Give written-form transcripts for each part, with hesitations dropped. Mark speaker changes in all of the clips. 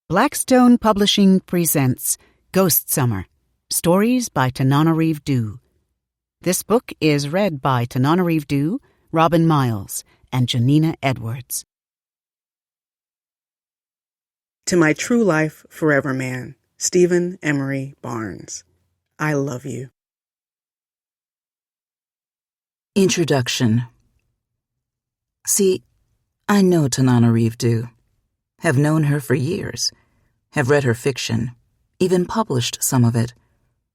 Speaker 1: Blackstone Publishing presents Ghost Summer, Stories by Tananarive Due. This book is read by Tananarive Due, Robin Miles, and Janina Edwards.
Speaker 2: To my true life forever man, Stephen Emery Barnes. I love you.
Speaker 3: Introduction. See, I know Tananarive Due. Have known her for years. Have read her fiction, even published some of it.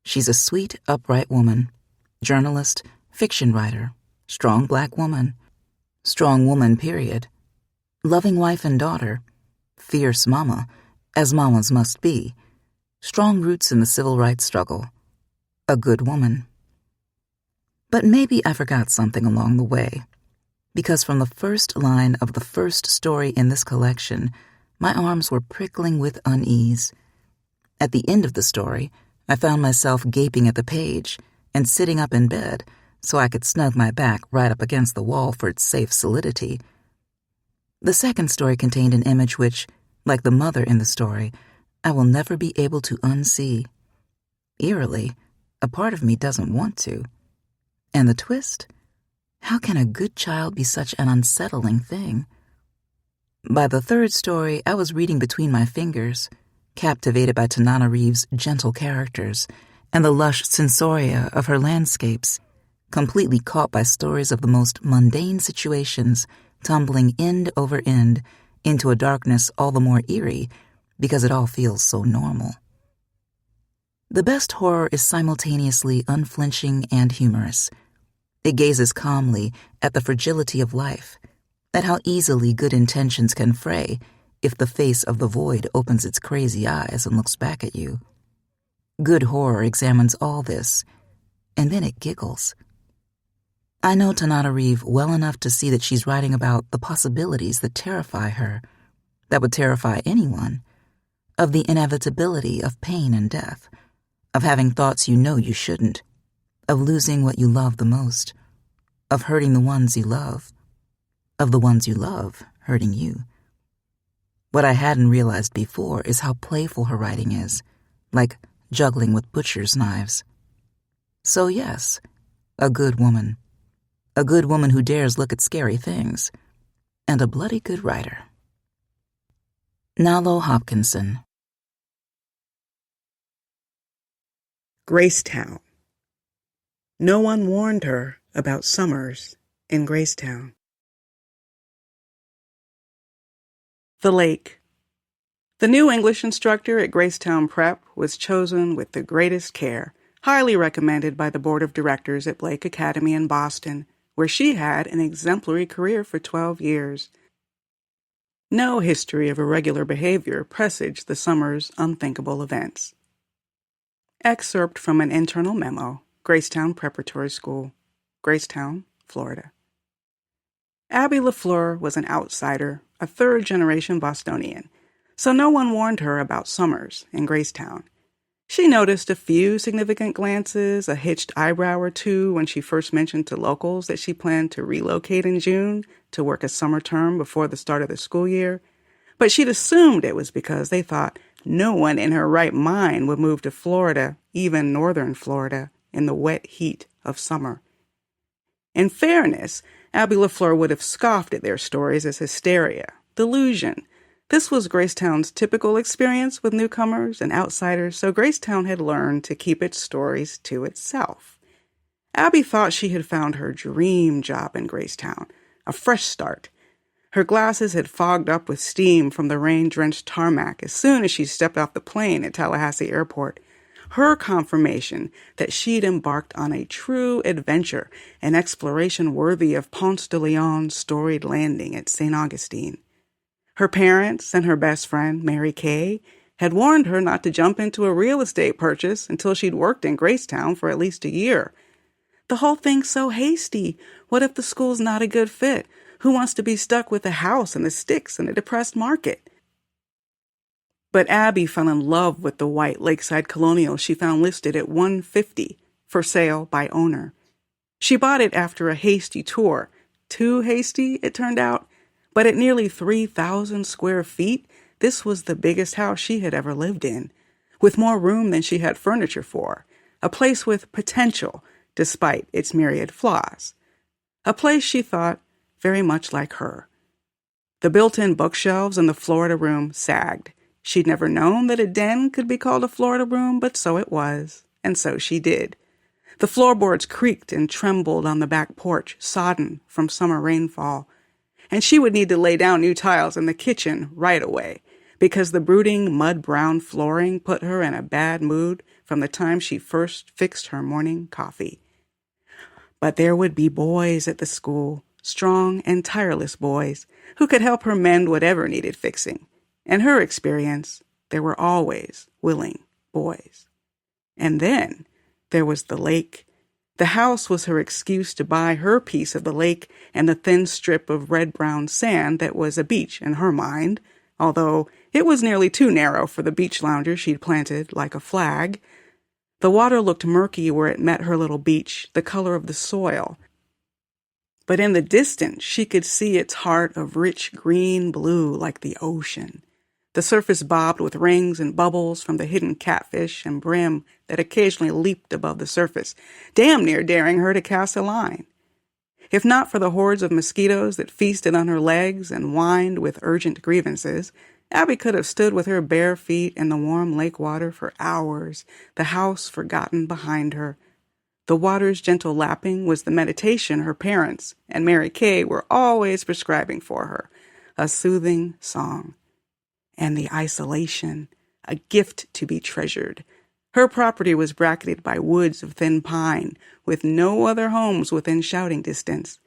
Speaker 3: She's a sweet, upright woman, journalist, fiction writer, strong black woman, strong woman, period. Loving wife and daughter, fierce mama, as mamas must be, strong roots in the civil rights struggle, a good woman. But maybe I forgot something along the way, because from the first line of the first story in this collection, my arms were prickling with unease. At the end of the story, I found myself gaping at the page and sitting up in bed so I could snug my back right up against the wall for its safe solidity. The second story contained an image which, like the mother in the story, I will never be able to unsee. Eerily, a part of me doesn't want to. And the twist? How can a good child be such an unsettling thing? By the third story, I was reading between my fingers, captivated by Tananarive's gentle characters and the lush sensoria of her landscapes, completely caught by stories of the most mundane situations tumbling end over end into a darkness all the more eerie because it all feels so normal. The best horror is simultaneously unflinching and humorous. It gazes calmly at the fragility of life, at how easily good intentions can fray if the face of the void opens its crazy eyes and looks back at you. Good horror examines all this, and then it giggles. I know Tananarive well enough to see that she's writing about the possibilities that terrify her, that would terrify anyone, of the inevitability of pain and death, of having thoughts you know you shouldn't, of losing what you love the most, of hurting the ones you love, of the ones you love hurting you. What I hadn't realized before is how playful her writing is, like juggling with butcher's knives. So yes, a good woman who dares look at scary things, and a bloody good writer. Nalo Hopkinson.
Speaker 2: Gracetown. No one warned her about summers in Gracetown. The lake. The new English instructor at Gracetown Prep was chosen with the greatest care, highly recommended by the board of directors at Blake Academy in Boston, where she had an exemplary career for 12 years. No history of irregular behavior presaged the summer's unthinkable events. Excerpt from an internal memo, Gracetown Preparatory School, Gracetown, Florida. Abby LaFleur was an outsider, a third-generation Bostonian, so no one warned her about summers in Gracetown. She noticed a few significant glances, a hitched eyebrow or two when she first mentioned to locals that she planned to relocate in June to work a summer term before the start of the school year, but she'd assumed it was because they thought no one in her right mind would move to Florida, even northern Florida, in the wet heat of summer. In fairness, Abby LaFleur would have scoffed at their stories as hysteria, delusion. This was Gracetown's typical experience with newcomers and outsiders, so Gracetown had learned to keep its stories to itself. Abby thought she had found her dream job in Gracetown, a fresh start. Her glasses had fogged up with steam from the rain-drenched tarmac as soon as she stepped off the plane at Tallahassee Airport. Her confirmation that she'd embarked on a true adventure, an exploration worthy of Ponce de Leon's storied landing at St. Augustine. Her parents and her best friend, Mary Kay, had warned her not to jump into a real estate purchase until she'd worked in Gracetown for at least a year. The whole thing's so hasty. What if the school's not a good fit? Who wants to be stuck with a house in the sticks in a depressed market? But Abby fell in love with the white lakeside colonial she found listed at $150 for sale by owner. She bought it after a hasty tour. Too hasty, it turned out. But at nearly 3,000 square feet, this was the biggest house she had ever lived in, with more room than she had furniture for, a place with potential, despite its myriad flaws. A place, she thought, very much like her. The built-in bookshelves in the Florida room sagged. She'd never known that a den could be called a Florida room, but so it was, and so she did. The floorboards creaked and trembled on the back porch, sodden from summer rainfall, and she would need to lay down new tiles in the kitchen right away, because the brooding mud-brown flooring put her in a bad mood from the time she first fixed her morning coffee. But there would be boys at the school, strong and tireless boys, who could help her mend whatever needed fixing. In her experience, there were always willing boys. And then there was the lake. The house was her excuse to buy her piece of the lake and the thin strip of red-brown sand that was a beach in her mind, although it was nearly too narrow for the beach lounger she'd planted like a flag. The water looked murky where it met her little beach, the color of the soil. But in the distance, she could see its heart of rich green blue like the ocean. The surface bobbed with rings and bubbles from the hidden catfish and brim that occasionally leaped above the surface, damn near daring her to cast a line. If not for the hordes of mosquitoes that feasted on her legs and whined with urgent grievances, Abby could have stood with her bare feet in the warm lake water for hours, the house forgotten behind her. The water's gentle lapping was the meditation her parents and Mary Kay were always prescribing for her, a soothing song. And the isolation, a gift to be treasured. Her property was bracketed by woods of thin pine, with no other homes within shouting distance.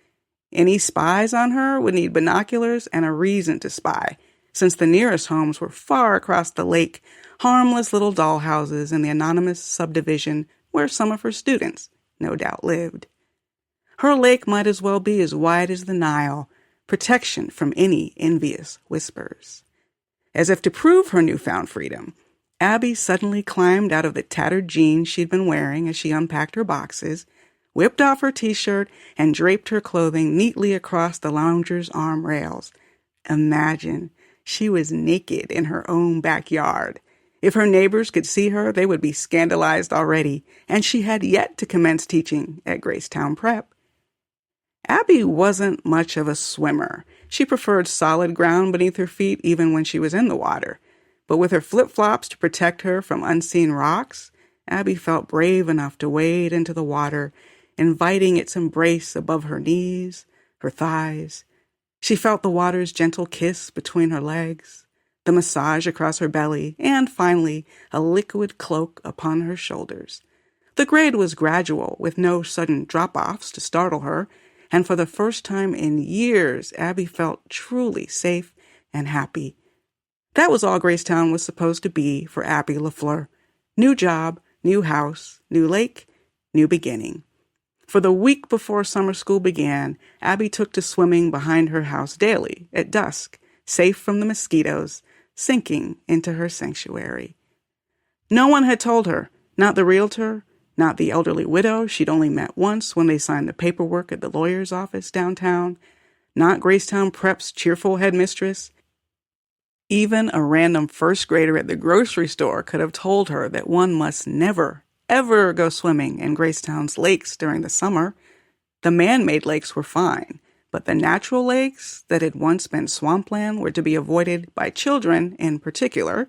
Speaker 2: Any spies on her would need binoculars and a reason to spy, since the nearest homes were far across the lake, harmless little dollhouses in the anonymous subdivision where some of her students, no doubt, lived. Her lake might as well be as wide as the Nile, protection from any envious whispers. As if to prove her newfound freedom, Abby suddenly climbed out of the tattered jeans she'd been wearing as she unpacked her boxes, whipped off her t-shirt, and draped her clothing neatly across the lounger's arm rails. Imagine, she was naked in her own backyard. If her neighbors could see her, they would be scandalized already, and she had yet to commence teaching at Gracetown Prep. Abby wasn't much of a swimmer. She preferred solid ground beneath her feet even when she was in the water. But with her flip-flops to protect her from unseen rocks, Abby felt brave enough to wade into the water, inviting its embrace above her knees, her thighs. She felt the water's gentle kiss between her legs, the massage across her belly, and finally, a liquid cloak upon her shoulders. The grade was gradual, with no sudden drop-offs to startle her, and for the first time in years, Abby felt truly safe and happy. That was all Gracetown was supposed to be for Abby LaFleur. New job, new house, new lake, new beginning. For the week before summer school began, Abby took to swimming behind her house daily, at dusk, safe from the mosquitoes, sinking into her sanctuary. No one had told her, not the realtor, not the elderly widow she'd only met once when they signed the paperwork at the lawyer's office downtown, not Gracetown Prep's cheerful headmistress. Even a random first grader at the grocery store could have told her that one must never, ever go swimming in Gracetown's lakes during the summer. The man-made lakes were fine, but the natural lakes that had once been swampland were to be avoided by children in particular,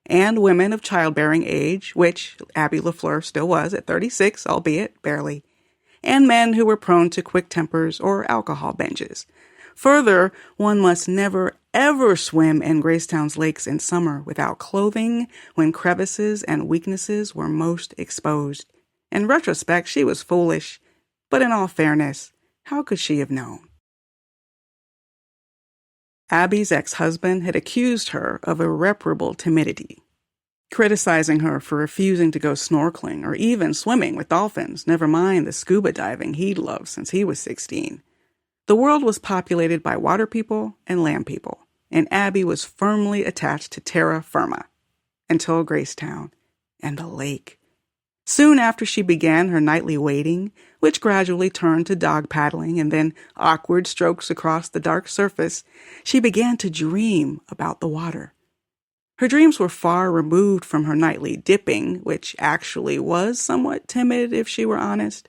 Speaker 2: and women of childbearing age, which Abby LaFleur still was at 36, albeit barely, and men who were prone to quick tempers or alcohol binges. Further, one must never, ever swim in Gracetown's lakes in summer without clothing when crevices and weaknesses were most exposed. In retrospect, she was foolish, but in all fairness, how could she have known? Abby's ex-husband had accused her of irreparable timidity, criticizing her for refusing to go snorkeling or even swimming with dolphins, never mind the scuba diving he'd loved since he was 16. The world was populated by water people and land people, and Abby was firmly attached to terra firma, until Gracetown and the lake. Soon after she began her nightly wading, which gradually turned to dog paddling and then awkward strokes across the dark surface, she began to dream about the water. Her dreams were far removed from her nightly dipping, which actually was somewhat timid if she were honest.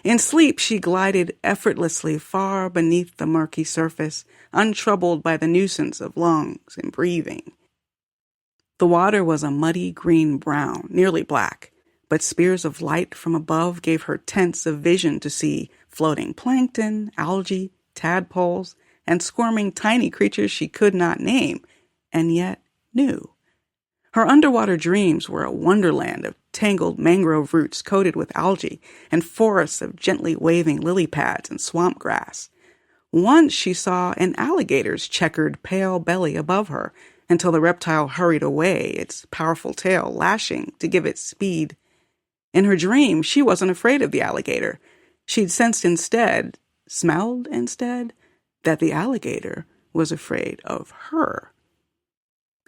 Speaker 2: In sleep, she glided effortlessly far beneath the murky surface, untroubled by the nuisance of lungs and breathing. The water was a muddy green-brown, nearly black, but spears of light from above gave her tents of vision to see floating plankton, algae, tadpoles, and squirming tiny creatures she could not name, and yet knew. Her underwater dreams were a wonderland of tangled mangrove roots coated with algae and forests of gently waving lily pads and swamp grass. Once she saw an alligator's checkered pale belly above her until the reptile hurried away, its powerful tail lashing to give it speed. In her dream, she wasn't afraid of the alligator. She'd smelled instead, that the alligator was afraid of her.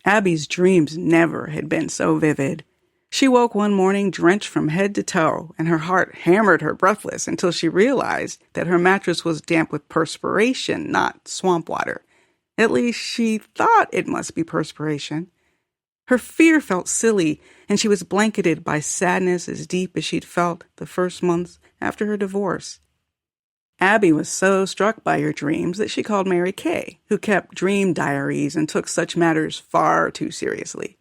Speaker 2: Abby's dreams never had been so vivid. She woke one morning drenched from head to toe, and her heart hammered her breathless until she realized that her mattress was damp with perspiration, not swamp water. At least she thought it must be perspiration. Her fear felt silly, and she was blanketed by sadness as deep as she'd felt the first months after her divorce. Abby was so struck by her dreams that she called Mary Kay, who kept dream diaries and took such matters far too seriously.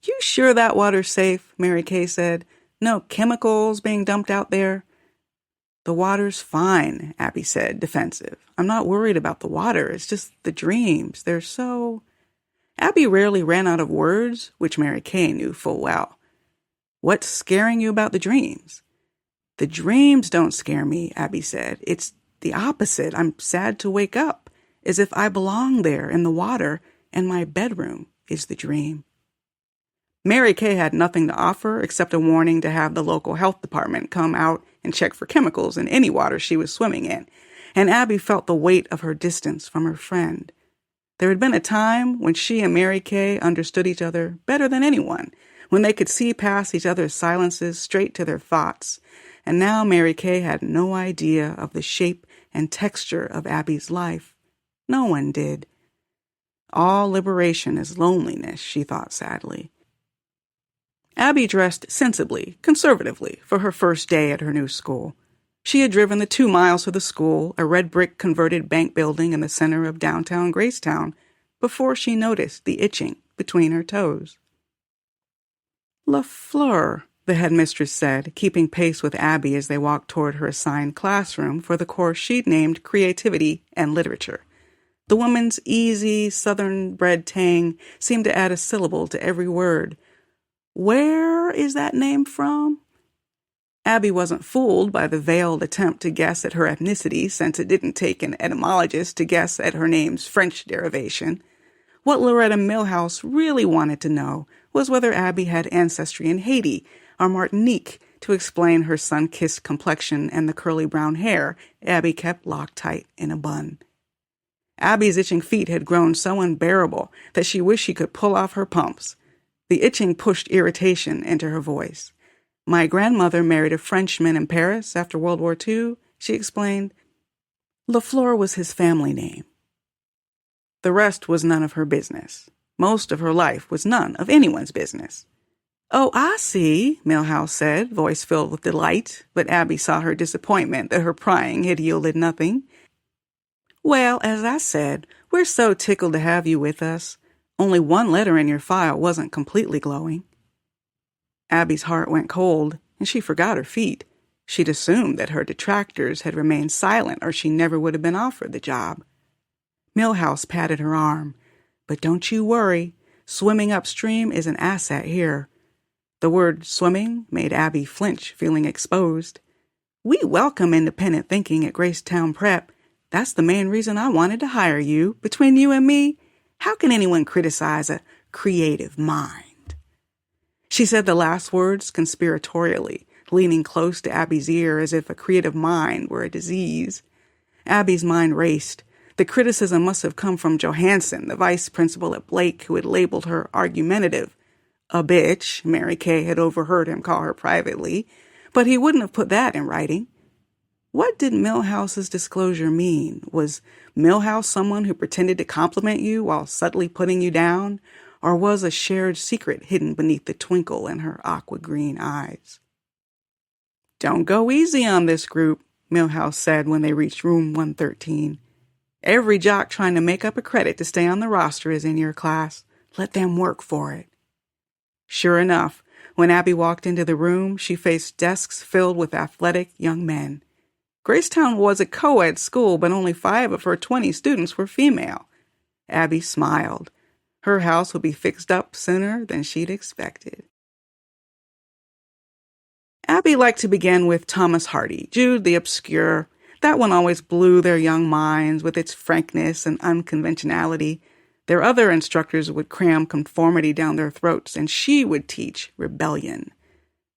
Speaker 2: "You sure that water's safe?" Mary Kay said. "No chemicals being dumped out there?" "The water's fine," Abby said, defensive. "I'm not worried about the water. It's just the dreams. They're so—" Abby rarely ran out of words, which Mary Kay knew full well. "What's scaring you about the dreams?" "The dreams don't scare me," Abby said. "It's the opposite. I'm sad to wake up, as if I belong there in the water, and my bedroom is the dream." Mary Kay had nothing to offer except a warning to have the local health department come out and check for chemicals in any water she was swimming in, and Abby felt the weight of her distance from her friend. There had been a time when she and Mary Kay understood each other better than anyone, when they could see past each other's silences straight to their thoughts, and now Mary Kay had no idea of the shape and texture of Abby's life. No one did. All liberation is loneliness, she thought sadly. Abby dressed sensibly, conservatively, for her first day at her new school. She had driven the 2 miles to the school, a red brick converted bank building in the center of downtown Gracetown, before she noticed the itching between her toes. "La Fleur," the headmistress said, keeping pace with Abby as they walked toward her assigned classroom for the course she'd named Creativity and Literature. The woman's easy, southern-bred tang seemed to add a syllable to every word. "Where is that name from?" Abby wasn't fooled by the veiled attempt to guess at her ethnicity, since it didn't take an etymologist to guess at her name's French derivation. What Loretta Milhouse really wanted to know was whether Abby had ancestry in Haiti or Martinique to explain her sun-kissed complexion and the curly brown hair Abby kept locked tight in a bun. Abby's itching feet had grown so unbearable that she wished she could pull off her pumps. The itching pushed irritation into her voice. "My grandmother married a Frenchman in Paris after World War II," she explained. "La Fleur was his family name." The rest was none of her business. Most of her life was none of anyone's business. "Oh, I see," Milhouse said, voice filled with delight, but Abby saw her disappointment that her prying had yielded nothing. "Well, as I said, we're so tickled to have you with us. Only one letter in your file wasn't completely glowing." Abby's heart went cold, and she forgot her feet. She'd assumed that her detractors had remained silent or she never would have been offered the job. Milhouse patted her arm. "But don't you worry. Swimming upstream is an asset here." The word swimming made Abby flinch, feeling exposed. "We welcome independent thinking at Gracetown Prep. That's the main reason I wanted to hire you. Between you and me, how can anyone criticize a creative mind?" She said the last words conspiratorially, leaning close to Abby's ear as if a creative mind were a disease. Abby's mind raced. The criticism must have come from Johansson, the vice principal at Blake, who had labeled her argumentative. A bitch, Mary Kay had overheard him call her privately, but he wouldn't have put that in writing. What did Milhouse's disclosure mean? Was Milhouse someone who pretended to compliment you while subtly putting you down? or was a shared secret hidden beneath the twinkle in her aqua green eyes? "Don't go easy on this group," Milhouse said when they reached room 113. "Every jock trying to make up a credit to stay on the roster is in your class. Let them work for it." Sure enough, when Abby walked into the room, she faced desks filled with athletic young men. Gracetown was a co-ed school, but only 5 of her 20 students were female. Abby smiled. Her house would be fixed up sooner than she'd expected. Abby liked to begin with Thomas Hardy, Jude the Obscure. That one always blew their young minds with its frankness and unconventionality. Their other instructors would cram conformity down their throats, and she would teach rebellion.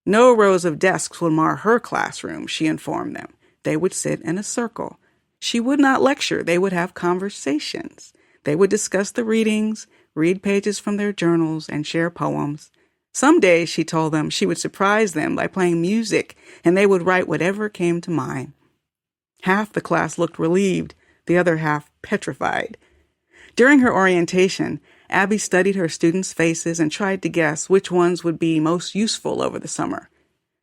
Speaker 2: No rows of desks would mar her classroom, she informed them. They would sit in a circle. She would not lecture. They would have conversations. They would discuss the readings, read pages from their journals, and share poems. Some days, she told them, she would surprise them by playing music, and they would write whatever came to mind. Half the class looked relieved, the other half petrified. During her orientation, Abby studied her students' faces and tried to guess which ones would be most useful over the summer.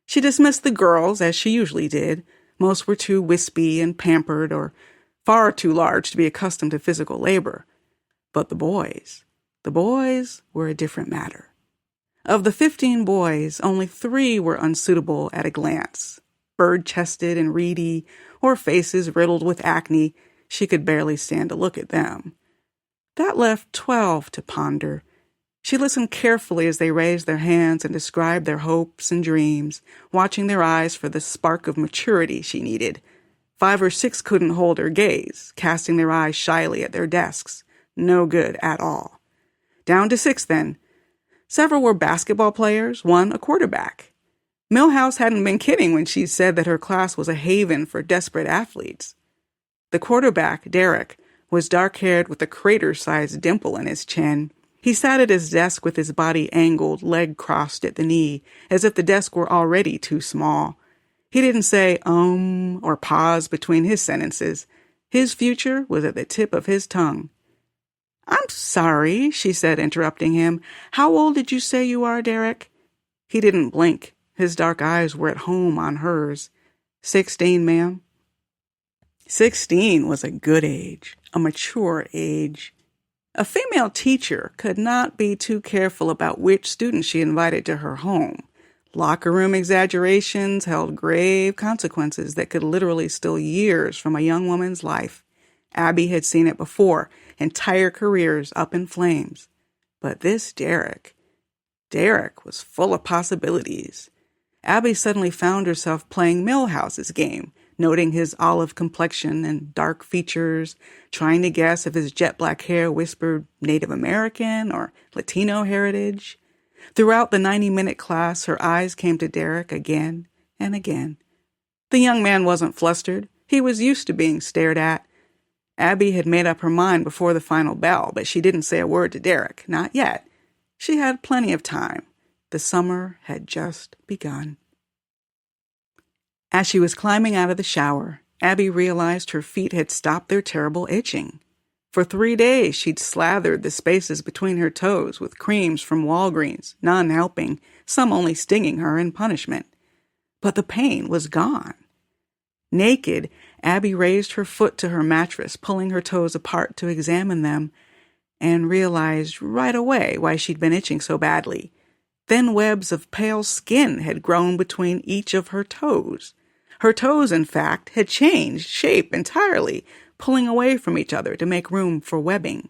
Speaker 2: She dismissed the girls, as she usually did. Most were too wispy and pampered, or far too large to be accustomed to physical labor. But the boys were a different matter. Of the 15 boys, only 3 were unsuitable at a glance. Bird-chested and reedy, or faces riddled with acne, she could barely stand to look at them. That left 12 to ponder. She listened carefully as they raised their hands and described their hopes and dreams, watching their eyes for the spark of maturity she needed. 5 or 6 couldn't hold her gaze, casting their eyes shyly at their desks. No good at all. Down to 6 then. Several were basketball players, 1 a quarterback. Milhouse hadn't been kidding when she said that her class was a haven for desperate athletes. The quarterback, Derek, was dark-haired with a crater-sized dimple in his chin. He sat at his desk with his body angled, leg crossed at the knee, as if the desk were already too small. He didn't say or pause between his sentences. His future was at the tip of his tongue. "I'm sorry," she said, interrupting him. "How old did you say you are, Derek?" He didn't blink. His dark eyes were at home on hers. 16, ma'am." 16 was a good age, a mature age. A female teacher could not be too careful about which students she invited to her home. Locker room exaggerations held grave consequences that could literally steal years from a young woman's life. Abby had seen it before, entire careers up in flames. But this Derek was full of possibilities. Abby suddenly found herself playing Milhouse's game, noting his olive complexion and dark features, trying to guess if his jet black hair whispered Native American or Latino heritage. Throughout the 90-minute class, her eyes came to Derek again and again. The young man wasn't flustered. He was used to being stared at. Abby had made up her mind before the final bell, but she didn't say a word to Derek, not yet. She had plenty of time. The summer had just begun. As she was climbing out of the shower, Abby realized her feet had stopped their terrible itching. For 3 days, she'd slathered the spaces between her toes with creams from Walgreens, none helping, some only stinging her in punishment. But the pain was gone. Naked, Abby raised her foot to her mattress, pulling her toes apart to examine them, and realized right away why she'd been itching so badly. Thin webs of pale skin had grown between each of her toes. Her toes, in fact, had changed shape entirely, pulling away from each other to make room for webbing.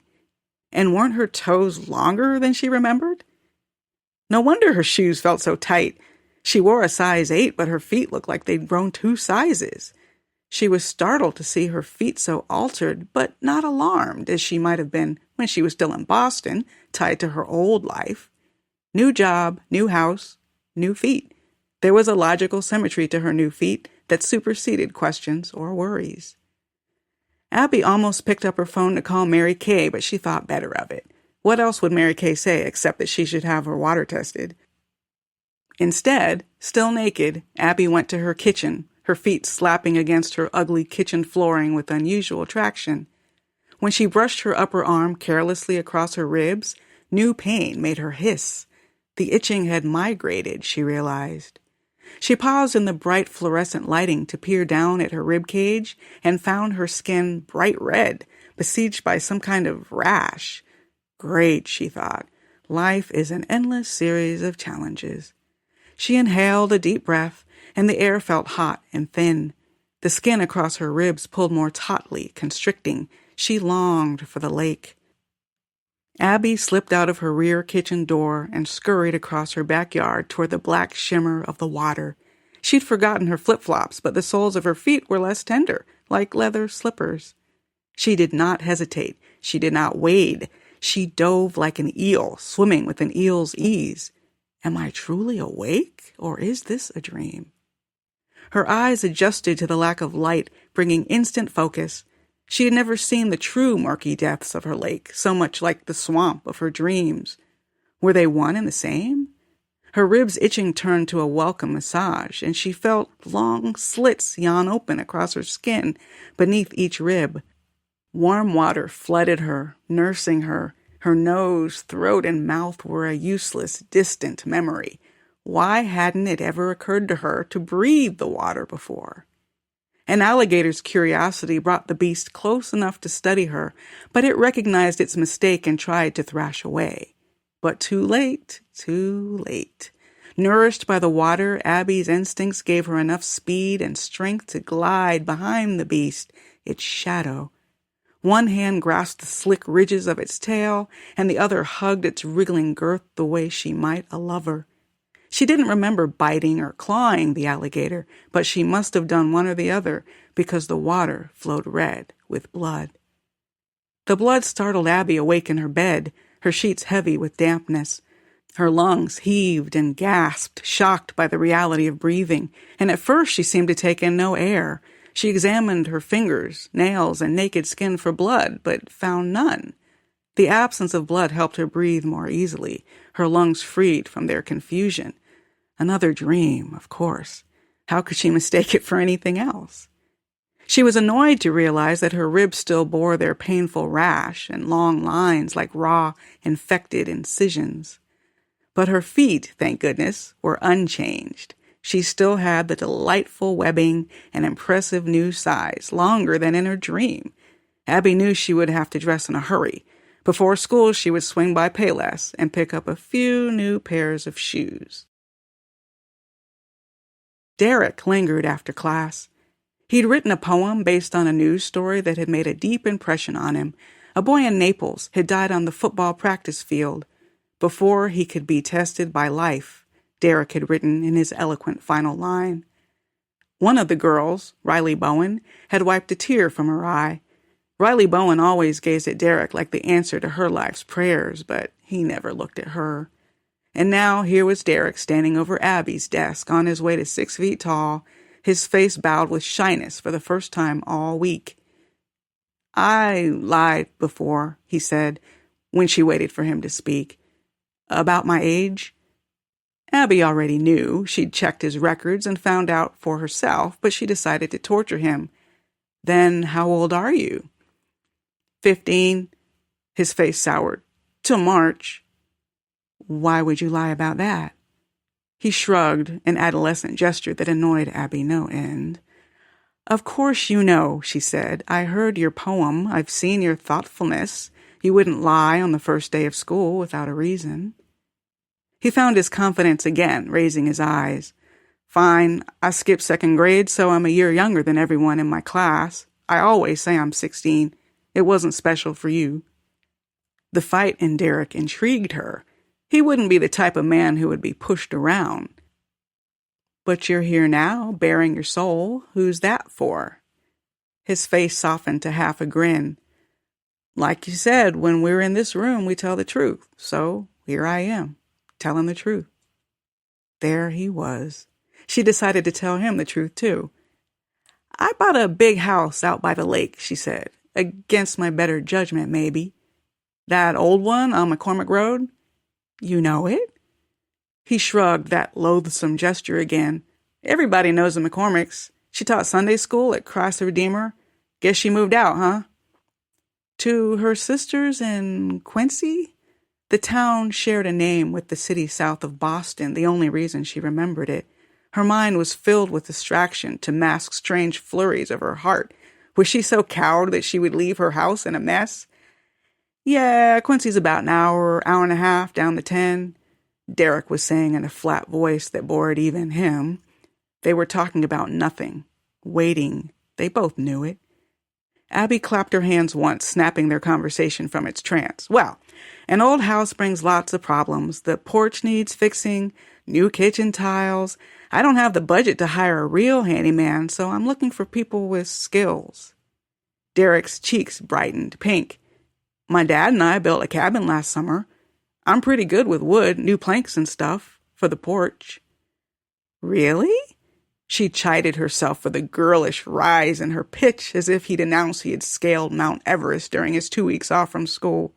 Speaker 2: And weren't her toes longer than she remembered? No wonder her shoes felt so tight. She wore a size 8, but her feet looked like they'd grown 2 sizes. She was startled to see her feet so altered, but not alarmed, as she might have been when she was still in Boston, tied to her old life. New job, new house, new feet. There was a logical symmetry to her new feet that superseded questions or worries. Abby almost picked up her phone to call Mary Kay, but she thought better of it. What else would Mary Kay say except that she should have her water tested? Instead, still naked, Abby went to her kitchen, her feet slapping against her ugly kitchen flooring with unusual traction. When she brushed her upper arm carelessly across her ribs, New pain made her hiss. The itching had migrated, she realized. She paused in the bright fluorescent lighting to peer down at her rib cage and found her skin bright red, besieged by some kind of rash. Great, she thought. Life is an endless series of challenges. She inhaled a deep breath, and the air felt hot and thin. The skin across her ribs pulled more tautly, constricting. She longed for the lake. Abby slipped out of her rear kitchen door and scurried across her backyard toward the black shimmer of the water. She'd forgotten her flip-flops, but the soles of her feet were less tender, like leather slippers. She did not hesitate. She did not wade. She dove like an eel, swimming with an eel's ease. Am I truly awake, or is this a dream? Her eyes adjusted to the lack of light, bringing instant focus. She had never seen the true murky depths of her lake, so much like the swamp of her dreams. Were they one and the same? Her ribs' itching turned to a welcome massage, and she felt long slits yawn open across her skin beneath each rib. Warm water flooded her, nursing her. Her nose, throat, and mouth were a useless, distant memory. Why hadn't it ever occurred to her to breathe the water before? An alligator's curiosity brought the beast close enough to study her, but it recognized its mistake and tried to thrash away. But too late, too late. Nourished by the water, Abby's instincts gave her enough speed and strength to glide behind the beast, its shadow. One hand grasped the slick ridges of its tail, and the other hugged its wriggling girth the way she might a lover. She didn't remember biting or clawing the alligator, but she must have done one or the other, because the water flowed red with blood. The blood startled Abby awake in her bed, her sheets heavy with dampness. Her lungs heaved and gasped, shocked by the reality of breathing, and at first she seemed to take in no air. She examined her fingers, nails, and naked skin for blood, but found none. The absence of blood helped her breathe more easily, her lungs freed from their confusion. Another dream, of course. How could she mistake it for anything else? She was annoyed to realize that her ribs still bore their painful rash and long lines like raw, infected incisions. But her feet, thank goodness, were unchanged. She still had the delightful webbing and impressive new size, longer than in her dream. Abby knew she would have to dress in a hurry. Before school, she would swing by Payless and pick up a few new pairs of shoes. Derek lingered after class. He'd written a poem based on a news story that had made a deep impression on him. A boy in Naples had died on the football practice field. Before he could be tested by life, Derek had written in his eloquent final line. One of the girls, Riley Bowen, had wiped a tear from her eye. Riley Bowen always gazed at Derek like the answer to her life's prayers, but he never looked at her. And now here was Derek standing over Abby's desk on his way to 6 feet tall, his face bowed with shyness for the first time all week. I lied before, he said, when she waited for him to speak. About my age? Abby already knew. She'd checked his records and found out for herself, but she decided to torture him. Then how old are you? 15. His face soured. Till March. Why would you lie about that? He shrugged, an adolescent gesture that annoyed Abby no end. Of course you know, she said. I heard your poem. I've seen your thoughtfulness. You wouldn't lie on the first day of school without a reason. He found his confidence again, raising his eyes. Fine, I skipped 2nd grade, so I'm a year younger than everyone in my class. I always say I'm 16. It wasn't special for you. The fight in Derek intrigued her. He wouldn't be the type of man who would be pushed around. But you're here now, bearing your soul. Who's that for? His face softened to half a grin. Like you said, when we're in this room, we tell the truth. So here I am, telling the truth. There he was. She decided to tell him the truth, too. I bought a big house out by the lake, she said. Against my better judgment, maybe. That old one on McCormick Road? You know it? He shrugged, that loathsome gesture again. Everybody knows the McCormicks. She taught Sunday school at Christ the Redeemer. Guess she moved out, huh? To her sisters in Quincy? The town shared a name with the city south of Boston, the only reason she remembered it. Her mind was filled with distraction to mask strange flurries of her heart. Was she so cowed that she would leave her house in a mess? Yeah, Quincy's about an hour and a half down the 10, Derek was saying in a flat voice that bored even him. They were talking about nothing. Waiting. They both knew it. Abby clapped her hands once, snapping their conversation from its trance. Well, an old house brings lots of problems. The porch needs fixing, new kitchen tiles. I don't have the budget to hire a real handyman, so I'm looking for people with skills. Derek's cheeks brightened pink. My dad and I built a cabin last summer. I'm pretty good with wood, new planks and stuff, for the porch. Really? She chided herself for the girlish rise in her pitch as if he'd announced he had scaled Mount Everest during his 2 weeks off from school.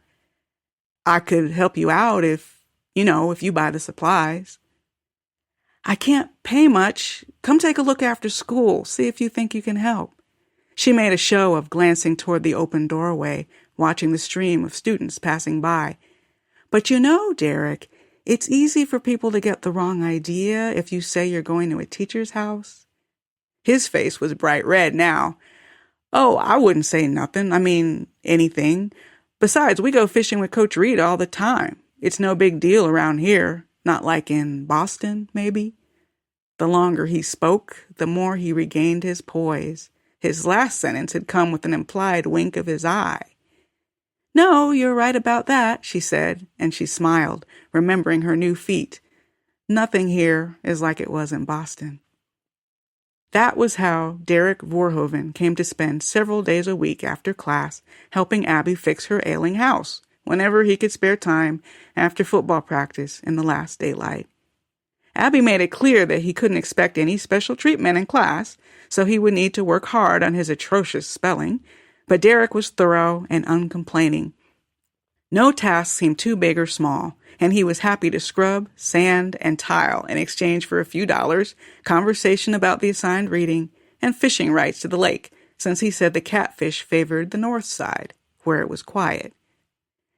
Speaker 2: I could help you out if you buy the supplies. I can't pay much. Come take a look after school, see if you think you can help. She made a show of glancing toward the open doorway, watching the stream of students passing by. But Derek, it's easy for people to get the wrong idea if you say you're going to a teacher's house. His face was bright red now. Oh, I wouldn't say nothing. I mean, anything. Besides, we go fishing with Coach Reed all the time. It's no big deal around here. Not like in Boston, maybe. The longer he spoke, the more he regained his poise. His last sentence had come with an implied wink of his eye. No, you're right about that, she said, and she smiled, remembering her new feat. Nothing here is like it was in Boston. That was how Derek Voorhoven came to spend several days a week after class helping Abby fix her ailing house, whenever he could spare time after football practice in the last daylight. Abby made it clear that he couldn't expect any special treatment in class, so he would need to work hard on his atrocious spelling, but Derek was thorough and uncomplaining. No task seemed too big or small, and he was happy to scrub, sand, and tile in exchange for a few dollars, conversation about the assigned reading, and fishing rights to the lake, since he said the catfish favored the north side, where it was quiet.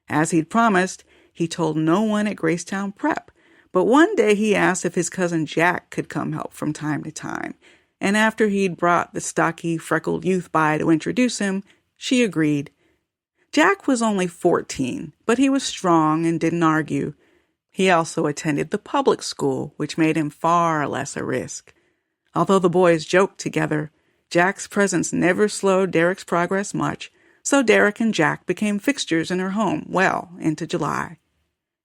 Speaker 2: As he'd promised, he told no one at Gracetown Prep, but one day he asked if his cousin Jack could come help from time to time, and after he'd brought the stocky, freckled youth by to introduce him, she agreed. Jack was only 14, but he was strong and didn't argue. He also attended the public school, which made him far less a risk. Although the boys joked together, Jack's presence never slowed Derek's progress much, so Derek and Jack became fixtures in her home well into July.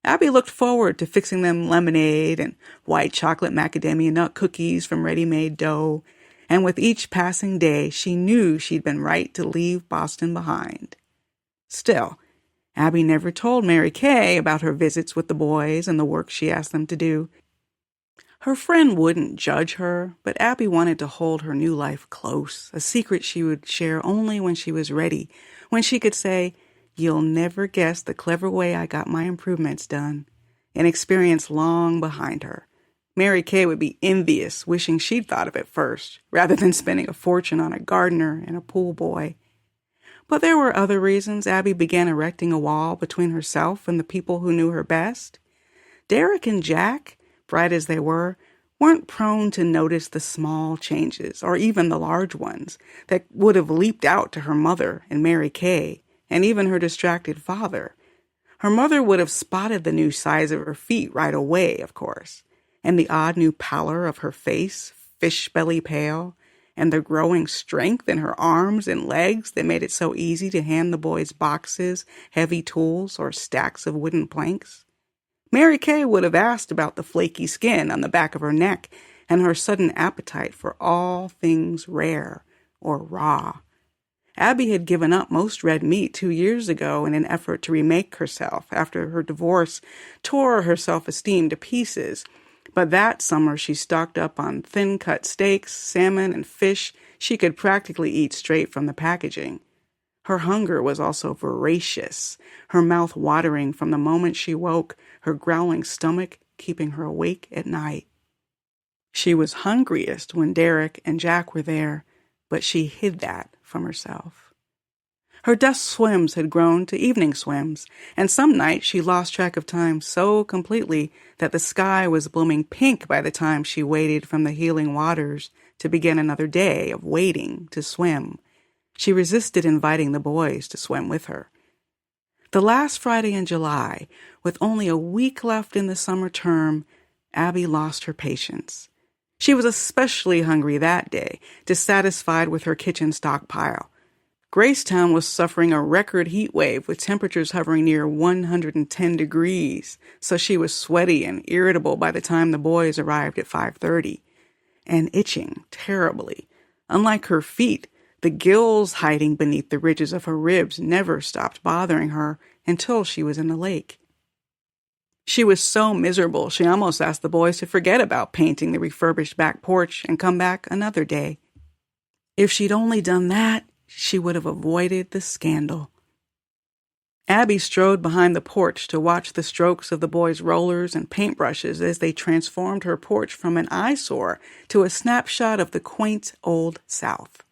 Speaker 2: Abby looked forward to fixing them lemonade and white chocolate macadamia nut cookies from ready-made dough, and with each passing day, she knew she'd been right to leave Boston behind. Still, Abby never told Mary Kay about her visits with the boys and the work she asked them to do. Her friend wouldn't judge her, but Abby wanted to hold her new life close, a secret she would share only when she was ready, when she could say, "You'll never guess the clever way I got my improvements done," an experience long behind her. Mary Kay would be envious, wishing she'd thought of it first, rather than spending a fortune on a gardener and a pool boy. But there were other reasons Abby began erecting a wall between herself and the people who knew her best. Derek and Jack, bright as they were, weren't prone to notice the small changes, or even the large ones, that would have leaped out to her mother and Mary Kay, and even her distracted father. Her mother would have spotted the new size of her feet right away, of course, and the odd new pallor of her face, fish belly pale, and the growing strength in her arms and legs that made it so easy to hand the boys boxes, heavy tools, or stacks of wooden planks. Mary Kay would have asked about the flaky skin on the back of her neck and her sudden appetite for all things rare or raw. Abby had given up most red meat 2 years ago in an effort to remake herself after her divorce tore her self-esteem to pieces. But that summer she stocked up on thin-cut steaks, salmon, and fish she could practically eat straight from the packaging. Her hunger was also voracious, her mouth watering from the moment she woke, her growling stomach keeping her awake at night. She was hungriest when Derek and Jack were there, but she hid that from herself. Her dusk swims had grown to evening swims, and some nights she lost track of time so completely that the sky was blooming pink by the time she waded from the healing waters to begin another day of waiting to swim. She resisted inviting the boys to swim with her. The last Friday in July, with only a week left in the summer term, Abby lost her patience. She was especially hungry that day, dissatisfied with her kitchen stockpile. Gracetown was suffering a record heat wave with temperatures hovering near 110 degrees, so she was sweaty and irritable by the time the boys arrived at 5:30, and itching terribly. Unlike her feet, the gills hiding beneath the ridges of her ribs never stopped bothering her until she was in the lake. She was so miserable she almost asked the boys to forget about painting the refurbished back porch and come back another day. If she'd only done that, she would have avoided the scandal. Abby strode behind the porch to watch the strokes of the boys' rollers and paintbrushes as they transformed her porch from an eyesore to a snapshot of the quaint old South.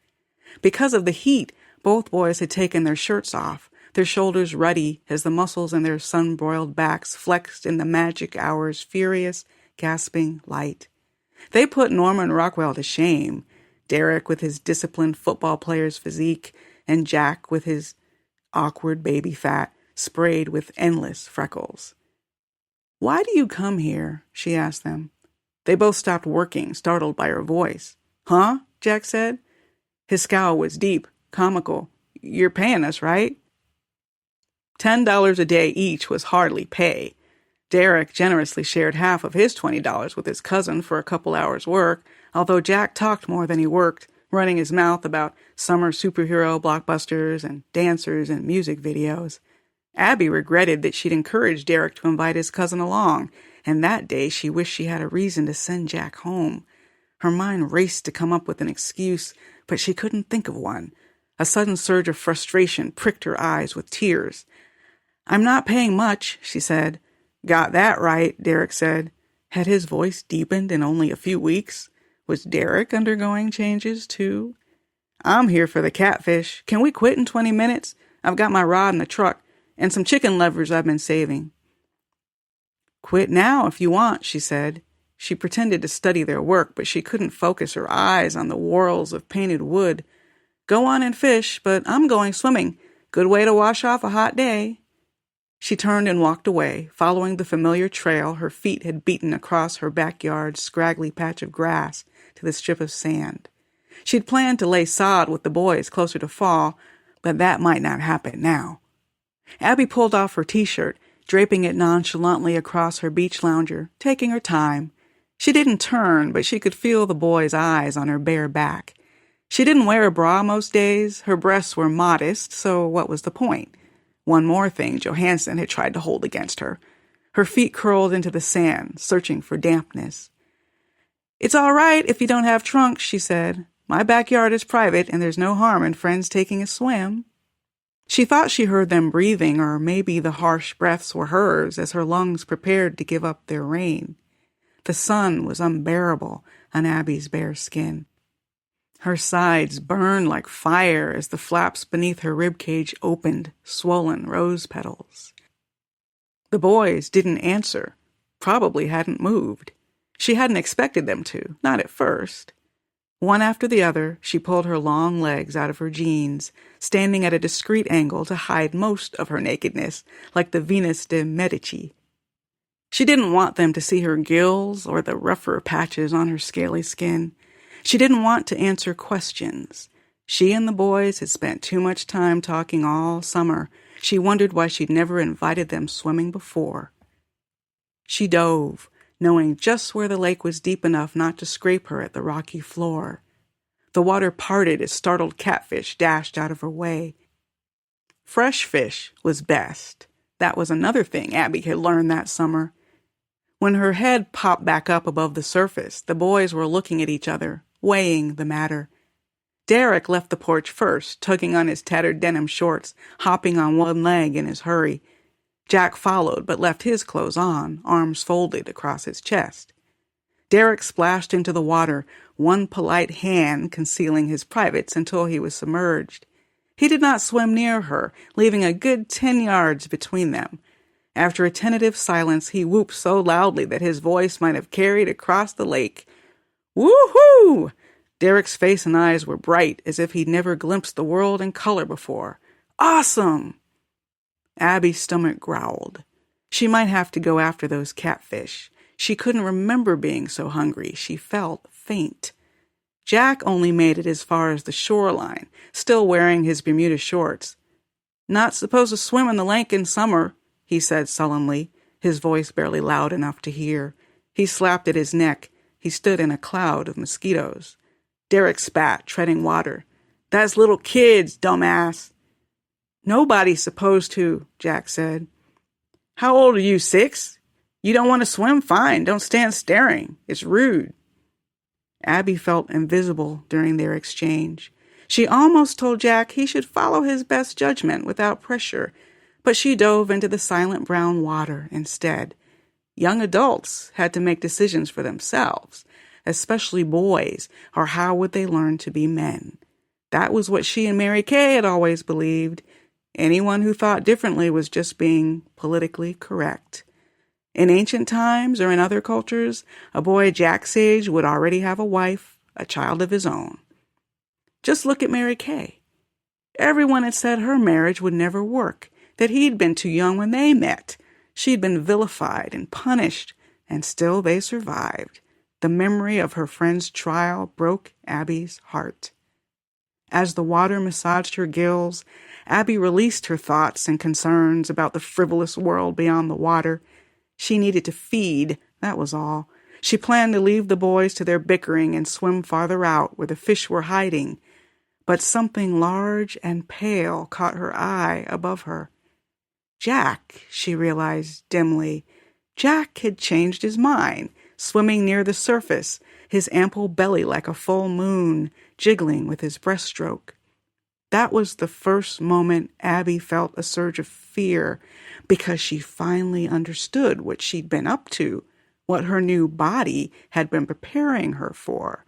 Speaker 2: Because of the heat, both boys had taken their shirts off, their shoulders ruddy as the muscles in their sun-broiled backs flexed in the magic hour's furious, gasping light. They put Norman Rockwell to shame, Derek with his disciplined football player's physique, and Jack with his awkward baby fat sprayed with endless freckles. "Why do you come here?" she asked them. They both stopped working, startled by her voice. "Huh?" Jack said. His scowl was deep, comical. "You're paying us, right?" $10 a day each was hardly pay. Derek generously shared half of his $20 with his cousin for a couple hours' work, although Jack talked more than he worked, running his mouth about summer superhero blockbusters and dancers and music videos. Abby regretted that she'd encouraged Derek to invite his cousin along, and that day she wished she had a reason to send Jack home. Her mind raced to come up with an excuse, but she couldn't think of one. A sudden surge of frustration pricked her eyes with tears. "I'm not paying much," she said. "Got that right," Derek said. Had his voice deepened in only a few weeks? Was Derek undergoing changes, too? "I'm here for the catfish. Can we quit in 20 minutes? I've got my rod in the truck, and some chicken livers I've been saving." "Quit now if you want," she said. She pretended to study their work, but she couldn't focus her eyes on the whorls of painted wood. "Go on and fish, but I'm going swimming. Good way to wash off a hot day." She turned and walked away, following the familiar trail her feet had beaten across her backyard's scraggly patch of grass to the strip of sand. She'd planned to lay sod with the boys closer to fall, but that might not happen now. Abby pulled off her t-shirt, draping it nonchalantly across her beach lounger, taking her time. She didn't turn, but she could feel the boys' eyes on her bare back. She didn't wear a bra most days. Her breasts were modest, so what was the point? One more thing Johansson had tried to hold against her. Her feet curled into the sand, searching for dampness. "It's all right if you don't have trunks," she said. "My backyard is private, and there's no harm in friends taking a swim." She thought she heard them breathing, or maybe the harsh breaths were hers as her lungs prepared to give up their reign. The sun was unbearable on Abby's bare skin. Her sides burned like fire as the flaps beneath her ribcage opened, swollen rose petals. The boys didn't answer, probably hadn't moved. She hadn't expected them to, not at first. One after the other, she pulled her long legs out of her jeans, standing at a discreet angle to hide most of her nakedness, like the Venus de Medici. She didn't want them to see her gills or the rougher patches on her scaly skin. She didn't want to answer questions. She and the boys had spent too much time talking all summer. She wondered why she'd never invited them swimming before. She dove, knowing just where the lake was deep enough not to scrape her at the rocky floor. The water parted as startled catfish dashed out of her way. Fresh fish was best. That was another thing Abby had learned that summer. When her head popped back up above the surface, the boys were looking at each other, weighing the matter. Derek left the porch first, tugging on his tattered denim shorts, hopping on one leg in his hurry. Jack followed, but left his clothes on, arms folded across his chest. Derek splashed into the water, one polite hand concealing his privates until he was submerged. He did not swim near her, leaving a good 10 yards between them. After a tentative silence, he whooped so loudly that his voice might have carried across the lake. Woo-hoo! Derek's face and eyes were bright, as if he'd never glimpsed the world in color before. Awesome! Abby's stomach growled. She might have to go after those catfish. She couldn't remember being so hungry. She felt faint. Jack only made it as far as the shoreline, still wearing his Bermuda shorts. Not supposed to swim in the lake in summer, he said sullenly, his voice barely loud enough to hear. He slapped at his neck. He stood in a cloud of mosquitoes. Derek spat, treading water. That's little kids, dumbass. Nobody's supposed to, Jack said. How old are you, 6? You don't want to swim? Fine, don't stand staring. It's rude. Abby felt invisible during their exchange. She almost told Jack he should follow his best judgment without pressure, but she dove into the silent brown water instead. Young adults had to make decisions for themselves, especially boys, or how would they learn to be men? That was what she and Mary Kay had always believed. Anyone who thought differently was just being politically correct. In ancient times or in other cultures, a boy Jack's age would already have a wife, a child of his own. Just look at Mary Kay. Everyone had said her marriage would never work, that he'd been too young when they met. She'd been vilified and punished, and still they survived. The memory of her friend's trial broke Abby's heart. As the water massaged her gills, Abby released her thoughts and concerns about the frivolous world beyond the water. She needed to feed, that was all. She planned to leave the boys to their bickering and swim farther out where the fish were hiding. But something large and pale caught her eye above her. Jack, she realized dimly. Jack had changed his mind, swimming near the surface, his ample belly like a full moon, jiggling with his breaststroke. That was the first moment Abby felt a surge of fear, because she finally understood what she'd been up to, what her new body had been preparing her for.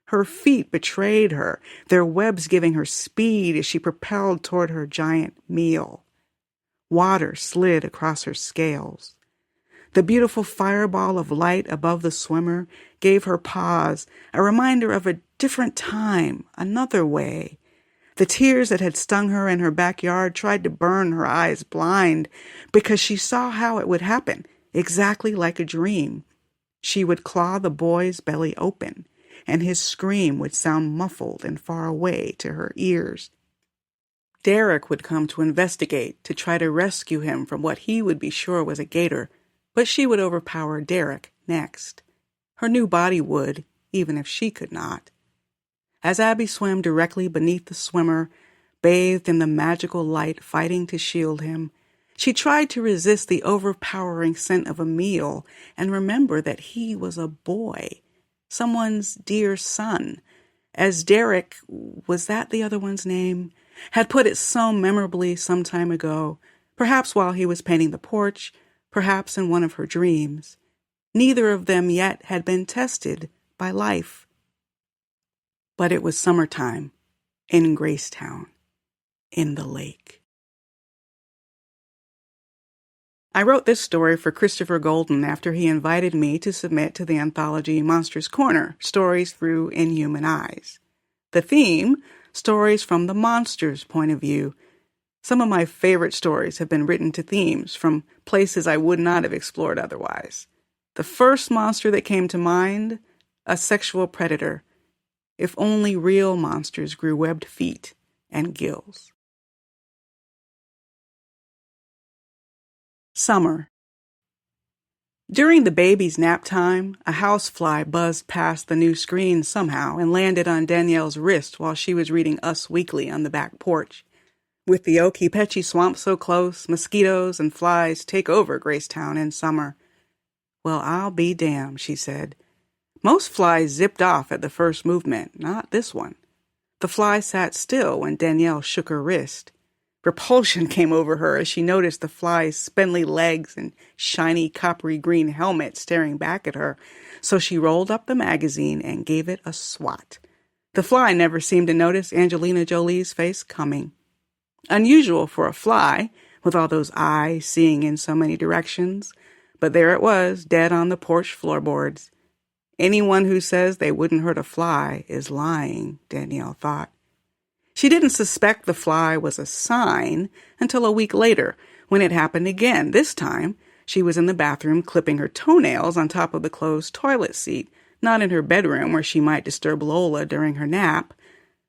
Speaker 2: Her feet betrayed her, their webs giving her speed as she propelled toward her giant meal. Water slid across her scales. The beautiful fireball of light above the swimmer gave her pause, a reminder of a different time, another way. The tears that had stung her in her backyard tried to burn her eyes blind because she saw how it would happen, exactly like a dream. She would claw the boy's belly open, and his scream would sound muffled and far away to her ears. Derek would come to investigate, to try to rescue him from what he would be sure was a gator, but she would overpower Derek next. Her new body would, even if she could not. As Abby swam directly beneath the swimmer, bathed in the magical light fighting to shield him, she tried to resist the overpowering scent of a meal and remember that he was a boy, someone's dear son. As Derek, was that the other one's name, had put it so memorably some time ago, perhaps while he was painting the porch, perhaps in one of her dreams. Neither of them yet had been tested by life. But it was summertime in Gracetown, in the lake. I wrote this story for Christopher Golden after he invited me to submit to the anthology Monsters Corner, Stories Through Inhuman Eyes. The theme, stories from the monster's point of view. Some of my favorite stories have been written to themes from places I would not have explored otherwise. The first monster that came to mind, a sexual predator. If only real monsters grew webbed feet and gills. Summer. During the baby's nap time, a housefly buzzed past the new screen somehow and landed on Danielle's wrist while she was reading Us Weekly on the back porch. With the Okeechobee swamp so close, mosquitoes and flies take over Gracetown in summer. Well, I'll be damned, she said. Most flies zipped off at the first movement, not this one. The fly sat still when Danielle shook her wrist. Repulsion came over her as she noticed the fly's spindly legs and shiny coppery green helmet staring back at her, so she rolled up the magazine and gave it a swat. The fly never seemed to notice Angelina Jolie's face coming. Unusual for a fly, with all those eyes seeing in so many directions, but there it was, dead on the porch floorboards. Anyone who says they wouldn't hurt a fly is lying, Danielle thought. She didn't suspect the fly was a sign until a week later, when it happened again. This time, she was in the bathroom clipping her toenails on top of the closed toilet seat, not in her bedroom where she might disturb Lola during her nap.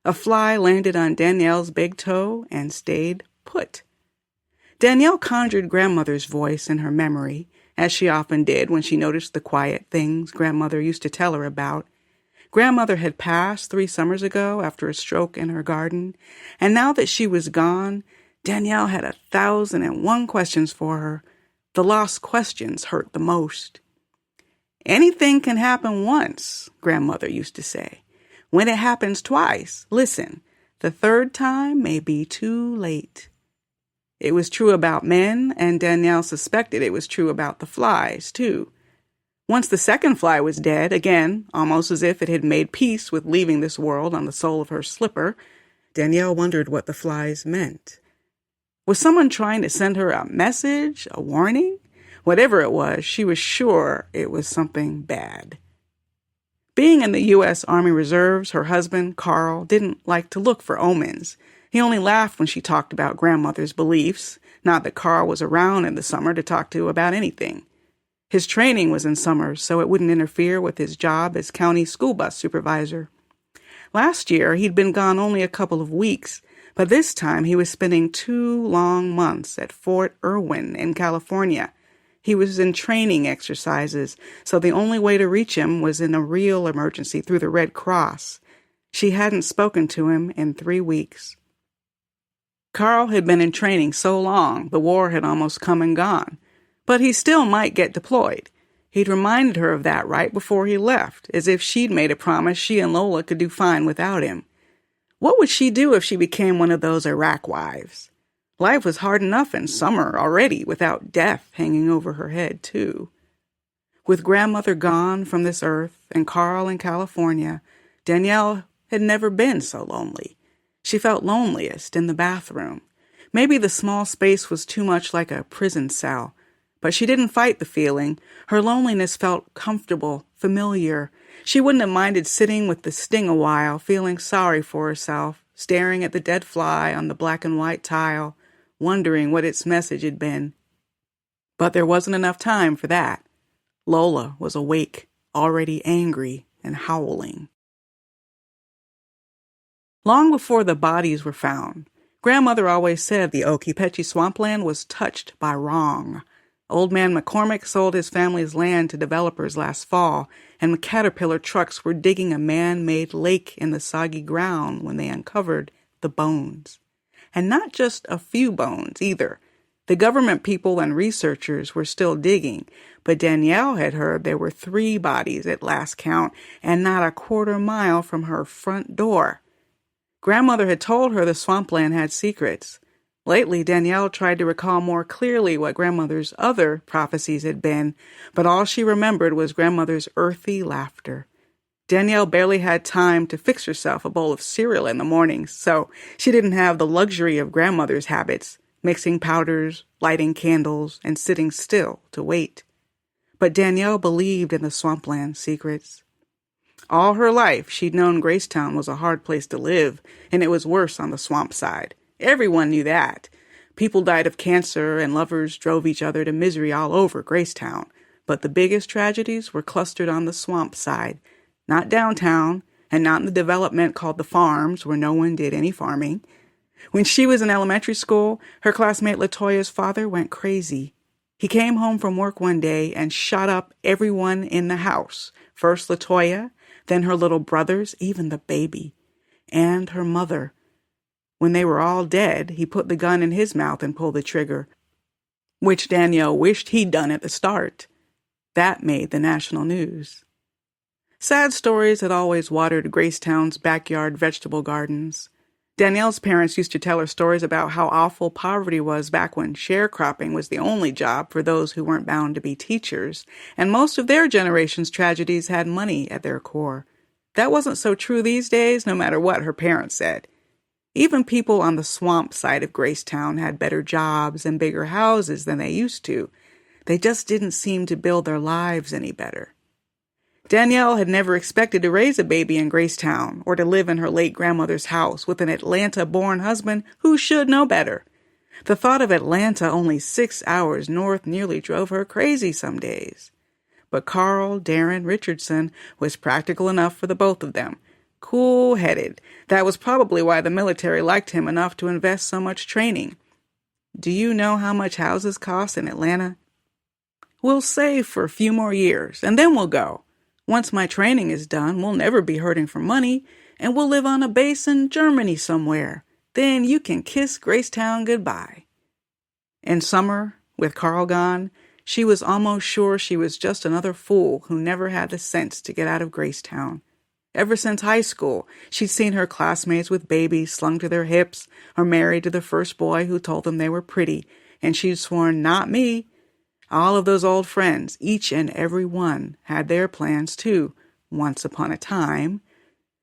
Speaker 2: A fly landed on Danielle's big toe and stayed put. Danielle conjured grandmother's voice in her memory, as she often did when she noticed the quiet things grandmother used to tell her about. Grandmother had passed 3 summers ago after a stroke in her garden, and now that she was gone, Danielle had 1,001 questions for her. The lost questions hurt the most. Anything can happen once, grandmother used to say. When it happens twice, listen, the third time may be too late. It was true about men, and Danielle suspected it was true about the flies, too. Once the second fly was dead, again, almost as if it had made peace with leaving this world on the sole of her slipper, Danielle wondered what the flies meant. Was someone trying to send her a message, a warning? Whatever it was, she was sure it was something bad. Being in the U.S. Army Reserves, her husband, Carl, didn't like to look for omens. He only laughed when she talked about grandmother's beliefs, not that Carl was around in the summer to talk to about anything. His training was in summers, so it wouldn't interfere with his job as county school bus supervisor. Last year, he'd been gone only a couple of weeks, but this time he was spending 2 long months at Fort Irwin in California. He was in training exercises, so the only way to reach him was in a real emergency through the Red Cross. She hadn't spoken to him in 3 weeks. Carl had been in training so long, the war had almost come and gone. But he still might get deployed. He'd reminded her of that right before he left, as if she'd made a promise she and Lola could do fine without him. What would she do if she became one of those Iraq wives? Life was hard enough in summer already, without death hanging over her head, too. With grandmother gone from this earth and Carl in California, Danielle had never been so lonely. She felt loneliest in the bathroom. Maybe the small space was too much like a prison cell, but she didn't fight the feeling. Her loneliness felt comfortable, familiar. She wouldn't have minded sitting with the sting a while, feeling sorry for herself, staring at the dead fly on the black and white tile, wondering what its message had been. But there wasn't enough time for that. Lola was awake, already angry and howling. Long before the bodies were found, grandmother always said the Okeechobee swampland was touched by wrong. Old man McCormick sold his family's land to developers last fall, and the Caterpillar trucks were digging a man-made lake in the soggy ground when they uncovered the bones. And not just a few bones, either. The government people and researchers were still digging, but Danielle had heard there were 3 bodies at last count, and not a quarter mile from her front door. Grandmother had told her the swampland had secrets. Lately, Danielle tried to recall more clearly what grandmother's other prophecies had been, but all she remembered was grandmother's earthy laughter. Danielle barely had time to fix herself a bowl of cereal in the mornings, so she didn't have the luxury of grandmother's habits, mixing powders, lighting candles, and sitting still to wait. But Danielle believed in the swampland secrets. All her life, she'd known Gracetown was a hard place to live, and it was worse on the swamp side. Everyone knew that. People died of cancer, and lovers drove each other to misery all over Gracetown. But the biggest tragedies were clustered on the swamp side, not downtown, and not in the development called the farms, where no one did any farming. When she was in elementary school, her classmate Latoya's father went crazy. He came home from work one day and shot up everyone in the house. First Latoya, then her little brothers, even the baby, and her mother. When they were all dead, he put the gun in his mouth and pulled the trigger, which Danielle wished he'd done at the start. That made the national news. Sad stories had always watered Gracetown's backyard vegetable gardens. Danielle's parents used to tell her stories about how awful poverty was back when sharecropping was the only job for those who weren't bound to be teachers, and most of their generation's tragedies had money at their core. That wasn't so true these days, no matter what her parents said. Even people on the swamp side of Gracetown had better jobs and bigger houses than they used to. They just didn't seem to build their lives any better. Danielle had never expected to raise a baby in Gracetown or to live in her late grandmother's house with an Atlanta-born husband who should know better. The thought of Atlanta, only 6 hours north, nearly drove her crazy some days. But Carl Darren Richardson was practical enough for the both of them. Cool-headed. That was probably why the military liked him enough to invest so much training. Do you know how much houses cost in Atlanta? We'll save for a few more years, and then we'll go. Once my training is done, we'll never be hurting for money, and we'll live on a base in Germany somewhere. Then you can kiss Gracetown goodbye. In summer, with Carl gone, she was almost sure she was just another fool who never had the sense to get out of Gracetown. Ever since high school, she'd seen her classmates with babies slung to their hips or married to the first boy who told them they were pretty, and she'd sworn, not me. All of those old friends, each and every one, had their plans too, once upon a time.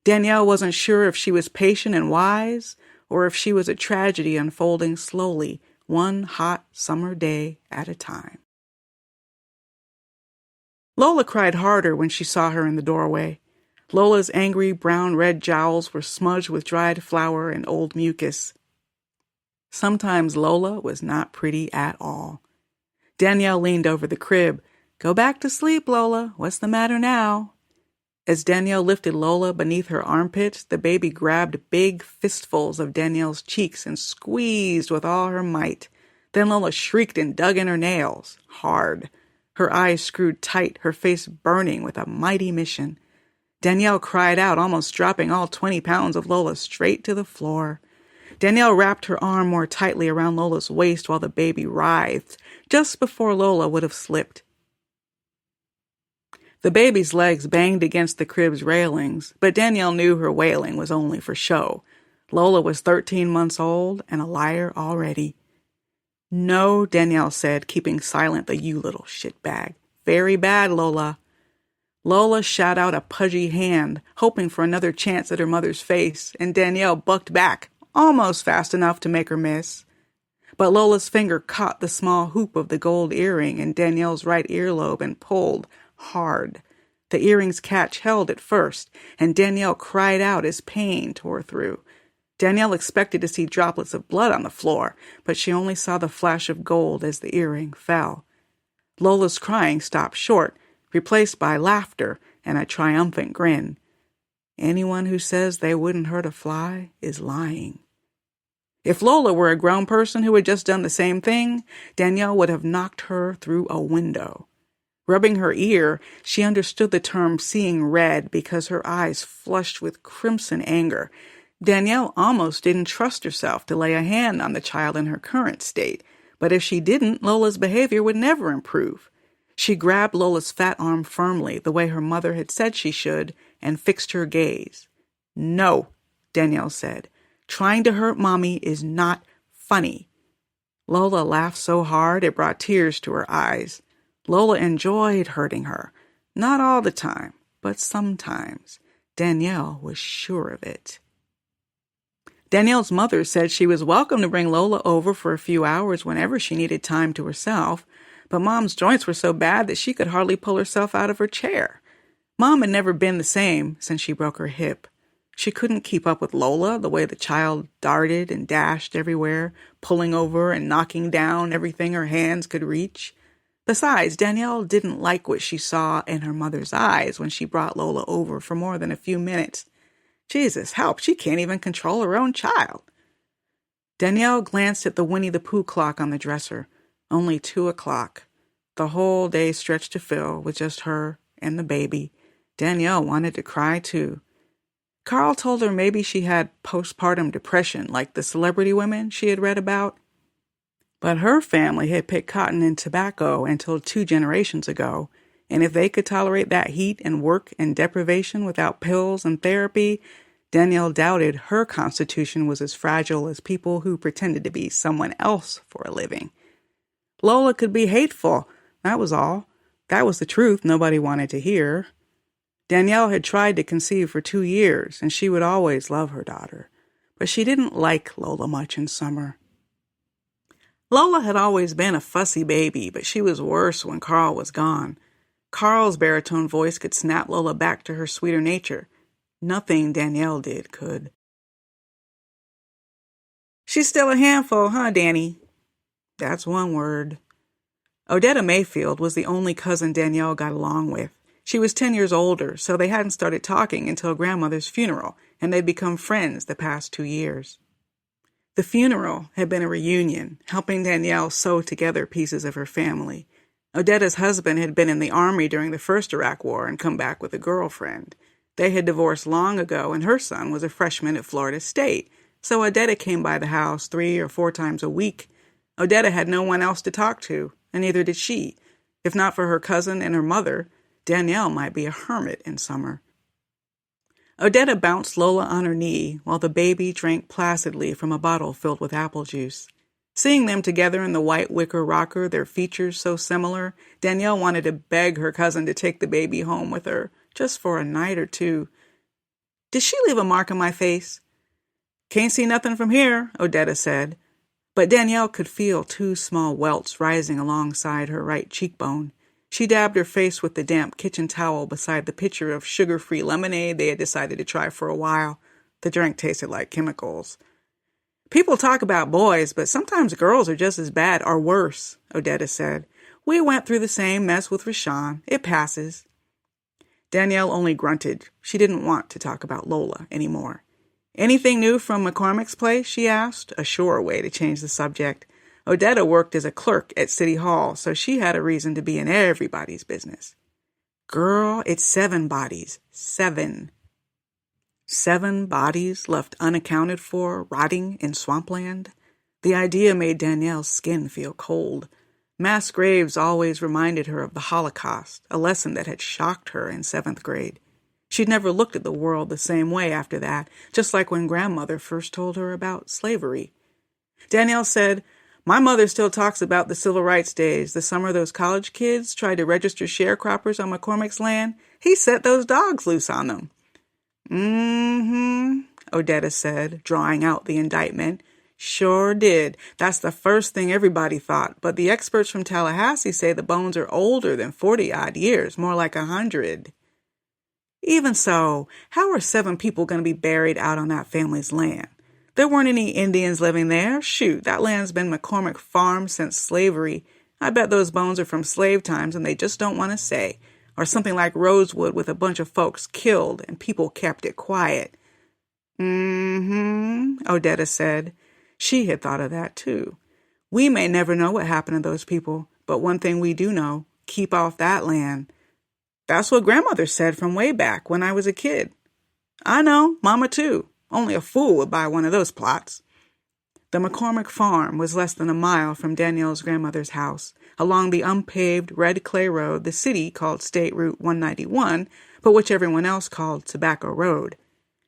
Speaker 2: Danielle wasn't sure if she was patient and wise, or if she was a tragedy unfolding slowly, one hot summer day at a time. Lola cried harder when she saw her in the doorway. Lola's angry brown-red jowls were smudged with dried flour and old mucus. Sometimes Lola was not pretty at all. Danielle leaned over the crib. "Go back to sleep, Lola. What's the matter now?" As Danielle lifted Lola beneath her armpits, the baby grabbed big fistfuls of Danielle's cheeks and squeezed with all her might. Then Lola shrieked and dug in her nails, hard. Her eyes screwed tight, her face burning with a mighty mission. Danielle cried out, almost dropping all 20 pounds of Lola straight to the floor. Danielle wrapped her arm more tightly around Lola's waist while the baby writhed, just before Lola would have slipped. The baby's legs banged against the crib's railings, but Danielle knew her wailing was only for show. Lola was 13 months old and a liar already. "No," Danielle said, keeping silent the "you little shitbag. "Very bad, Lola." Lola shot out a pudgy hand, hoping for another chance at her mother's face, and Danielle bucked back, almost fast enough to make her miss. But Lola's finger caught the small hoop of the gold earring in Danielle's right earlobe and pulled hard. The earring's catch held at first, and Danielle cried out as pain tore through. Danielle expected to see droplets of blood on the floor, but she only saw the flash of gold as the earring fell. Lola's crying stopped short, replaced by laughter and a triumphant grin. Anyone who says they wouldn't hurt a fly is lying. If Lola were a grown person who had just done the same thing, Danielle would have knocked her through a window. Rubbing her ear, she understood the term seeing red because her eyes flushed with crimson anger. Danielle almost didn't trust herself to lay a hand on the child in her current state, but if she didn't, Lola's behavior would never improve. She grabbed Lola's fat arm firmly, the way her mother had said she should, and fixed her gaze. "No," Danielle said. "Trying to hurt Mommy is not funny." Lola laughed so hard it brought tears to her eyes. Lola enjoyed hurting her. Not all the time, but sometimes. Danielle was sure of it. Danielle's mother said she was welcome to bring Lola over for a few hours whenever she needed time to herself, but Mom's joints were so bad that she could hardly pull herself out of her chair. Mom had never been the same since she broke her hip. She couldn't keep up with Lola, the way the child darted and dashed everywhere, pulling over and knocking down everything her hands could reach. Besides, Danielle didn't like what she saw in her mother's eyes when she brought Lola over for more than a few minutes. Jesus, help, she can't even control her own child. Danielle glanced at the Winnie the Pooh clock on the dresser. Only 2 o'clock. The whole day stretched to fill with just her and the baby. Danielle wanted to cry too. Carl told her maybe she had postpartum depression like the celebrity women she had read about. But her family had picked cotton and tobacco until 2 generations ago, and if they could tolerate that heat and work and deprivation without pills and therapy, Danielle doubted her constitution was as fragile as people who pretended to be someone else for a living. Lola could be hateful, that was all. That was the truth nobody wanted to hear. Danielle had tried to conceive for 2 years, and she would always love her daughter. but she didn't like Lola much in summer. Lola had always been a fussy baby, but she was worse when Carl was gone. Carl's baritone voice could snap Lola back to her sweeter nature. Nothing Danielle did could. "She's still a handful, huh, Danny?" That's one word. Odetta Mayfield was the only cousin Danielle got along with. She was 10 years older, so they hadn't started talking until grandmother's funeral, and they'd become friends the past 2 years. The funeral had been a reunion, helping Danielle sew together pieces of her family. Odetta's husband had been in the army during the first Iraq War and come back with a girlfriend. They had divorced long ago, and her son was a freshman at Florida State, so Odetta came by the house 3 or 4 times a week. Odetta had no one else to talk to, and neither did she. If not for her cousin and her mother, Danielle might be a hermit in summer. Odetta bounced Lola on her knee while the baby drank placidly from a bottle filled with apple juice. Seeing them together in the white wicker rocker, their features so similar, Danielle wanted to beg her cousin to take the baby home with her, just for a night or 2. "Did she leave a mark on my face?" "Can't see nothing from here," Odetta said. But Danielle could feel 2 small welts rising alongside her right cheekbone. She dabbed her face with the damp kitchen towel beside the pitcher of sugar-free lemonade they had decided to try for a while. The drink tasted like chemicals. "People talk about boys, but sometimes girls are just as bad or worse," Odetta said. "We went through the same mess with Rashawn. It passes." Danielle only grunted. She didn't want to talk about Lola anymore. "Anything new from McCormick's place?" she asked, a sure way to change the subject. Odetta worked as a clerk at City Hall, so she had a reason to be in everybody's business. "Girl, it's 7 bodies. 7. 7 bodies left unaccounted for, rotting in swampland? The idea made Danielle's skin feel cold. Mass graves always reminded her of the Holocaust, a lesson that had shocked her in 7th grade. She'd never looked at the world the same way after that, just like when grandmother first told her about slavery. Danielle said, "My mother still talks about the civil rights days, the summer those college kids tried to register sharecroppers on McCormick's land. He set those dogs loose on them." "Mm-hmm," Odetta said, drawing out the indictment. "Sure did. That's the first thing everybody thought, but the experts from Tallahassee say the bones are older than 40-odd years, more like 100. Even so, how are 7 people going to be buried out on that family's land? There weren't any Indians living there. Shoot, that land's been McCormick Farm since slavery. I bet those bones are from slave times and they just don't want to say. Or something like Rosewood with a bunch of folks killed and people kept it quiet." "Mm-hmm," Odetta said. She had thought of that too. "We may never know what happened to those people, but one thing we do know, keep off that land. That's what grandmother said from way back when I was a kid." "I know, Mama too. Only a fool would buy one of those plots." The McCormick Farm was less than a mile from Danielle's grandmother's house, along the unpaved red clay road the city called State Route 191, but which everyone else called Tobacco Road.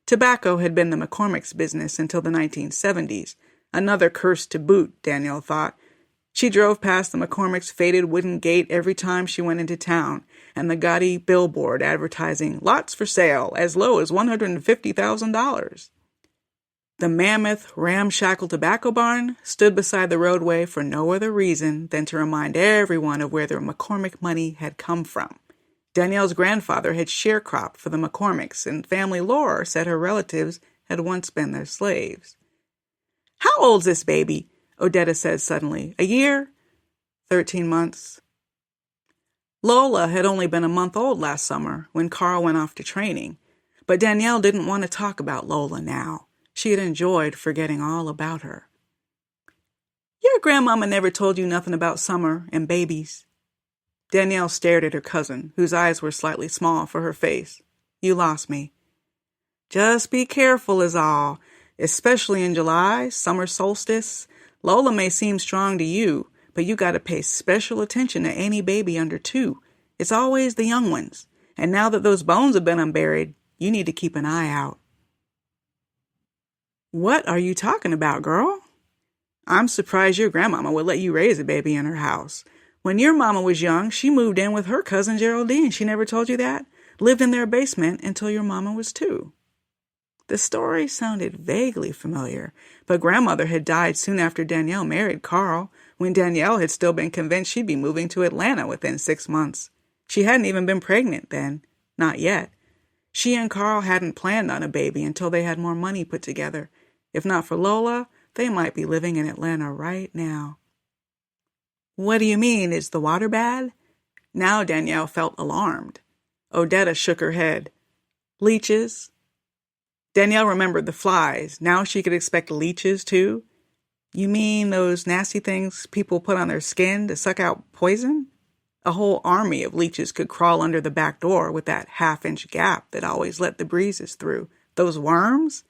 Speaker 2: Tobacco had been the McCormick's business until the 1970s. Another curse to boot, Danielle thought. She drove past the McCormick's faded wooden gate every time she went into town, and the gaudy billboard advertising lots for sale as low as $150,000. The mammoth, ramshackle tobacco barn stood beside the roadway for no other reason than to remind everyone of where their McCormick money had come from. Danielle's grandfather had sharecropped for the McCormicks, and family lore said her relatives had once been their slaves. "How old's this baby?" Odetta said suddenly. "A year?" 13 months. Lola had only been a month old last summer when Carl went off to training, but Danielle didn't want to talk about Lola now. She had enjoyed forgetting all about her. "Your grandmama never told you nothing about summer and babies." Danielle stared at her cousin, whose eyes were slightly small for her face. "You lost me." "Just be careful is all, especially in July, summer solstice. Lola may seem strong to you, but you got to pay special attention to any baby under 2. It's always the young ones. And now that those bones have been unburied, you need to keep an eye out." "What are you talking about, girl?" "I'm surprised your grandmama would let you raise a baby in her house. When your mama was young, she moved in with her cousin Geraldine. She never told you that? Lived in their basement until your mama was 2. The story sounded vaguely familiar, but Grandmother had died soon after Danielle married Carl, when Danielle had still been convinced she'd be moving to Atlanta within 6 months. She hadn't even been pregnant then. Not yet. She and Carl hadn't planned on a baby until they had more money put together. If not for Lola, they might be living in Atlanta right now. What do you mean? Is the water bad? Now Danielle felt alarmed. Odetta shook her head. Leeches? Danielle remembered the flies. Now she could expect leeches, too? You mean those nasty things people put on their skin to suck out poison? A whole army of leeches could crawl under the back door with that half-inch gap that always let the breezes through. Those worms?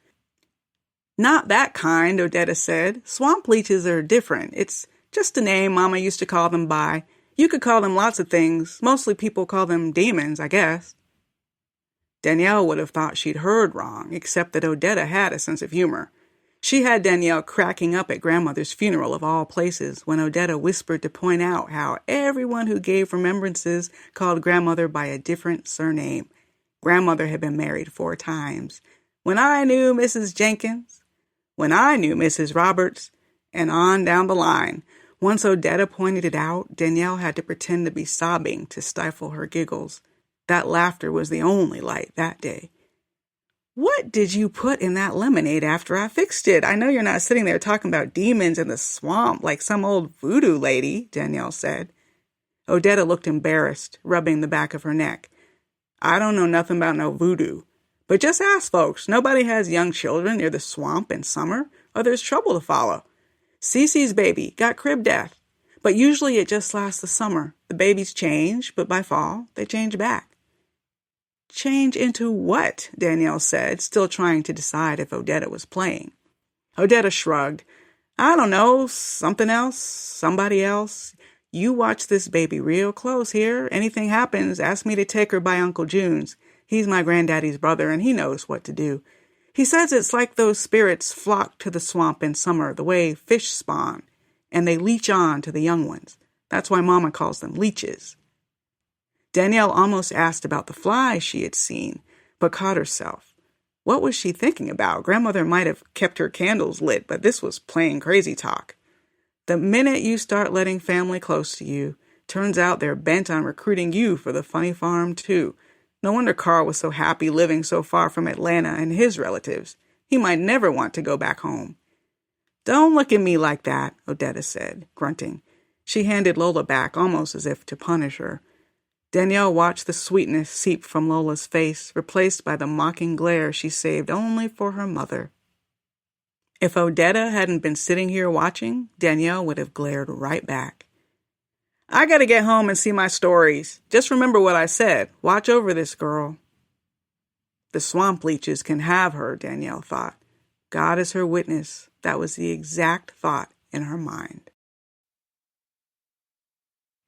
Speaker 2: Not that kind, Odetta said. Swamp leeches are different. It's just a name Mama used to call them by. You could call them lots of things. Mostly people call them demons, I guess. Danielle would have thought she'd heard wrong, except that Odetta had a sense of humor. She had Danielle cracking up at Grandmother's funeral of all places when Odetta whispered to point out how everyone who gave remembrances called Grandmother by a different surname. Grandmother had been married 4 times. When I knew Mrs. Jenkins, when I knew Mrs. Roberts, and on down the line. Once Odetta pointed it out, Danielle had to pretend to be sobbing to stifle her giggles. That laughter was the only light that day. What did you put in that lemonade after I fixed it? I know you're not sitting there talking about demons in the swamp like some old voodoo lady, Danielle said. Odetta looked embarrassed, rubbing the back of her neck. I don't know nothing about no voodoo. But just ask folks. Nobody has young children near the swamp in summer, or there's trouble to follow. Cece's baby got crib death, but usually it just lasts the summer. The babies change, but by fall, they change back. Change into what? Danielle said, still trying to decide if Odetta was playing. Odetta shrugged. I don't know, something else, somebody else. You watch this baby real close here. Anything happens, ask me to take her by Uncle June's. He's my granddaddy's brother, and he knows what to do. He says it's like those spirits flock to the swamp in summer, the way fish spawn, and they leech on to the young ones. That's why Mama calls them leeches. Danielle almost asked about the flies she had seen, but caught herself. What was she thinking about? Grandmother might have kept her candles lit, but this was plain crazy talk. The minute you start letting family close to you, turns out they're bent on recruiting you for the funny farm, too. No wonder Carl was so happy living so far from Atlanta and his relatives. He might never want to go back home. Don't look at me like that, Odetta said, grunting. She handed Lola back, almost as if to punish her. Danielle watched the sweetness seep from Lola's face, replaced by the mocking glare she saved only for her mother. If Odetta hadn't been sitting here watching, Danielle would have glared right back. I gotta get home and see my stories. Just remember what I said. Watch over this girl. The swamp leeches can have her, Danielle thought. God is her witness. That was the exact thought in her mind.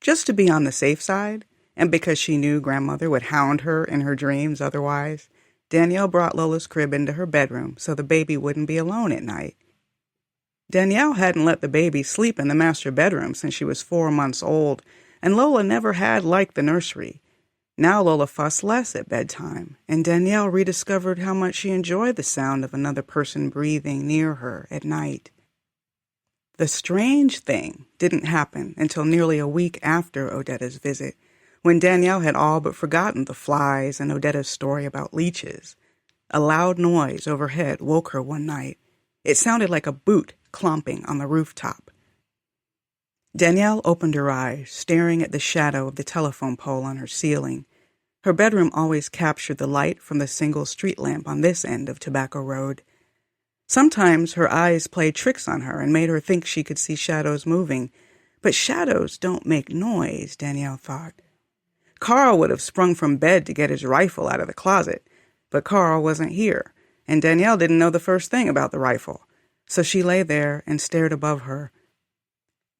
Speaker 2: Just to be on the safe side, and because she knew Grandmother would hound her in her dreams otherwise, Danielle brought Lola's crib into her bedroom so the baby wouldn't be alone at night. Danielle hadn't let the baby sleep in the master bedroom since she was 4 months old, and Lola never had liked the nursery. Now Lola fussed less at bedtime, and Danielle rediscovered how much she enjoyed the sound of another person breathing near her at night. The strange thing didn't happen until nearly a week after Odetta's visit, when Danielle had all but forgotten the flies and Odetta's story about leeches. A loud noise overhead woke her one night. It sounded like a boot clomping on the rooftop. Danielle opened her eyes, staring at the shadow of the telephone pole on her ceiling. Her bedroom always captured the light from the single street lamp on this end of Tobacco Road. Sometimes her eyes played tricks on her and made her think she could see shadows moving. But shadows don't make noise, Danielle thought. Carl would have sprung from bed to get his rifle out of the closet, but Carl wasn't here, and Danielle didn't know the first thing about the rifle. So she lay there and stared above her.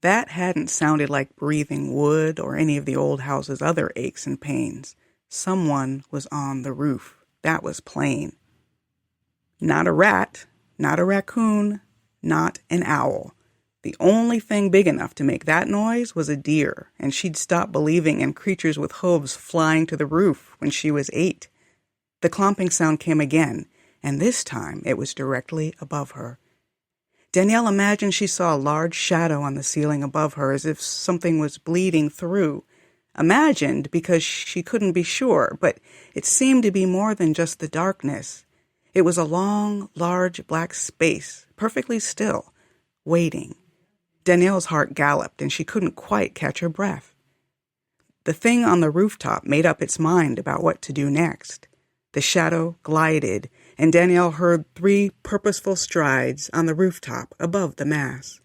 Speaker 2: That hadn't sounded like breathing wood or any of the old house's other aches and pains. Someone was on the roof. That was plain. Not a rat, not a raccoon, not an owl. The only thing big enough to make that noise was a deer, and she'd stopped believing in creatures with hooves flying to the roof when she was 8. The clomping sound came again, and this time it was directly above her. Danielle imagined she saw a large shadow on the ceiling above her, as if something was bleeding through. Imagined because she couldn't be sure, but it seemed to be more than just the darkness. It was a long, large black space, perfectly still, waiting. Danielle's heart galloped, and she couldn't quite catch her breath. The thing on the rooftop made up its mind about what to do next. The shadow glided, and Danielle heard 3 purposeful strides on the rooftop above the mass.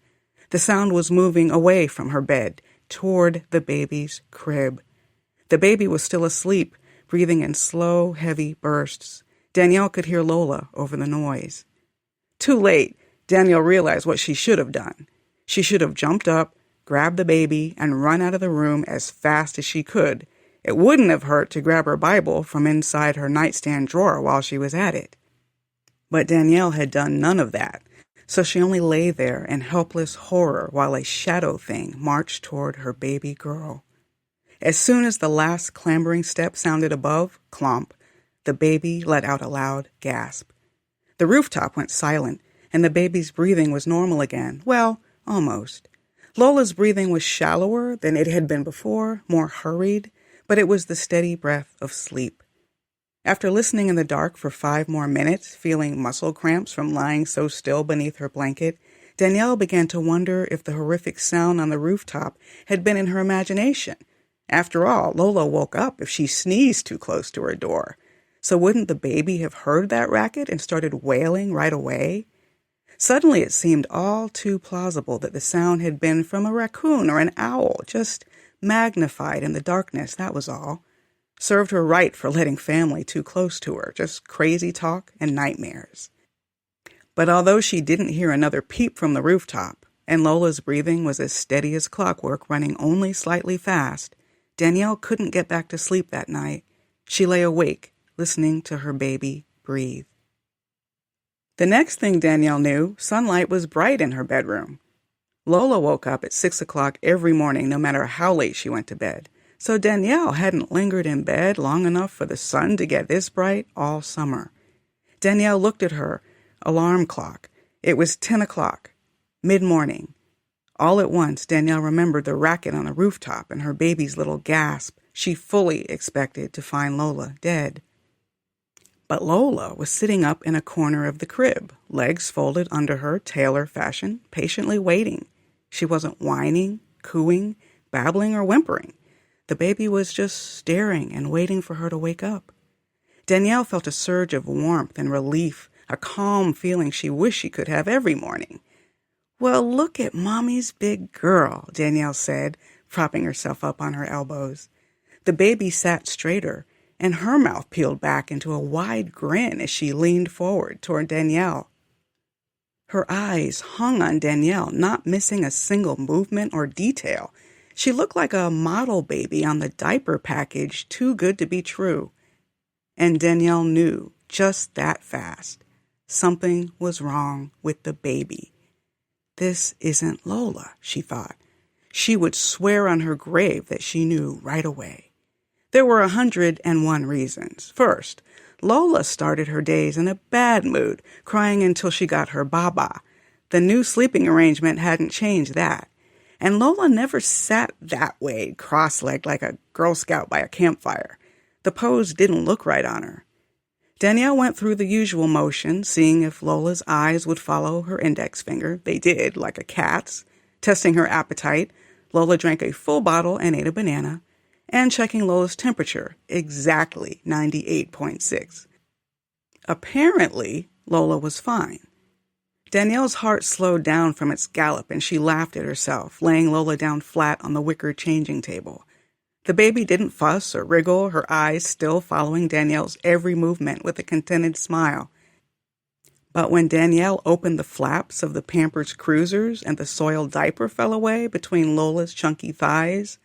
Speaker 2: The sound was moving away from her bed, toward the baby's crib. The baby was still asleep, breathing in slow, heavy bursts. Danielle could hear Lola over the noise. Too late, Danielle realized what she should have done. She should have jumped up, grabbed the baby, and run out of the room as fast as she could. It wouldn't have hurt to grab her Bible from inside her nightstand drawer while she was at it. But Danielle had done none of that, so she only lay there in helpless horror while a shadow thing marched toward her baby girl. As soon as the last clambering step sounded above, clomp, the baby let out a loud gasp. The rooftop went silent, and the baby's breathing was normal again. Well, almost. Lola's breathing was shallower than it had been before, more hurried, but it was the steady breath of sleep. After listening in the dark for 5 more minutes, feeling muscle cramps from lying so still beneath her blanket, Danielle began to wonder if the horrific sound on the rooftop had been in her imagination. After all, Lola woke up if she sneezed too close to her door. So wouldn't the baby have heard that racket and started wailing right away? Suddenly it seemed all too plausible that the sound had been from a raccoon or an owl, just magnified in the darkness, that was all. Served her right for letting family too close to her, just crazy talk and nightmares. But although she didn't hear another peep from the rooftop, and Lola's breathing was as steady as clockwork, running only slightly fast, Danielle couldn't get back to sleep that night. She lay awake, listening to her baby breathe. The next thing Danielle knew, sunlight was bright in her bedroom. Lola woke up at 6 o'clock every morning, no matter how late she went to bed. So Danielle hadn't lingered in bed long enough for the sun to get this bright all summer. Danielle looked at her alarm clock. It was 10 o'clock, mid-morning. All at once, Danielle remembered the racket on the rooftop and her baby's little gasp. She fully expected to find Lola dead. But Lola was sitting up in a corner of the crib, legs folded under her, tailor fashion, patiently waiting. She wasn't whining, cooing, babbling, or whimpering. The baby was just staring and waiting for her to wake up. Danielle felt a surge of warmth and relief, a calm feeling she wished she could have every morning. "Well, look at Mommy's big girl," Danielle said, propping herself up on her elbows. The baby sat straighter, and her mouth peeled back into a wide grin as she leaned forward toward Danielle. Her eyes hung on Danielle, not missing a single movement or detail. She looked like a model baby on the diaper package, too good to be true. And Danielle knew just that fast. Something was wrong with the baby. This isn't Lola, she thought. She would swear on her grave that she knew right away. There were 101 reasons. First, Lola started her days in a bad mood, crying until she got her baba. The new sleeping arrangement hadn't changed that. And Lola never sat that way, cross-legged like a Girl Scout by a campfire. The pose didn't look right on her. Danielle went through the usual motion, seeing if Lola's eyes would follow her index finger. They did, like a cat's. Testing her appetite, Lola drank a full bottle and ate a banana. And checking Lola's temperature, exactly 98.6. Apparently, Lola was fine. Danielle's heart slowed down from its gallop, and she laughed at herself, laying Lola down flat on the wicker changing table. The baby didn't fuss or wriggle, her eyes still following Danielle's every movement with a contented smile. But when Danielle opened the flaps of the Pampers Cruisers and the soiled diaper fell away between Lola's chunky thighs,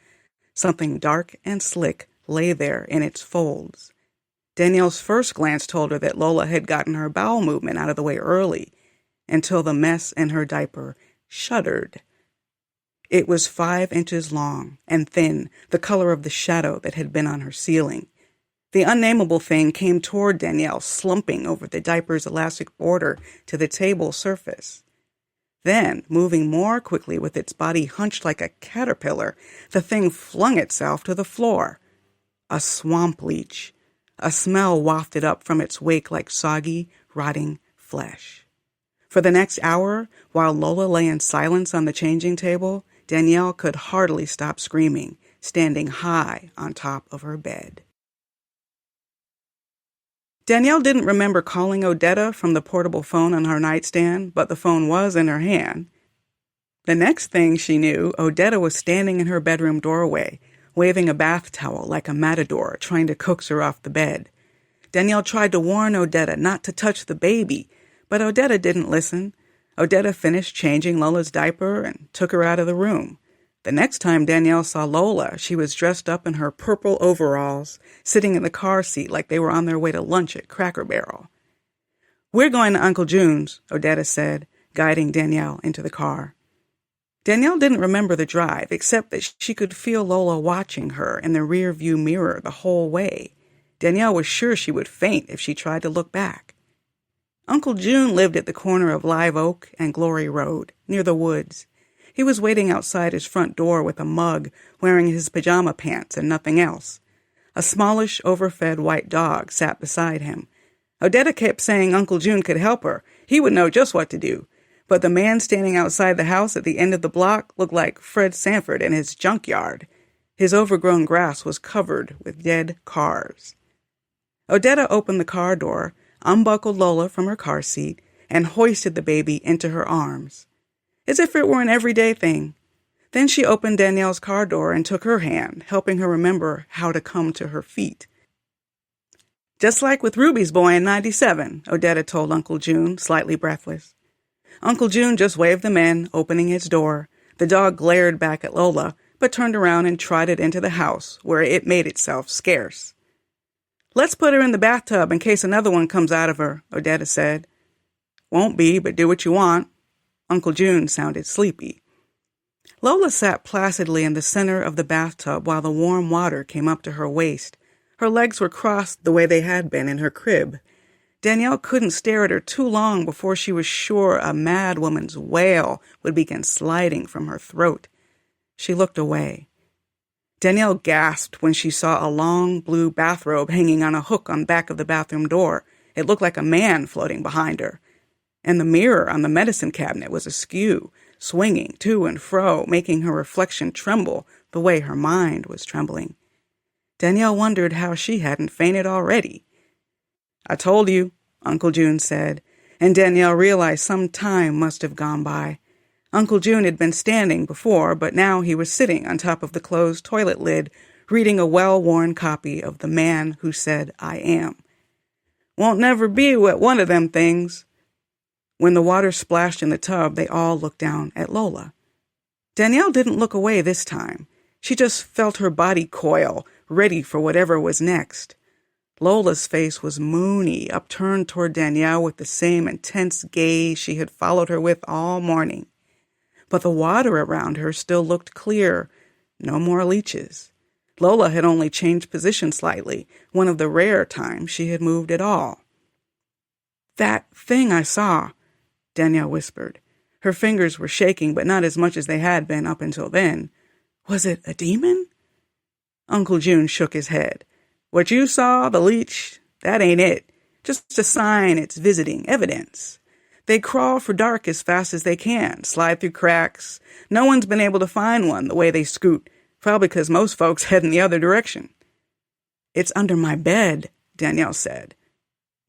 Speaker 2: something dark and slick lay there in its folds. Danielle's first glance told her that Lola had gotten her bowel movement out of the way early, until the mess in her diaper shuddered. It was 5 inches long and thin, the color of the shadow that had been on her ceiling. The unnameable thing came toward Danielle, slumping over the diaper's elastic border to the table surface. Then, moving more quickly with its body hunched like a caterpillar, the thing flung itself to the floor. A swamp leech. A smell wafted up from its wake like soggy, rotting flesh. For the next hour, while Lola lay in silence on the changing table, Danielle could hardly stop screaming, standing high on top of her bed. Danielle didn't remember calling Odetta from the portable phone on her nightstand, but the phone was in her hand. The next thing she knew, Odetta was standing in her bedroom doorway, waving a bath towel like a matador, trying to coax her off the bed. Danielle tried to warn Odetta not to touch the baby, but Odetta didn't listen. Odetta finished changing Lola's diaper and took her out of the room. The next time Danielle saw Lola, she was dressed up in her purple overalls, sitting in the car seat like they were on their way to lunch at Cracker Barrel. "We're going to Uncle June's," Odetta said, guiding Danielle into the car. Danielle didn't remember the drive, except that she could feel Lola watching her in the rear-view mirror the whole way. Danielle was sure she would faint if she tried to look back. Uncle June lived at the corner of Live Oak and Glory Road, near the woods. He was waiting outside his front door with a mug, wearing his pajama pants and nothing else. A smallish, overfed white dog sat beside him. Odetta kept saying Uncle June could help her. He would know just what to do. But the man standing outside the house at the end of the block looked like Fred Sanford in his junkyard. His overgrown grass was covered with dead cars. Odetta opened the car door, unbuckled Lola from her car seat, and hoisted the baby into her arms, as if it were an everyday thing. Then she opened Danielle's car door and took her hand, helping her remember how to come to her feet. "Just like with Ruby's boy in '97, Odetta told Uncle June, slightly breathless. Uncle June just waved them in, opening his door. The dog glared back at Lola, but turned around and trotted into the house, where it made itself scarce. "Let's put her in the bathtub in case another one comes out of her," Odetta said. "Won't be, but do what you want." Uncle June sounded sleepy. Lola sat placidly in the center of the bathtub while the warm water came up to her waist. Her legs were crossed the way they had been in her crib. Danielle couldn't stare at her too long before she was sure a mad woman's wail would begin sliding from her throat. She looked away. Danielle gasped when she saw a long blue bathrobe hanging on a hook on the back of the bathroom door. It looked like a man floating behind her. And the mirror on the medicine cabinet was askew, swinging to and fro, making her reflection tremble the way her mind was trembling. Danielle wondered how she hadn't fainted already. "I told you," Uncle June said, and Danielle realized some time must have gone by. Uncle June had been standing before, but now he was sitting on top of the closed toilet lid, reading a well-worn copy of The Man Who Said I Am. "Won't never be with one of them things." When the water splashed in the tub, they all looked down at Lola. Danielle didn't look away this time. She just felt her body coil, ready for whatever was next. Lola's face was moony, upturned toward Danielle with the same intense gaze she had followed her with all morning. But the water around her still looked clear. No more leeches. Lola had only changed position slightly, one of the rare times she had moved at all. "That thing I saw," Danielle whispered. Her fingers were shaking, but not as much as they had been up until then. "Was it a demon?" Uncle June shook his head. "What you saw, the leech, that ain't it. Just a sign it's visiting, evidence. They crawl for dark as fast as they can, slide through cracks. No one's been able to find one the way they scoot, probably because most folks head in the other direction." "It's under my bed," Danielle said.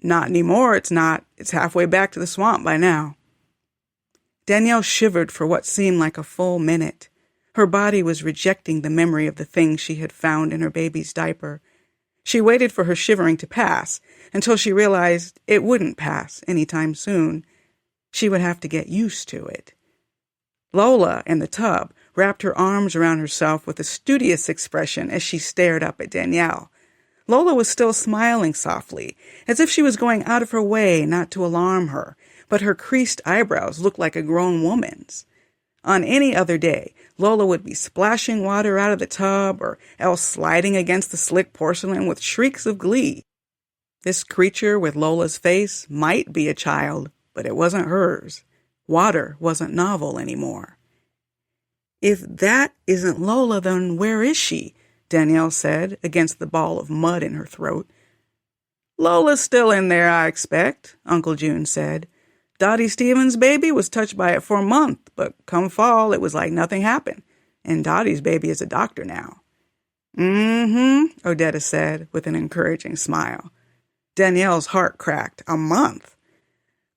Speaker 2: "Not anymore, it's not. It's halfway back to the swamp by now." Danielle shivered for what seemed like a full minute. Her body was rejecting the memory of the things she had found in her baby's diaper. She waited for her shivering to pass until she realized it wouldn't pass any time soon. She would have to get used to it. Lola, in the tub, wrapped her arms around herself with a studious expression as she stared up at Danielle. Lola was still smiling softly, as if she was going out of her way not to alarm her, but her creased eyebrows looked like a grown woman's. On any other day, Lola would be splashing water out of the tub or else sliding against the slick porcelain with shrieks of glee. This creature with Lola's face might be a child, but it wasn't hers. Water wasn't novel anymore. "If that isn't Lola, then where is she?" Danielle said, against the ball of mud in her throat. "Lola's still in there, I expect," Uncle June said. "Dottie Stevens' baby was touched by it for a month, but come fall, it was like nothing happened. And Dottie's baby is a doctor now." "Mm-hmm," Odetta said, with an encouraging smile. Danielle's heart cracked. "A month?"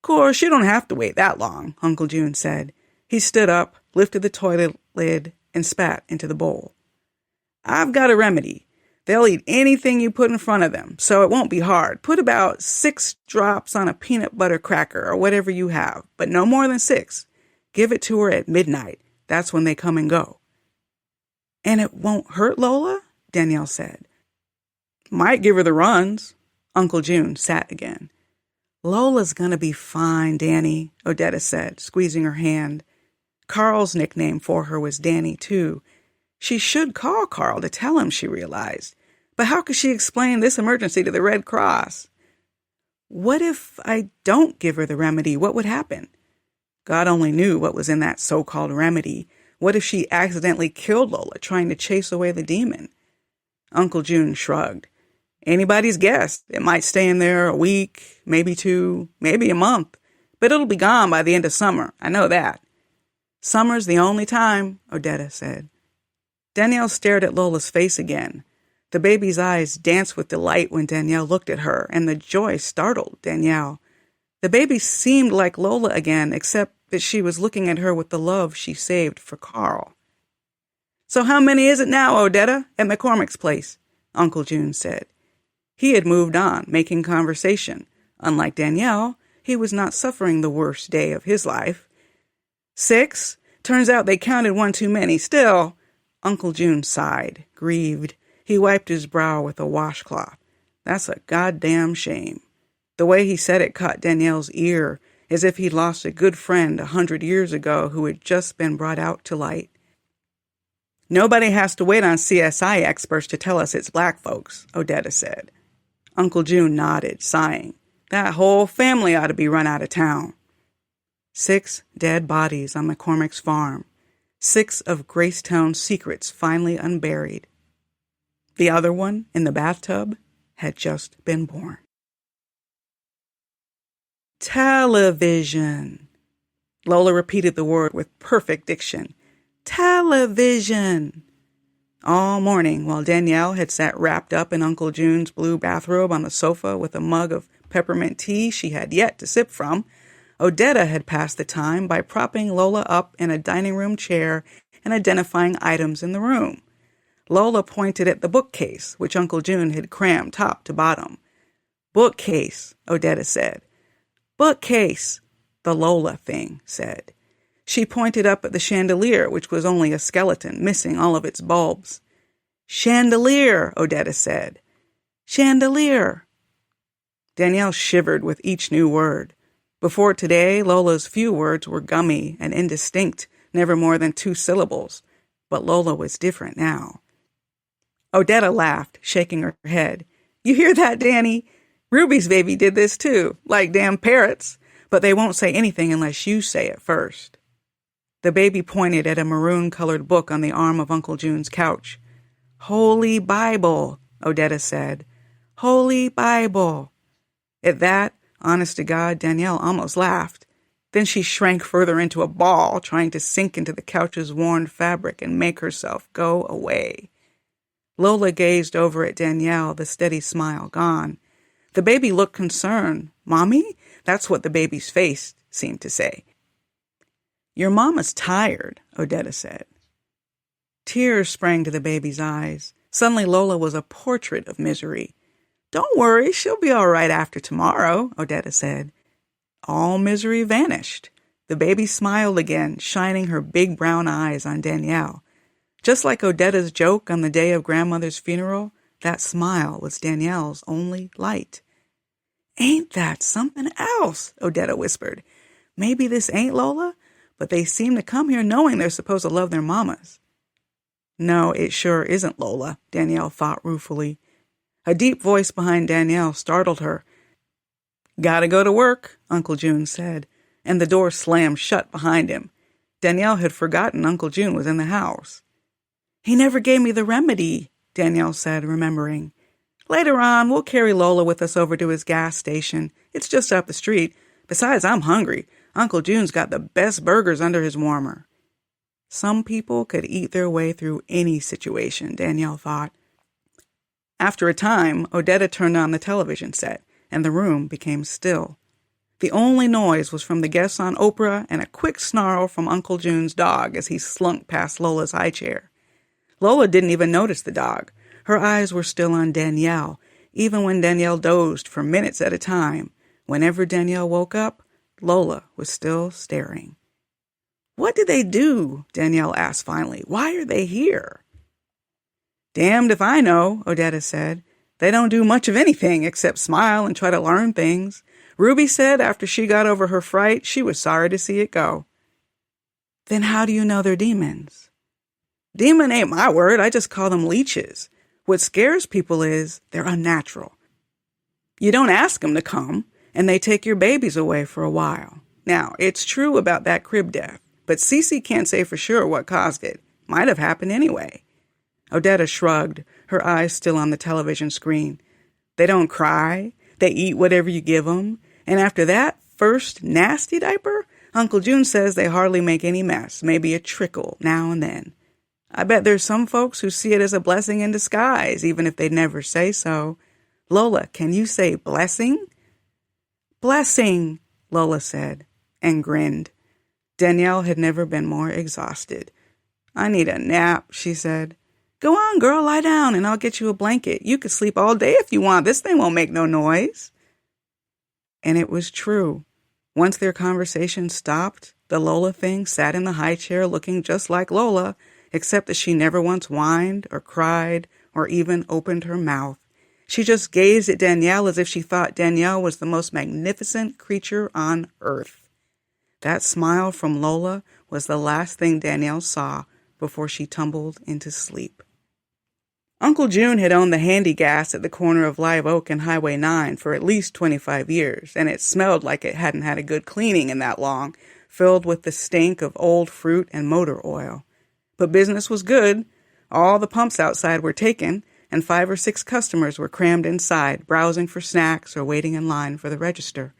Speaker 2: "Course, you don't have to wait that long," Uncle June said. He stood up, lifted the toilet lid, and spat into the bowl. "I've got a remedy. They'll eat anything you put in front of them, so it won't be hard. Put about 6 drops on a peanut butter cracker or whatever you have, but no more than 6. Give it to her at midnight. That's when they come and go." "And it won't hurt Lola?" Danielle said. "Might give her the runs." Uncle June sat again. "Lola's gonna be fine, Danny," Odetta said, squeezing her hand. Carl's nickname for her was Danny, too. She should call Carl to tell him, she realized. But how could she explain this emergency to the Red Cross? "What if I don't give her the remedy? What would happen?" God only knew what was in that so-called remedy. What if she accidentally killed Lola trying to chase away the demon? Uncle June shrugged. "Anybody's guess. It might stay in there a week, maybe 2, maybe a month. But it'll be gone by the end of summer. I know that." "Summer's the only time," Odetta said. Danielle stared at Lola's face again. The baby's eyes danced with delight when Danielle looked at her, and the joy startled Danielle. The baby seemed like Lola again, except that she was looking at her with the love she saved for Carl. "So how many is it now, Odetta, at McCormick's place?" Uncle June said. He had moved on, making conversation. Unlike Danielle, he was not suffering the worst day of his life. 6? Turns out they counted one too many. Still, Uncle June sighed, grieved. He wiped his brow with a washcloth. "That's a goddamn shame." The way he said it caught Danielle's ear, as if he'd lost a good friend 100 years ago who had just been brought out to light. "Nobody has to wait on CSI experts to tell us it's black folks," Odetta said. Uncle June nodded, sighing. "That whole family ought to be run out of town." 6 dead bodies on McCormick's farm. 6 of Gracetown's secrets finally unburied. The other one, in the bathtub, had just been born. Television. Lola repeated the word with perfect diction. Television. All morning, while Danielle had sat wrapped up in Uncle June's blue bathrobe on the sofa with a mug of peppermint tea she had yet to sip from, Odetta had passed the time by propping Lola up in a dining room chair and identifying items in the room. Lola pointed at the bookcase, which Uncle June had crammed top to bottom. "Bookcase," Odetta said. "Bookcase," the Lola thing said. She pointed up at the chandelier, which was only a skeleton, missing all of its bulbs. "Chandelier," Odetta said. "Chandelier." Danielle shivered with each new word. Before today, Lola's few words were gummy and indistinct, never more than 2 syllables. But Lola was different now. Odetta laughed, shaking her head. "You hear that, Danny? Ruby's baby did this too, like damn parrots. But they won't say anything unless you say it first." The baby pointed at a maroon-colored book on the arm of Uncle June's couch. "Holy Bible," Odetta said. "Holy Bible." At that, honest to God, Danielle almost laughed. Then she shrank further into a ball, trying to sink into the couch's worn fabric and make herself go away. Lola gazed over at Danielle, the steady smile gone. The baby looked concerned. "Mommy?" That's what the baby's face seemed to say. "Your mama's tired," Odetta said. Tears sprang to the baby's eyes. Suddenly Lola was a portrait of misery. "Don't worry, she'll be all right after tomorrow," Odetta said. All misery vanished. The baby smiled again, shining her big brown eyes on Danielle. Just like Odetta's joke on the day of Grandmother's funeral, that smile was Danielle's only light. "Ain't that something else?" Odetta whispered. "Maybe this ain't Lola, but they seem to come here knowing they're supposed to love their mamas. No, it sure isn't Lola, Danielle thought ruefully. A deep voice behind Danielle startled her. Gotta go to work, Uncle June said, and the door slammed shut behind him. Danielle had forgotten Uncle June was in the house. He never gave me the remedy, Danielle said, remembering. Later on, we'll carry Lola with us over to his gas station. It's just up the street. Besides, I'm hungry. Uncle June's got the best burgers under his warmer. Some people could eat their way through any situation, Danielle thought. After a time, Odetta turned on the television set, and the room became still. The only noise was from the guests on Oprah and a quick snarl from Uncle June's dog as he slunk past Lola's high chair. Lola didn't even notice the dog. Her eyes were still on Danielle, even when Danielle dozed for minutes at a time. Whenever Danielle woke up, Lola was still staring. What did they do? Danielle asked finally. Why are they here? Damned if I know, Odetta said. They don't do much of anything except smile and try to learn things. Ruby said after she got over her fright, she was sorry to see it go. Then how do you know they're demons? Demon ain't my word. I just call them leeches. What scares people is they're unnatural. You don't ask them to come, and they take your babies away for a while. Now, it's true about that crib death, but Cece can't say for sure what caused it. Might have happened anyway. Odetta shrugged, her eyes still on the television screen. They don't cry. They eat whatever you give them. And after that first nasty diaper, Uncle June says they hardly make any mess, maybe a trickle now and then. I bet there's some folks who see it as a blessing in disguise, even if they never say so. Lola, can you say blessing? Blessing, Lola said, and grinned. Danielle had never been more exhausted. I need a nap, she said. Go on, girl, lie down, and I'll get you a blanket. You could sleep all day if you want. This thing won't make no noise. And it was true. Once their conversation stopped, the Lola thing sat in the high chair looking just like Lola, except that she never once whined or cried or even opened her mouth. She just gazed at Danielle as if she thought Danielle was the most magnificent creature on earth. That smile from Lola was the last thing Danielle saw before she tumbled into sleep. Uncle June had owned the handy gas at the corner of Live Oak and Highway 9 for at least 25 years, and it smelled like it hadn't had a good cleaning in that long, filled with the stink of old fruit and motor oil. But business was good. All the pumps outside were taken, and 5 or 6 customers were crammed inside, browsing for snacks or waiting in line for the register.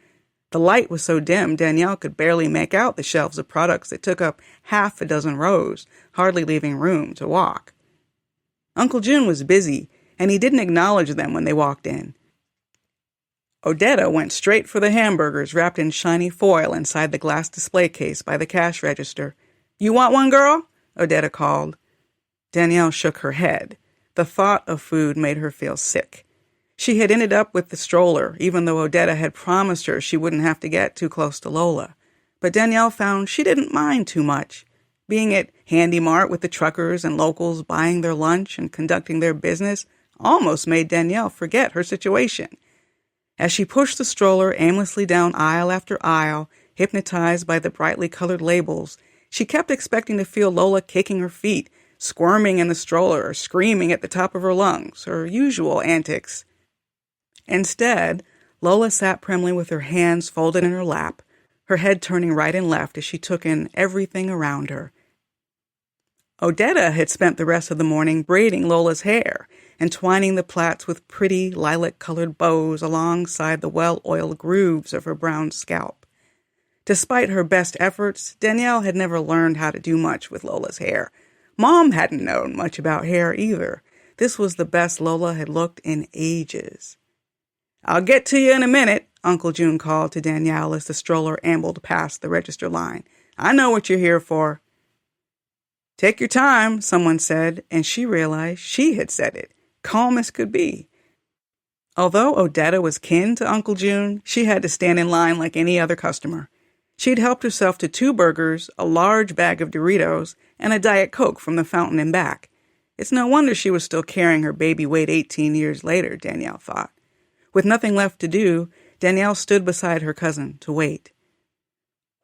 Speaker 2: The light was so dim Danielle could barely make out the shelves of products that took up half a dozen rows, hardly leaving room to walk. Uncle June was busy, and he didn't acknowledge them when they walked in. Odetta went straight for the hamburgers wrapped in shiny foil inside the glass display case by the cash register. You want one, girl? Odetta called. Danielle shook her head. The thought of food made her feel sick. She had ended up with the stroller, even though Odetta had promised her she wouldn't have to get too close to Lola. But Danielle found she didn't mind too much. Being at Handy Mart with the truckers and locals buying their lunch and conducting their business almost made Danielle forget her situation. As she pushed the stroller aimlessly down aisle after aisle, hypnotized by the brightly colored labels, she kept expecting to feel Lola kicking her feet, squirming in the stroller, or screaming at the top of her lungs, her usual antics. Instead, Lola sat primly with her hands folded in her lap, her head turning right and left as she took in everything around her. Odetta had spent the rest of the morning braiding Lola's hair and twining the plaits with pretty lilac-colored bows alongside the well-oiled grooves of her brown scalp. Despite her best efforts, Danielle had never learned how to do much with Lola's hair. Mom hadn't known much about hair either. This was the best Lola had looked in ages. I'll get to you in a minute, Uncle June called to Danielle as the stroller ambled past the register line. I know what you're here for. Take your time, someone said, and she realized she had said it, calm as could be. Although Odetta was kin to Uncle June, she had to stand in line like any other customer. She'd helped herself to 2 burgers, a large bag of Doritos, and a Diet Coke from the fountain and back. It's no wonder she was still carrying her baby weight 18 years later, Danielle thought. With nothing left to do, Danielle stood beside her cousin to wait.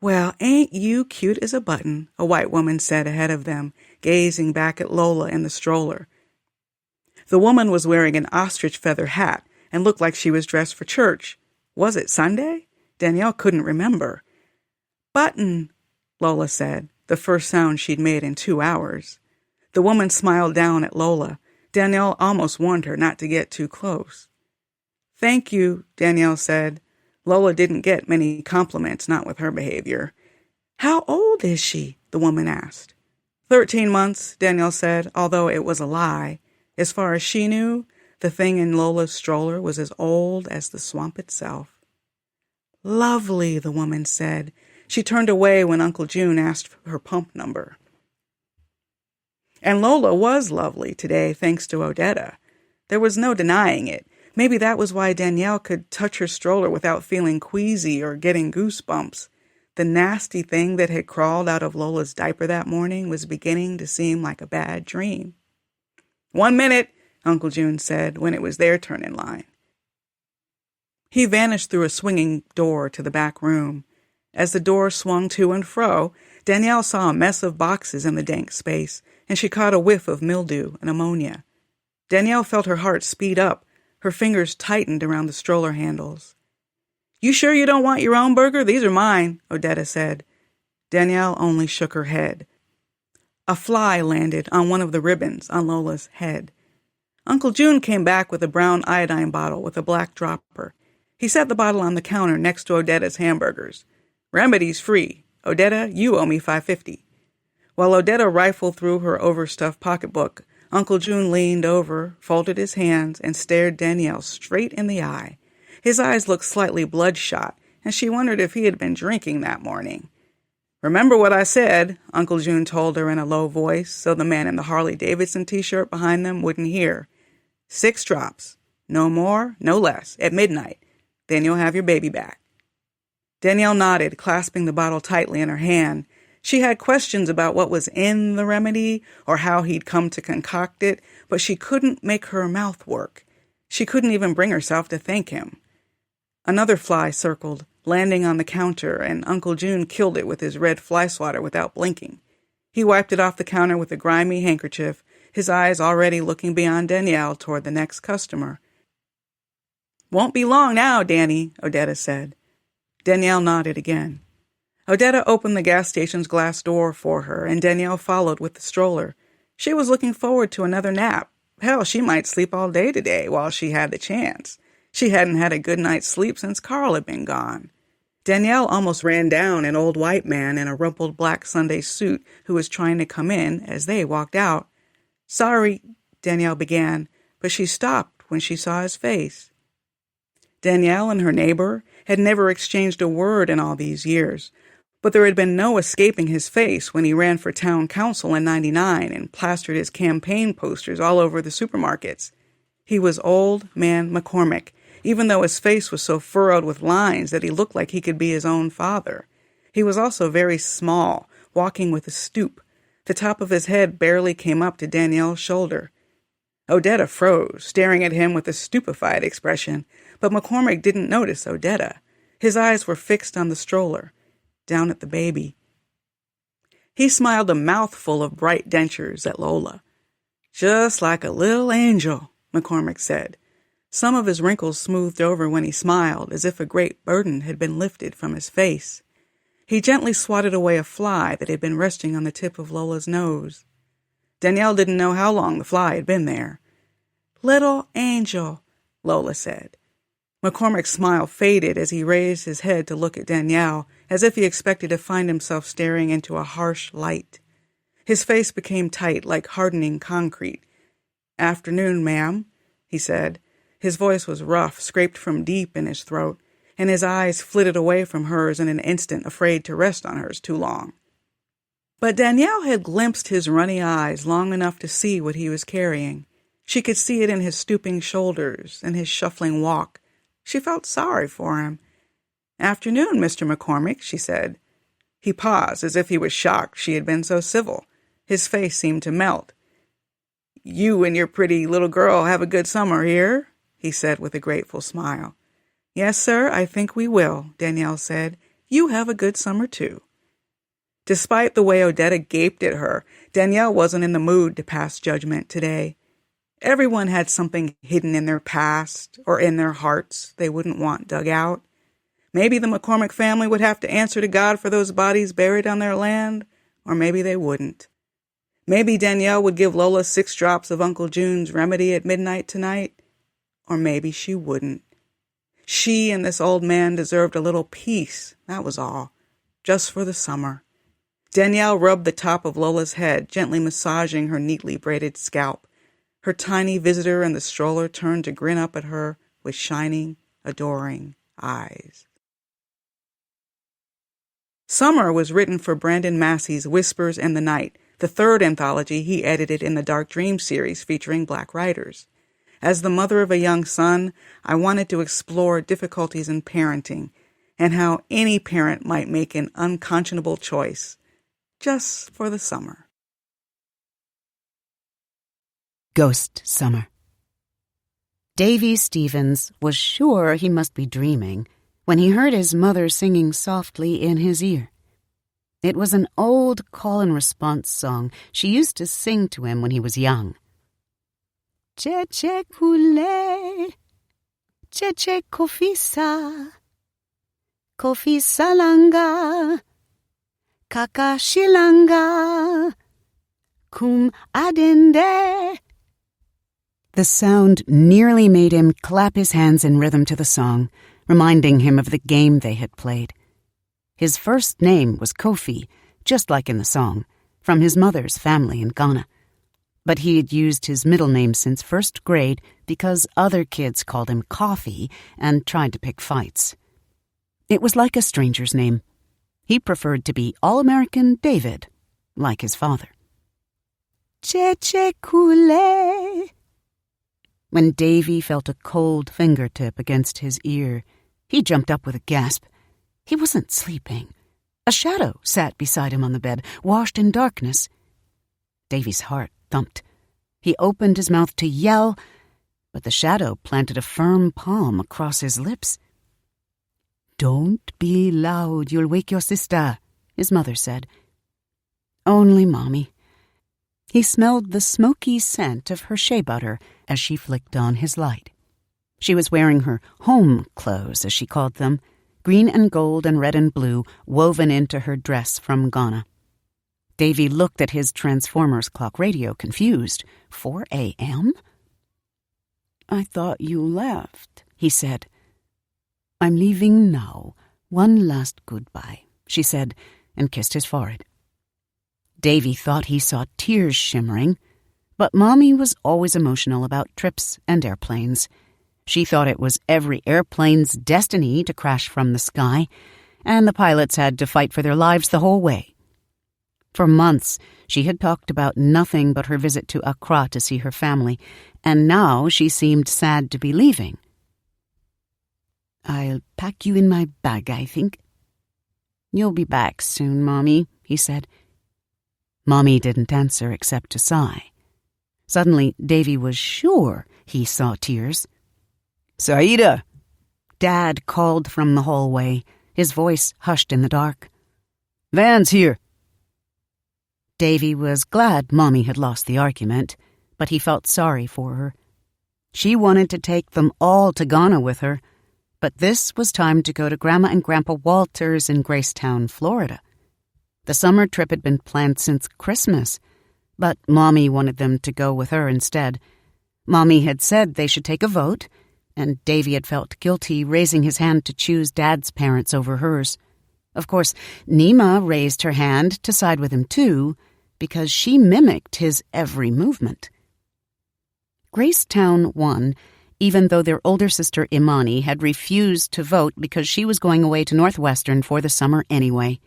Speaker 2: "Well, ain't you cute as a button," a white woman said ahead of them, gazing back at Lola in the stroller. The woman was wearing an ostrich feather hat and looked like she was dressed for church. Was it Sunday? Danielle couldn't remember. "Button," Lola said, the first sound she'd made in 2 hours. The woman smiled down at Lola. Danielle almost warned her not to get too close. "Thank you," Danielle said. Lola didn't get many compliments, not with her behavior. "How old is she?" the woman asked. 13 months, Danielle said, although it was a lie. As far as she knew, the thing in Lola's stroller was as old as the swamp itself. "Lovely," the woman said. She turned away when Uncle June asked for her pump number. And Lola was lovely today, thanks to Odetta. There was no denying it. Maybe that was why Danielle could touch her stroller without feeling queasy or getting goosebumps. The nasty thing that had crawled out of Lola's diaper that morning was beginning to seem like a bad dream. "1 minute," Uncle June said when it was their turn in line. He vanished through a swinging door to the back room. As the door swung to and fro, Danielle saw a mess of boxes in the dank space, and she caught a whiff of mildew and ammonia. Danielle felt her heart speed up. Her fingers tightened around the stroller handles. "You sure you don't want your own burger? These are mine," Odetta said. Danielle only shook her head. A fly landed on one of the ribbons on Lola's head. Uncle June came back with a brown iodine bottle with a black dropper. He set the bottle on the counter next to Odetta's hamburgers. "Remedy's free. Odetta, you owe me $5.50. While Odetta rifled through her overstuffed pocketbook, Uncle June leaned over, folded his hands, and stared Danielle straight in the eye. His eyes looked slightly bloodshot, and she wondered if he had been drinking that morning. "Remember what I said," Uncle June told her in a low voice, so the man in the Harley-Davidson t-shirt behind them wouldn't hear. 6 drops. No more, no less, at midnight. Then you'll have your baby back." Danielle nodded, clasping the bottle tightly in her hand. She had questions about what was in the remedy or how he'd come to concoct it, but she couldn't make her mouth work. She couldn't even bring herself to thank him. Another fly circled, landing on the counter, and Uncle June killed it with his red fly swatter without blinking. He wiped it off the counter with a grimy handkerchief, his eyes already looking beyond Danielle toward the next customer. "Won't be long now, Danny," Odetta said. Danielle nodded again. Odetta opened the gas station's glass door for her, and Danielle followed with the stroller. She was looking forward to another nap. Hell, she might sleep all day today while she had the chance. She hadn't had a good night's sleep since Carl had been gone. Danielle almost ran down an old white man in a rumpled black Sunday suit who was trying to come in as they walked out. "Sorry," Danielle began, but she stopped when she saw his face. Danielle and her neighbor had never exchanged a word in all these years, but there had been no escaping his face when he ran for town council in '99 and plastered his campaign posters all over the supermarkets. He was Old Man McCormick, even though his face was so furrowed with lines that he looked like he could be his own father. He was also very small, walking with a stoop. The top of his head barely came up to Danielle's shoulder. Odetta froze, staring at him with a stupefied expression, but McCormick didn't notice Odetta. His eyes were fixed on the stroller, down at the baby. He smiled a mouthful of bright dentures at Lola. "Just like a little angel," McCormick said. Some of his wrinkles smoothed over when he smiled, as if a great burden had been lifted from his face. He gently swatted away a fly that had been resting on the tip of Lola's nose. Danielle didn't know how long the fly had been there. "Little angel," Lola said. McCormick's smile faded as he raised his head to look at Danielle, as if he expected to find himself staring into a harsh light. His face became tight, like hardening concrete. "Afternoon, ma'am," he said. His voice was rough, scraped from deep in his throat, and his eyes flitted away from hers in an instant, afraid to rest on hers too long. But Danielle had glimpsed his runny eyes long enough to see what he was carrying. She could see it in his stooping shoulders and his shuffling walk. She felt sorry for him. "Afternoon, Mr. McCormick," she said. He paused, as if he was shocked she had been so civil. His face seemed to melt. "You and your pretty little girl have a good summer here?" he said with a grateful smile. "Yes, sir, I think we will," Danielle said. You have a good summer, too. Despite the way Odetta gaped at her, Danielle wasn't in the mood to pass judgment today. Everyone had something hidden in their past or in their hearts they wouldn't want dug out. Maybe the McCormick family would have to answer to God for those bodies buried on their land, or maybe they wouldn't. Maybe Danielle would give Lola 6 drops of Uncle June's remedy at midnight tonight, or maybe she wouldn't. She and this old man deserved a little peace, that was all, just for the summer. Danielle rubbed the top of Lola's head, gently massaging her neatly braided scalp. Her tiny visitor in the stroller turned to grin up at her with shining, adoring eyes. Summer was written for Brandon Massey's Whispers in the Night, the 3rd anthology he edited in the Dark Dream series featuring Black writers. As the mother of a young son, I wanted to explore difficulties in parenting and how any parent might make an unconscionable choice, just for the summer.
Speaker 1: Ghost Summer. Davy Stevens was sure he must be dreaming when he heard his mother singing softly in his ear. It was an old call-and-response song she used to sing to him when he was young. Cheche kule, cheche kofisa, kofisa langa, kakashilanga, kum adende. The sound nearly made him clap his hands in rhythm to the song, reminding him of the game they had played. His first name was Kofi, just like in the song, from his mother's family in Ghana. But he had used his middle name since 1st grade because other kids called him Coffee and tried to pick fights. It was like a stranger's name. He preferred to be All-American David, like his father. Cheche kule. When Davy felt a cold fingertip against his ear, he jumped up with a gasp. He wasn't sleeping. A shadow sat beside him on the bed, washed in darkness. Davy's heart thumped. He opened his mouth to yell, but the shadow planted a firm palm across his lips. "Don't be loud, you'll wake your sister," his mother said. "Only Mommy." He smelled the smoky scent of her shea butter as she flicked on his light. She was wearing her home clothes, as she called them, green and gold and red and blue woven into her dress from Ghana. Davy looked at his Transformers clock radio, confused. 4 a.m.? "I thought you left," he said. "I'm leaving now. One last goodbye," she said, and kissed his forehead. Davy thought he saw tears shimmering, but Mommy was always emotional about trips and airplanes. She thought it was every airplane's destiny to crash from the sky, and the pilots had to fight for their lives the whole way. For months, she had talked about nothing but her visit to Accra to see her family, and now she seemed sad to be leaving. "I'll pack you in my bag, I think." "You'll be back soon, Mommy," he said. Mommy didn't answer except to sigh. Suddenly, Davy was sure he saw tears. "Saida!" Dad called from the hallway, his voice hushed in the dark. "Van's here." Davy was glad Mommy had lost the argument, but he felt sorry for her. She wanted to take them all to Ghana with her, but this was time to go to Grandma and Grandpa Walters in Gracetown, Florida. The summer trip had been planned since Christmas, but Mommy wanted them to go with her instead. Mommy had said they should take a vote, and Davy had felt guilty raising his hand to choose Dad's parents over hers. Of course, Nima raised her hand to side with him too, because she mimicked his every movement. Gracetown won, even though their older sister Imani had refused to vote because she was going away to Northwestern for the summer anyway.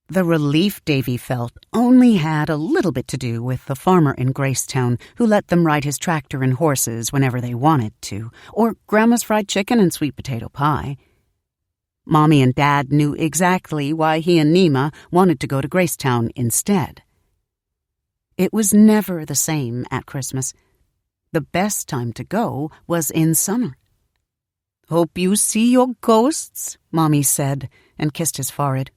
Speaker 1: The relief Davy felt only had a little bit to do with the farmer in Gracetown who let them ride his tractor and horses whenever they wanted to, or Grandma's fried chicken and sweet potato pie. Mommy and Dad knew exactly why he and Nima wanted to go to Gracetown instead. It was never the same at Christmas. The best time to go was in summer. "Hope you see your ghosts," Mommy said, and kissed his forehead.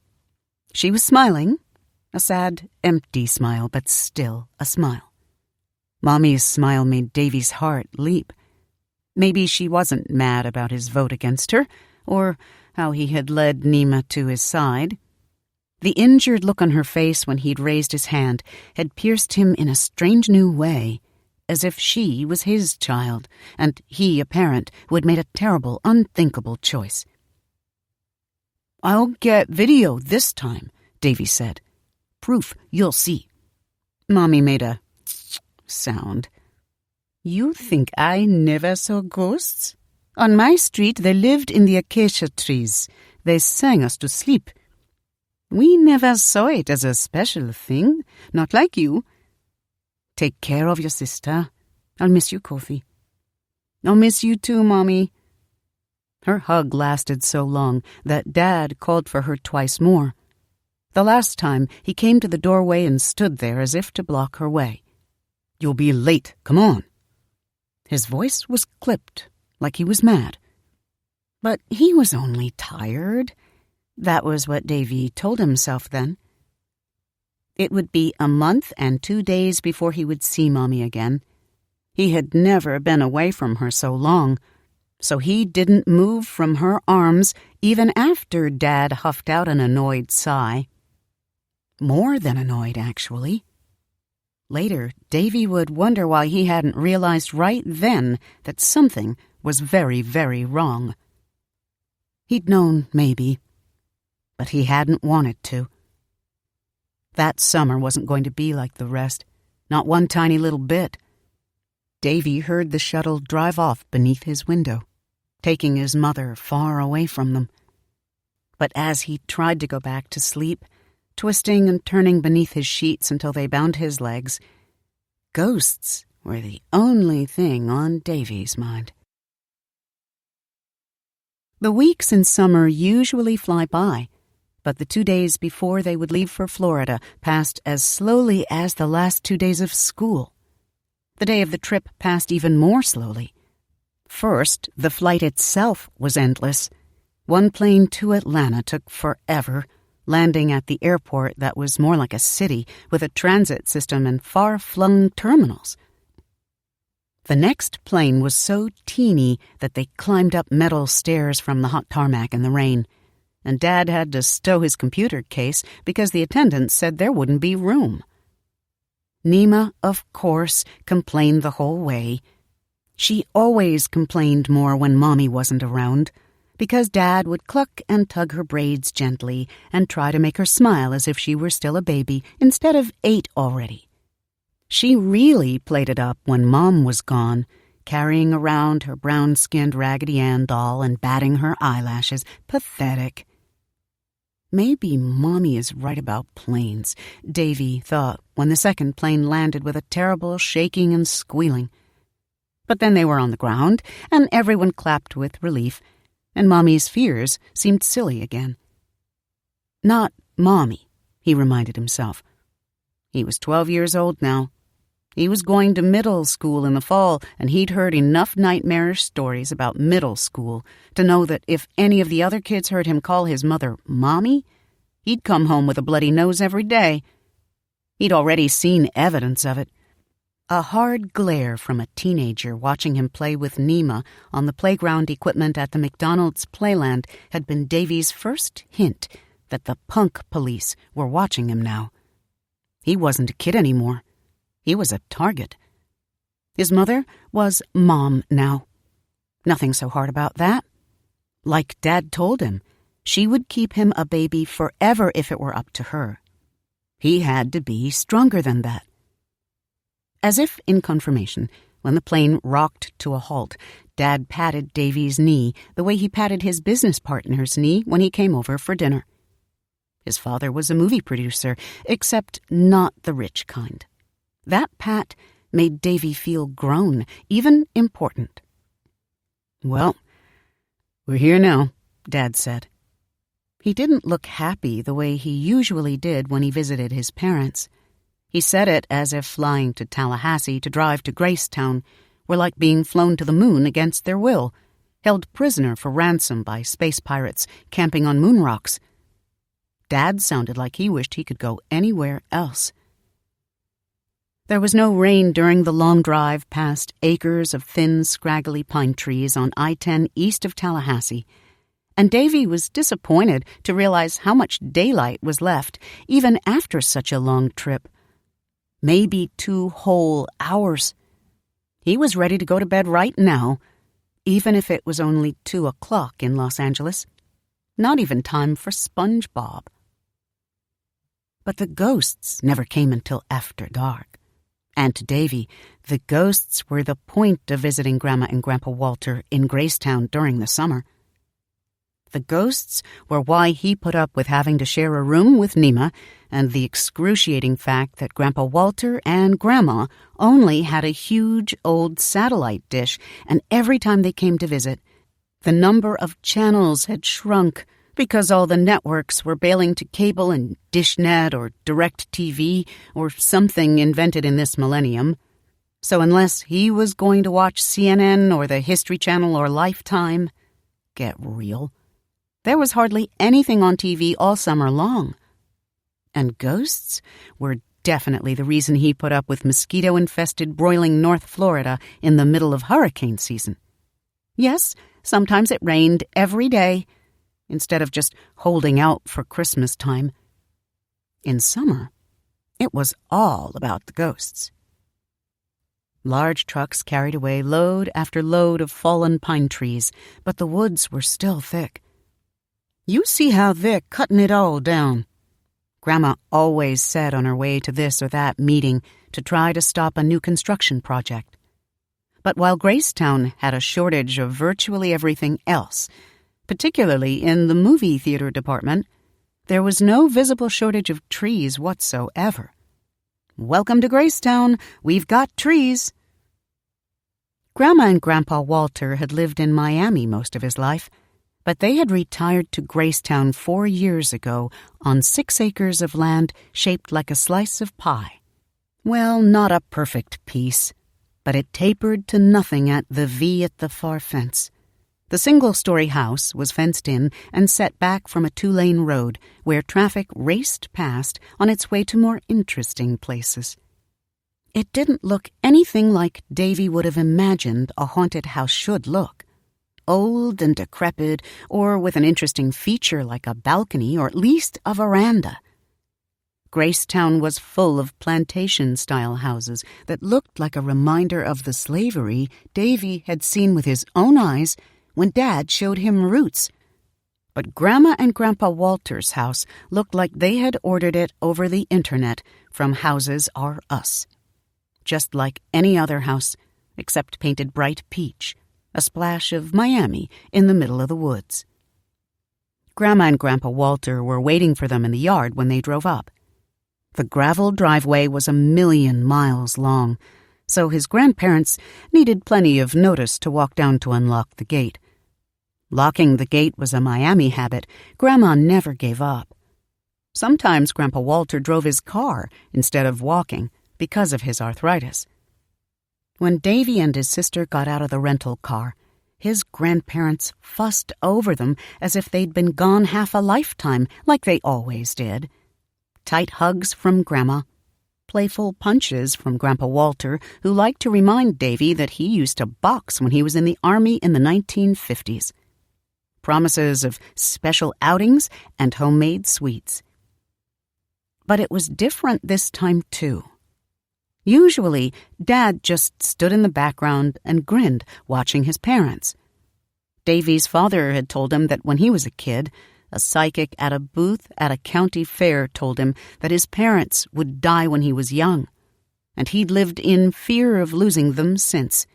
Speaker 1: She was smiling, a sad, empty smile, but still a smile. Mommy's smile made Davy's heart leap. Maybe she wasn't mad about his vote against her, or how he had led Nima to his side. The injured look on her face when he'd raised his hand had pierced him in a strange new way, as if she was his child, and he a parent who had made a terrible, unthinkable choice. "I'll get video this time," Davy said. "Proof you'll see." Mommy made a sound. "You think I never saw ghosts? On my street they lived in the acacia trees. They sang us to sleep. We never saw it as a special thing, not like you. Take care of your sister. I'll miss you, Kofi." "I'll miss you too, Mommy." Her hug lasted so long that Dad called for her twice more. The last time, he came to the doorway and stood there as if to block her way. "You'll be late. Come on." His voice was clipped, like he was mad. But he was only tired. That was what Davy told himself then. It would be a month and 2 days before he would see Mommy again. He had never been away from her so long, so he didn't move from her arms even after Dad huffed out an annoyed sigh. More than annoyed, actually. Later, Davy would wonder why he hadn't realized right then that something was very, very wrong. He'd known, maybe, but he hadn't wanted to. That summer wasn't going to be like the rest, not one tiny little bit. Davy heard the shuttle drive off beneath his window, taking his mother far away from them. But as he tried to go back to sleep, twisting and turning beneath his sheets until they bound his legs, ghosts were the only thing on Davy's mind. The weeks in summer usually fly by, but the 2 days before they would leave for Florida passed as slowly as the last 2 days of school. The day of the trip passed even more slowly. First, the flight itself was endless. One plane to Atlanta took forever, landing at the airport that was more like a city with a transit system and far-flung terminals. The next plane was so teeny that they climbed up metal stairs from the hot tarmac in the rain, and Dad had to stow his computer case because the attendant said there wouldn't be room. Nima, of course, complained the whole way. She always complained more when Mommy wasn't around, because Dad would cluck and tug her braids gently and try to make her smile as if she were still a baby instead of 8 already. She really played it up when Mom was gone, carrying around her brown-skinned Raggedy Ann doll and batting her eyelashes. Pathetic. Maybe Mommy is right about planes, Davy thought when the second plane landed with a terrible shaking and squealing. But then they were on the ground, and everyone clapped with relief, and Mommy's fears seemed silly again. Not Mommy, he reminded himself. He was 12 years old now. He was going to middle school in the fall, and he'd heard enough nightmarish stories about middle school to know that if any of the other kids heard him call his mother Mommy, he'd come home with a bloody nose every day. He'd already seen evidence of it. A hard glare from a teenager watching him play with Nima on the playground equipment at the McDonald's Playland had been Davy's first hint that the punk police were watching him now. He wasn't a kid anymore. He was a target. His mother was Mom now. Nothing so hard about that. Like Dad told him, she would keep him a baby forever if it were up to her. He had to be stronger than that. As if in confirmation, when the plane rocked to a halt, Dad patted Davy's knee the way he patted his business partner's knee when he came over for dinner. His father was a movie producer, except not the rich kind. That pat made Davy feel grown, even important. "Well, we're here now," Dad said. He didn't look happy the way he usually did when he visited his parents. He said it as if flying to Tallahassee to drive to Gracetown were like being flown to the moon against their will, held prisoner for ransom by space pirates camping on moon rocks. Dad sounded like he wished he could go anywhere else. There was no rain during the long drive past acres of thin, scraggly pine trees on I-10 east of Tallahassee, and Davy was disappointed to realize how much daylight was left even after such a long trip. Maybe 2 whole hours. He was ready to go to bed right now, even if it was only 2 o'clock in Los Angeles. Not even time for SpongeBob. But the ghosts never came until after dark. And to Davy, the ghosts were the point of visiting Grandma and Grandpa Walter in Gracetown during the summer. The ghosts were why he put up with having to share a room with Nima, and the excruciating fact that Grandpa Walter and Grandma only had a huge old satellite dish, and every time they came to visit, the number of channels had shrunk because all the networks were bailing to cable and DishNet or DirecTV or something invented in this millennium. So unless he was going to watch CNN or the History Channel or Lifetime, get real, there was hardly anything on TV all summer long. And ghosts were definitely the reason he put up with mosquito-infested broiling North Florida in the middle of hurricane season. Yes, sometimes it rained every day, instead of just holding out for Christmas time. In summer, it was all about the ghosts. Large trucks carried away load after load of fallen pine trees, but the woods were still thick. "You see how they're cutting it all down," Grandma always said on her way to this or that meeting to try to stop a new construction project. But while Gracetown had a shortage of virtually everything else, particularly in the movie theater department, there was no visible shortage of trees whatsoever. Welcome to Gracetown, we've got trees. Grandma and Grandpa Walter had lived in Miami most of his life, but they had retired to Gracetown 4 years ago on 6 acres of land shaped like a slice of pie. Well, not a perfect piece, but it tapered to nothing at the V at the far fence. The single-story house was fenced in and set back from a 2-lane road where traffic raced past on its way to more interesting places. It didn't look anything like Davy would have imagined a haunted house should look. Old and decrepit, or with an interesting feature like a balcony or at least a veranda. Gracetown was full of plantation-style houses that looked like a reminder of the slavery Davy had seen with his own eyes when Dad showed him roots. But Grandma and Grandpa Walter's house looked like they had ordered it over the internet from Houses R Us. Just like any other house, except painted bright peach, a splash of Miami in the middle of the woods. Grandma and Grandpa Walter were waiting for them in the yard when they drove up. The gravel driveway was 1,000,000 miles long, so his grandparents needed plenty of notice to walk down to unlock the gate. Locking the gate was a Miami habit Grandma never gave up. Sometimes Grandpa Walter drove his car instead of walking because of his arthritis. When Davy and his sister got out of the rental car, his grandparents fussed over them as if they'd been gone half a lifetime, like they always did. Tight hugs from Grandma, playful punches from Grandpa Walter, who liked to remind Davy that he used to box when he was in the Army in the 1950s. Promises of special outings and homemade sweets. But it was different this time, too. Usually, Dad just stood in the background and grinned, watching his parents. Davy's father had told him that when he was a kid, a psychic at a booth at a county fair told him that his parents would die when he was young, and he'd lived in fear of losing them since.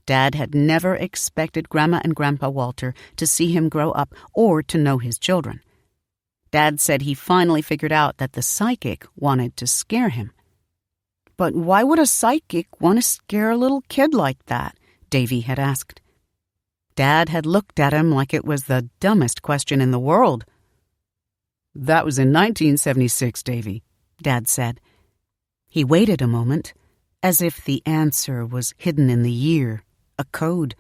Speaker 1: Dad had never expected Grandma and Grandpa Walter to see him grow up or to know his children. Dad said he finally figured out that the psychic wanted to scare him. But why would a psychic want to scare a little kid like that? Davy had asked. Dad had looked at him like it was the dumbest question in the world. "That was in 1976, Davy," Dad said. He waited a moment, as if the answer was hidden in the year, a code.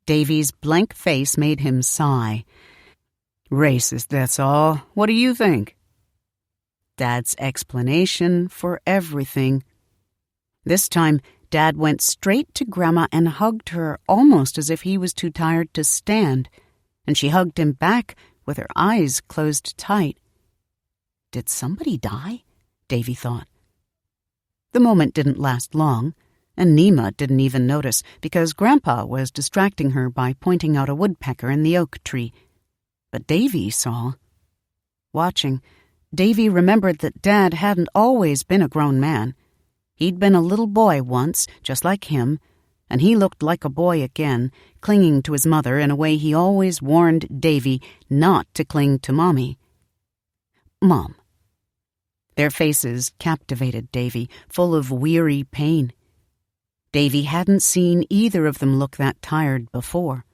Speaker 1: Davy's blank face made him sigh. Racist, that's all. What do you think? Dad's explanation for everything. This time, Dad went straight to Grandma and hugged her almost as if he was too tired to stand, and she hugged him back with her eyes closed tight. Did somebody die? Davy thought. The moment didn't last long, and Nima didn't even notice because Grandpa was distracting her by pointing out a woodpecker in the oak tree. But Davy saw. Watching, Davy remembered that Dad hadn't always been a grown man. He'd been a little boy once, just like him, and he looked like a boy again, clinging to his mother in a way he always warned Davy not to cling to Mommy. Mom. Their faces captivated Davy, full of weary pain. Davy hadn't seen either of them look that tired before.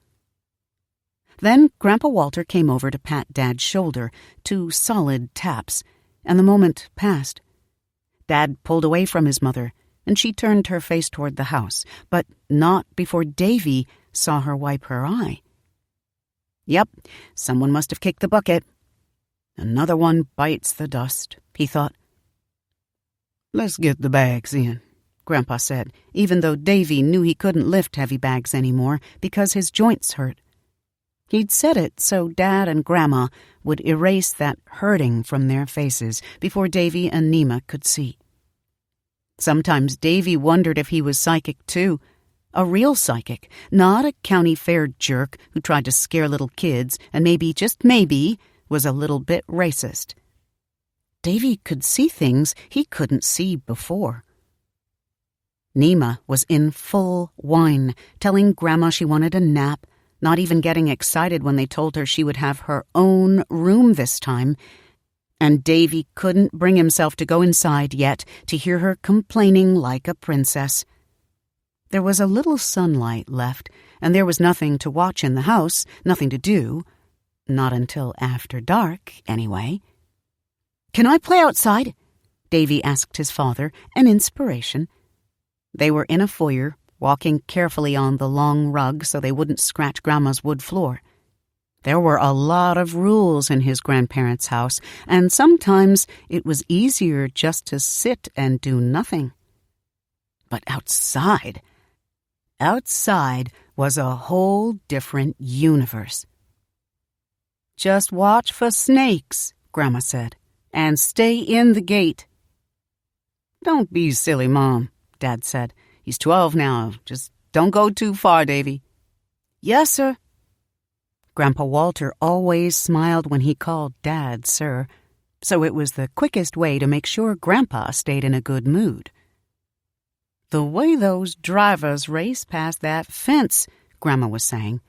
Speaker 1: Then Grandpa Walter came over to pat Dad's shoulder, 2 solid taps, and the moment passed. Dad pulled away from his mother, and she turned her face toward the house, but not before Davy saw her wipe her eye. Yep, someone must have kicked the bucket. Another one bites the dust, he thought. Let's get the bags in, Grandpa said, even though Davy knew he couldn't lift heavy bags anymore because his joints hurt. He'd said it so Dad and Grandma would erase that hurting from their faces before Davy and Nima could see. Sometimes Davy wondered if he was psychic too, a real psychic, not a county fair jerk who tried to scare little kids and maybe, just maybe, was a little bit racist. Davy could see things he couldn't see before. Nima was in full whine, telling Grandma she wanted a nap, not even getting excited when they told her she would have her own room this time, and Davy couldn't bring himself to go inside yet to hear her complaining like a princess. There was a little sunlight left, and there was nothing to watch in the house, nothing to do. Not until after dark, anyway. "Can I play outside?" Davy asked his father, an inspiration. They were in a foyer, walking carefully on the long rug so they wouldn't scratch Grandma's wood floor. There were a lot of rules in his grandparents' house, and sometimes it was easier just to sit and do nothing. But outside was a whole different universe. "Just watch for snakes," Grandma said, "and stay in the gate." "Don't be silly, Mom," Dad said. "He's 12 now. Just don't go too far, Davy." "Yes, sir." Grandpa Walter always smiled when he called Dad sir, so it was the quickest way to make sure Grandpa stayed in a good mood. "The way those drivers race past that fence," Grandma was saying.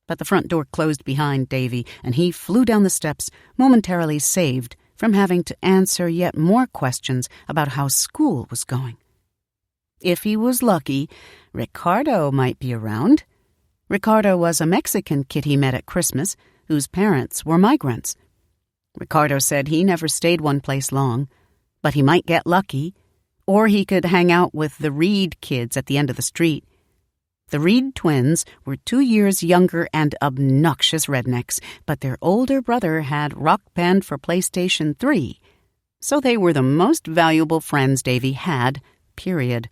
Speaker 1: But the front door closed behind Davy, and he flew down the steps, momentarily saved from having to answer yet more questions about how school was going. If he was lucky, Ricardo might be around. Ricardo was a Mexican kid he met at Christmas, whose parents were migrants. Ricardo said he never stayed one place long, but he might get lucky, or he could hang out with the Reed kids at the end of the street. The Reed twins were 2 years younger and obnoxious rednecks, but their older brother had Rock Band for PlayStation 3, so they were the most valuable friends Davy had, period.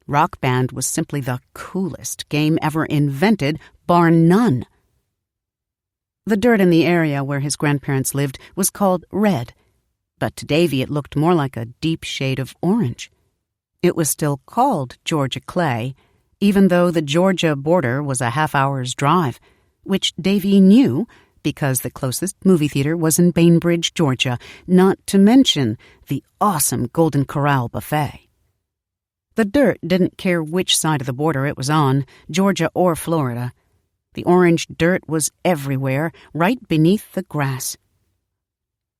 Speaker 1: Rock Band was simply the coolest game ever invented, bar none. The dirt in the area where his grandparents lived was called red, but to Davy it looked more like a deep shade of orange. It was still called Georgia clay, even though the Georgia border was a half-hour's drive, which Davy knew because the closest movie theater was in Bainbridge, Georgia, not to mention the awesome Golden Corral buffet. The dirt didn't care which side of the border it was on, Georgia or Florida. The orange dirt was everywhere, right beneath the grass.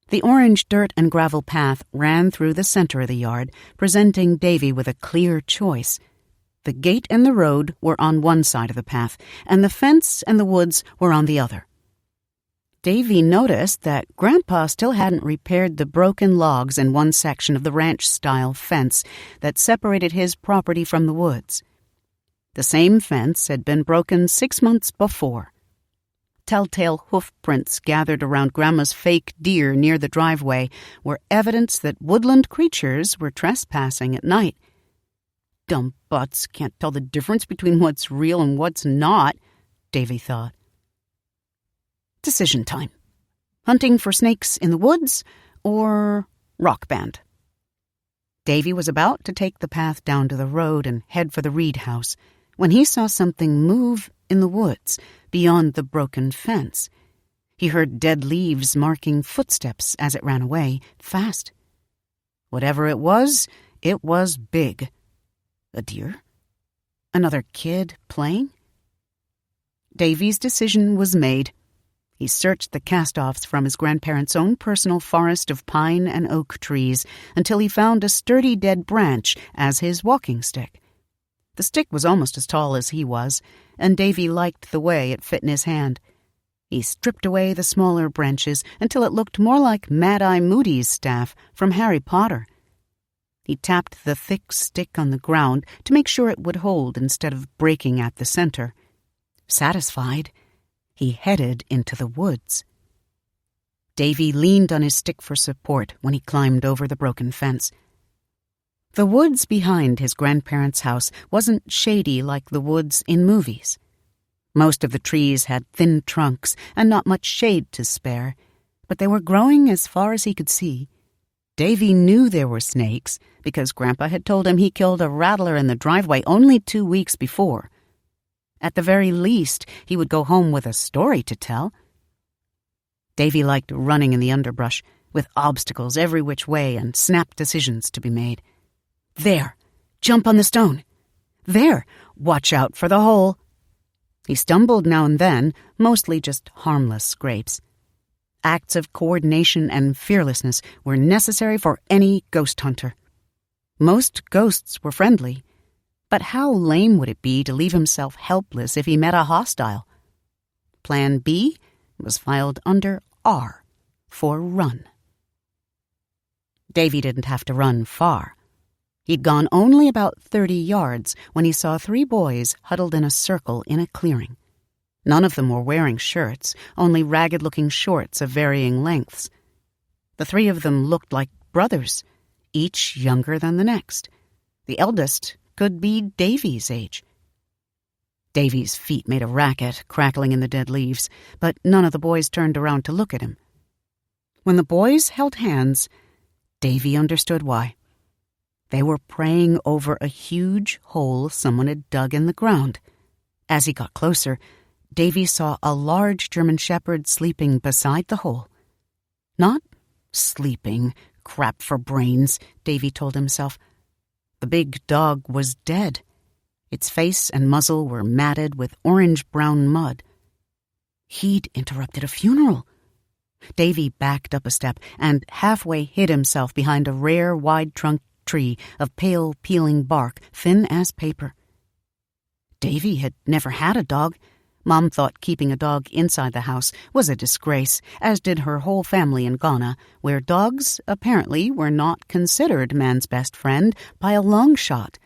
Speaker 1: The orange dirt and gravel path ran through the center of the yard, presenting Davy with a clear choice. The gate and the road were on one side of the path, and the fence and the woods were on the other. Davy noticed that Grandpa still hadn't repaired the broken logs in one section of the ranch-style fence that separated his property from the woods. The same fence had been broken 6 months before. telltale hoof prints gathered around Grandma's fake deer near the driveway were evidence that woodland creatures were trespassing at night. Dumb butts can't tell the difference between what's real and what's not, Davy thought. Decision time. Hunting for snakes in the woods or rock band? Davy was about to take the path down to the road and head for the Reed house when he saw something move in the woods beyond the broken fence. He heard dead leaves marking footsteps as it ran away, fast. Whatever it was big. A deer? Another kid playing? Davy's decision was made. He searched the cast-offs from his grandparents' own personal forest of pine and oak trees until he found a sturdy dead branch as his walking stick. The stick was almost as tall as he was, and Davy liked the way it fit in his hand. He stripped away the smaller branches until it looked more like Mad-Eye Moody's staff from Harry Potter. He tapped the thick stick on the ground to make sure it would hold instead of breaking at the center. Satisfied, he headed into the woods. Davy leaned on his stick for support when he climbed over the broken fence. The woods behind his grandparents' house wasn't shady like the woods in movies. Most of the trees had thin trunks and not much shade to spare, but they were growing as far as he could see. Davy knew there were snakes because Grandpa had told him he killed a rattler in the driveway only 2 weeks before. At the very least, he would go home with a story to tell. Davy liked running in the underbrush, with obstacles every which way and snap decisions to be made. There, jump on the stone. There, watch out for the hole. He stumbled now and then, mostly just harmless scrapes. Acts of coordination and fearlessness were necessary for any ghost hunter. Most ghosts were friendly, but how lame would it be to leave himself helpless if he met a hostile? Plan B was filed under R for run. Davy didn't have to run far. He'd gone only about 30 yards when he saw 3 boys huddled in a circle in a clearing. None of them were wearing shirts, only ragged-looking shorts of varying lengths. The 3 of them looked like brothers, each younger than the next. The eldest could be Davy's age. Davy's feet made a racket, crackling in the dead leaves, but none of the boys turned around to look at him. When the boys held hands, Davy understood why. They were praying over a huge hole someone had dug in the ground. As he got closer, Davy saw a large German shepherd sleeping beside the hole. Not sleeping, crap for brains, Davy told himself. The big dog was dead. Its face and muzzle were matted with orange-brown mud. He'd interrupted a funeral. Davy backed up a step and halfway hid himself behind a rare, wide-trunked tree of pale, peeling bark, thin as paper. Davy had never had a dog. Mom thought keeping a dog inside the house was a disgrace, as did her whole family in Ghana, where dogs apparently were not considered man's best friend by a long shot.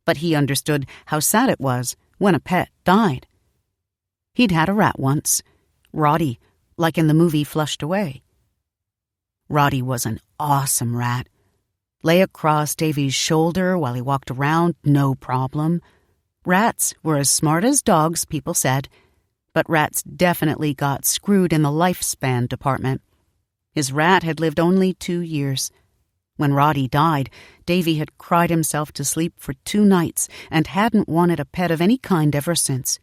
Speaker 1: But he understood how sad it was when a pet died. He'd had a rat once, Roddy, like in the movie Flushed Away. Roddy was an awesome rat. Lay across Davy's shoulder while he walked around, no problem. Rats were as smart as dogs, people said, but rats definitely got screwed in the lifespan department. His rat had lived only 2 years. When Roddy died, Davy had cried himself to sleep for 2 nights and hadn't wanted a pet of any kind ever since.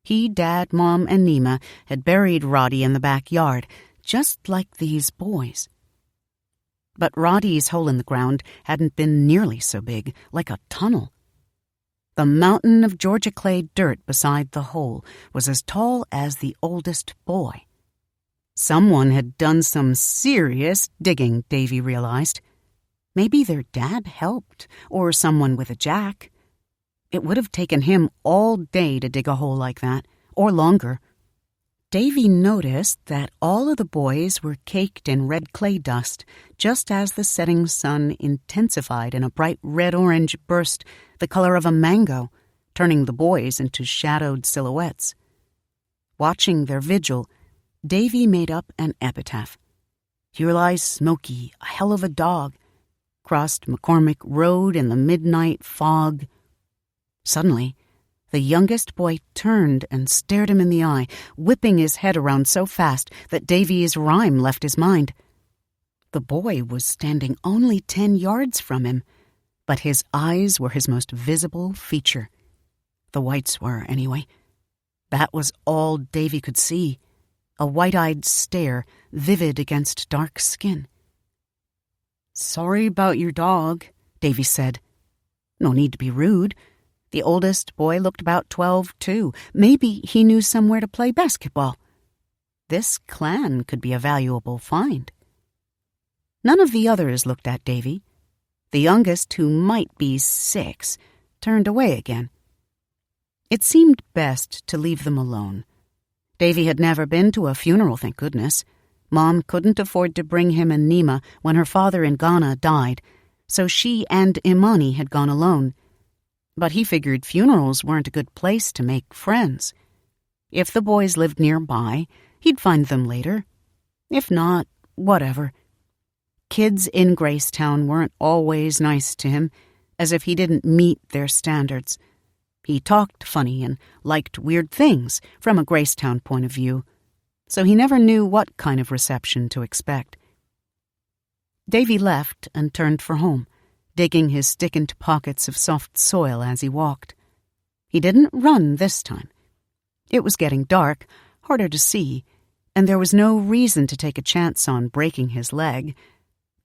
Speaker 1: He, Dad, Mom, and Nima had buried Roddy in the backyard, just like these boys. But Roddy's hole in the ground hadn't been nearly so big, like a tunnel. The mountain of Georgia clay dirt beside the hole was as tall as the oldest boy. Someone had done some serious digging, Davy realized. Maybe their dad helped, or someone with a jack. It would have taken him all day to dig a hole like that, or longer. Davy noticed that all of the boys were caked in red clay dust, just as the setting sun intensified in a bright red-orange burst the color of a mango, turning the boys into shadowed silhouettes. Watching their vigil, Davy made up an epitaph. Here lies Smokey, a hell of a dog. Crossed McCormick Road in the midnight fog. Suddenly, the youngest boy turned and stared him in the eye, whipping his head around so fast that Davy's rhyme left his mind. The boy was standing only 10 yards from him, but his eyes were his most visible feature. The whites were, anyway. That was all Davy could see, a white-eyed stare, vivid against dark skin. "Sorry about your dog," Davy said. No need to be rude. The oldest boy looked about 12, too. Maybe he knew somewhere to play basketball. This clan could be a valuable find. None of the others looked at Davy. The youngest, who might be 6, turned away again. It seemed best to leave them alone. Davy had never been to a funeral, thank goodness. Mom couldn't afford to bring him and Nima when her father in Ghana died, so she and Imani had gone alone. But he figured funerals weren't a good place to make friends. If the boys lived nearby, he'd find them later. If not, whatever. Kids in Gracetown weren't always nice to him, as if he didn't meet their standards. He talked funny and liked weird things from a Gracetown point of view, so he never knew what kind of reception to expect. Davy left and turned for home, digging his stick into pockets of soft soil as he walked. He didn't run this time. It was getting dark, harder to see, and there was no reason to take a chance on breaking his leg.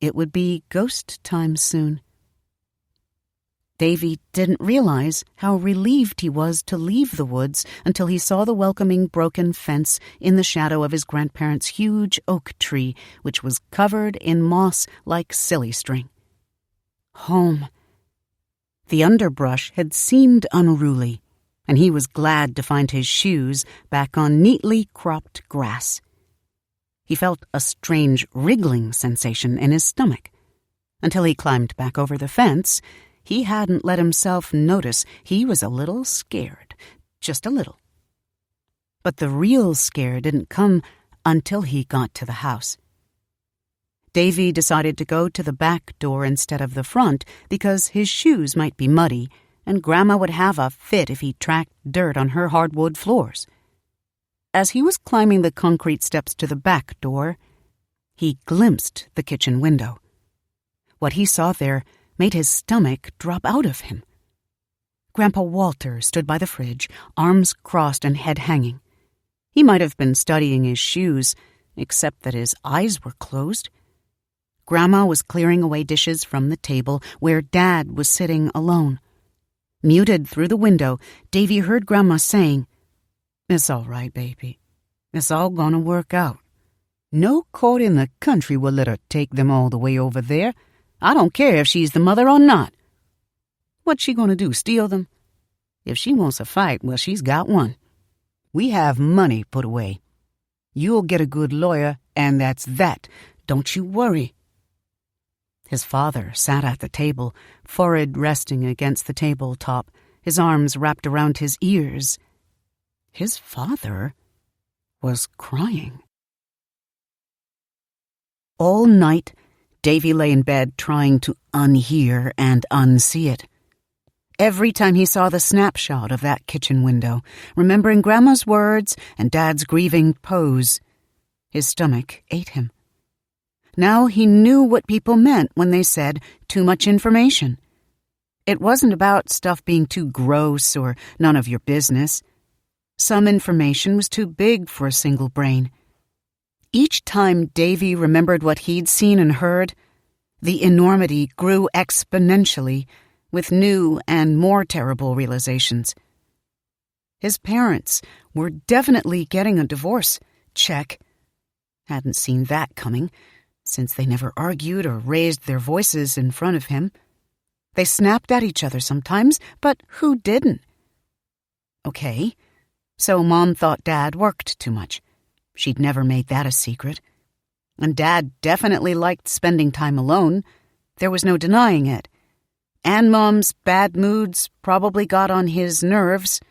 Speaker 1: It would be ghost time soon. Davy didn't realize how relieved he was to leave the woods until he saw the welcoming broken fence in the shadow of his grandparents' huge oak tree, which was covered in moss like silly string. Home. The underbrush had seemed unruly, and he was glad to find his shoes back on neatly cropped grass. He felt a strange wriggling sensation in his stomach. Until he climbed back over the fence, he hadn't let himself notice he was a little scared, just a little. But the real scare didn't come until he got to the house. Davy decided to go to the back door instead of the front because his shoes might be muddy and Grandma would have a fit if he tracked dirt on her hardwood floors. As he was climbing the concrete steps to the back door, he glimpsed the kitchen window. What he saw there made his stomach drop out of him. Grandpa Walter stood by the fridge, arms crossed and head hanging. He might have been studying his shoes, except that his eyes were closed. Grandma was clearing away dishes from the table where Dad was sitting alone. Muted through the window, Davy heard Grandma saying, "It's all right, baby. It's all gonna work out. No court in the country will let her take them all the way over there. I don't care if she's the mother or not. What's she gonna do, steal them? If she wants a fight, well, she's got one. We have money put away. You'll get a good lawyer, and that's that. Don't you worry." His father sat at the table, forehead resting against the tabletop, his arms wrapped around his ears. His father was crying. All night, Davy lay in bed trying to unhear and unsee it. Every time he saw the snapshot of that kitchen window, remembering Grandma's words and Dad's grieving pose, his stomach ate him. Now he knew what people meant when they said too much information. It wasn't about stuff being too gross or none of your business. Some information was too big for a single brain. Each time Davy remembered what he'd seen and heard, the enormity grew exponentially with new and more terrible realizations. His parents were definitely getting a divorce. Check. Hadn't seen that coming, since they never argued or raised their voices in front of him. They snapped at each other sometimes, but who didn't? Okay, so Mom thought Dad worked too much. She'd never made that a secret. And Dad definitely liked spending time alone. There was no denying it. And Mom's bad moods probably got on his nerves.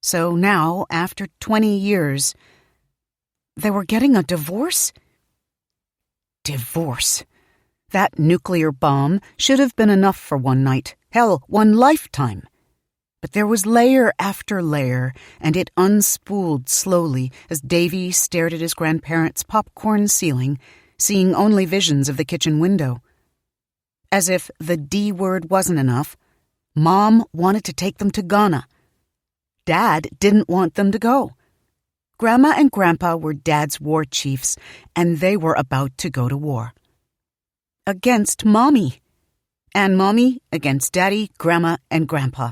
Speaker 1: So now, after 20 years, they were getting a divorce? Divorce. That nuclear bomb should have been enough for one night, hell, one lifetime. But there was layer after layer, and it unspooled slowly as Davy stared at his grandparents' popcorn ceiling, seeing only visions of the kitchen window. As if the D word wasn't enough, Mom wanted to take them to Ghana. Dad didn't want them to go. Grandma and Grandpa were Dad's war chiefs, and they were about to go to war. Against Mommy. And Mommy against Daddy, Grandma, and Grandpa.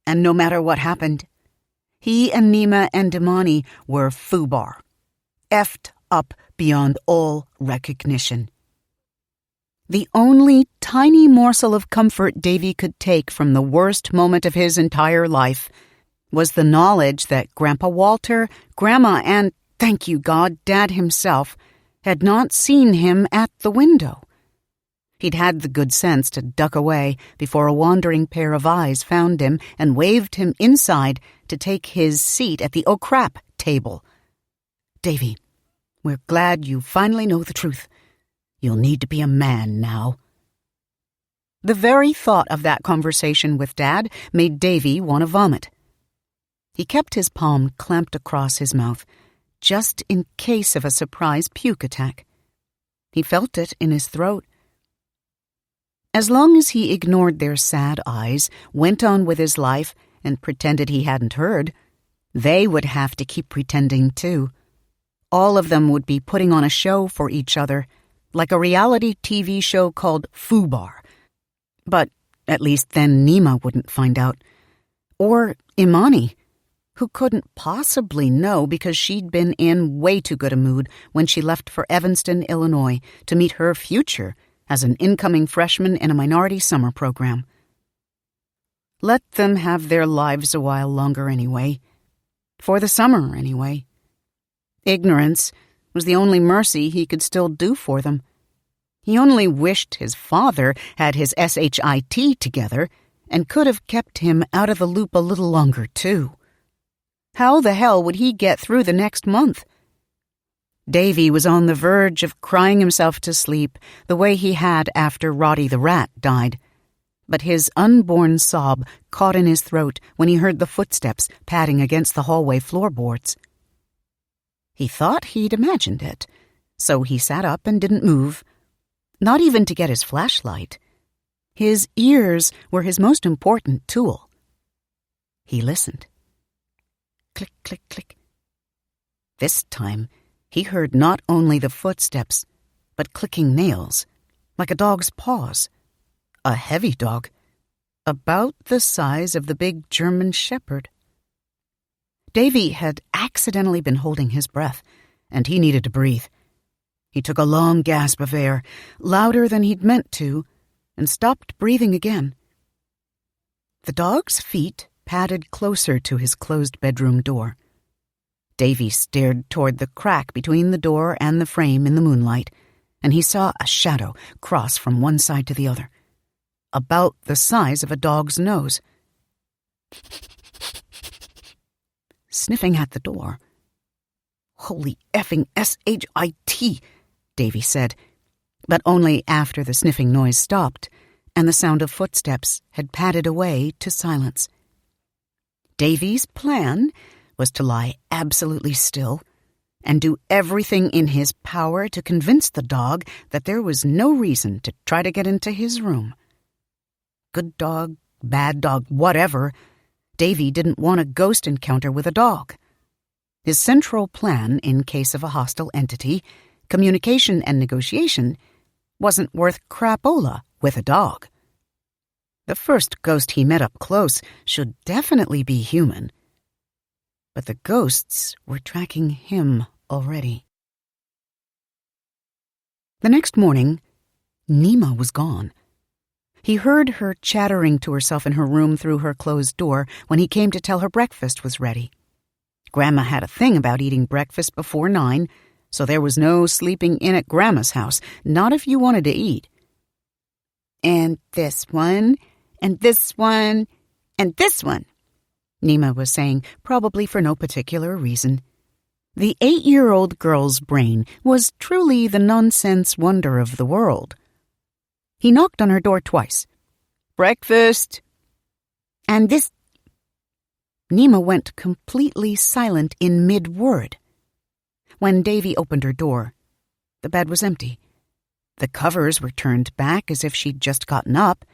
Speaker 1: And no matter what happened, he and Nima and Damani were foobar. Effed up beyond all recognition. The only tiny morsel of comfort Davy could take from the worst moment of his entire life was the knowledge that Grandpa Walter, Grandma, and, thank you God, Dad himself, had not seen him at the window. He'd had the good sense to duck away before a wandering pair of eyes found him and waved him inside to take his seat at the oh-crap table. Davy, we're glad you finally know the truth. You'll need to be a man now. The very thought of that conversation with Dad made Davy want to vomit. He kept his palm clamped across his mouth, just in case of a surprise puke attack. He felt it in his throat. As long as he ignored their sad eyes, went on with his life, and pretended he hadn't heard, they would have to keep pretending too. All of them would be putting on a show for each other, like a reality TV show called Foobar. But at least then Nima wouldn't find out. Or Imani, who couldn't possibly know because she'd been in way too good a mood when she left for Evanston, Illinois, to meet her future as an incoming freshman in a minority summer program. Let them have their lives a while longer anyway. For the summer, anyway. Ignorance was the only mercy he could still do for them. He only wished his father had his SHIT together and could have kept him out of the loop a little longer, too. How the hell would he get through the next month? Davy was on the verge of crying himself to sleep the way he had after Roddy the rat died. But his unborn sob caught in his throat when he heard the footsteps padding against the hallway floorboards. He thought he'd imagined it, so he sat up and didn't move, not even to get his flashlight. His ears were his most important tool. He listened. Click, click, click. This time, he heard not only the footsteps, but clicking nails, like a dog's paws. A heavy dog, about the size of the big German shepherd. Davy had accidentally been holding his breath, and he needed to breathe. He took a long gasp of air, louder than he'd meant to, and stopped breathing again. The dog's feet padded closer to his closed bedroom door. Davy stared toward the crack between the door and the frame in the moonlight, and he saw a shadow cross from one side to the other, about the size of a dog's nose. Sniffing at the door. Holy effing SHIT, Davy said, but only after the sniffing noise stopped and the sound of footsteps had padded away to silence. Davy's plan was to lie absolutely still and do everything in his power to convince the dog that there was no reason to try to get into his room. Good dog, bad dog, whatever, Davy didn't want a ghost encounter with a dog. His central plan, in case of a hostile entity, communication and negotiation, wasn't worth crapola with a dog. The first ghost he met up close should definitely be human. But the ghosts were tracking him already. The next morning, Nima was gone. He heard her chattering to herself in her room through her closed door when he came to tell her breakfast was ready. Grandma had a thing about eating breakfast before 9, so there was no sleeping in at Grandma's house, not if you wanted to eat. And this one, and this one, and this one, Nima was saying, probably for no particular reason. The 8-year-old girl's brain was truly the nonsense wonder of the world. He knocked on her door twice. "Breakfast!" And this... Nima went completely silent in mid-word. When Davy opened her door, the bed was empty. The covers were turned back as if she'd just gotten up,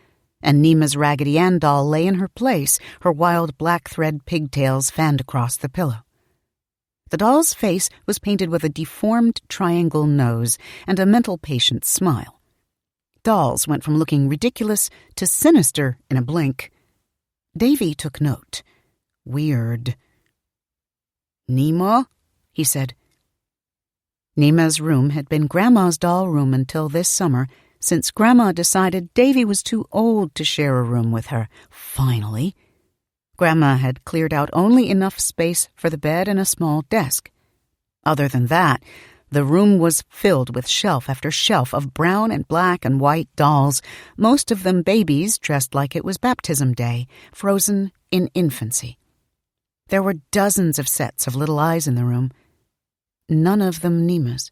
Speaker 1: and Nima's Raggedy Ann doll lay in her place, her wild black thread pigtails fanned across the pillow. The doll's face was painted with a deformed triangle nose and a mental patient's smile. Dolls went from looking ridiculous to sinister in a blink. Davy took note. Weird. "Nima?" he said. Nima's room had been Grandma's doll room until this summer, since Grandma decided Davy was too old to share a room with her. Finally, Grandma had cleared out only enough space for the bed and a small desk. Other than that, the room was filled with shelf after shelf of brown and black and white dolls, most of them babies dressed like it was baptism day, frozen in infancy. There were dozens of sets of little eyes in the room, none of them Nima's.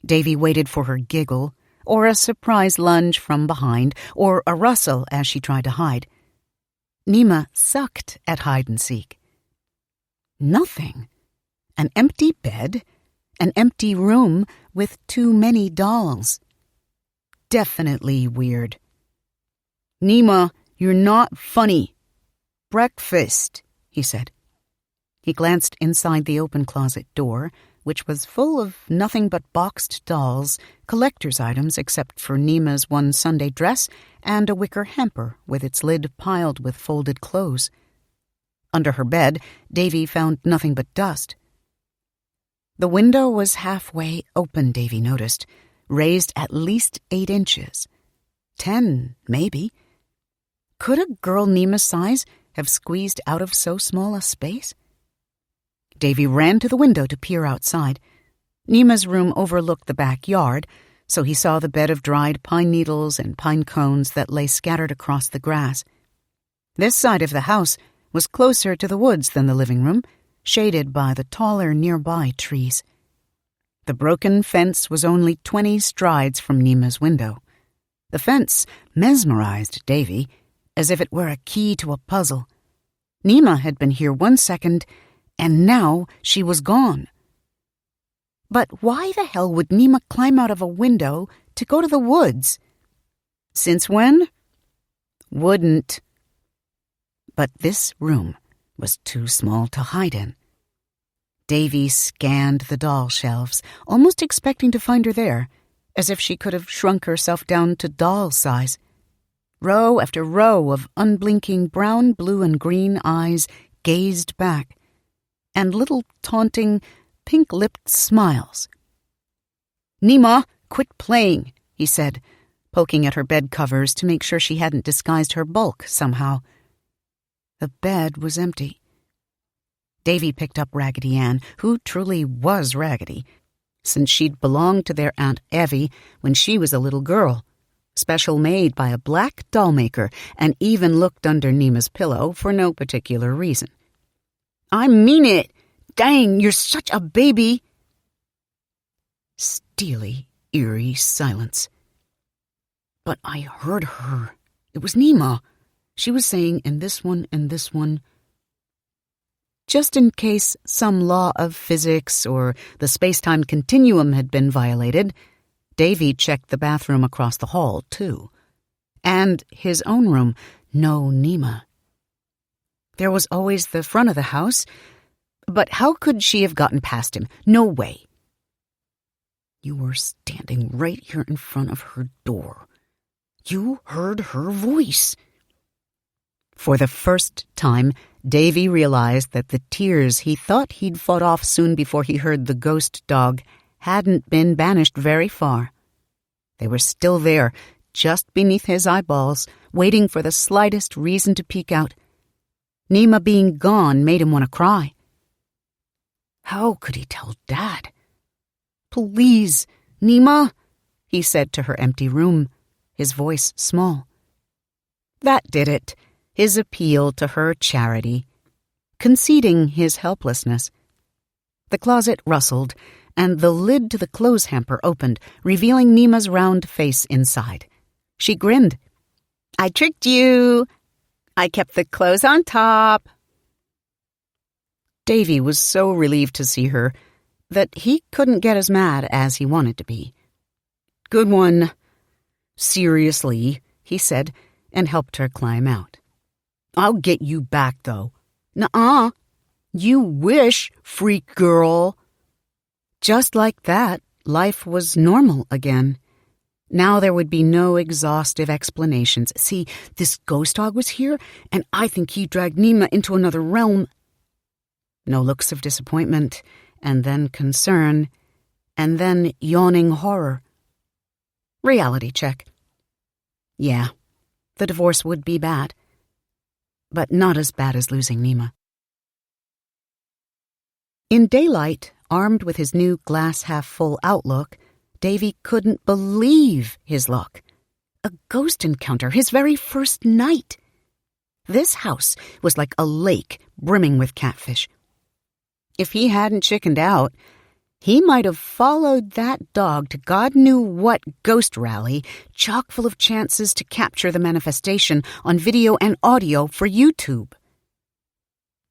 Speaker 1: Davy waited for her giggle, or a surprise lunge from behind, or a rustle as she tried to hide. Nima sucked at hide-and-seek. Nothing. An empty bed, an empty room with too many dolls. Definitely weird. "Nima, you're not funny. Breakfast," he said. He glanced inside the open closet door, which was full of nothing but boxed dolls, collector's items except for Nima's one Sunday dress and a wicker hamper with its lid piled with folded clothes. Under her bed, Davy found nothing but dust. The window was halfway open, Davy noticed, raised at least 8 inches. 10, maybe. Could a girl Nima's size have squeezed out of so small a space? Davy ran to the window to peer outside. Nima's room overlooked the backyard, so he saw the bed of dried pine needles and pine cones that lay scattered across the grass. This side of the house was closer to the woods than the living room, shaded by the taller nearby trees. The broken fence was only 20 strides from Nima's window. The fence mesmerized Davy, as if it were a key to a puzzle. Nima had been here 1 second, and now she was gone. But why the hell would Nima climb out of a window to go to the woods? Since when? Wouldn't. But this room was too small to hide in. Davy scanned the doll shelves, almost expecting to find her there, as if she could have shrunk herself down to doll size. Row after row of unblinking brown, blue, and green eyes gazed back, and little taunting, pink-lipped smiles. "Nima, quit playing," he said, poking at her bed covers to make sure she hadn't disguised her bulk somehow. The bed was empty. Davy picked up Raggedy Ann, who truly was raggedy, since she'd belonged to their Aunt Evie when she was a little girl, special made by a black doll maker, and even looked under Nima's pillow for no particular reason. "I mean it! Dang, you're such a baby!" Steely, eerie silence. But I heard her. It was Nima. She was saying, "and this one, and this one." Just in case some law of physics or the space-time continuum had been violated, Davy checked the bathroom across the hall, too. And his own room. No Nima. There was always the front of the house, but how could she have gotten past him? No way. You were standing right here in front of her door. You heard her voice. For the first time, Davy realized that the tears he thought he'd fought off soon before he heard the ghost dog hadn't been banished very far. They were still there, just beneath his eyeballs, waiting for the slightest reason to peek out. Nima being gone made him want to cry. How could he tell Dad? "Please, Nima," he said to her empty room, his voice small. That did it. his appeal to her charity, conceding his helplessness. The closet rustled, and the lid to the clothes hamper opened, revealing Nima's round face inside. She grinned. "I tricked you. I kept the clothes on top." Davy was so relieved to see her that he couldn't get as mad as he wanted to be. "Good one. Seriously," he said, and helped her climb out. "I'll get you back, though." "Nuh-uh. You wish, freak girl." Just like that, life was normal again. Now there would be no exhaustive explanations. "See, this ghost dog was here, and I think he dragged Nima into another realm." No looks of disappointment, and then concern, and then yawning horror. Reality check. Yeah, the divorce would be bad, but not as bad as losing Nima. In daylight, armed with his new glass-half-full outlook, Davy couldn't believe his luck. A ghost encounter, his very first night. This house was like a lake brimming with catfish. If he hadn't chickened out, he might have followed that dog to God knew what ghost rally, chock full of chances to capture the manifestation on video and audio for YouTube.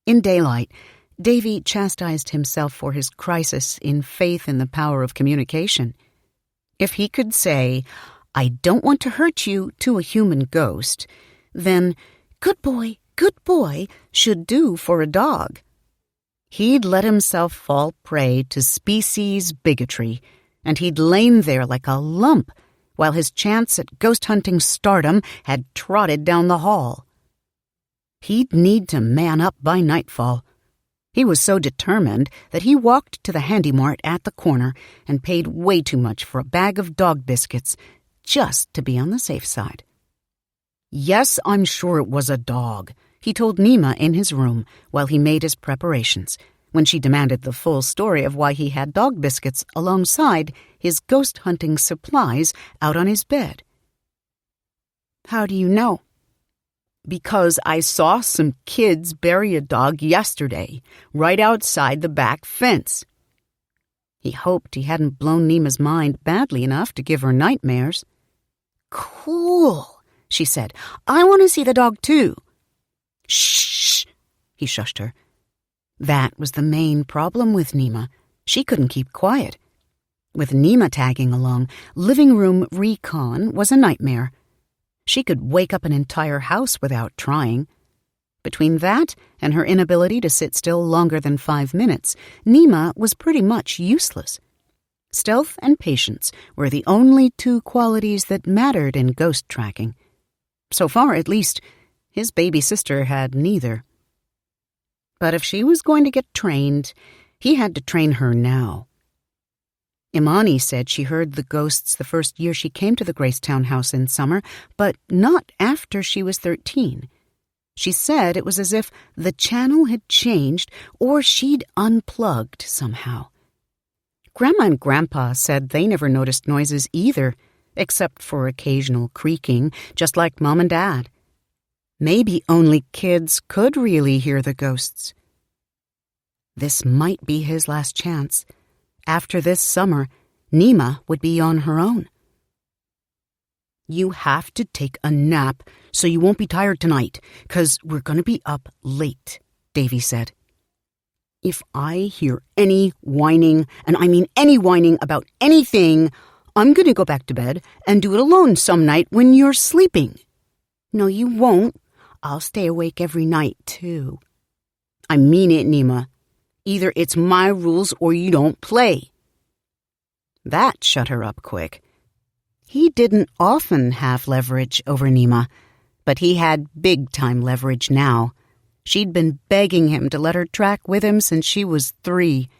Speaker 1: In daylight, Davy chastised himself for his crisis in faith in the power of communication. If he could say, "I don't want to hurt you," to a human ghost, then good boy, should do for a dog. He'd let himself fall prey to species bigotry, and he'd lain there like a lump while his chance at ghost-hunting stardom had trotted down the hall. He'd need to man up by nightfall. He was so determined that he walked to the Handy Mart at the corner and paid way too much for a bag of dog biscuits just to be on the safe side. "Yes, I'm sure it was a dog," he told Nima in his room while he made his preparations, when she demanded the full story of why he had dog biscuits alongside his ghost-hunting supplies out on his bed. "How do you know?" "Because I saw some kids bury a dog yesterday, right outside the back fence." He hoped he hadn't blown Nima's mind badly enough to give her nightmares. "Cool," she said. "I want to see the dog, too." "Shh," he shushed her. That was the main problem with Nima. She couldn't keep quiet. With Nima tagging along, living room recon was a nightmare. She could wake up an entire house without trying. Between that and her inability to sit still longer than 5 minutes, Nima was pretty much useless. Stealth and patience were the only two qualities that mattered in ghost tracking. So far, at least, his baby sister had neither. But if she was going to get trained, he had to train her now. Imani said she heard the ghosts the first year she came to the Gracetown house in summer, but not after she was 13. She said it was as if the channel had changed or she'd unplugged somehow. Grandma and Grandpa said they never noticed noises either, except for occasional creaking, just like Mom and Dad. Maybe only kids could really hear the ghosts. This might be his last chance. After this summer, Nima would be on her own. "You have to take a nap so you won't be tired tonight, 'cause we're going to be up late," Davy said. "If I hear any whining, and I mean any whining about anything, I'm going to go back to bed and do it alone some night when you're sleeping." "No, you won't. I'll stay awake every night, too." "I mean it, Nima. Either it's my rules or you don't play." That shut her up quick. He didn't often have leverage over Nima, but he had big-time leverage now. She'd been begging him to let her track with him since she was 3.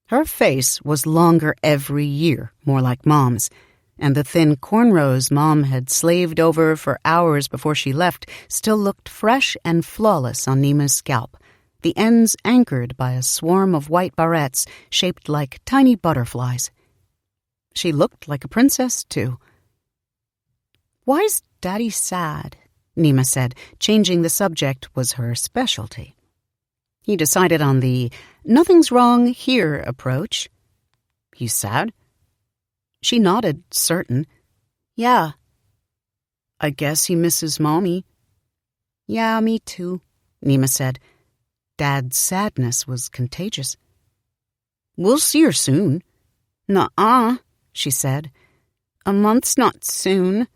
Speaker 1: Her face was longer every year, more like Mom's, and the thin cornrows Mom had slaved over for hours before she left still looked fresh and flawless on Nima's scalp, the ends anchored by a swarm of white barrettes shaped like tiny butterflies. She looked like a princess, too. "Why's Daddy sad?" Nima said. Changing the subject was her specialty. He decided on the nothing's wrong here approach. You sad? She nodded, certain. Yeah. I guess he misses Mommy. Yeah, me too, Nima said. Dad's sadness was contagious. We'll see her soon. Nuh-uh, she said. A month's not soon.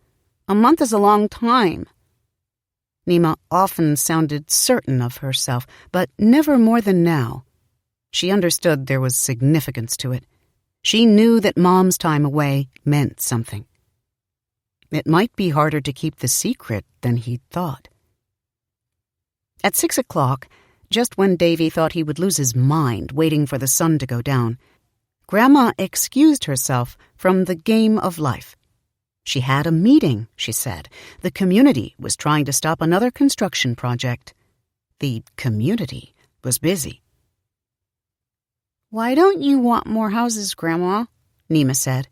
Speaker 1: A month is a long time. Nima often sounded certain of herself, but never more than now. She understood there was significance to it. She knew that Mom's time away meant something. It might be harder to keep the secret than he'd thought. At 6 o'clock, just when Davy thought he would lose his mind waiting for the sun to go down, Grandma excused herself from the game of life. She had a meeting, she said. The community was trying to stop another construction project. The community was busy. Why don't you want more houses, Grandma? Nima said.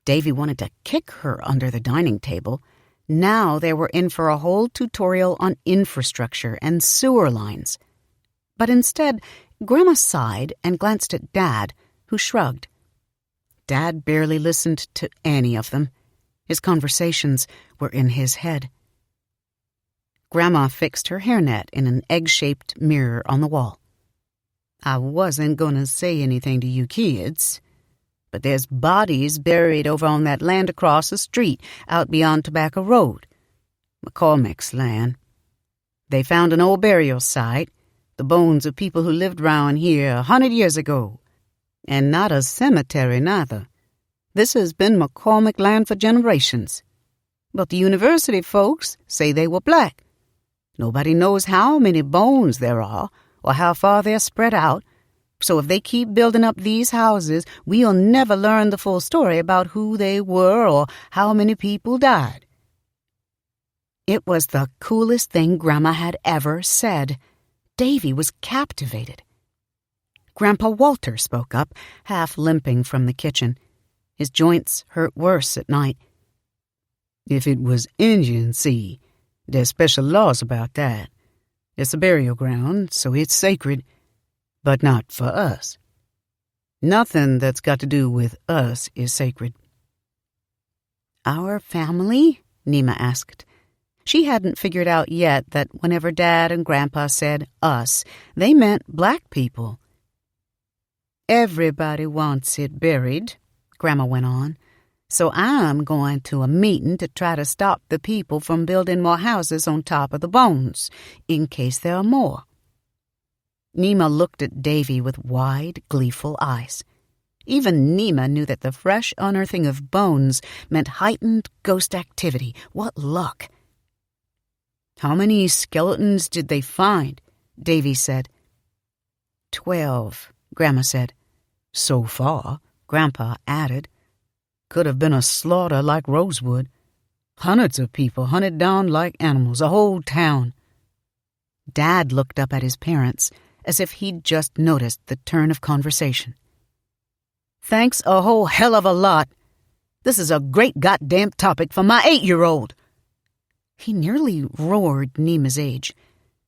Speaker 1: Davy wanted to kick her under the dining table. Now they were in for a whole tutorial on infrastructure and sewer lines. But instead, Grandma sighed and glanced at Dad, who shrugged. Dad barely listened to any of them. His conversations were in his head. Grandma fixed her hairnet in an egg-shaped mirror on the wall. I wasn't gonna say anything to you kids, but there's bodies buried over on that land across the street, out beyond Tobacco Road. McCormick's land. They found an old burial site, the bones of people who lived round here 100 years ago. And not a cemetery, neither. This has been McCormick land for generations. But the university folks say they were black. Nobody knows how many bones there are, or how far they're spread out, so if they keep building up these houses, we'll never learn the full story about who they were or how many people died. It was the coolest thing Grandma had ever said. Davy was captivated. Grandpa Walter spoke up, half limping from the kitchen. His joints hurt worse at night. If it was Indian, see, there's special laws about that. It's a burial ground, so it's sacred, but not for us. Nothing that's got to do with us is sacred. Our family? Nima asked. She hadn't figured out yet that whenever Dad and Grandpa said us, they meant black people. Everybody wants it buried, Grandma went on, so I'm going to a meeting to try to stop the people from building more houses on top of the bones, in case there are more. Nima looked at Davy with wide, gleeful eyes. Even Nima knew that the fresh unearthing of bones meant heightened ghost activity. What luck! How many skeletons did they find? Davy said. 12, Grandma said. So far, Grandpa added. Could have been a slaughter like Rosewood. Hundreds of people hunted down like animals, a whole town. Dad looked up at his parents as if he'd just noticed the turn of conversation. Thanks a whole hell of a lot. This is a great goddamn topic for my 8-year-old. He nearly roared Nima's age,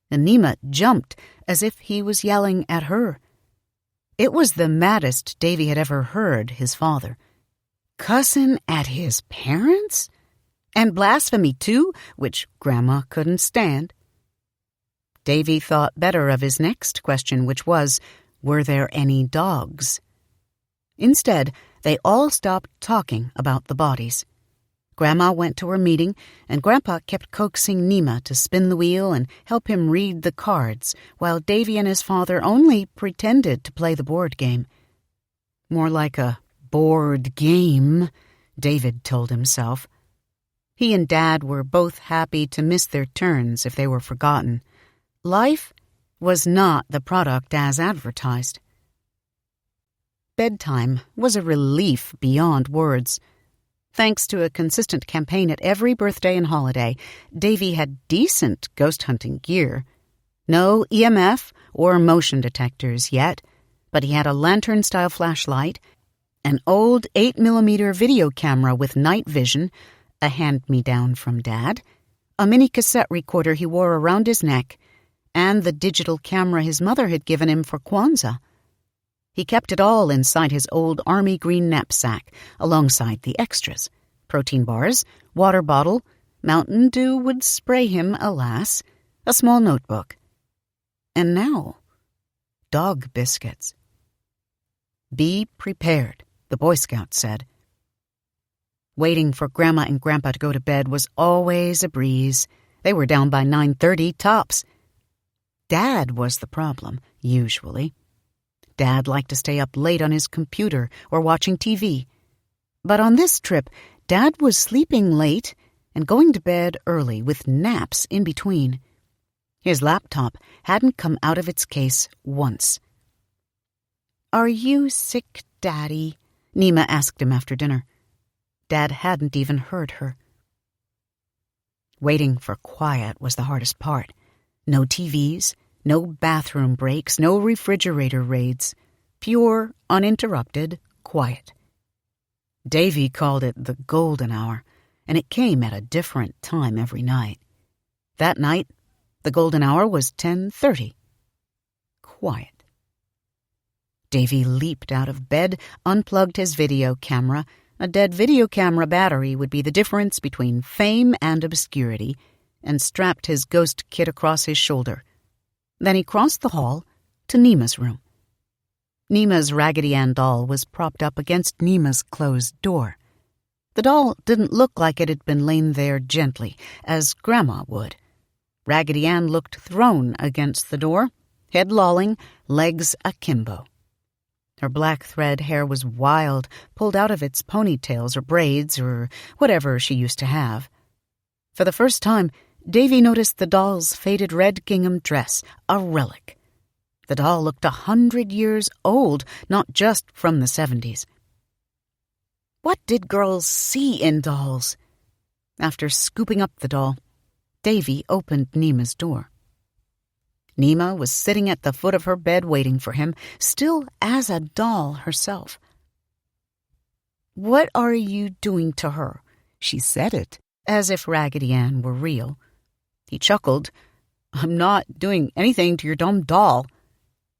Speaker 1: and Nima jumped as if he was yelling at her. It was the maddest Davy had ever heard his father. Cussing at his parents? And blasphemy, too, which Grandma couldn't stand. Davy thought better of his next question, which was, were there any dogs? Instead, they all stopped talking about the bodies. Grandma went to her meeting, and Grandpa kept coaxing Nima to spin the wheel and help him read the cards, while Davy and his father only pretended to play the board game. More like a bored game, David told himself. He and Dad were both happy to miss their turns if they were forgotten. Life was not the product as advertised. Bedtime was a relief beyond words. Thanks to a consistent campaign at every birthday and holiday, Davy had decent ghost hunting gear. No EMF or motion detectors yet, but he had a lantern-style flashlight, an old 8mm video camera with night vision, a hand-me-down from Dad, a mini cassette recorder he wore around his neck, and the digital camera his mother had given him for Kwanzaa. He kept it all inside his old army green knapsack, alongside the extras: protein bars, water bottle, Mountain Dew would spray him, alas, a small notebook. And now, dog biscuits. Be prepared, the Boy Scout said. Waiting for Grandma and Grandpa to go to bed was always a breeze. They were down by 9:30 tops. Dad was the problem, usually. Dad liked to stay up late on his computer or watching TV. But on this trip, Dad was sleeping late and going to bed early with naps in between. His laptop hadn't come out of its case once. "Are you sick, Daddy?" Nima asked him after dinner. Dad hadn't even heard her. Waiting for quiet was the hardest part. No TVs, no bathroom breaks, no refrigerator raids. Pure, uninterrupted quiet. Davy called it the golden hour, and it came at a different time every night. That night, the golden hour was 10:30. Quiet. Davy leaped out of bed, unplugged his video camera. A dead video camera battery would be the difference between fame and obscurity, and strapped his ghost kit across his shoulder. Then he crossed the hall to Nima's room. Nima's Raggedy Ann doll was propped up against Nima's closed door. The doll didn't look like it had been laid there gently, as Grandma would. Raggedy Ann looked thrown against the door, head lolling, legs akimbo. Her black thread hair was wild, pulled out of its ponytails or braids or whatever she used to have. For the first time, Davy noticed the doll's faded red gingham dress, a relic. The doll looked 100 years old, not just from the 70s. What did girls see in dolls? After scooping up the doll, Davy opened Nima's door. Nima was sitting at the foot of her bed waiting for him, still as a doll herself. "What are you doing to her?" She said it, as if Raggedy Ann were real. He chuckled. "I'm not doing anything to your dumb doll."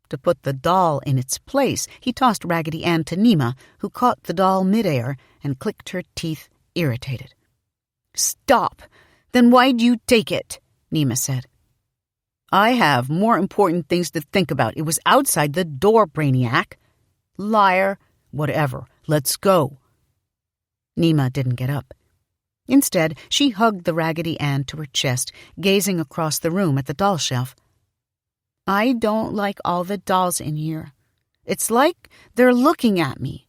Speaker 1: To put the doll in its place, he tossed Raggedy Ann to Nima, who caught the doll midair and clicked her teeth, irritated. "Stop! Then why'd you take it?" Nima said. "I have more important things to think about. It was outside the door, brainiac." "Liar." "Whatever. Let's go." Nima didn't get up. Instead, she hugged the Raggedy Ann to her chest, gazing across the room at the doll shelf. "I don't like all the dolls in here. It's like they're looking at me."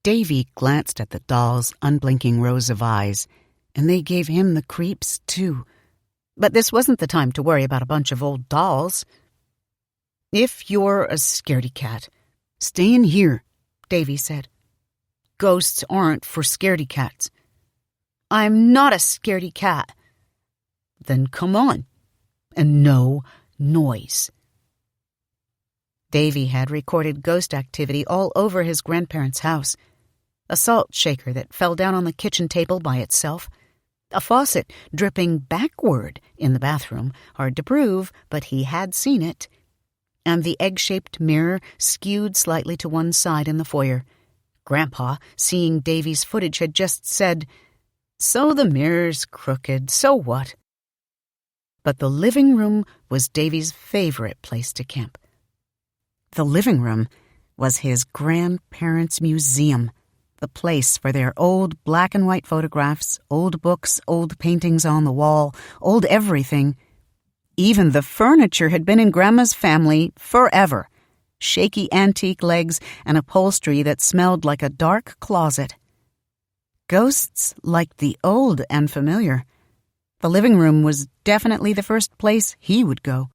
Speaker 1: Davy glanced at the doll's unblinking rows of eyes, and they gave him the creeps, too. But this wasn't the time to worry about a bunch of old dolls. "If you're a scaredy cat, stay in here," Davy said. "Ghosts aren't for scaredy cats." "I'm not a scaredy cat." "Then come on. And no noise." Davy had recorded ghost activity all over his grandparents' house. A salt shaker that fell down on the kitchen table by itself. A faucet dripping backward in the bathroom, hard to prove, but he had seen it. And the egg-shaped mirror skewed slightly to one side in the foyer. Grandpa, seeing Davy's footage, had just said, "So the mirror's crooked, so what?" But the living room was Davy's favorite place to camp. The living room was his grandparents' museum. The place for their old black and white photographs, old books, old paintings on the wall, old everything. Even the furniture had been in Grandma's family forever. Shaky antique legs and upholstery that smelled like a dark closet. Ghosts liked the old and familiar. The living room was definitely the first place he would go.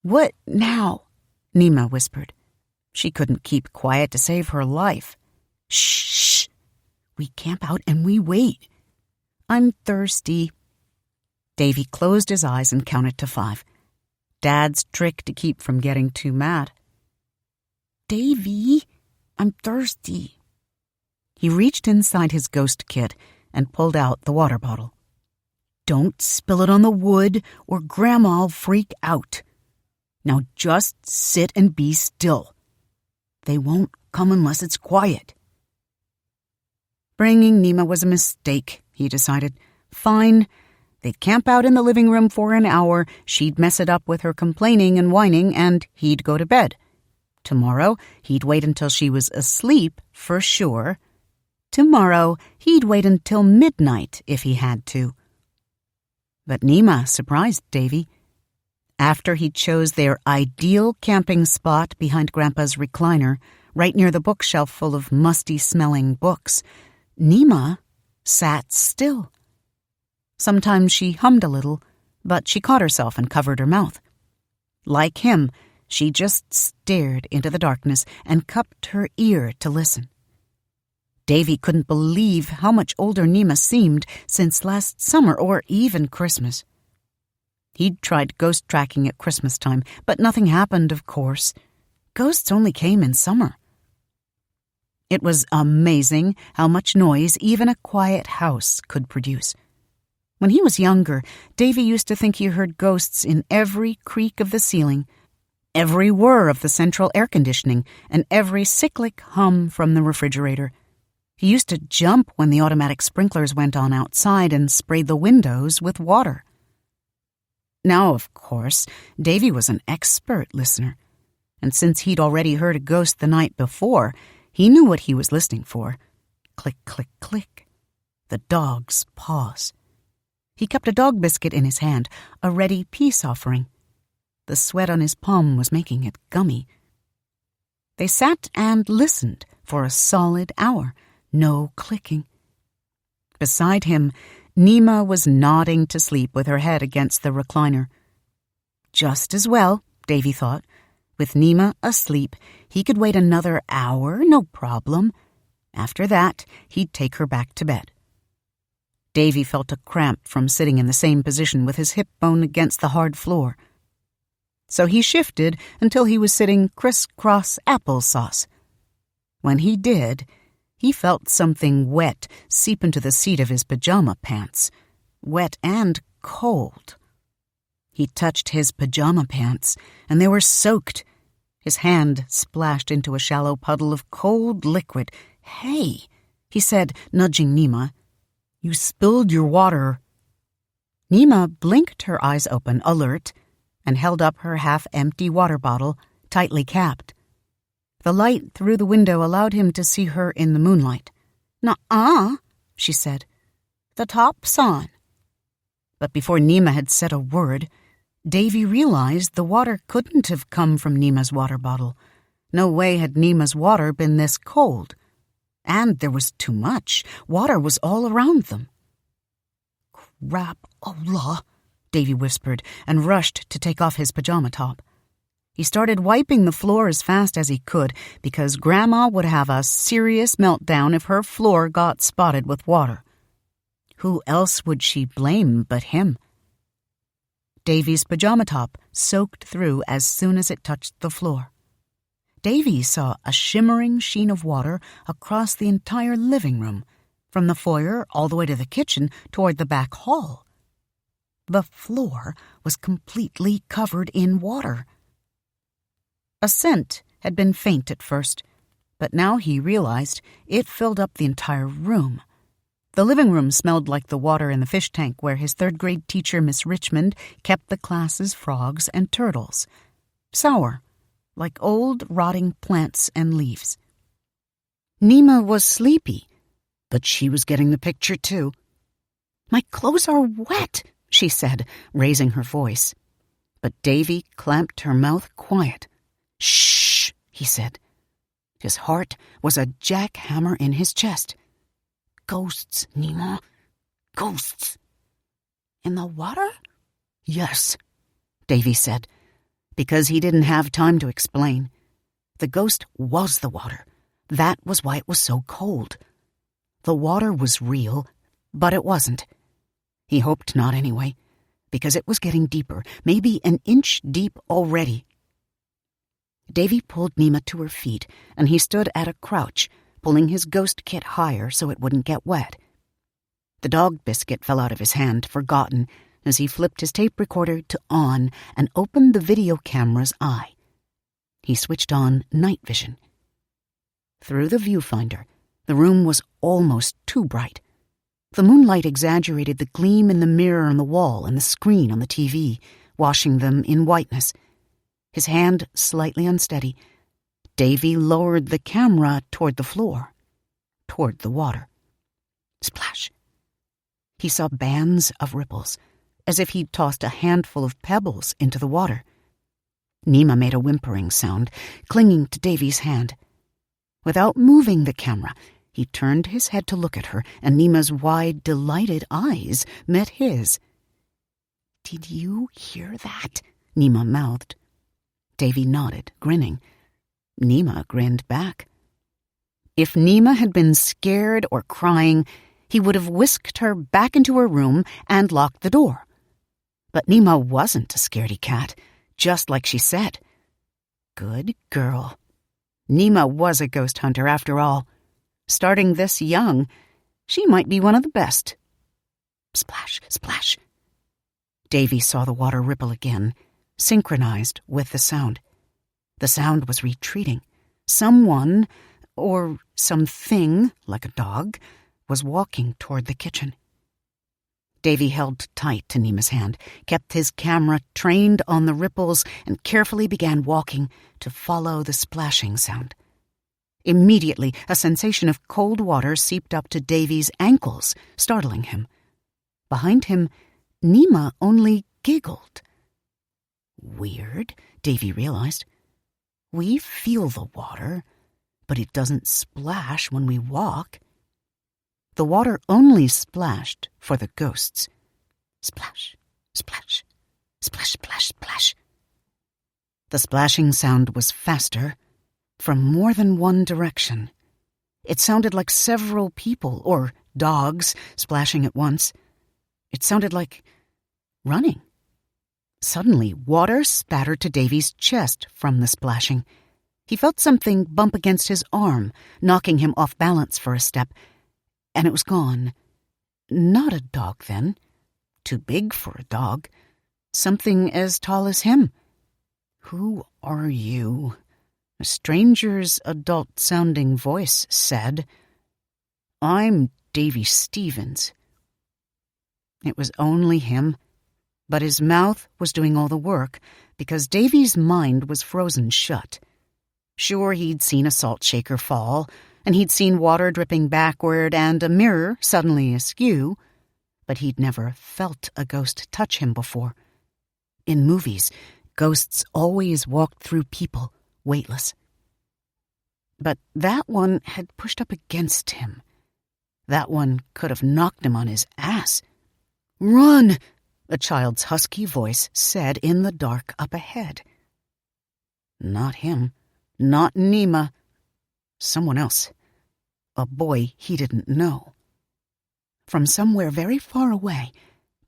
Speaker 1: "What now?" Nima whispered. She couldn't keep quiet to save her life. "Shh! We camp out and we wait. I'm thirsty." Davy closed his eyes and counted to 5. Dad's trick to keep from getting too mad. "Davy, I'm thirsty." He reached inside his ghost kit and pulled out the water bottle. Don't spill it on the wood or Grandma'll freak out. Now just sit and be still. They won't come unless it's quiet. Bringing Nima was a mistake, he decided. Fine. They'd camp out in the living room for an hour, she'd mess it up with her complaining and whining, and he'd go to bed. Tomorrow, he'd wait until she was asleep, for sure. Tomorrow, he'd wait until midnight if he had to. But Nima surprised Davy. After he chose their ideal camping spot behind Grandpa's recliner, right near the bookshelf full of musty-smelling books, Nima sat still. Sometimes she hummed a little, but she caught herself and covered her mouth. Like him, she just stared into the darkness and cupped her ear to listen. Davy couldn't believe how much older Nima seemed since last summer or even Christmas. He'd tried ghost tracking at Christmas time, but nothing happened, of course. Ghosts only came in summer. It was amazing how much noise even a quiet house could produce. When he was younger, Davy used to think he heard ghosts in every creak of the ceiling, every whir of the central air conditioning, and every cyclic hum from the refrigerator. He used to jump when the automatic sprinklers went on outside and sprayed the windows with water. Now, of course, Davy was an expert listener, and since he'd already heard a ghost the night before, he knew what he was listening for. Click, click, click. The dog's paws. He kept a dog biscuit in his hand, a ready peace offering. The sweat on his palm was making it gummy. They sat and listened for a solid hour, no clicking. Beside him, Nima was nodding to sleep with her head against the recliner. Just as well, Davy thought. With Nima asleep, he could wait another hour, no problem. After that, he'd take her back to bed. Davy felt a cramp from sitting in the same position with his hip bone against the hard floor. So he shifted until he was sitting crisscross applesauce. When he did, he felt something wet seep into the seat of his pajama pants. Wet and cold. He touched his pajama pants, and they were soaked. His hand splashed into a shallow puddle of cold liquid. "Hey," he said, nudging Nima. "You spilled your water." Nima blinked her eyes open, alert, and held up her half-empty water bottle, tightly capped. The light through the window allowed him to see her in the moonlight. "Nuh-uh," she said. "The top's on." But before Nima had said a word, Davy realized the water couldn't have come from Nima's water bottle. No way had Nima's water been this cold. And there was too much. Water was all around them. "Crap-Allah," Davy whispered, and rushed to take off his pajama top. He started wiping the floor as fast as he could, because Grandma would have a serious meltdown if her floor got spotted with water. Who else would she blame but him? Davy's pajama top soaked through as soon as it touched the floor. Davy saw a shimmering sheen of water across the entire living room, from the foyer all the way to the kitchen toward the back hall. The floor was completely covered in water. A scent had been faint at first, but now he realized it filled up the entire room. The living room smelled like the water in the fish tank where his third-grade teacher, Miss Richmond, kept the class's frogs and turtles. Sour, like old rotting plants and leaves. Nima was sleepy, but she was getting the picture too. "My clothes are wet," she said, raising her voice. But Davy clamped her mouth quiet. "Shh," he said. His heart was a jackhammer in his chest. "Ghosts, Nima. Ghosts." "In the water?" "Yes," Davy said, because he didn't have time to explain. The ghost was the water. That was why it was so cold. The water was real, but it wasn't. He hoped not anyway, because it was getting deeper, maybe an inch deep already. Davy pulled Nima to her feet, and he stood at a crouch, pulling his ghost kit higher so it wouldn't get wet. The dog biscuit fell out of his hand, forgotten, as he flipped his tape recorder to on and opened the video camera's eye. He switched on night vision. Through the viewfinder, the room was almost too bright. The moonlight exaggerated the gleam in the mirror on the wall and the screen on the TV, washing them in whiteness. His hand slightly unsteady, Davy lowered the camera toward the floor, toward the water. Splash! He saw bands of ripples, as if he'd tossed a handful of pebbles into the water. Nima made a whimpering sound, clinging to Davy's hand. Without moving the camera, he turned his head to look at her, and Nima's wide, delighted eyes met his. "Did you hear that?" Nima mouthed. Davy nodded, grinning. Nima grinned back. If Nima had been scared or crying, he would have whisked her back into her room and locked the door. But Nima wasn't a scaredy cat, just like she said. Good girl. Nima was a ghost hunter after all. Starting this young, she might be one of the best. Splash, splash. Davy saw the water ripple again, synchronized with the sound. The sound was retreating. Someone, or something, like a dog, was walking toward the kitchen. Davy held tight to Nima's hand, kept his camera trained on the ripples, and carefully began walking to follow the splashing sound. Immediately, a sensation of cold water seeped up to Davy's ankles, startling him. Behind him, Nima only giggled. Weird, Davy realized. We feel the water, but it doesn't splash when we walk. The water only splashed for the ghosts. Splash, splash, splash, splash, splash. The splashing sound was faster, from more than one direction. It sounded like several people, or dogs, splashing at once. It sounded like running. Suddenly, water spattered to Davy's chest from the splashing. He felt something bump against his arm, knocking him off balance for a step, and it was gone. Not a dog, then. Too big for a dog. Something as tall as him. Who are you? A stranger's adult-sounding voice said. I'm Davy Stevens. It was only him, but his mouth was doing all the work because Davy's mind was frozen shut. Sure, he'd seen a salt shaker fall, and he'd seen water dripping backward and a mirror suddenly askew, but he'd never felt a ghost touch him before. In movies, ghosts always walked through people, weightless. But that one had pushed up against him. That one could have knocked him on his ass. "Run!" a child's husky voice said in the dark up ahead. Not him. Not Nima. Someone else. A boy he didn't know. From somewhere very far away,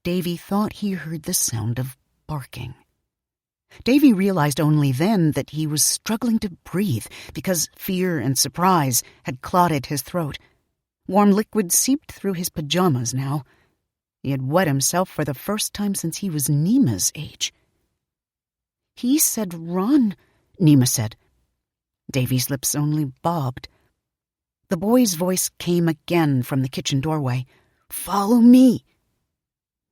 Speaker 1: Davy thought he heard the sound of barking. Davy realized only then that he was struggling to breathe because fear and surprise had clotted his throat. Warm liquid seeped through his pajamas now. He had wet himself for the first time since he was Nima's age. He said run, Nima said. Davy's lips only bobbed. The boy's voice came again from the kitchen doorway. Follow me.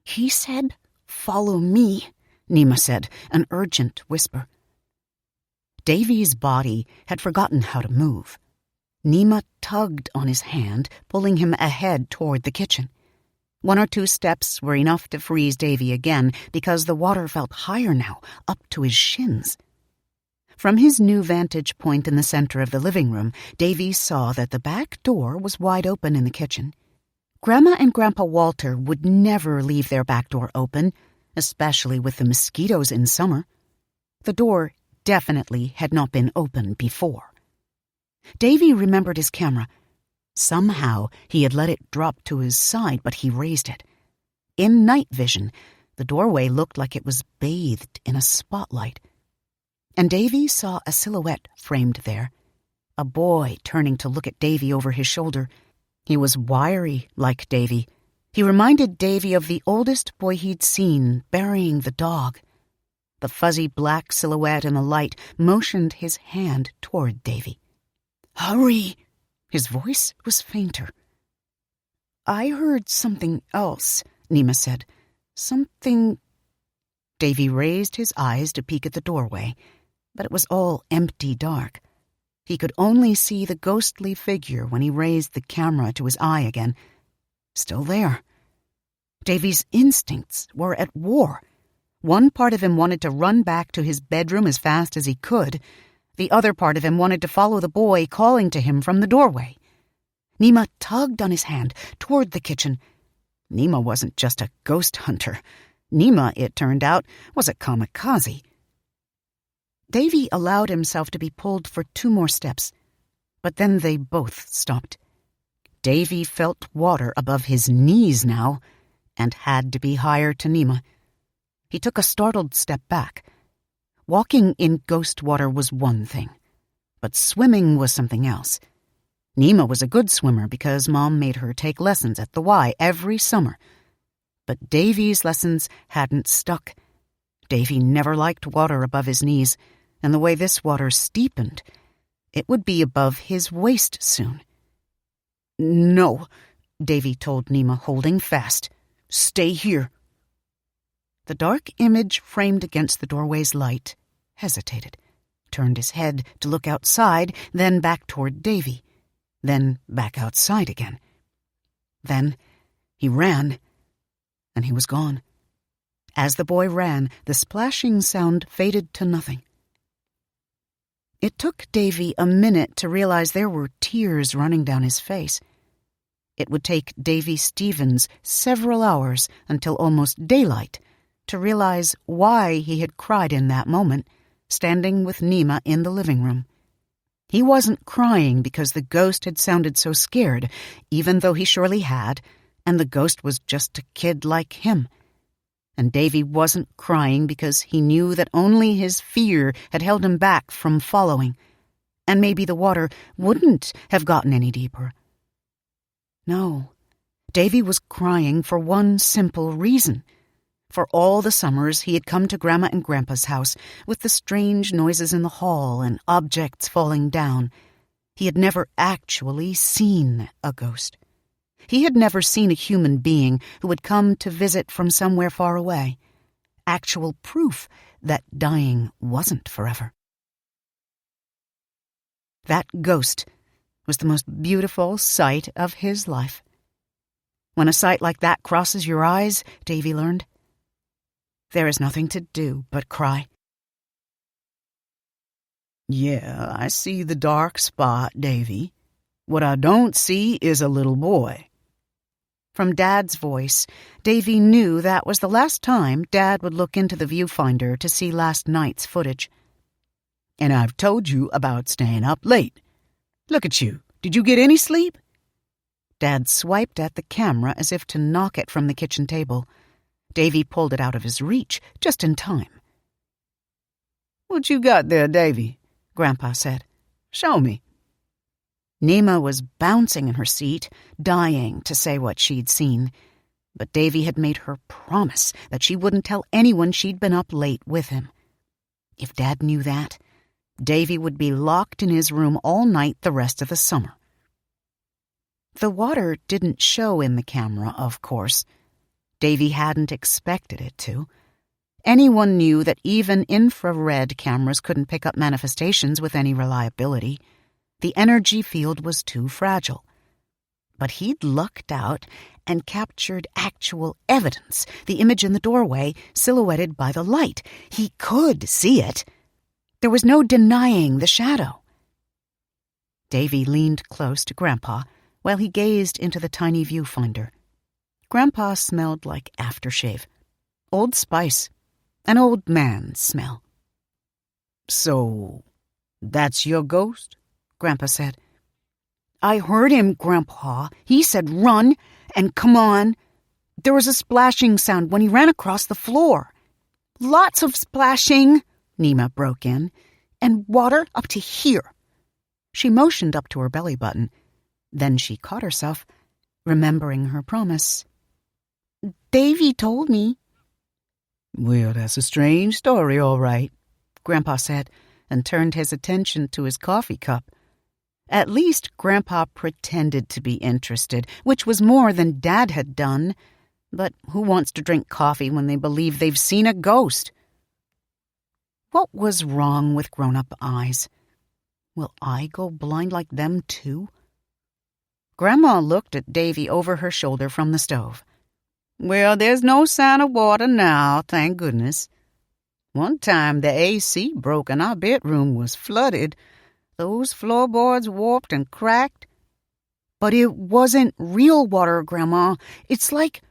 Speaker 1: He said, follow me, Nima said, an urgent whisper. Davy's body had forgotten how to move. Nima tugged on his hand, pulling him ahead toward the kitchen. 1 or 2 steps were enough to freeze Davy again because the water felt higher now, up to his shins. From his new vantage point in the center of the living room, Davy saw that the back door was wide open in the kitchen. Grandma and Grandpa Walter would never leave their back door open, especially with the mosquitoes in summer. The door definitely had not been open before. Davy remembered his camera. Somehow he had let it drop to his side, but he raised it. In night vision, the doorway looked like it was bathed in a spotlight. And Davy saw a silhouette framed there, a boy turning to look at Davy over his shoulder. He was wiry like Davy, He reminded Davy of the oldest boy he'd seen burying the dog. The fuzzy black silhouette in the light motioned his hand toward Davy. "Hurry!" His voice was fainter. "I heard something else," Nima said. "Something—" Davy raised his eyes to peek at the doorway, but it was all empty dark. He could only see the ghostly figure when he raised the camera to his eye again. Still there. Davy's instincts were at war. One part of him wanted to run back to his bedroom as fast as he could. The other part of him wanted to follow the boy calling to him from the doorway. Nima tugged on his hand toward the kitchen. Nima wasn't just a ghost hunter. Nima, it turned out, was a kamikaze. Davy allowed himself to be pulled for 2 more steps, but then they both stopped. Davy felt water above his knees now, and had to be higher to Nima. He took a startled step back. Walking in ghost water was one thing, but swimming was something else. Nima was a good swimmer because Mom made her take lessons at the Y every summer. But Davy's lessons hadn't stuck. Davy never liked water above his knees, and the way this water steepened, it would be above his waist soon. "No," Davy told Nima, holding fast. "Stay here." The dark image framed against the doorway's light hesitated, turned his head to look outside, then back toward Davy, then back outside again. Then he ran, and he was gone. As the boy ran, the splashing sound faded to nothing. It took Davy a minute to realize there were tears running down his face. It would take Davy Stevens several hours until almost daylight to realize why he had cried in that moment, standing with Nima in the living room. He wasn't crying because the ghost had sounded so scared, even though he surely had, and the ghost was just a kid like him. And Davy wasn't crying because he knew that only his fear had held him back from following, and maybe the water wouldn't have gotten any deeper. No, Davy was crying for one simple reason. For all the summers he had come to Grandma and Grandpa's house with the strange noises in the hall and objects falling down. He had never actually seen a ghost. He had never seen a human being who had come to visit from somewhere far away. Actual proof that dying wasn't forever. That ghost was the most beautiful sight of his life. When a sight like that crosses your eyes, Davy learned, there is nothing to do but cry. "Yeah, I see the dark spot, Davy. What I don't see is a little boy." From Dad's voice, Davy knew that was the last time Dad would look into the viewfinder to see last night's footage. "And I've told you about staying up late. Look at you. Did you get any sleep?" Dad swiped at the camera as if to knock it from the kitchen table. Davy pulled it out of his reach just in time. "What you got there, Davy?" Grandpa said. "Show me." Nima was bouncing in her seat, dying to say what she'd seen. But Davy had made her promise that she wouldn't tell anyone she'd been up late with him. If Dad knew that, Davy would be locked in his room all night the rest of the summer. The water didn't show in the camera, of course. Davy hadn't expected it to. Anyone knew that even infrared cameras couldn't pick up manifestations with any reliability. The energy field was too fragile. But he'd lucked out and captured actual evidence, the image in the doorway silhouetted by the light. He could see it. There was no denying the shadow. Davy leaned close to Grandpa while he gazed into the tiny viewfinder. Grandpa smelled like aftershave. Old Spice. An old man's smell. "So, that's your ghost?" Grandpa said. "I heard him, Grandpa. He said run and come on. There was a splashing sound when he ran across the floor." "Lots of splashing," Nima broke in, "and water up to here." She motioned up to her belly button. Then she caught herself, remembering her promise. Davy told me." "Well, that's a strange story, all right," Grandpa said, and turned his attention to his coffee cup. At least Grandpa pretended to be interested, which was more than Dad had done. But who wants to drink coffee when they believe they've seen a ghost? What was wrong with grown-up eyes? Will I go blind like them, too? Grandma looked at Davy over her shoulder from the stove. "Well, there's no sign of water now, thank goodness. One time the AC broke and our bedroom was flooded. Those floorboards warped and cracked. But it wasn't real water, Grandma. It's like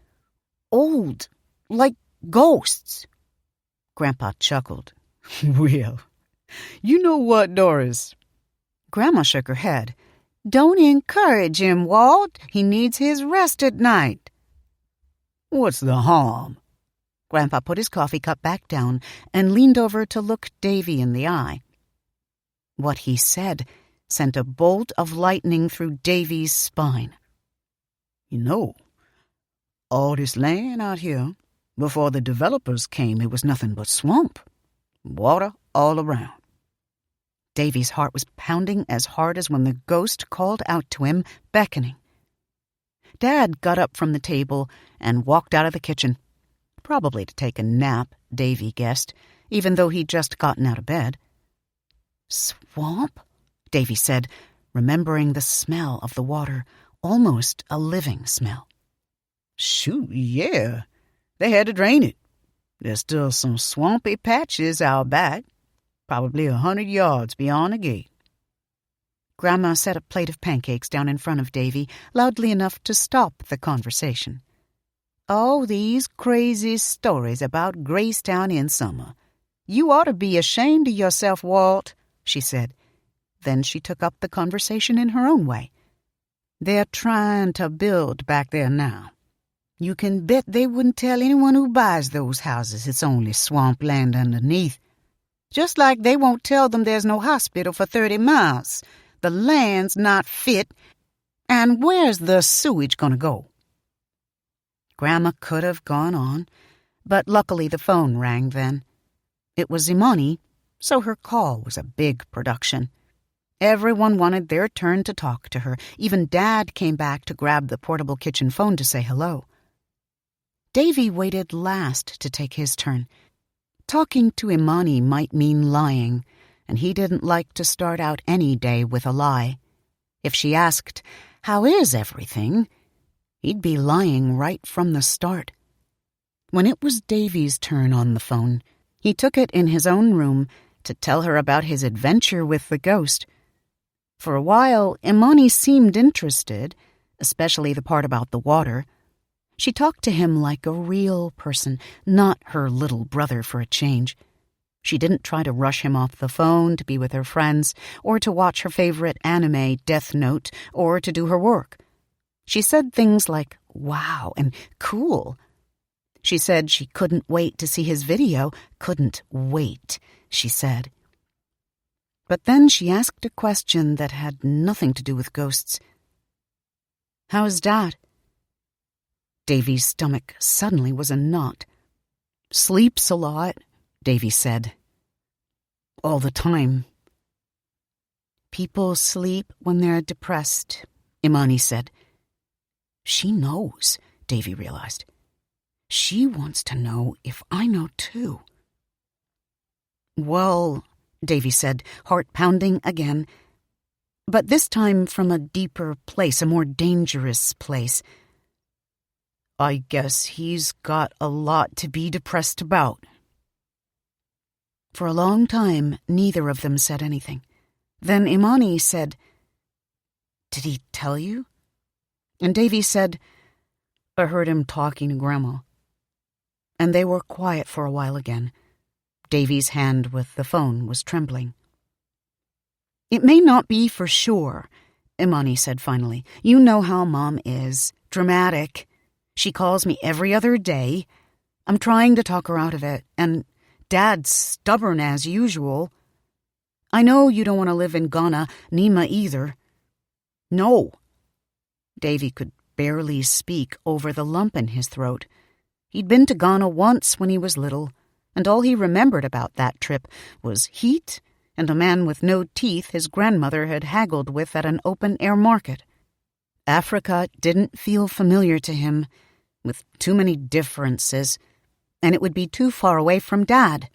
Speaker 1: old, like ghosts." Grandpa chuckled. "Well, you know what, Doris?" Grandma shook her head. "Don't encourage him, Walt. He needs his rest at night." "What's the harm?" Grandpa put his coffee cup back down and leaned over to look Davy in the eye. What he said sent a bolt of lightning through Davy's spine. "You know, all this land out here, before the developers came, it was nothing but swamp. Water all around." Davy's heart was pounding as hard as when the ghost called out to him, beckoning. Dad got up from the table and walked out of the kitchen. Probably to take a nap, Davy guessed, even though he'd just gotten out of bed. "Swamp?" Davy said, remembering the smell of the water, almost a living smell. "Shoot, yeah. They had to drain it. There's still some swampy patches out back, probably 100 yards beyond the gate." Grandma set a plate of pancakes down in front of Davy, loudly enough to stop the conversation. "Oh, these crazy stories about Gracetown in summer. You ought to be ashamed of yourself, Walt," she said. Then she took up the conversation in her own way. "They're trying to build back there now. You can bet they wouldn't tell anyone who buys those houses it's only swamp land underneath. Just like they won't tell them there's no hospital for 30 miles. The land's not fit. And where's the sewage gonna go?" Grandma could have gone on, but luckily the phone rang then. It was Imani, so her call was a big production. Everyone wanted their turn to talk to her. Even Dad came back to grab the portable kitchen phone to say hello. Davy waited last to take his turn. Talking to Imani might mean lying, and he didn't like to start out any day with a lie. If she asked, "How is everything?" he'd be lying right from the start. When it was Davy's turn on the phone, he took it in his own room to tell her about his adventure with the ghost. For a while, Imani seemed interested, especially the part about the water. She talked to him like a real person, not her little brother for a change. She didn't try to rush him off the phone to be with her friends, or to watch her favorite anime, Death Note, or to do her work. She said things like, "Wow," and "cool." She said she couldn't wait to see his video. Couldn't wait, she said. But then she asked a question that had nothing to do with ghosts. "How's Dad?" Davy's stomach suddenly was a knot. "Sleeps a lot," Davy said. "All the time." "People sleep when they're depressed," Imani said. She knows, Davy realized. She wants to know if I know too. "Well," Davy said, heart pounding again, but this time from a deeper place, a more dangerous place. "I guess he's got a lot to be depressed about." For a long time, neither of them said anything. Then Imani said, "Did he tell you?" And Davy said, "I heard him talking to Grandma." And they were quiet for a while again. Davy's hand with the phone was trembling. "It may not be for sure," Imani said finally. "You know how Mom is. Dramatic. She calls me every other day. I'm trying to talk her out of it, and Dad's stubborn as usual. I know you don't want to live in Ghana, Nima either." "No." Davy could barely speak over the lump in his throat. He'd been to Ghana once when he was little, and all he remembered about that trip was heat and a man with no teeth his grandmother had haggled with at an open-air market. Africa didn't feel familiar to him, with too many differences, and it would be too far away from Dad,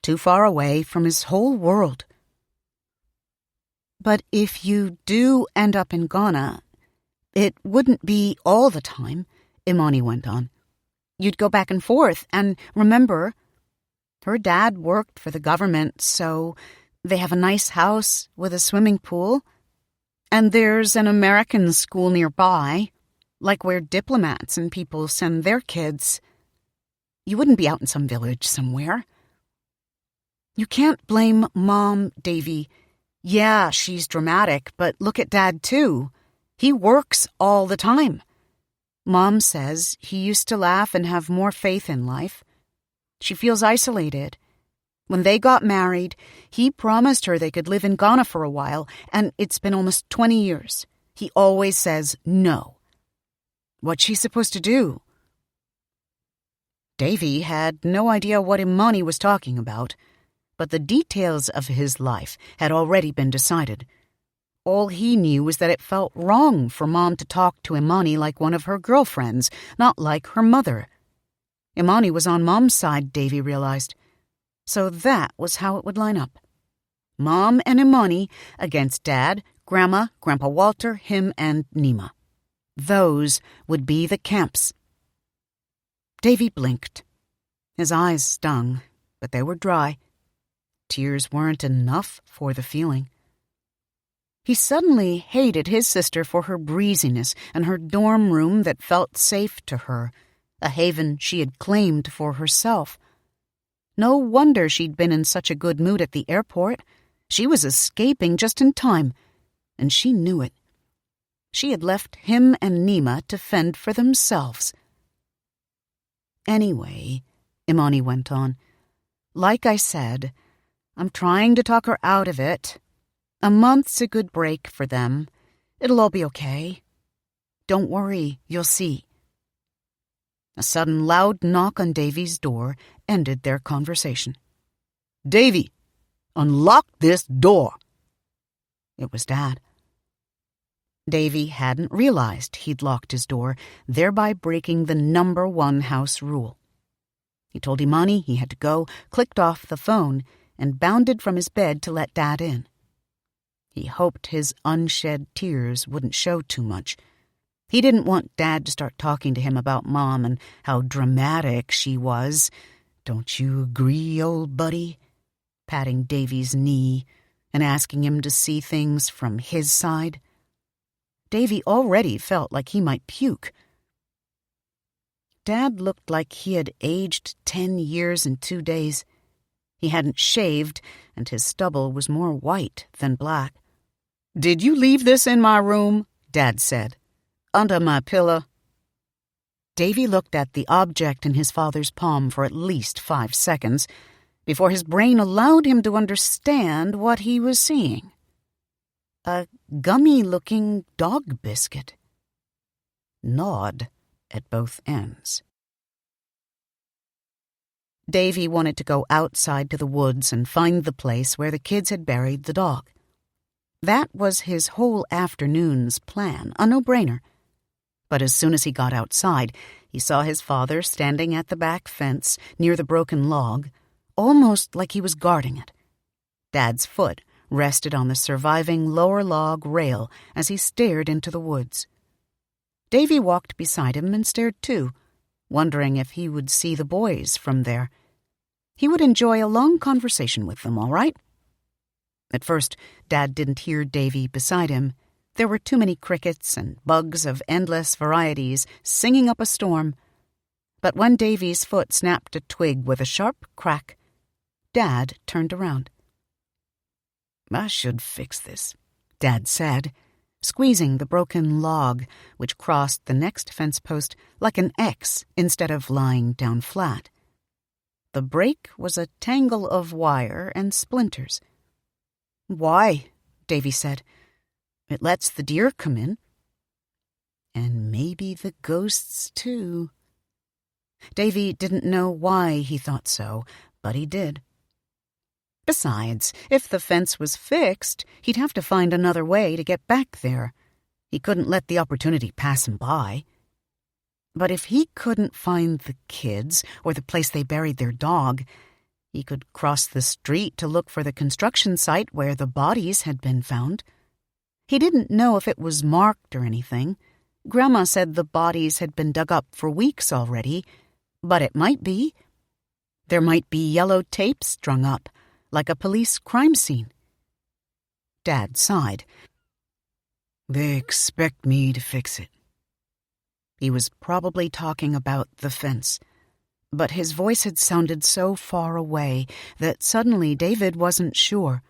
Speaker 1: too far away from his whole world. But if you do end up in Ghana, it wouldn't be all the time, Imani went on. You'd go back and forth, and remember, her dad worked for the government, so they have a nice house with a swimming pool, and there's an American school nearby, like where diplomats and people send their kids. You wouldn't be out in some village somewhere. You can't blame Mom, Davy. Yeah, she's dramatic, but look at Dad, too. He works all the time. Mom says he used to laugh and have more faith in life. She feels isolated. When they got married, he promised her they could live in Ghana for a while, and it's been almost 20 years. He always says no. What's she supposed to do? Davy had no idea what Imani was talking about, but the details of his life had already been decided. All he knew was that it felt wrong for Mom to talk to Imani like one of her girlfriends, not like her mother. Imani was on Mom's side, Davy realized. So that was how it would line up. Mom and Imani against Dad, Grandma, Grandpa Walter, him, and Nima. Those would be the camps. Davy blinked. His eyes stung, but they were dry. Tears weren't enough for the feeling. He suddenly hated his sister for her breeziness and her dorm room that felt safe to her, a haven she had claimed for herself. No wonder she'd been in such a good mood at the airport. She was escaping just in time, and she knew it. She had left him and Nima to fend for themselves. Anyway, Imani went on, like I said, I'm trying to talk her out of it. A month's a good break for them. It'll all be okay. Don't worry, you'll see. A sudden loud knock on Davy's door ended their conversation. Davy, unlock this door. It was Dad. Davy hadn't realized he'd locked his door, thereby breaking the #1 house rule. He told Imani he had to go, clicked off the phone, and bounded from his bed to let Dad in. He hoped his unshed tears wouldn't show too much. He didn't want Dad to start talking to him about Mom and how dramatic she was. Don't you agree, old buddy? Patting Davy's knee and asking him to see things from his side. Davy already felt like he might puke. Dad looked like he had aged 10 years in 2 days. He hadn't shaved, and his stubble was more white than black. Did you leave this in my room? Dad said. Under my pillow. Davy looked at the object in his father's palm for at least 5 seconds before his brain allowed him to understand what he was seeing. A gummy-looking dog biscuit. Gnawed at both ends. Davy wanted to go outside to the woods and find the place where the kids had buried the dog. That was his whole afternoon's plan, a no-brainer. But as soon as he got outside, he saw his father standing at the back fence near the broken log, almost like he was guarding it. Dad's foot rested on the surviving lower log rail as he stared into the woods. Davy walked beside him and stared too, wondering if he would see the boys from there. He would enjoy a long conversation with them, all right? At first, Dad didn't hear Davy beside him. There were too many crickets and bugs of endless varieties singing up a storm. But when Davy's foot snapped a twig with a sharp crack, Dad turned around. I should fix this, Dad said, squeezing the broken log, which crossed the next fence post like an X instead of lying down flat. The break was a tangle of wire and splinters. Why? Davy said. It lets the deer come in. And maybe the ghosts, too. Davy didn't know why he thought so, but he did. Besides, if the fence was fixed, he'd have to find another way to get back there. He couldn't let the opportunity pass him by. But if he couldn't find the kids or the place they buried their dog, he could cross the street to look for the construction site where the bodies had been found. He didn't know if it was marked or anything. Grandma said the bodies had been dug up for weeks already, but it might be. There might be yellow tape strung up, like a police crime scene. Dad sighed. They expect me to fix it. He was probably talking about the fence, but his voice had sounded so far away that suddenly David wasn't sure.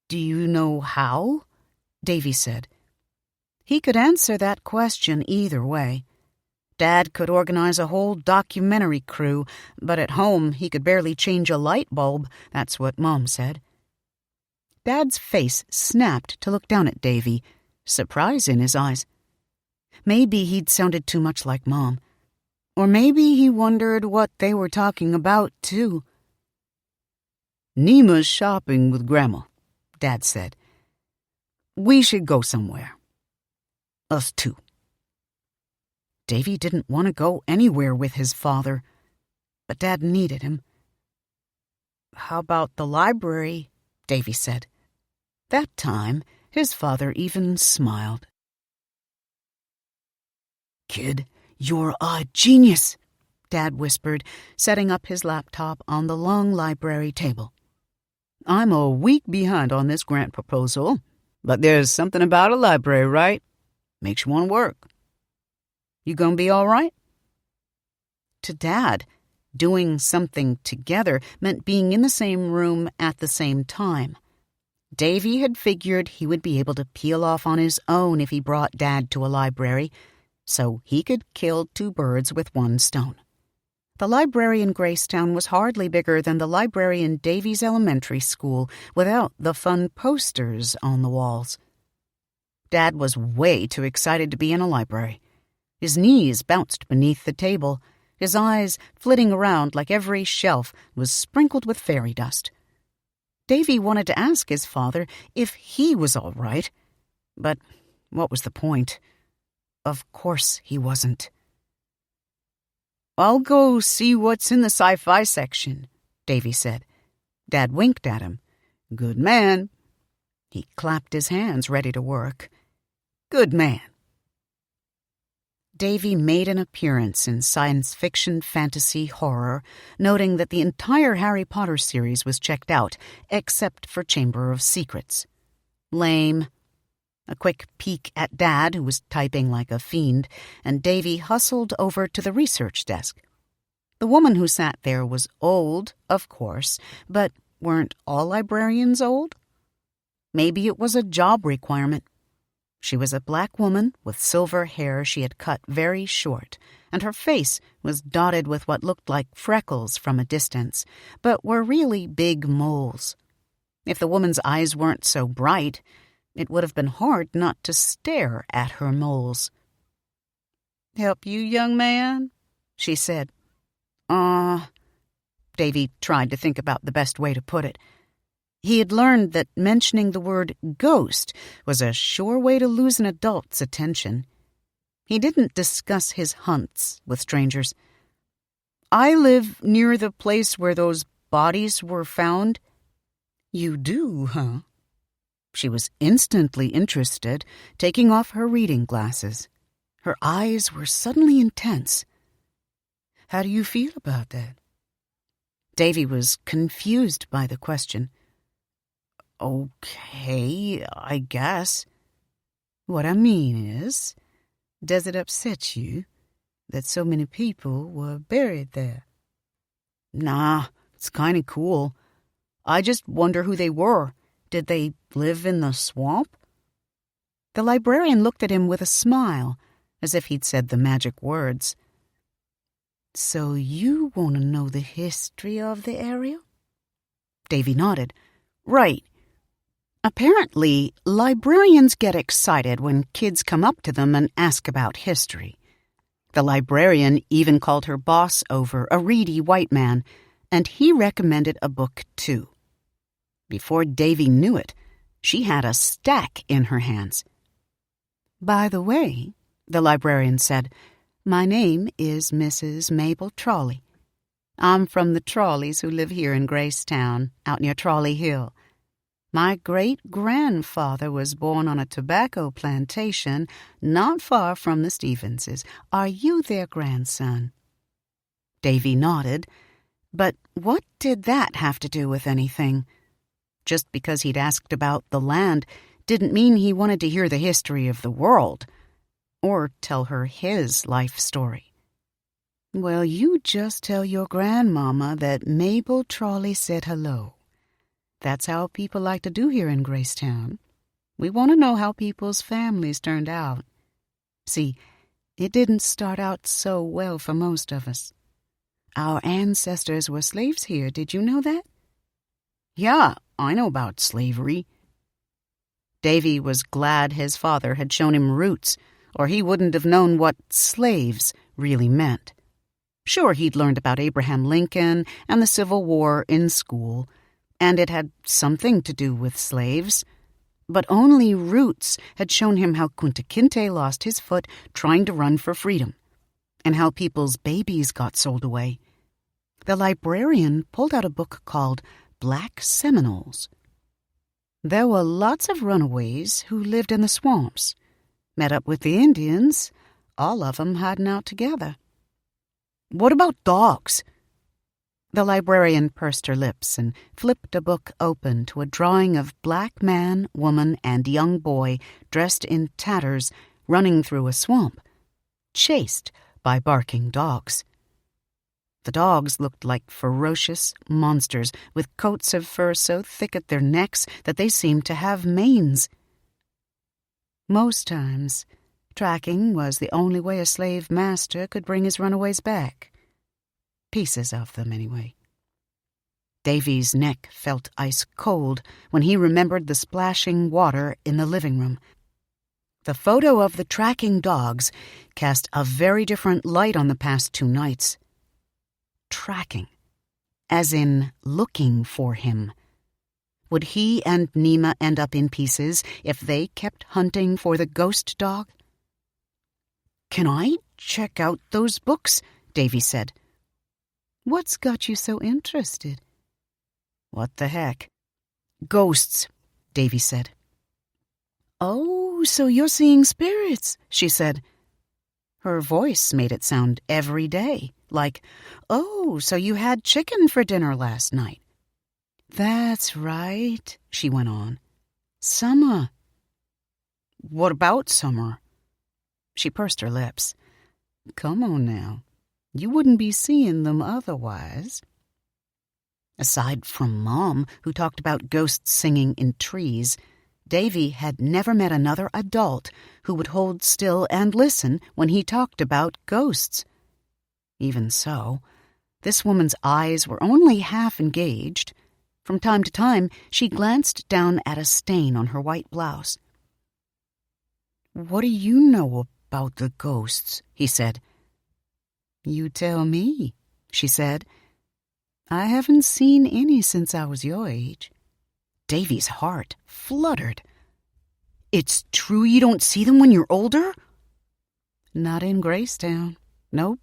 Speaker 1: Do you know how? Davy said. He could answer that question either way. Dad could organize a whole documentary crew, but at home he could barely change a light bulb, that's what Mom said. Dad's face snapped to look down at Davy, surprise in his eyes. Maybe he'd sounded too much like Mom. Or maybe he wondered what they were talking about, too. Nima's shopping with Grandma, Dad said. We should go somewhere. Us two. Davy didn't want to go anywhere with his father, but Dad needed him. How about the library? Davy said. That time, his father even smiled. Kid, you're a genius, Dad whispered, setting up his laptop on the long library table. I'm a week behind on this grant proposal, but there's something about a library, right? Makes you want to work. You gonna be all right? To Dad, doing something together meant being in the same room at the same time. Davy had figured he would be able to peel off on his own if he brought Dad to a library, so he could kill two birds with one stone. The library in Gracetown was hardly bigger than the library in Davy's elementary school without the fun posters on the walls. Dad was way too excited to be in a library. His knees bounced beneath the table. His eyes, flitting around like every shelf, was sprinkled with fairy dust. Davy wanted to ask his father if he was all right, but what was the point? Of course he wasn't. I'll go see what's in the sci-fi section, Davy said. Dad winked at him. Good man. He clapped his hands, ready to work. Good man. Davy made an appearance in science fiction, fantasy, horror, noting that the entire Harry Potter series was checked out, except for Chamber of Secrets. Lame. A quick peek at Dad, who was typing like a fiend, and Davy hustled over to the research desk. The woman who sat there was old, of course, but weren't all librarians old? Maybe it was a job requirement. She was a black woman with silver hair she had cut very short, and her face was dotted with what looked like freckles from a distance, but were really big moles. If the woman's eyes weren't so bright, it would have been hard not to stare at her moles. "Help you, young man?" she said. Davy tried to think about the best way to put it. He had learned that mentioning the word ghost was a sure way to lose an adult's attention. He didn't discuss his hunts with strangers. I live near the place where those bodies were found. You do, huh? She was instantly interested, taking off her reading glasses. Her eyes were suddenly intense. How do you feel about that? Davy was confused by the question. Okay, I guess. What I mean is, does it upset you that so many people were buried there? Nah, it's kind of cool. I just wonder who they were. Did they live in the swamp? The librarian looked at him with a smile, as if he'd said the magic words. So you want to know the history of the area? Davy nodded. Right. Apparently, librarians get excited when kids come up to them and ask about history. The librarian even called her boss over, a reedy white man, and he recommended a book too. Before Davy knew it, she had a stack in her hands. "By the way," the librarian said, "my name is Mrs. Mabel Trolley. I'm from the Trolleys who live here in Gracetown, out near Trolley Hill. My great-grandfather was born on a tobacco plantation not far from the Stevenses. Are you their grandson?" Davy nodded, but what did that have to do with anything? Just because he'd asked about the land didn't mean he wanted to hear the history of the world, or tell her his life story. "Well, you just tell your grandmama that Mabel Trolley said hello. That's how people like to do here in Gracetown. We want to know how people's families turned out. See, it didn't start out so well for most of us. Our ancestors were slaves here, did you know that?" "Yeah, I know about slavery." Davy was glad his father had shown him roots, or he wouldn't have known what slaves really meant. Sure, he'd learned about Abraham Lincoln and the Civil War in school, and it had something to do with slaves, but only roots had shown him how Kunta Kinte lost his foot trying to run for freedom, and how people's babies got sold away. The librarian pulled out a book called Black Seminoles. There were lots of runaways who lived in the swamps, met up with the Indians, all of them hiding out together. "What about dogs?" The librarian pursed her lips and flipped a book open to a drawing of black man, woman, and young boy dressed in tatters running through a swamp, chased by barking dogs. The dogs looked like ferocious monsters with coats of fur so thick at their necks that they seemed to have manes. Most times, tracking was the only way a slave master could bring his runaways back. Pieces of them, anyway. Davy's neck felt ice cold when he remembered the splashing water in the living room. The photo of the tracking dogs cast a very different light on the past 2 nights. Tracking, as in looking for him. Would he and Nima end up in pieces if they kept hunting for the ghost dog? "Can I check out those books?" Davy said. "What's got you so interested?" "What the heck?" "Ghosts," Davy said. "Oh, so you're seeing spirits," she said. Her voice made it sound every day, like, "Oh, so you had chicken for dinner last night." "That's right," she went on. "Summer." "What about Summer?" She pursed her lips. "Come on now. You wouldn't be seeing them otherwise." Aside from Mom, who talked about ghosts singing in trees, Davy had never met another adult who would hold still and listen when he talked about ghosts. Even so, this woman's eyes were only half engaged. From time to time, she glanced down at a stain on her white blouse. "What do you know about the ghosts?" he said. "You tell me," she said. "I haven't seen any since I was your age." Davy's heart fluttered. "It's true you don't see them when you're older?" "Not in Gracetown. Nope."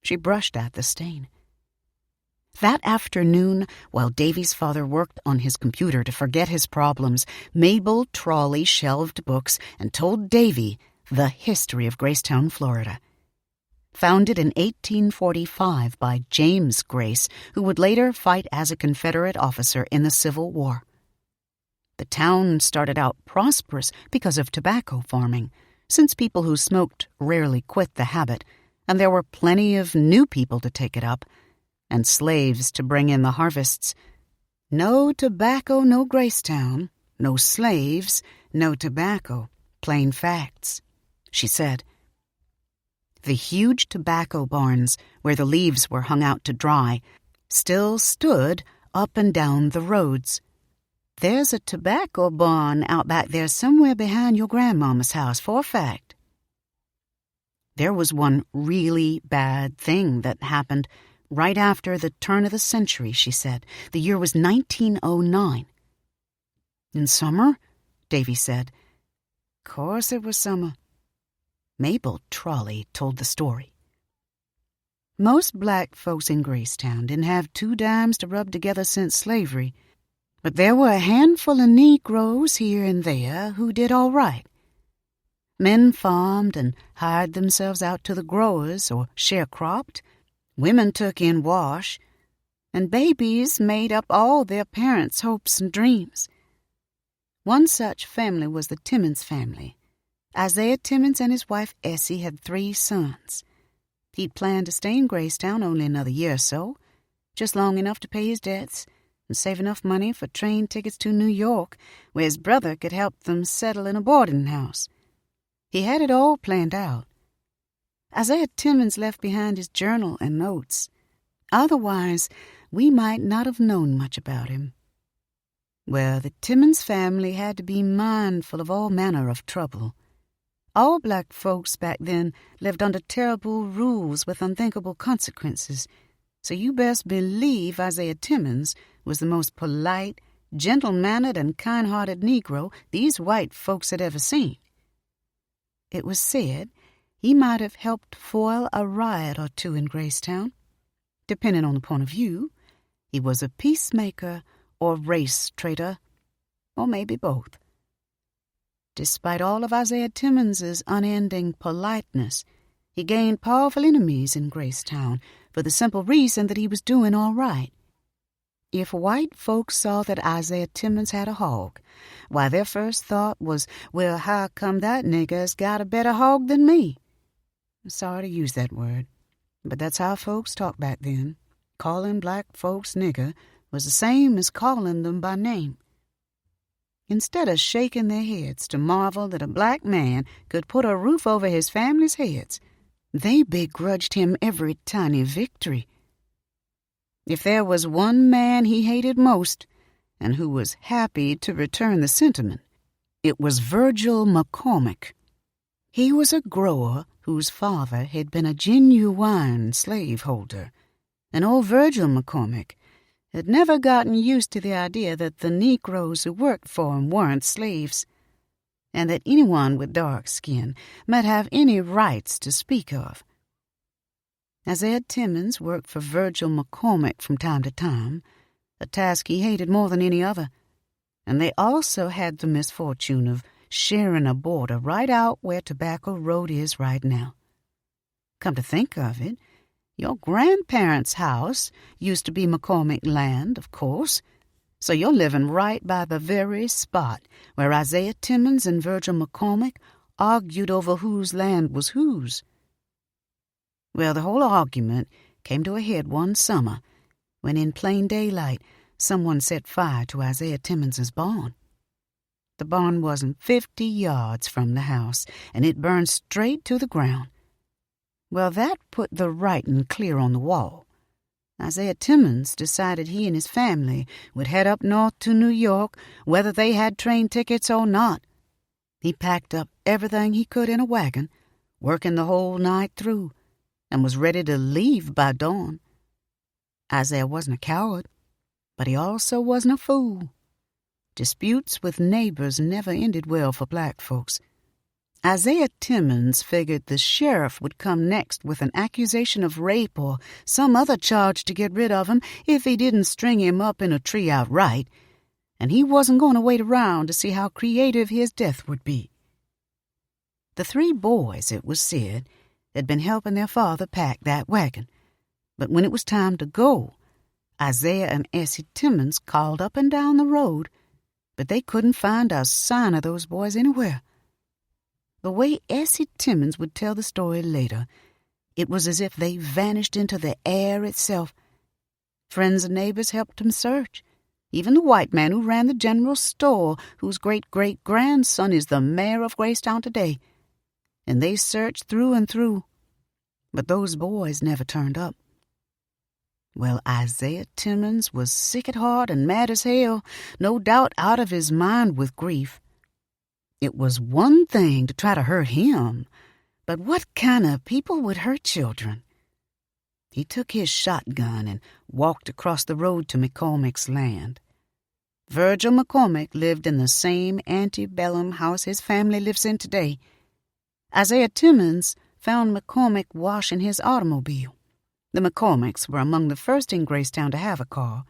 Speaker 1: She brushed at the stain. That afternoon, while Davy's father worked on his computer to forget his problems, Mabel Trolley shelved books and told Davy the history of Gracetown, Florida. Founded in 1845 by James Grace, who would later fight as a Confederate officer in the Civil War. The town started out prosperous because of tobacco farming, since people who smoked rarely quit the habit, and there were plenty of new people to take it up, and slaves to bring in the harvests. "No tobacco, no Gracetown. No slaves, no tobacco. Plain facts," she said. The huge tobacco barns, where the leaves were hung out to dry, still stood up and down the roads. "There's a tobacco barn out back there somewhere behind your grandmama's house, for a fact." There was one really bad thing that happened right after the turn of the century, she said. The year was 1909. In summer? Davy said. Course it was summer. Mabel Trolley told the story. Most black folks in Gracetown didn't have 2 dimes to rub together since slavery, but there were a handful of Negroes here and there who did all right. Men farmed and hired themselves out to the growers or sharecropped. Women took in wash, and babies made up all their parents' hopes and dreams. One such family was the Timmons family. Isaiah Timmons and his wife Essie had 3 sons. He'd planned to stay in Gracetown only another year or so, just long enough to pay his debts and save enough money for train tickets to New York, where his brother could help them settle in a boarding house. He had it all planned out. Isaiah Timmons left behind his journal and notes. Otherwise, we might not have known much about him. Well, the Timmons family had to be mindful of all manner of trouble. All black folks back then lived under terrible rules with unthinkable consequences, so you best believe Isaiah Timmons was the most polite, gentle-mannered, and kind-hearted Negro these white folks had ever seen. It was said he might have helped foil a riot or 2 in Gracetown. Depending on the point of view, he was a peacemaker or race traitor, or maybe both. Despite all of Isaiah Timmons's unending politeness, he gained powerful enemies in Gracetown for the simple reason that he was doing all right. If white folks saw that Isaiah Timmons had a hog, why, their first thought was, well, how come that nigger's got a better hog than me? I'm sorry to use that word, but that's how folks talked back then. Calling black folks nigger was the same as calling them by name. Instead of shaking their heads to marvel that a black man could put a roof over his family's heads, they begrudged him every tiny victory. If there was one man he hated most, and who was happy to return the sentiment, it was Virgil McCormick. He was a grower whose father had been a genuine slaveholder, and old Virgil McCormick had never gotten used to the idea that the Negroes who worked for him weren't slaves, and that anyone with dark skin might have any rights to speak of. Isaiah Timmons worked for Virgil McCormick from time to time, a task he hated more than any other, and they also had the misfortune of sharing a border right out where Tobacco Road is right now. Come to think of it, your grandparents' house used to be McCormick land, of course, so you're living right by the very spot where Isaiah Timmons and Virgil McCormick argued over whose land was whose. Well, the whole argument came to a head one summer when in plain daylight someone set fire to Isaiah Timmons's barn. The barn wasn't 50 yards from the house, and it burned straight to the ground. Well, that put the writing clear on the wall. Isaiah Timmons decided he and his family would head up north to New York, whether they had train tickets or not. He packed up everything he could in a wagon, working the whole night through, and was ready to leave by dawn. Isaiah wasn't a coward, but he also wasn't a fool. Disputes with neighbors never ended well for black folks. Isaiah Timmons figured the sheriff would come next with an accusation of rape or some other charge to get rid of him if he didn't string him up in a tree outright, and he wasn't going to wait around to see how creative his death would be. The 3 boys, it was said, had been helping their father pack that wagon, but when it was time to go, Isaiah and Essie Timmons called up and down the road, but they couldn't find a sign of those boys anywhere. The way Essie Timmons would tell the story later, it was as if they vanished into the air itself. Friends and neighbors helped him search, even the white man who ran the general store, whose great-great-grandson is the mayor of Gracetown today. And they searched through and through, but those boys never turned up. Well, Isaiah Timmons was sick at heart and mad as hell, no doubt out of his mind with grief. It was one thing to try to hurt him, But what kind of people would hurt children? He took his shotgun and walked across the road to McCormick's land. Virgil McCormick lived in the same antebellum house his family lives in today. Isaiah Timmons found McCormick washing his automobile. The McCormicks were among the first in Gracetown to have a car,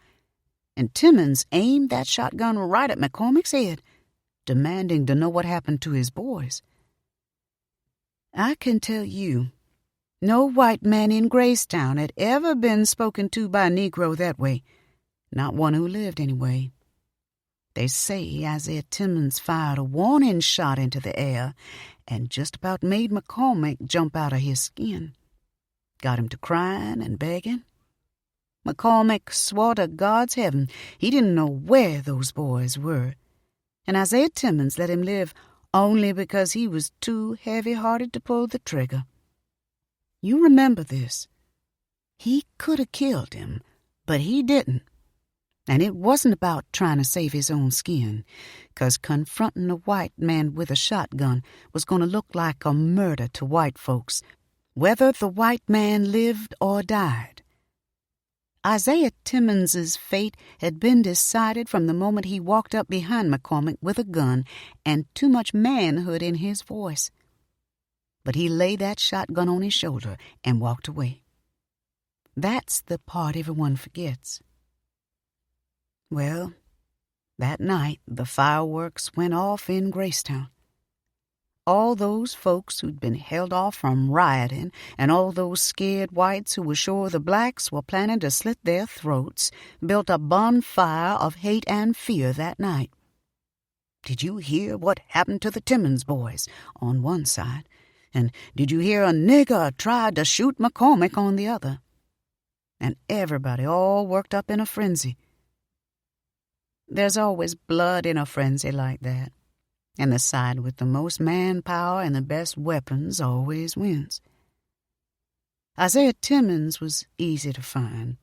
Speaker 1: and Timmons aimed that shotgun right at McCormick's head, demanding to know what happened to his boys. I can tell you, no white man in Gracetown had ever been spoken to by a Negro that way, not one who lived anyway. They say Isaiah Timmons fired a warning shot into the air and just about made McCormick jump out of his skin. Got him to crying and begging. McCormick swore to God's heaven he didn't know where those boys were, and Isaiah Timmons let him live only because he was too heavy-hearted to pull the trigger. You remember this. He could have killed him, but he didn't. And it wasn't about trying to save his own skin, 'cause confronting a white man with a shotgun was going to look like a murder to white folks, whether the white man lived or died. Isaiah Timmons's fate had been decided from the moment he walked up behind McCormick with a gun and too much manhood in his voice. But he laid that shotgun on his shoulder and walked away. That's the part everyone forgets. Well, that night the fireworks went off in Gracetown. All those folks who'd been held off from rioting and all those scared whites who were sure the blacks were planning to slit their throats built a bonfire of hate and fear that night. Did you hear what happened to the Timmons boys on one side? And did you hear a nigger tried to shoot McCormick on the other? And everybody all worked up in a frenzy. There's always blood in a frenzy like that, and the side with the most manpower and the best weapons always wins. Isaiah Timmons was easy to find.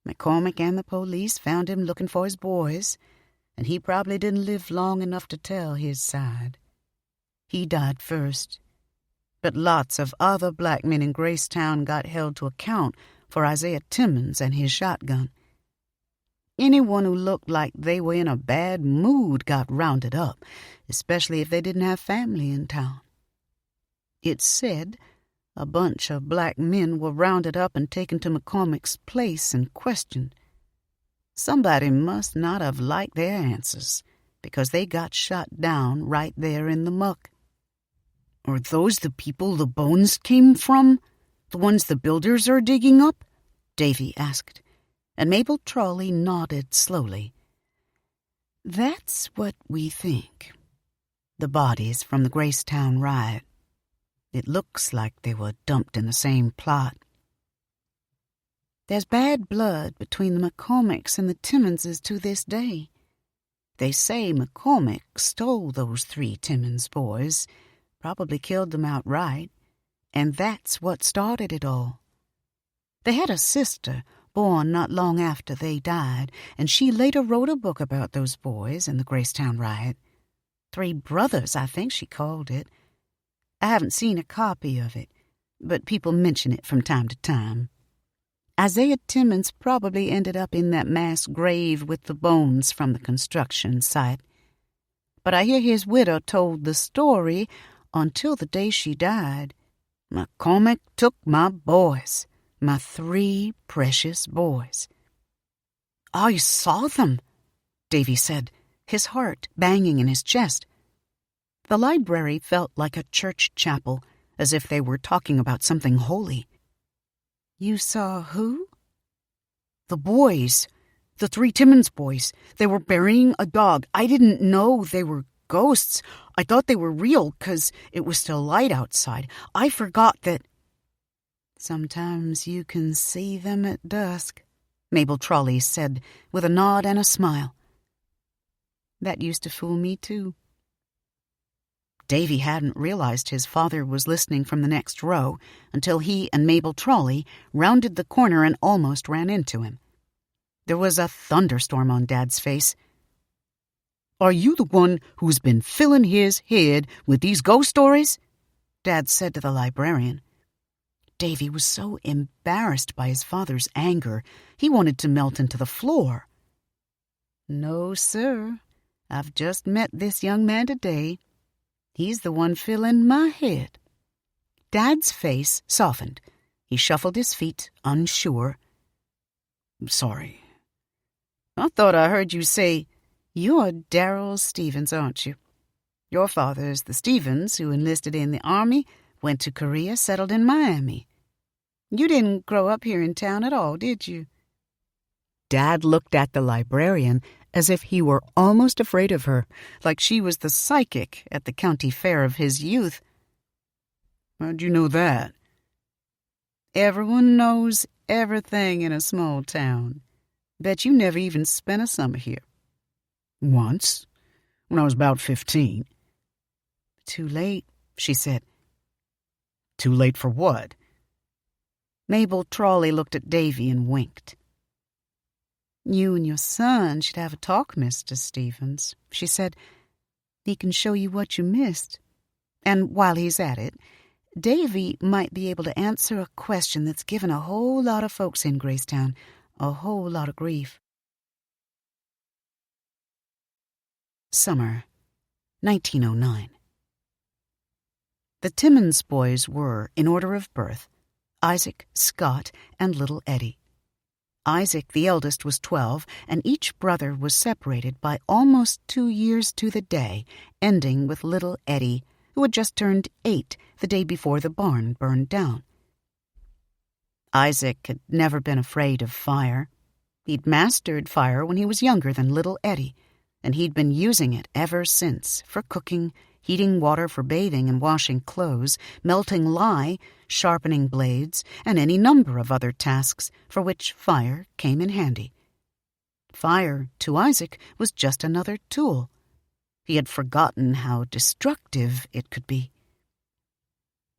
Speaker 1: McCormick and the police found him looking for his boys, and he probably didn't live long enough to tell his side. He died first, but lots of other black men in Gracetown got held to account for Isaiah Timmons and his shotgun. Anyone who looked like they were in a bad mood got rounded up, especially if they didn't have family in town. It's said a bunch of black men were rounded up and taken to McCormick's place and questioned. Somebody must not have liked their answers, because they got shot down right there in the muck. Are those the people the bones came from? The ones the builders are digging up? Davy asked, and Mabel Trolley nodded slowly. That's what we think. The bodies from the Gracetown riot. It looks like they were dumped in the same plot. There's bad blood between the McCormicks and the Timmonses to this day. They say McCormick stole those 3 Timmons boys, probably killed them outright, and that's what started it all. They had a sister born not long after they died, and she later wrote a book about those boys and the Gracetown riot. 3 brothers, I think she called it. I haven't seen a copy of it, but people mention it from time to time. Isaiah Timmons probably ended up in that mass grave with the bones from the construction site. But I hear his widow told the story until the day she died. McCormick took my boys, my 3 precious boys. I saw them, Davy said, his heart banging in his chest. The library felt like a church chapel, as if they were talking about something holy. You saw who? The boys. The 3 Timmons boys. They were burying a dog. I didn't know they were ghosts. I thought they were real 'cause it was still light outside. I forgot that... Sometimes you can see them at dusk, Mabel Trolley said with a nod and a smile. That used to fool me too. Davy hadn't realized his father was listening from the next row until he and Mabel Trolley rounded the corner and almost ran into him. There was a thunderstorm on Dad's face. Are you the one who's been filling his head with these ghost stories? Dad said to the librarian. Davy was so embarrassed by his father's anger, he wanted to melt into the floor. No, sir. I've just met this young man today. He's the one filling my head. Dad's face softened. He shuffled his feet, unsure. Sorry. I thought I heard you say, you're Darrell Stevens, aren't you? Your father's the Stevens who enlisted in the Army, went to Korea, settled in Miami. You didn't grow up here in town at all, did you? Dad looked at the librarian as if he were almost afraid of her, like she was the psychic at the county fair of his youth. How'd you know that? Everyone knows everything in a small town. Bet you never even spent a summer here. Once, when I was about 15. Too late, she said. Too late for what? Mabel Trawley looked at Davy and winked. You and your son should have a talk, Mr. Stevens, she said. He can show you what you missed. And while he's at it, Davy might be able to answer a question that's given a whole lot of folks in Gracetown a whole lot of grief. Summer, 1909. The Timmins boys were, in order of birth, Isaac, Scott, and little Eddie. Isaac, the eldest, was 12, and each brother was separated by almost 2 years to the day, ending with little Eddie, who had just turned 8 the day before the barn burned down. Isaac had never been afraid of fire. He'd mastered fire when he was younger than little Eddie, and he'd been using it ever since for cooking, heating water for bathing and washing clothes, melting lye, sharpening blades, and any number of other tasks for which fire came in handy. Fire, to Isaac, was just another tool. He had forgotten how destructive it could be.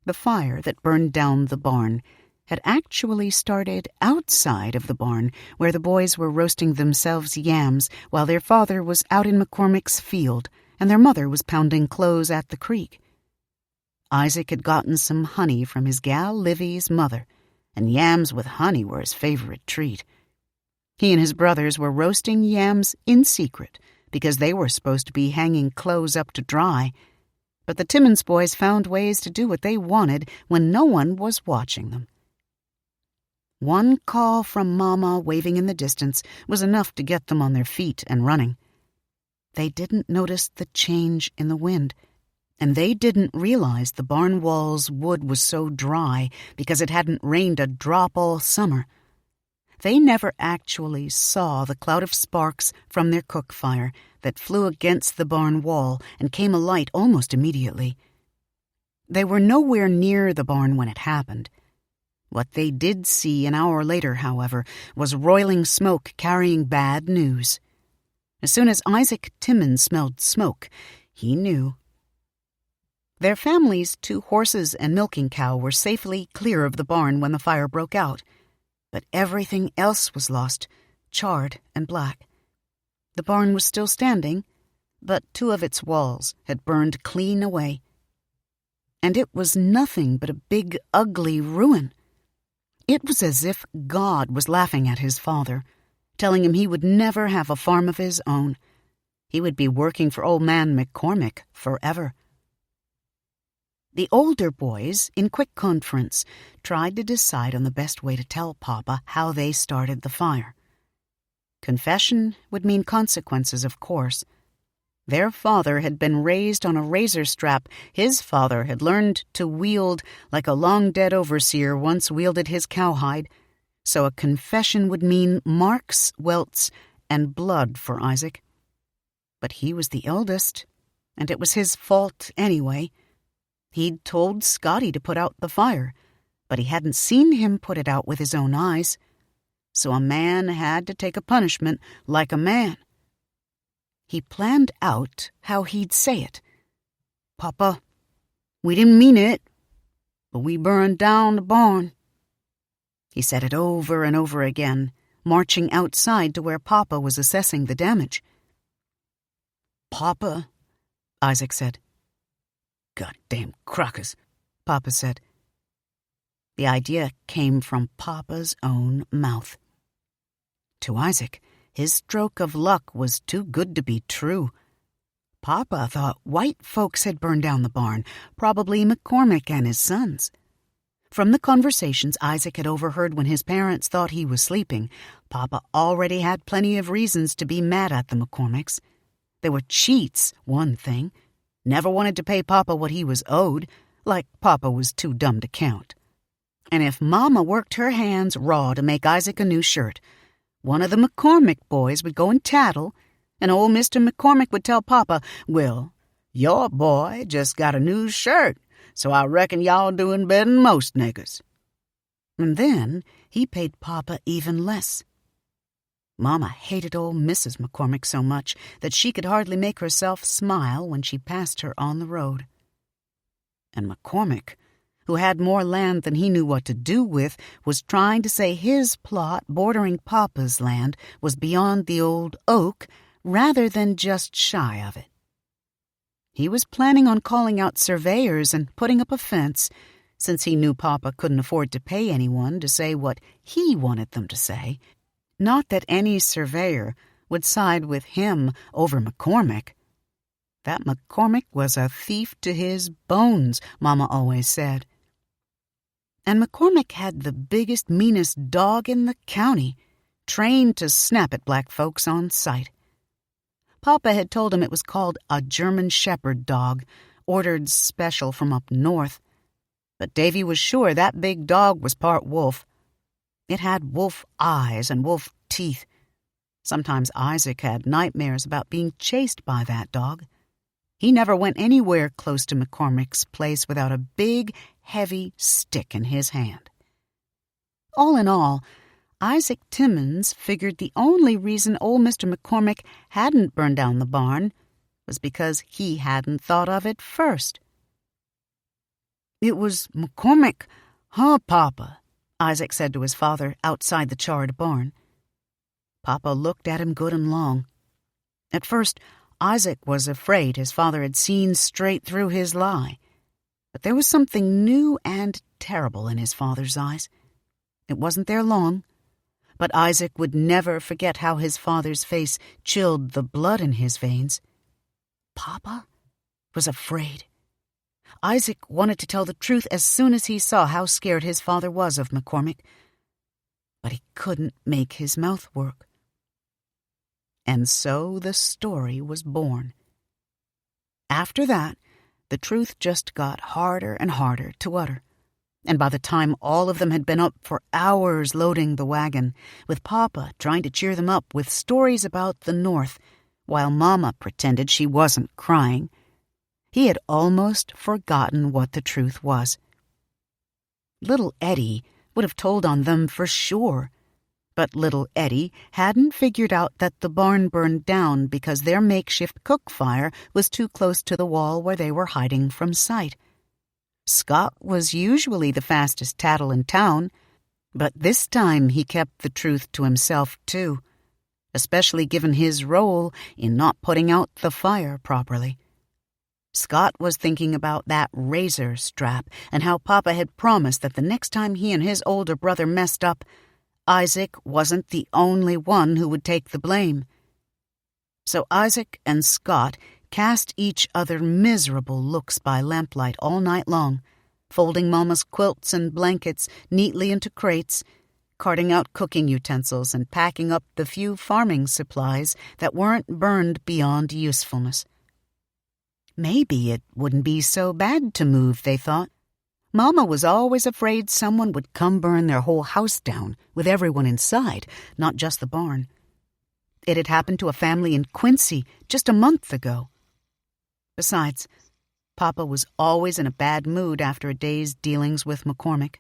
Speaker 1: The fire that burned down the barn had actually started outside of the barn, where the boys were roasting themselves yams while their father was out in McCormick's field and their mother was pounding clothes at the creek. Isaac had gotten some honey from his gal Livy's mother, and yams with honey were his favorite treat. He and his brothers were roasting yams in secret because they were supposed to be hanging clothes up to dry, but the Timmins boys found ways to do what they wanted when no one was watching them. One call from Mama waving in the distance was enough to get them on their feet and running. They didn't notice the change in the wind, and they didn't realize the barn wall's wood was so dry because it hadn't rained a drop all summer. They never actually saw the cloud of sparks from their cook fire that flew against the barn wall and came alight almost immediately. They were nowhere near the barn when it happened. What they did see an hour later, however, was roiling smoke carrying bad news. As soon as Isaac Timmins smelled smoke, he knew. Their family's 2 horses and milking cow were safely clear of the barn when the fire broke out, but everything else was lost, charred and black. The barn was still standing, but 2 of its walls had burned clean away. And it was nothing but a big, ugly ruin. It was as if God was laughing at his father, telling him he would never have a farm of his own. He would be working for old man McCormick forever. The older boys, in quick conference, tried to decide on the best way to tell Papa how they started the fire. Confession would mean consequences, of course. Their father had been raised on a razor strap his father had learned to wield like a long-dead overseer once wielded his cowhide, so a confession would mean marks, welts, and blood for Isaac. But he was the eldest, and it was his fault anyway. He'd told Scotty to put out the fire, but he hadn't seen him put it out with his own eyes, so a man had to take a punishment like a man. He planned out how he'd say it. Papa, we didn't mean it, but we burned down the barn. He said it over and over again, marching outside to where Papa was assessing the damage. Papa, Isaac said. Goddamn crackers. Papa said. The idea came from Papa's own mouth. To Isaac, his stroke of luck was too good to be true. Papa thought white folks had burned down the barn, probably McCormick and his sons. From the conversations Isaac had overheard when his parents thought he was sleeping, Papa already had plenty of reasons to be mad at the McCormicks. They were cheats, one thing. Never wanted to pay Papa what he was owed, like Papa was too dumb to count. And if Mama worked her hands raw to make Isaac a new shirt, one of the McCormick boys would go and tattle, and old Mr. McCormick would tell Papa, "Well, your boy just got a new shirt, so I reckon y'all doing better than most niggers." And then he paid Papa even less. Mama hated old Mrs. McCormick so much that she could hardly make herself smile when she passed her on the road. And McCormick, who had more land than he knew what to do with, was trying to say his plot bordering Papa's land was beyond the old oak rather than just shy of it. He was planning on calling out surveyors and putting up a fence, since he knew Papa couldn't afford to pay anyone to say what he wanted them to say. Not that any surveyor would side with him over McCormick. That McCormick was a thief to his bones, Mama always said. And McCormick had the biggest, meanest dog in the county, trained to snap at black folks on sight. Papa had told him it was called a German Shepherd dog, ordered special from up north. But Davy was sure that big dog was part wolf. It had wolf eyes and wolf teeth. Sometimes Isaac had nightmares about being chased by that dog. He never went anywhere close to McCormick's place without a big, heavy stick in his hand. All in all, Isaac Timmons figured the only reason old Mr. McCormick hadn't burned down the barn was because he hadn't thought of it first. "It was McCormick, huh, Papa?" Isaac said to his father outside the charred barn. Papa looked at him good and long. At first, Isaac was afraid his father had seen straight through his lie. But there was something new and terrible in his father's eyes. It wasn't there long, but Isaac would never forget how his father's face chilled the blood in his veins. Papa was afraid. Isaac wanted to tell the truth as soon as he saw how scared his father was of McCormick, but he couldn't make his mouth work. And so the story was born. After that, the truth just got harder and harder to utter, and by the time all of them had been up for hours loading the wagon, with Papa trying to cheer them up with stories about the North, while Mama pretended she wasn't crying, he had almost forgotten what the truth was. Little Eddie would have told on them for sure, but little Eddie hadn't figured out that the barn burned down because their makeshift cook fire was too close to the wall where they were hiding from sight. Scott was usually the fastest tattle in town, but this time he kept the truth to himself too, especially given his role in not putting out the fire properly. Scott was thinking about that razor strap and how Papa had promised that the next time he and his older brother messed up, Isaac wasn't the only one who would take the blame. So Isaac and Scott cast each other miserable looks by lamplight all night long, folding Mama's quilts and blankets neatly into crates, carting out cooking utensils and packing up the few farming supplies that weren't burned beyond usefulness. Maybe it wouldn't be so bad to move, they thought. Mama was always afraid someone would come burn their whole house down, with everyone inside, not just the barn. It had happened to a family in Quincy just a month ago. Besides, Papa was always in a bad mood after a day's dealings with McCormick,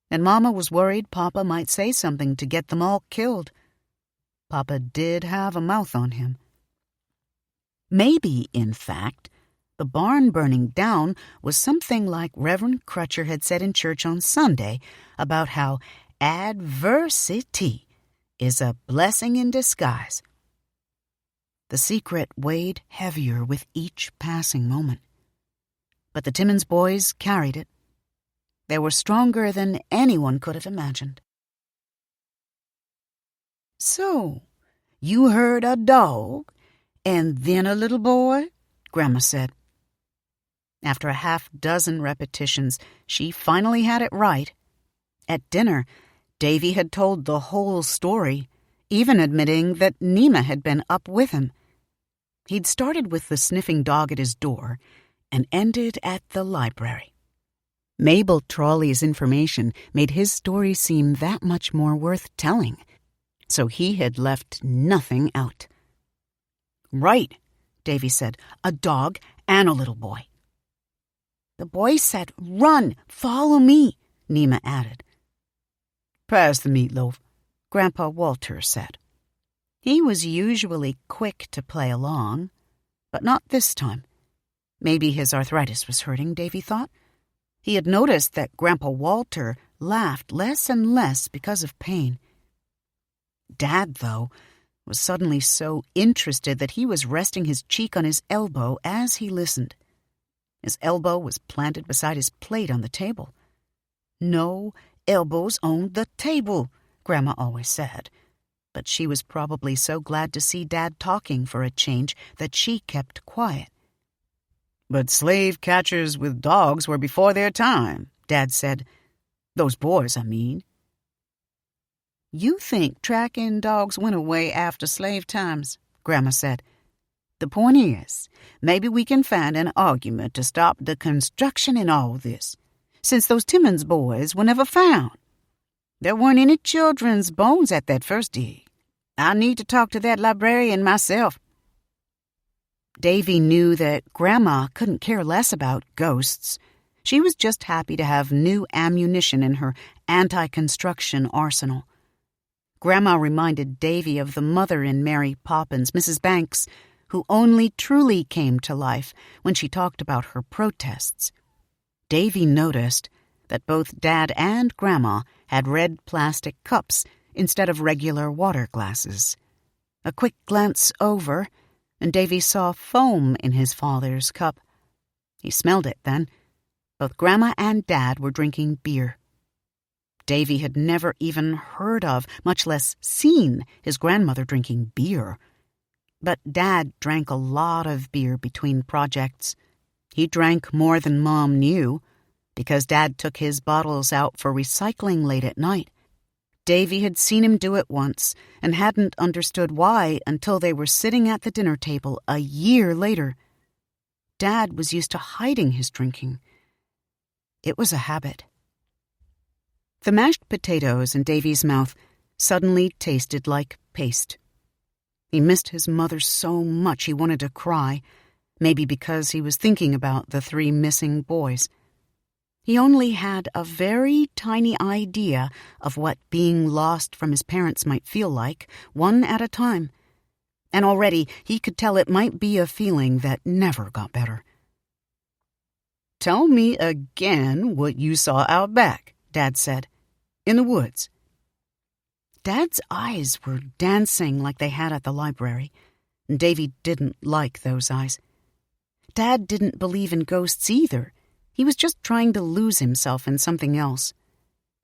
Speaker 1: and Mama was worried Papa might say something to get them all killed. Papa did have a mouth on him. Maybe, in fact, the barn burning down was something like Reverend Crutcher had said in church on Sunday about how adversity is a blessing in disguise. The secret weighed heavier with each passing moment. But the Timmons boys carried it, They were stronger than anyone could have imagined. "So, you heard a dog, and then a little boy?" Grandma said. After a half-dozen repetitions, she finally had it right. At dinner, Davy had told the whole story, even admitting that Nima had been up with him. He'd started with the sniffing dog at his door and ended at the library. Mabel Trawley's information made his story seem that much more worth telling, so he had left nothing out. "Right," Davy said, "a dog and a little boy." "The boy said, 'Run, follow me,'" Nima added. "Pass the meatloaf," Grandpa Walter said. He was usually quick to play along, but not this time. Maybe his arthritis was hurting, Davy thought. He had noticed that Grandpa Walter laughed less and less because of pain. Dad, though, was suddenly so interested that he was resting his cheek on his elbow as he listened. His elbow was planted beside his plate on the table. "No elbows on the table," Grandma always said. But she was probably so glad to see Dad talking for a change that she kept quiet. "But slave catchers with dogs were before their time," Dad said. "Those boys, I mean." "You think tracking dogs went away after slave times," Grandma said. "The point is, maybe we can find an argument to stop the construction in all this, since those Timmons boys were never found. There weren't any children's bones at that first dig. I need to talk to that librarian myself." Davy knew that Grandma couldn't care less about ghosts. She was just happy to have new ammunition in her anti-construction arsenal. Grandma reminded Davy of the mother in Mary Poppins, Mrs. Banks, who only truly came to life when she talked about her protests. Davy noticed that both Dad and Grandma had red plastic cups instead of regular water glasses. A quick glance over, and Davy saw foam in his father's cup. He smelled it then. Both Grandma and Dad were drinking beer. Davy had never even heard of, much less seen, his grandmother drinking beer. But Dad drank a lot of beer between projects. He drank more than Mom knew, because Dad took his bottles out for recycling late at night. Davy had seen him do it once and hadn't understood why until they were sitting at the dinner table a year later. Dad was used to hiding his drinking. It was a habit. The mashed potatoes in Davy's mouth suddenly tasted like paste. He missed his mother so much he wanted to cry, maybe because he was thinking about the 3 missing boys. He only had a very tiny idea of what being lost from his parents might feel like, one at a time. And already he could tell it might be a feeling that never got better. "Tell me again what you saw out back," Dad said. "In the woods." Dad's eyes were dancing like they had at the library, and Davy didn't like those eyes. Dad didn't believe in ghosts either. He was just trying to lose himself in something else.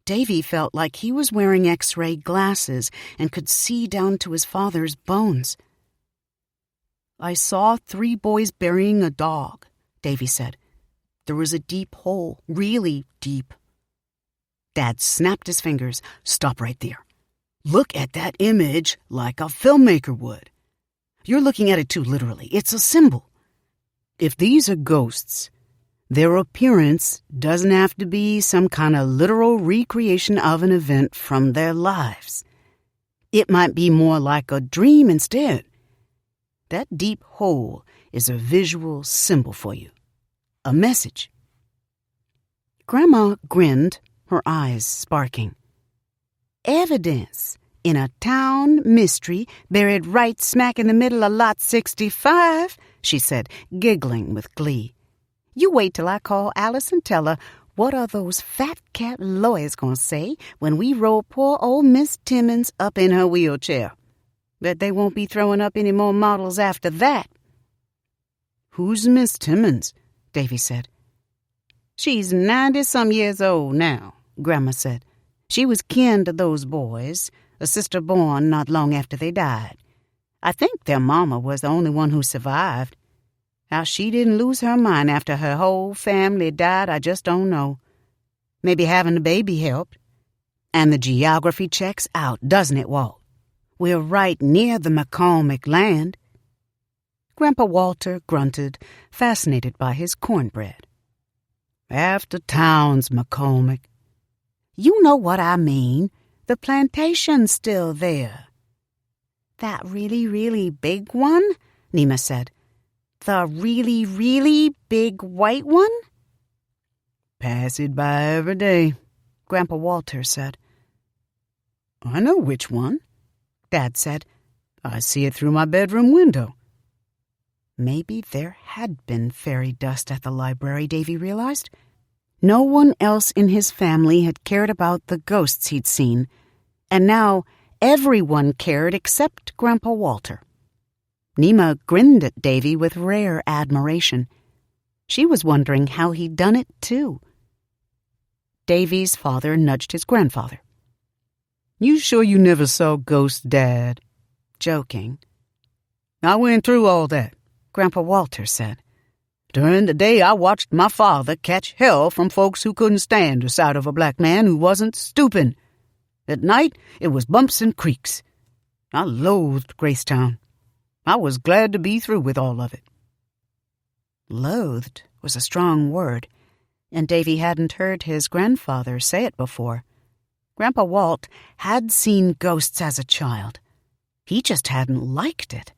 Speaker 1: Davy felt like he was wearing X-ray glasses and could see down to his father's bones. "I saw 3 boys burying a dog," Davy said. "There was a deep hole, really deep." Dad snapped his fingers. "Stop right there. Look at that image like a filmmaker would. You're looking at it too literally. It's a symbol. If these are ghosts, their appearance doesn't have to be some kind of literal recreation of an event from their lives. It might be more like a dream instead. That deep hole is a visual symbol for you. A message." Grandma grinned, her eyes sparking. "Evidence in a town mystery buried right smack in the middle of Lot 65, she said, giggling with glee. "You wait till I call Alice and tell her what are those fat cat lawyers going to say when we roll poor old Miss Timmons up in her wheelchair. Bet they won't be throwing up any more models after that." "Who's Miss Timmons?" Davy said. She's 90-some years old now, Grandma said. She was kin to those boys, a sister born not long after they died. I think their mama was the only one who survived. How she didn't lose her mind after her whole family died, I just don't know. Maybe having the baby helped. And the geography checks out, doesn't it, Walt? We're right near the McCormick land. Grandpa Walter grunted, fascinated by his cornbread. After town's McCormick. You know what I mean. The plantation's still there. That really, really big one? Nima said. The really, really big white one? Pass it by every day, Grandpa Walter said. I know which one, Dad said. I see it through my bedroom window. Maybe there had been fairy dust at the library, Davy realized. No one else in his family had cared about the ghosts he'd seen, and now everyone cared except Grandpa Walter. Nima grinned at Davy with rare admiration. She was wondering how he'd done it, too. Davy's father nudged his grandfather. You sure you never saw ghosts, Dad? Joking. I went through all that, Grandpa Walter said. During the day, I watched my father catch hell from folks who couldn't stand the sight of a black man who wasn't stooping. At night, it was bumps and creaks. I loathed Gracetown. I was glad to be through with all of it. Loathed was a strong word, and Davy hadn't heard his grandfather say it before. Grandpa Walt had seen ghosts as a child. He just hadn't liked it.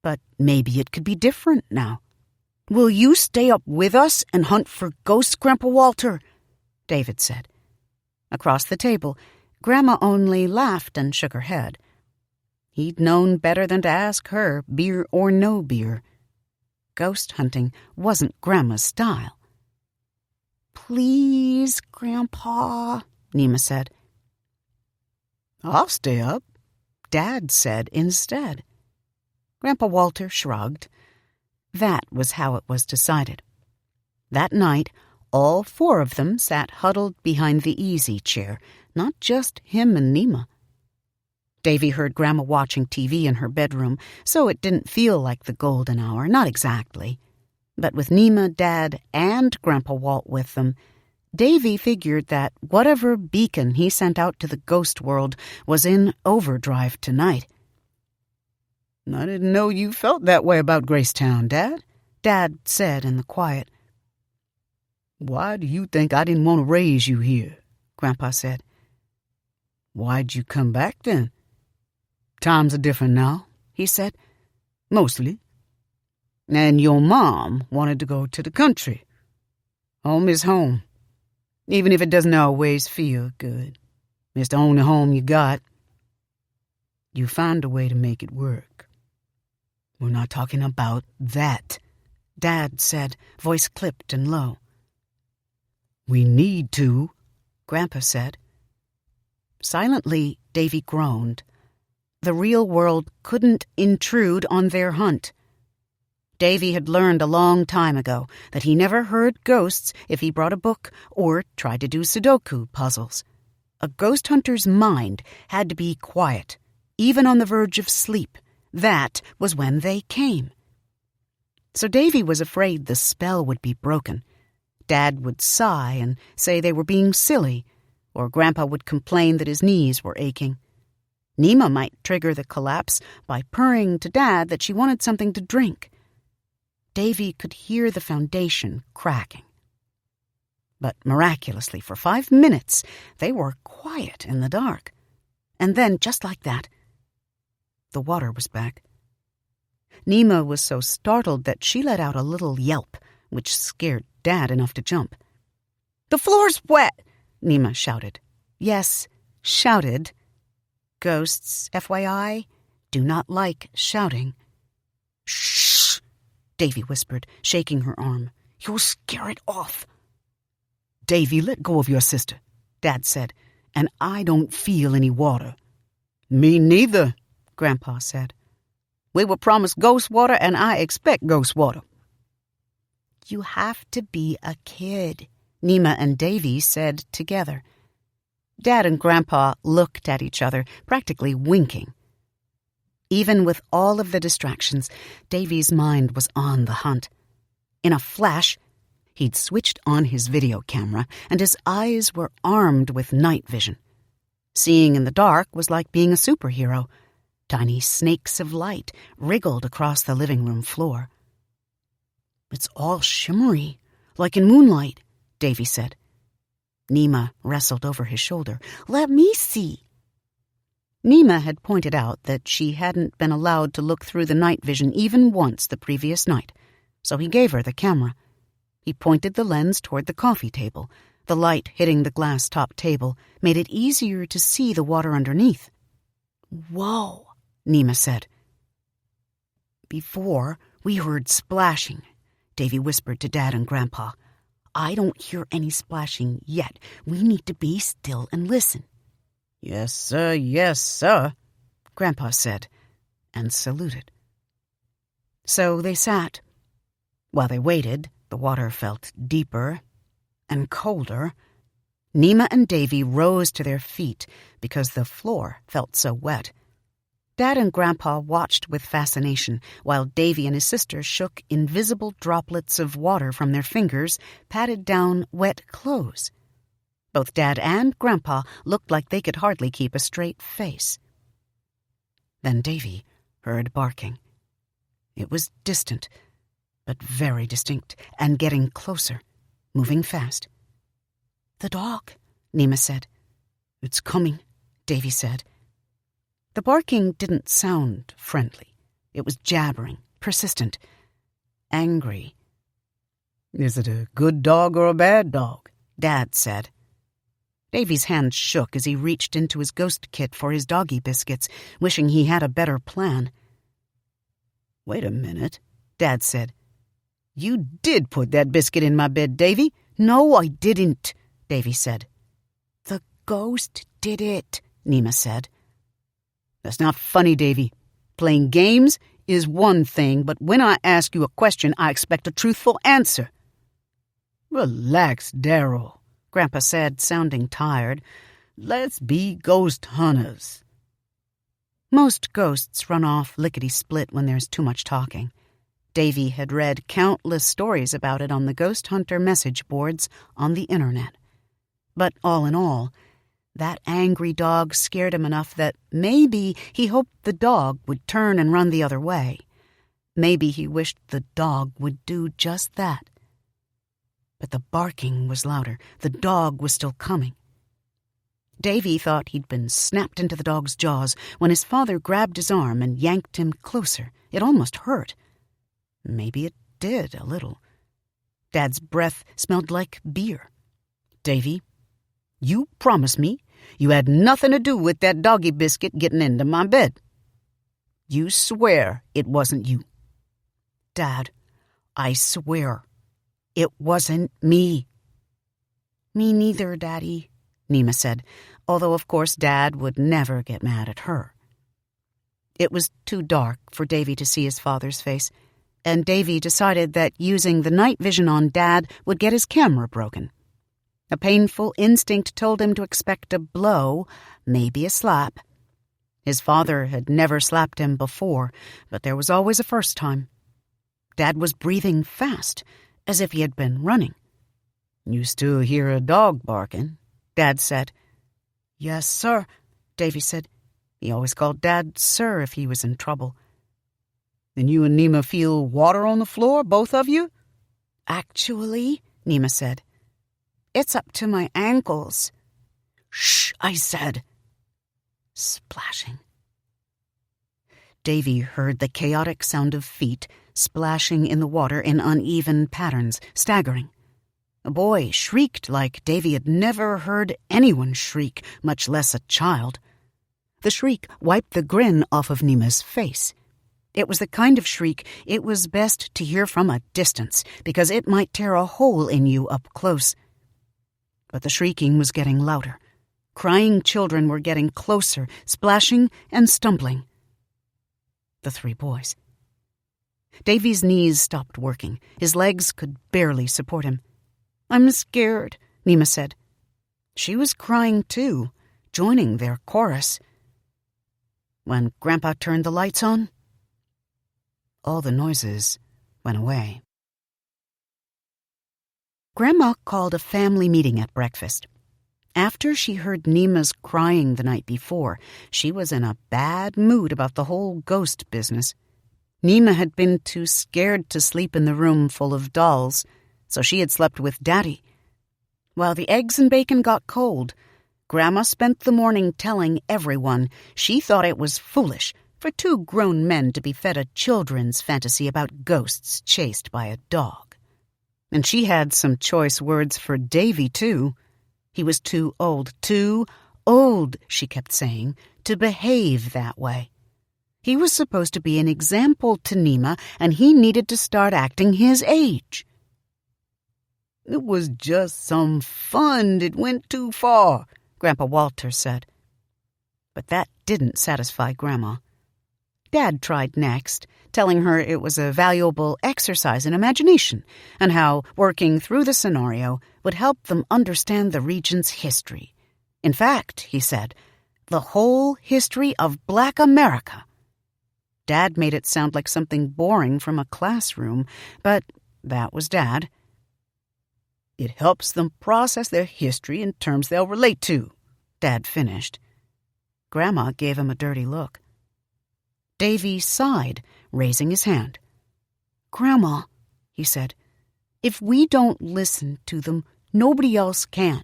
Speaker 1: But maybe it could be different now. Will you stay up with us and hunt for ghosts, Grandpa Walter? David said. Across the table, Grandma only laughed and shook her head. He'd known better than to ask her, beer or no beer. Ghost hunting wasn't Grandma's style. Please, Grandpa, Nima said. I'll stay up, Dad said instead. Grandpa Walter shrugged. That was how it was decided. That night, all four of them sat huddled behind the easy chair, not just him and Nima. Davy heard Grandma watching TV in her bedroom, so it didn't feel like the golden hour, not exactly. But with Nima, Dad, and Grandpa Walt with them, Davy figured that whatever beacon he sent out to the ghost world was in overdrive tonight. I didn't know you felt that way about Gracetown, Dad, Dad said in the quiet. Why do you think I didn't want to raise you here? Grandpa said. Why'd you come back then? Times are different now, he said. Mostly. And your mom wanted to go to the country. Home is home, even if it doesn't always feel good. It's the only home you got. You found a way to make it work. We're not talking about that, Dad said, voice clipped and low. We need to, Grandpa said. Silently, Davy groaned. The real world couldn't intrude on their hunt. Davy had learned a long time ago that he never heard ghosts if he brought a book or tried to do Sudoku puzzles. A ghost hunter's mind had to be quiet, even on the verge of sleep. That was when they came. So Davy was afraid the spell would be broken. Dad would sigh and say they were being silly, or Grandpa would complain that his knees were aching. Nima might trigger the collapse by purring to Dad that she wanted something to drink. Davy could hear the foundation cracking. But miraculously, for 5 minutes, they were quiet in the dark. And then, just like that, the water was back. Nima was so startled that she let out a little yelp, which scared Dad enough to jump. The floor's wet, Nima shouted. Yes, shouted. Ghosts, FYI, do not like shouting. Shh, Davy whispered, shaking her arm. You'll scare it off. Davy, let go of your sister, Dad said, and I don't feel any water. Me neither, Grandpa said. We were promised ghost water, and I expect ghost water. You have to be a kid, Nima and Davy said together. Dad and Grandpa looked at each other, practically winking. Even with all of the distractions, Davy's mind was on the hunt. In a flash, he'd switched on his video camera, and his eyes were armed with night vision. Seeing in the dark was like being a superhero. Tiny snakes of light wriggled across the living room floor. "It's all shimmery, like in moonlight," Davy said. Nima wrestled over his shoulder. "Let me see." Nima had pointed out that she hadn't been allowed to look through the night vision even once the previous night, so he gave her the camera. He pointed the lens toward the coffee table. The light hitting the glass-top table made it easier to see the water underneath. "Whoa," Nima said. "Before, we heard splashing," Davy whispered to Dad and Grandpa. "I don't hear any splashing yet. We need to be still and listen." Yes, sir," Grandpa said, and saluted. So they sat. While they waited, the water felt deeper and colder. Nima and Davy rose to their feet because the floor felt so wet. Dad and Grandpa watched with fascination while Davy and his sister shook invisible droplets of water from their fingers, patted down wet clothes. Both Dad and Grandpa looked like they could hardly keep a straight face. Then Davy heard barking. It was distant, but very distinct, and getting closer, moving fast. "The dog," Nima said. "It's coming," Davy said. The barking didn't sound friendly. It was jabbering, persistent, angry. "Is it a good dog or a bad dog?" Dad said. Davy's hand shook as he reached into his ghost kit for his doggy biscuits, wishing he had a better plan. "Wait a minute," Dad said. "You did put that biscuit in my bed, Davy." "No, I didn't," Davy said. "The ghost did it," Nima said. "That's not funny, Davy. Playing games is one thing, but when I ask you a question, I expect a truthful answer." "Relax, Darryl," Grandpa said, sounding tired. "Let's be ghost hunters." Most ghosts run off lickety-split when there's too much talking. Davy had read countless stories about it on the ghost hunter message boards on the internet. But all in all, that angry dog scared him enough that maybe he hoped the dog would turn and run the other way. Maybe he wished the dog would do just that. But the barking was louder. The dog was still coming. Davy thought he'd been snapped into the dog's jaws when his father grabbed his arm and yanked him closer. It almost hurt. Maybe it did, a little. Dad's breath smelled like beer. "Davy, you promised me you had nothing to do with that doggy biscuit getting into my bed. You swear it wasn't you." "Dad, I swear it wasn't me." "Me neither, Daddy," Nima said, although of course Dad would never get mad at her. It was too dark for Davy to see his father's face, and Davy decided that using the night vision on Dad would get his camera broken. A painful instinct told him to expect a blow, maybe a slap. His father had never slapped him before, but there was always a first time. Dad was breathing fast, as if he had been running. "You still hear a dog barking?" Dad said. "Yes, sir," Davy said. He always called Dad sir if he was in trouble. "Then you and Nima feel water on the floor, both of you?" "Actually," Nima said, "it's up to my ankles." "Shh," I said. Splashing. Davy heard the chaotic sound of feet splashing in the water in uneven patterns, staggering. A boy shrieked like Davy had never heard anyone shriek, much less a child. The shriek wiped the grin off of Nima's face. It was the kind of shriek it was best to hear from a distance, because it might tear a hole in you up close. But the shrieking was getting louder. Crying children were getting closer, splashing and stumbling. The three boys. Davy's knees stopped working. His legs could barely support him. "I'm scared," Nima said. She was crying too, joining their chorus. When Grandpa turned the lights on, all the noises went away. Grandma called a family meeting at breakfast. After she heard Nima's crying the night before, she was in a bad mood about the whole ghost business. Nima had been too scared to sleep in the room full of dolls, so she had slept with Daddy. While the eggs and bacon got cold, Grandma spent the morning telling everyone she thought it was foolish for two grown men to be fed a children's fantasy about ghosts chased by a dog. And she had some choice words for Davy, too. He was too old, she kept saying, to behave that way. He was supposed to be an example to Nima, and he needed to start acting his age. "It was just some fun. It went too far," Grandpa Walter said. But that didn't satisfy Grandma. Dad tried next, telling her it was a valuable exercise in imagination and how working through the scenario would help them understand the region's history. In fact, he said, the whole history of Black America. Dad made it sound like something boring from a classroom, but that was Dad. "It helps them process their history in terms they'll relate to," Dad finished. Grandma gave him a dirty look. Davy sighed, raising his hand. "Grandma," he said, "if we don't listen to them, nobody else can.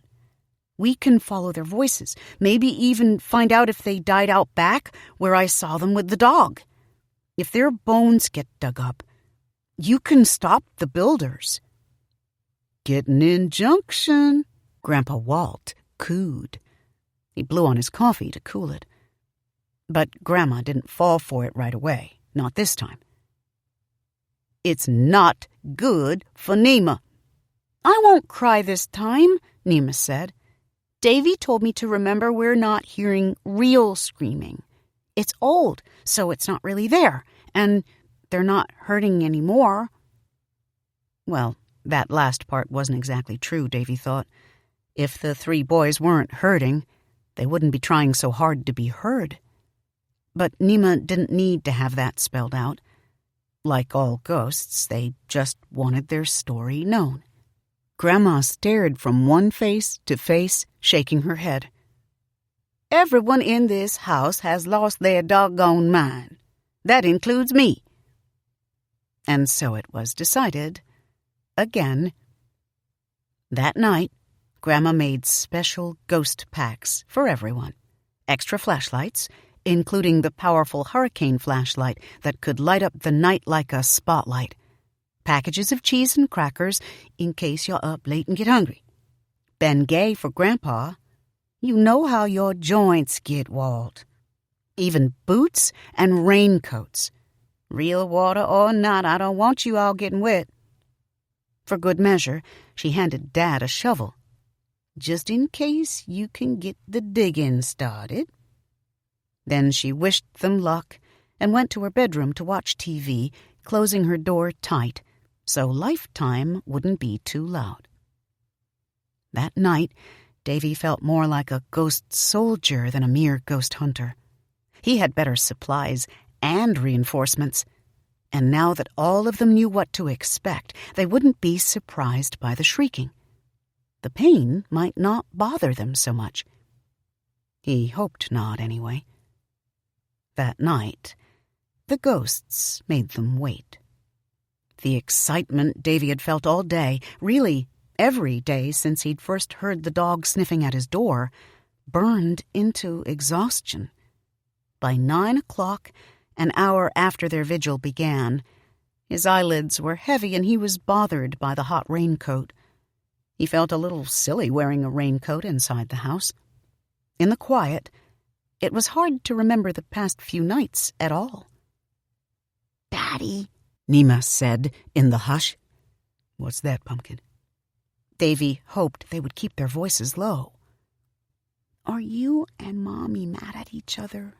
Speaker 1: We can follow their voices, maybe even find out if they died out back where I saw them with the dog. If their bones get dug up, you can stop the builders." "Get an injunction," Grandpa Walt cooed. He blew on his coffee to cool it. But Grandma didn't fall for it right away, not this time. "It's not good for Nima." "I won't cry this time," Nima said. "Davy told me to remember we're not hearing real screaming. It's old, so it's not really there, and they're not hurting anymore." Well, that last part wasn't exactly true, Davy thought. If the three boys weren't hurting, they wouldn't be trying so hard to be heard. But Nima didn't need to have that spelled out. Like all ghosts, they just wanted their story known. Grandma stared from one face to face, shaking her head. "Everyone in this house has lost their doggone mind. That includes me." And so it was decided, again. That night, Grandma made special ghost packs for everyone. Extra flashlights, including the powerful hurricane flashlight that could light up the night like a spotlight. Packages of cheese and crackers in case you're up late and get hungry. Bengay for Grandpa. You know how your joints get, Walt. Even boots and raincoats. Real water or not, I don't want you all getting wet. For good measure, she handed Dad a shovel. Just in case you can get the digging started. Then she wished them luck and went to her bedroom to watch TV, closing her door tight so Lifetime wouldn't be too loud. That night, Davy felt more like a ghost soldier than a mere ghost hunter. He had better supplies and reinforcements, and now that all of them knew what to expect, they wouldn't be surprised by the shrieking. The pain might not bother them so much. He hoped not, anyway. That night, the ghosts made them wait. The excitement Davy had felt all day, really every day since he'd first heard the dog sniffing at his door, burned into exhaustion. By 9 o'clock, an hour after their vigil began, his eyelids were heavy and he was bothered by the hot raincoat. He felt a little silly wearing a raincoat inside the house. In the quiet, it was hard to remember the past few nights at all. "Daddy," Nima said in the hush. "What's that, Pumpkin?" Davy hoped they would keep their voices low. "Are you and Mommy mad at each other?"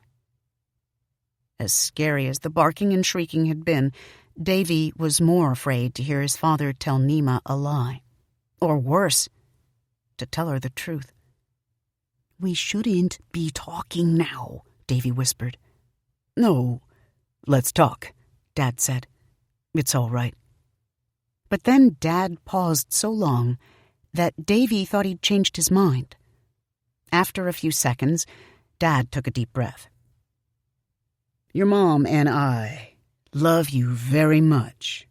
Speaker 1: As scary as the barking and shrieking had been, Davy was more afraid to hear his father tell Nima a lie. Or worse, to tell her the truth. "We shouldn't be talking now," Davy whispered. "No, let's talk," Dad said. "It's all right." But then Dad paused so long that Davy thought he'd changed his mind. After a few seconds, Dad took a deep breath. "Your mom and I love you very much."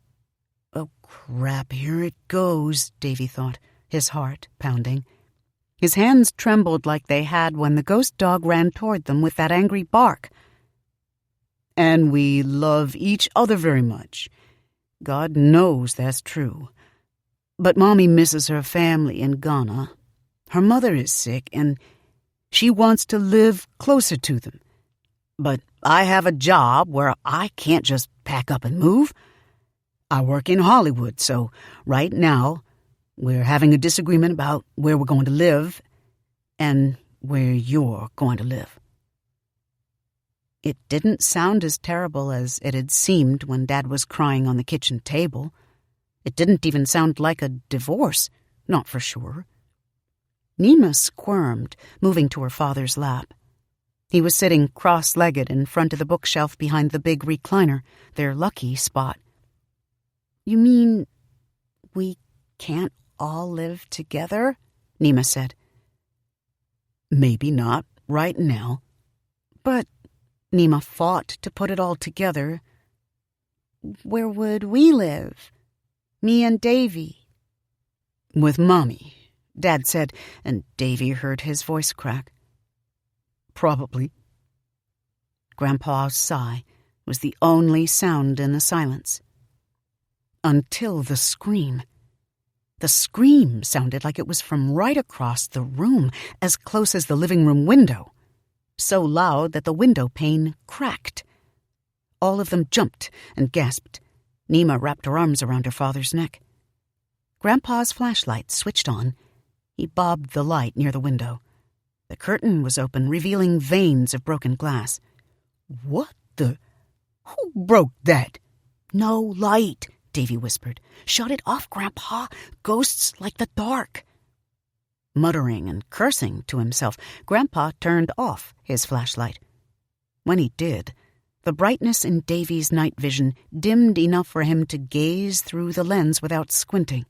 Speaker 1: "Oh, crap, here it goes," Davy thought, his heart pounding. His hands trembled like they had when the ghost dog ran toward them with that angry bark. "And we love each other very much. God knows that's true. But Mommy misses her family in Ghana. Her mother is sick, and she wants to live closer to them. But I have a job where I can't just pack up and move. I work in Hollywood, so right now we're having a disagreement about where we're going to live and where you're going to live." It didn't sound as terrible as it had seemed when Dad was crying on the kitchen table. It didn't even sound like a divorce, not for sure. Nima squirmed, moving to her father's lap. He was sitting cross-legged in front of the bookshelf behind the big recliner, their lucky spot. "You mean we can't all live together?" Nima said. "Maybe not right now." "But," Nima fought to put it all together, "where would we live? Me and Davy?" "With Mommy," Dad said, and Davy heard his voice crack. "Probably." Grandpa's sigh was the only sound in the silence. Until the scream. The scream sounded like it was from right across the room, as close as the living room window. So loud that the window pane cracked. All of them jumped and gasped. Nima wrapped her arms around her father's neck. Grandpa's flashlight switched on. He bobbed the light near the window. The curtain was open, revealing veins of broken glass. "What the? Who broke that?" "No light," Davy whispered. "Shut it off, Grandpa. Ghosts like the dark." Muttering and cursing to himself, Grandpa turned off his flashlight. When he did, the brightness in Davy's night vision dimmed enough for him to gaze through the lens without squinting.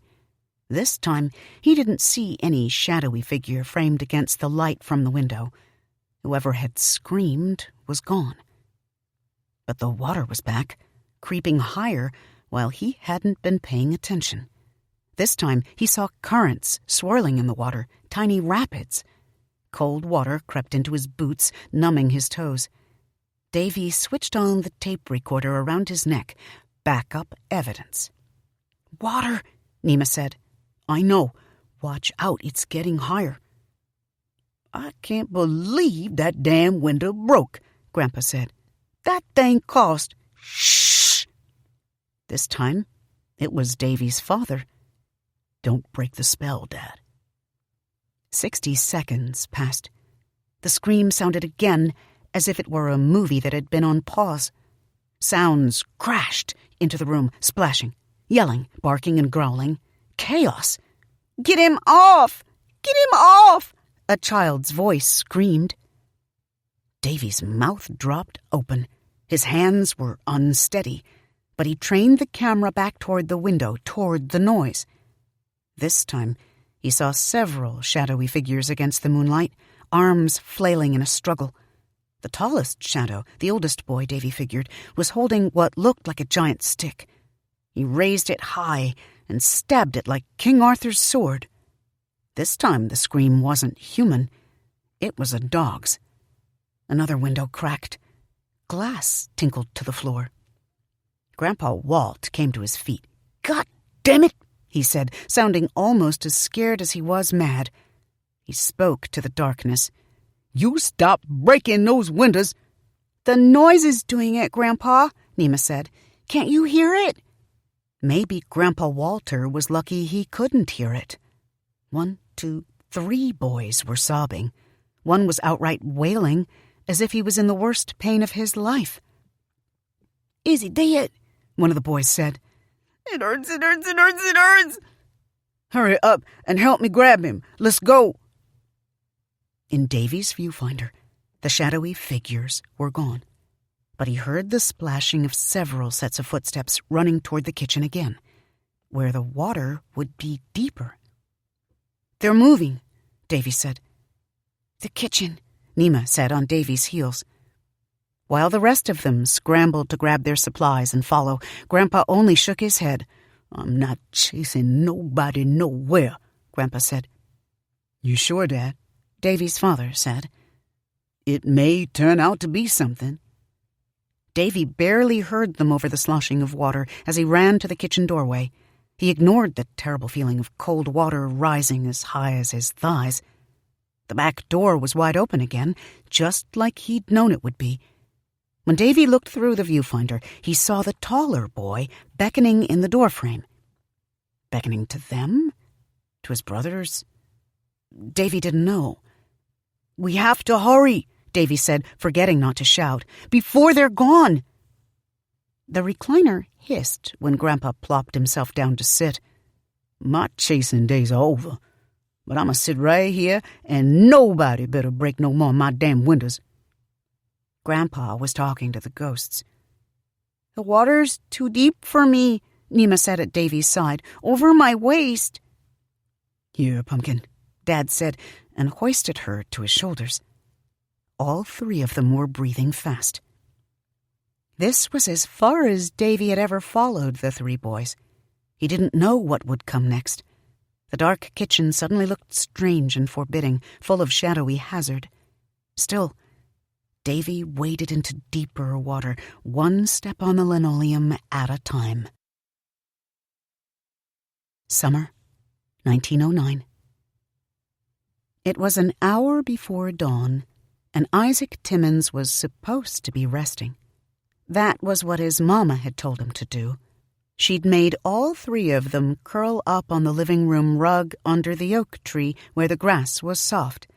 Speaker 1: This time, he didn't see any shadowy figure framed against the light from the window. Whoever had screamed was gone. But the water was back, creeping higher while he hadn't been paying attention. This time, he saw currents swirling in the water, tiny rapids. Cold water crept into his boots, numbing his toes. Davy switched on the tape recorder around his neck. Backup evidence. "Water," Nima said. "I know. Watch out, it's getting higher." "I can't believe that damn window broke," Grandpa said. "That thing cost—" "Shh!" This time, it was Davy's father. "Don't break the spell, Dad." 60 seconds passed. The scream sounded again, as if it were a movie that had been on pause. Sounds crashed into the room, splashing, yelling, barking, and growling. Chaos. "Get him off! Get him off!" a child's voice screamed. Davy's mouth dropped open. His hands were unsteady, but he trained the camera back toward the window, toward the noise. This time, he saw several shadowy figures against the moonlight, arms flailing in a struggle. The tallest shadow, the oldest boy, Davy figured, was holding what looked like a giant stick. He raised it high and stabbed it like King Arthur's sword. This time the scream wasn't human. It was a dog's. Another window cracked. Glass tinkled to the floor. Grandpa Walt came to his feet. "God damn it!" he said, sounding almost as scared as he was mad. He spoke to the darkness. "You stop breaking those windows." "The noise is doing it, Grandpa," Nima said. "Can't you hear it?" Maybe Grandpa Walter was lucky he couldn't hear it. 1, 2, 3 boys were sobbing. One was outright wailing, as if he was in the worst pain of his life. Is he dead? One of the boys said. It hurts, it hurts, it hurts, it hurts. Hurry up and help me grab him. Let's go. In Davy's viewfinder, the shadowy figures were gone, but he heard the splashing of several sets of footsteps running toward the kitchen again, where the water would be deeper. They're moving, Davy said. The kitchen, Nima said on Davy's heels. While the rest of them scrambled to grab their supplies and follow, Grandpa only shook his head. I'm not chasing nobody nowhere, Grandpa said. You sure, Dad? Davy's father said. It may turn out to be something. Davy barely heard them over the sloshing of water as he ran to the kitchen doorway. He ignored the terrible feeling of cold water rising as high as his thighs. The back door was wide open again, just like he'd known it would be. When Davy looked through the viewfinder, he saw the taller boy beckoning in the doorframe. Beckoning to them? To his brothers? Davy didn't know. We have to hurry, Davy said, forgetting not to shout, before they're gone. The recliner hissed when Grandpa plopped himself down to sit. My chasing days are over, but I'ma sit right here and nobody better break no more of my damn windows. Grandpa was talking to the ghosts. The water's too deep for me, Nima said at Davy's side, over my waist. Here, Pumpkin, Dad said, and hoisted her to his shoulders. All three of them were breathing fast. This was as far as Davy had ever followed the three boys. He didn't know what would come next. The dark kitchen suddenly looked strange and forbidding, full of shadowy hazard. Still, Davy waded into deeper water, one step on the linoleum at a time. Summer, 1909. It was an hour before dawn, and Isaac Timmons was supposed to be resting. That was what his mama had told him to do. She'd made all three of them curl up on the living room rug under the oak tree where the grass was soft.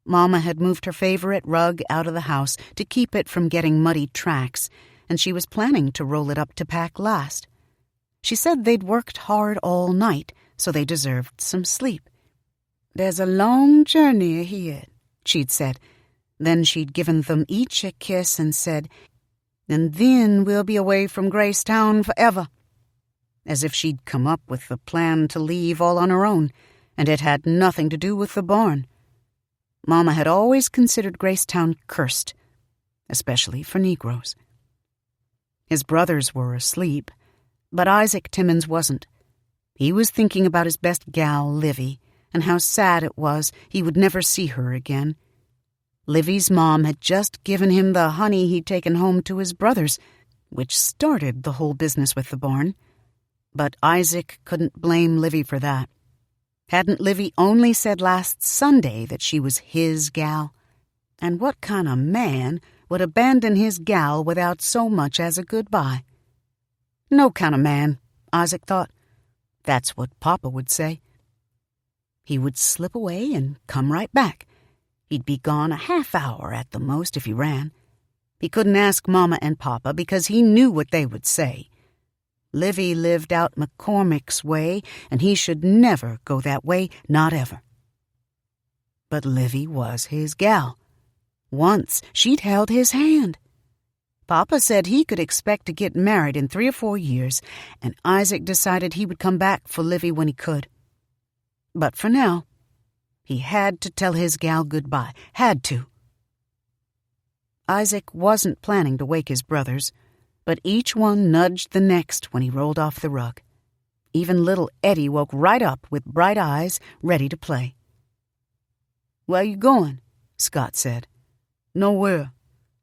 Speaker 1: Mama had moved her favorite rug out of the house to keep it from getting muddy tracks, and she was planning to roll it up to pack last. She said they'd worked hard all night, so they deserved some sleep. There's a long journey ahead, she'd said. Then she'd given them each a kiss and said, and then we'll be away from Gracetown forever. As if she'd come up with the plan to leave all on her own, and it had nothing to do with the barn. Mama had always considered Gracetown cursed, especially for Negroes. His brothers were asleep, but Isaac Timmons wasn't. He was thinking about his best gal, Livy, and how sad it was he would never see her again. Livy's mom had just given him the honey he'd taken home to his brothers, which started the whole business with the barn. But Isaac couldn't blame Livy for that. Hadn't Livy only said last Sunday that she was his gal? And what kind of man would abandon his gal without so much as a goodbye? No kind of man, Isaac thought. That's what Papa would say. He would slip away and come right back. He'd be gone a half hour at the most if he ran. He couldn't ask Mama and Papa because he knew what they would say. Livy lived out McCormick's way, and he should never go that way, not ever. But Livy was his gal. Once she'd held his hand. Papa said he could expect to get married in 3 or 4 years, and Isaac decided he would come back for Livy when he could. But for now, he had to tell his gal goodbye. Had to. Isaac wasn't planning to wake his brothers, but each one nudged the next when he rolled off the rug. Even little Eddie woke right up with bright eyes, ready to play. "Where you going?" Scott said. "Nowhere.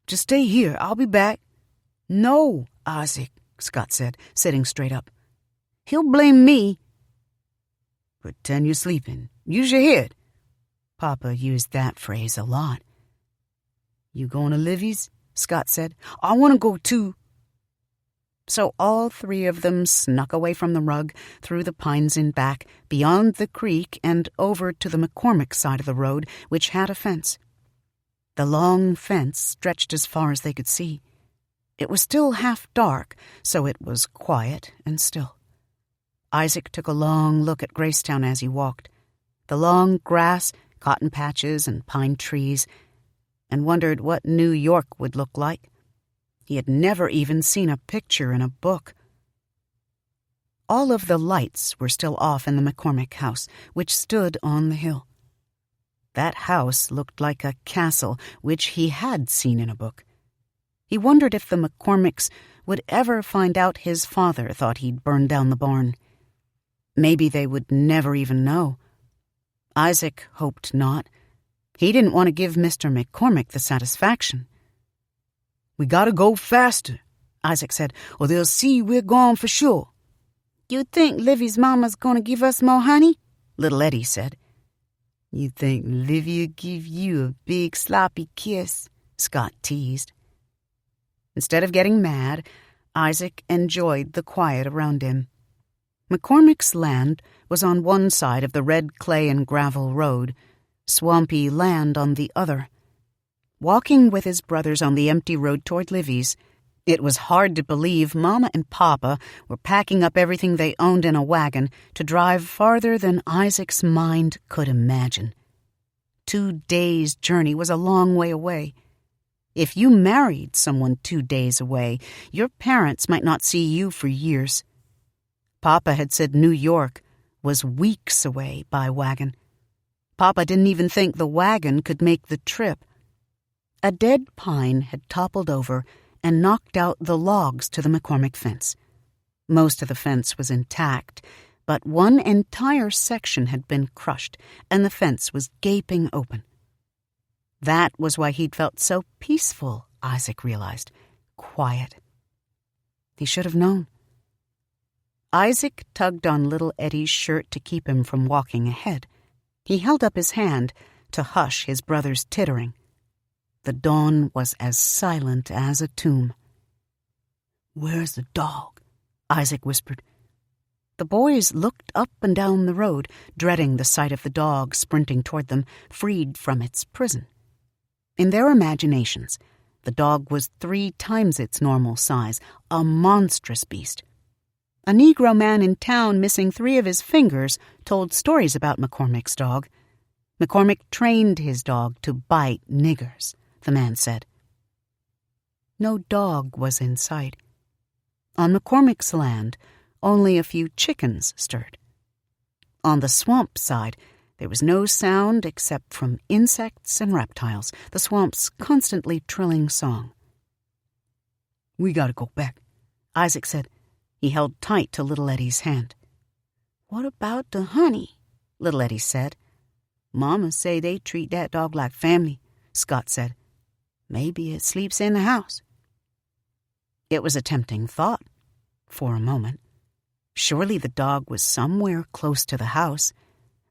Speaker 1: Just stay here. I'll be back." "No, Isaac," Scott said, sitting straight up. "He'll blame me." "Pretend you're sleeping. Use your head." Papa used that phrase a lot. "You going to Livy's?" Scott said. "I want to go too." So all three of them snuck away from the rug, through the pines in back, beyond the creek, and over to the McCormick side of the road, which had a fence. The long fence stretched as far as they could see. It was still half dark, so it was quiet and still. Isaac took a long look at Gracetown as he walked, the long grass, cotton patches, and pine trees, and wondered what New York would look like. He had never even seen a picture in a book. All of the lights were still off in the McCormick house, which stood on the hill. That house looked like a castle which he had seen in a book. He wondered if the McCormicks would ever find out his father thought he'd burned down the barn. Maybe they would never even know. Isaac hoped not. He didn't want to give Mr. McCormick the satisfaction. "We gotta go faster," Isaac said, "or they'll see we're gone for sure." "You think Livy's mama's gonna give us more honey?" little Eddie said. "You think Livy'll give you a big sloppy kiss?" Scott teased. Instead of getting mad, Isaac enjoyed the quiet around him. McCormick's land was on one side of the red clay and gravel road, swampy land on the other. Walking with his brothers on the empty road toward Livy's, it was hard to believe Mama and Papa were packing up everything they owned in a wagon to drive farther than Isaac's mind could imagine. 2 days' journey was a long way away. If you married someone 2 days away, your parents might not see you for years. Papa had said New York was weeks away by wagon. Papa didn't even think the wagon could make the trip. A dead pine had toppled over and knocked out the logs to the McCormick fence. Most of the fence was intact, but one entire section had been crushed, and the fence was gaping open. That was why he'd felt so peaceful, Isaac realized. Quiet. He should have known. Isaac tugged on little Eddie's shirt to keep him from walking ahead. He held up his hand to hush his brother's tittering. The dawn was as silent as a tomb. "Where's the dog?" Isaac whispered. The boys looked up and down the road, dreading the sight of the dog sprinting toward them, freed from its prison. In their imaginations, the dog was 3 times its normal size, a monstrous beast. A Negro man in town missing 3 of his fingers told stories about McCormick's dog. McCormick trained his dog to bite niggers, the man said. No dog was in sight. On McCormick's land, only a few chickens stirred. On the swamp side, there was no sound except from insects and reptiles, the swamp's constantly trilling song. "We gotta go back," Isaac said. He held tight to little Eddie's hand. "What about the honey?" little Eddie said. "Mama say they treat that dog like family," Scott said. "Maybe it sleeps in the house." It was a tempting thought, for a moment. Surely the dog was somewhere close to the house.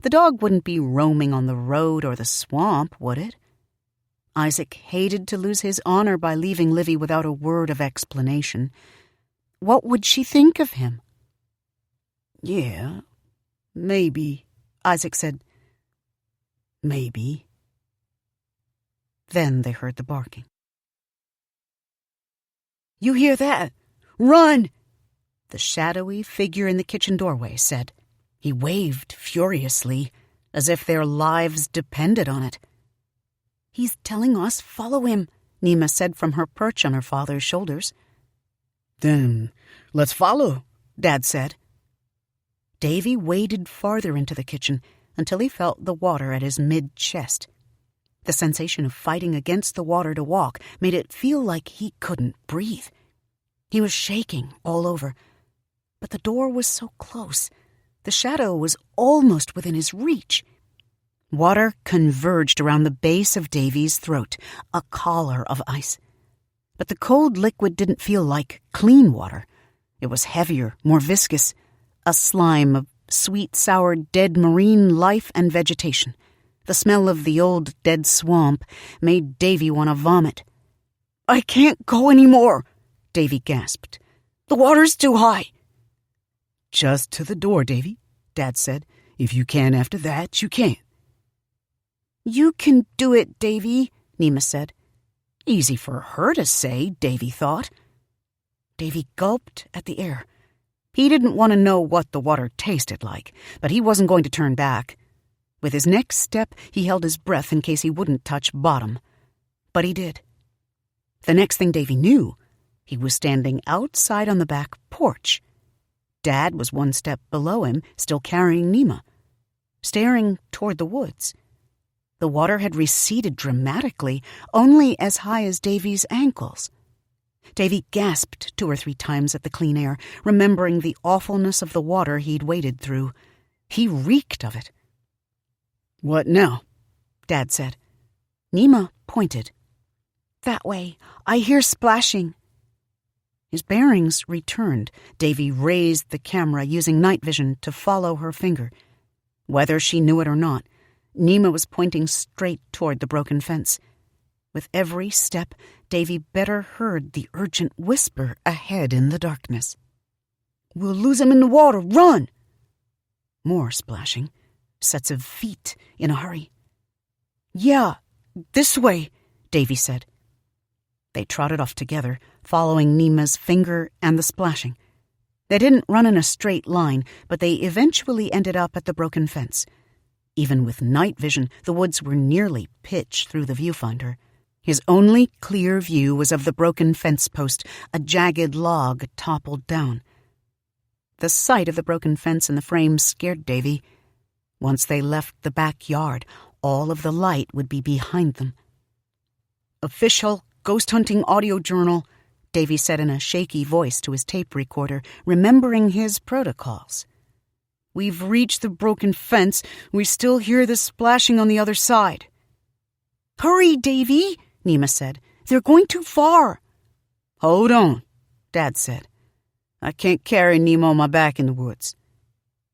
Speaker 1: The dog wouldn't be roaming on the road or the swamp, would it? Isaac hated to lose his honor by leaving Livy without a word of explanation. What would she think of him? "Yeah, maybe," Isaac said. "Maybe." Then they heard the barking. "You hear that? Run!" the shadowy figure in the kitchen doorway said. He waved furiously, as if their lives depended on it. "He's telling us follow him," Nima said from her perch on her father's shoulders. "Then let's follow," Dad said. Davy waded farther into the kitchen until he felt the water at his mid-chest. The sensation of fighting against the water to walk made it feel like he couldn't breathe. He was shaking all over. But the door was so close. The shadow was almost within his reach. Water converged around the base of Davy's throat, a collar of ice. But the cold liquid didn't feel like clean water. It was heavier, more viscous, a slime of sweet, sour, dead marine life and vegetation. The smell of the old dead swamp made Davy want to vomit. "I can't go any more," Davy gasped. "The water's too high." "Just to the door, Davy," Dad said. "If you can after that, you can." "You can do it, Davy," Nima said. Easy for her to say, Davy thought. Davy gulped at the air. He didn't want to know what the water tasted like, but he wasn't going to turn back. With his next step, he held his breath in case he wouldn't touch bottom. But he did. The next thing Davy knew, he was standing outside on the back porch. Dad was one step below him, still carrying Nima, staring toward the woods. The water had receded dramatically, only as high as Davy's ankles. Davy gasped 2 or 3 times at the clean air, remembering the awfulness of the water he'd waded through. He reeked of it. "What now?" Dad said. Nima pointed. "That way. I hear splashing." His bearings returned. Davy raised the camera, using night vision to follow her finger. Whether she knew it or not, Nima was pointing straight toward the broken fence. With every step, Davy better heard the urgent whisper ahead in the darkness. "We'll lose him in the water. Run!" More splashing. Sets of feet in a hurry. "Yeah, this way," Davy said. They trotted off together, following Nima's finger and the splashing. They didn't run in a straight line, but they eventually ended up at the broken fence. Even with night vision, the woods were nearly pitch through the viewfinder. His only clear view was of the broken fence post, a jagged log toppled down. The sight of the broken fence and the frame scared Davy. Once they left the backyard, all of the light would be behind them. "Official ghost hunting audio journal," Davy said in a shaky voice to his tape recorder, remembering his protocols. "We've reached the broken fence. We still hear the splashing on the other side." "Hurry, Davy," Nima said. "They're going too far." "Hold on," Dad said. "I can't carry Nima on my back in the woods."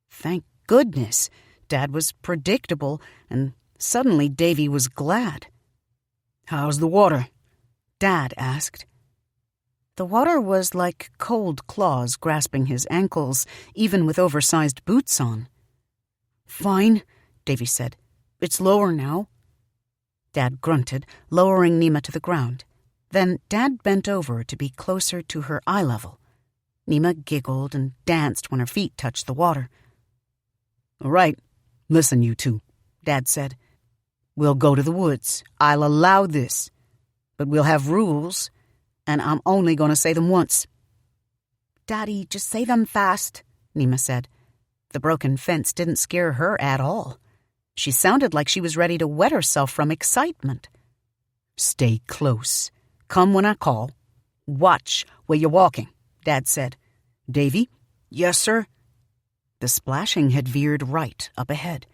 Speaker 1: Thank goodness. Dad was predictable, and suddenly Davy was glad. "How's the water?" Dad asked. The water was like cold claws grasping his ankles, even with oversized boots on. "Fine," Davy said. "It's lower now." Dad grunted, lowering Nima to the ground. Then Dad bent over to be closer to her eye level. Nima giggled and danced when her feet touched the water. "All right, listen, you two," Dad said. "We'll go to the woods. I'll allow this. But we'll have rules, and I'm only going to say them once." "Daddy, just say them fast," Nima said. The broken fence didn't scare her at all. She sounded like she was ready to wet herself from excitement. "Stay close. Come when I call. Watch where you're walking," Dad said. "Davy?" "Yes, sir." The splashing had veered right up ahead.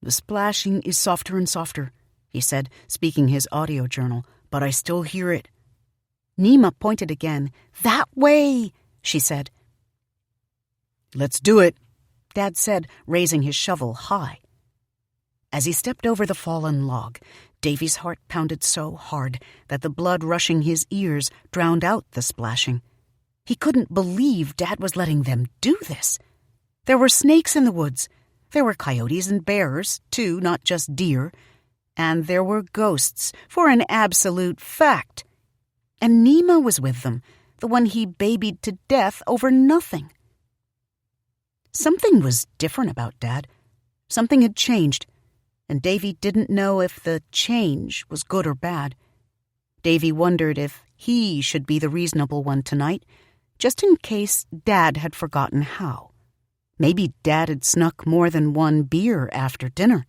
Speaker 1: "The splashing is softer and softer," he said, speaking his audio journal, "but I still hear it." Nima pointed again. "That way," she said. "Let's do it," Dad said, raising his shovel high. As he stepped over the fallen log, Davy's heart pounded so hard that the blood rushing his ears drowned out the splashing. He couldn't believe Dad was letting them do this. There were snakes in the woods. There were coyotes and bears, too, not just deer. And there were ghosts, for an absolute fact. And Nima was with them, the one he babied to death over nothing. Something was different about Dad. Something had changed, and Davy didn't know if the change was good or bad. Davy wondered if he should be the reasonable one tonight, just in case Dad had forgotten how. Maybe Dad had snuck more than one beer after dinner.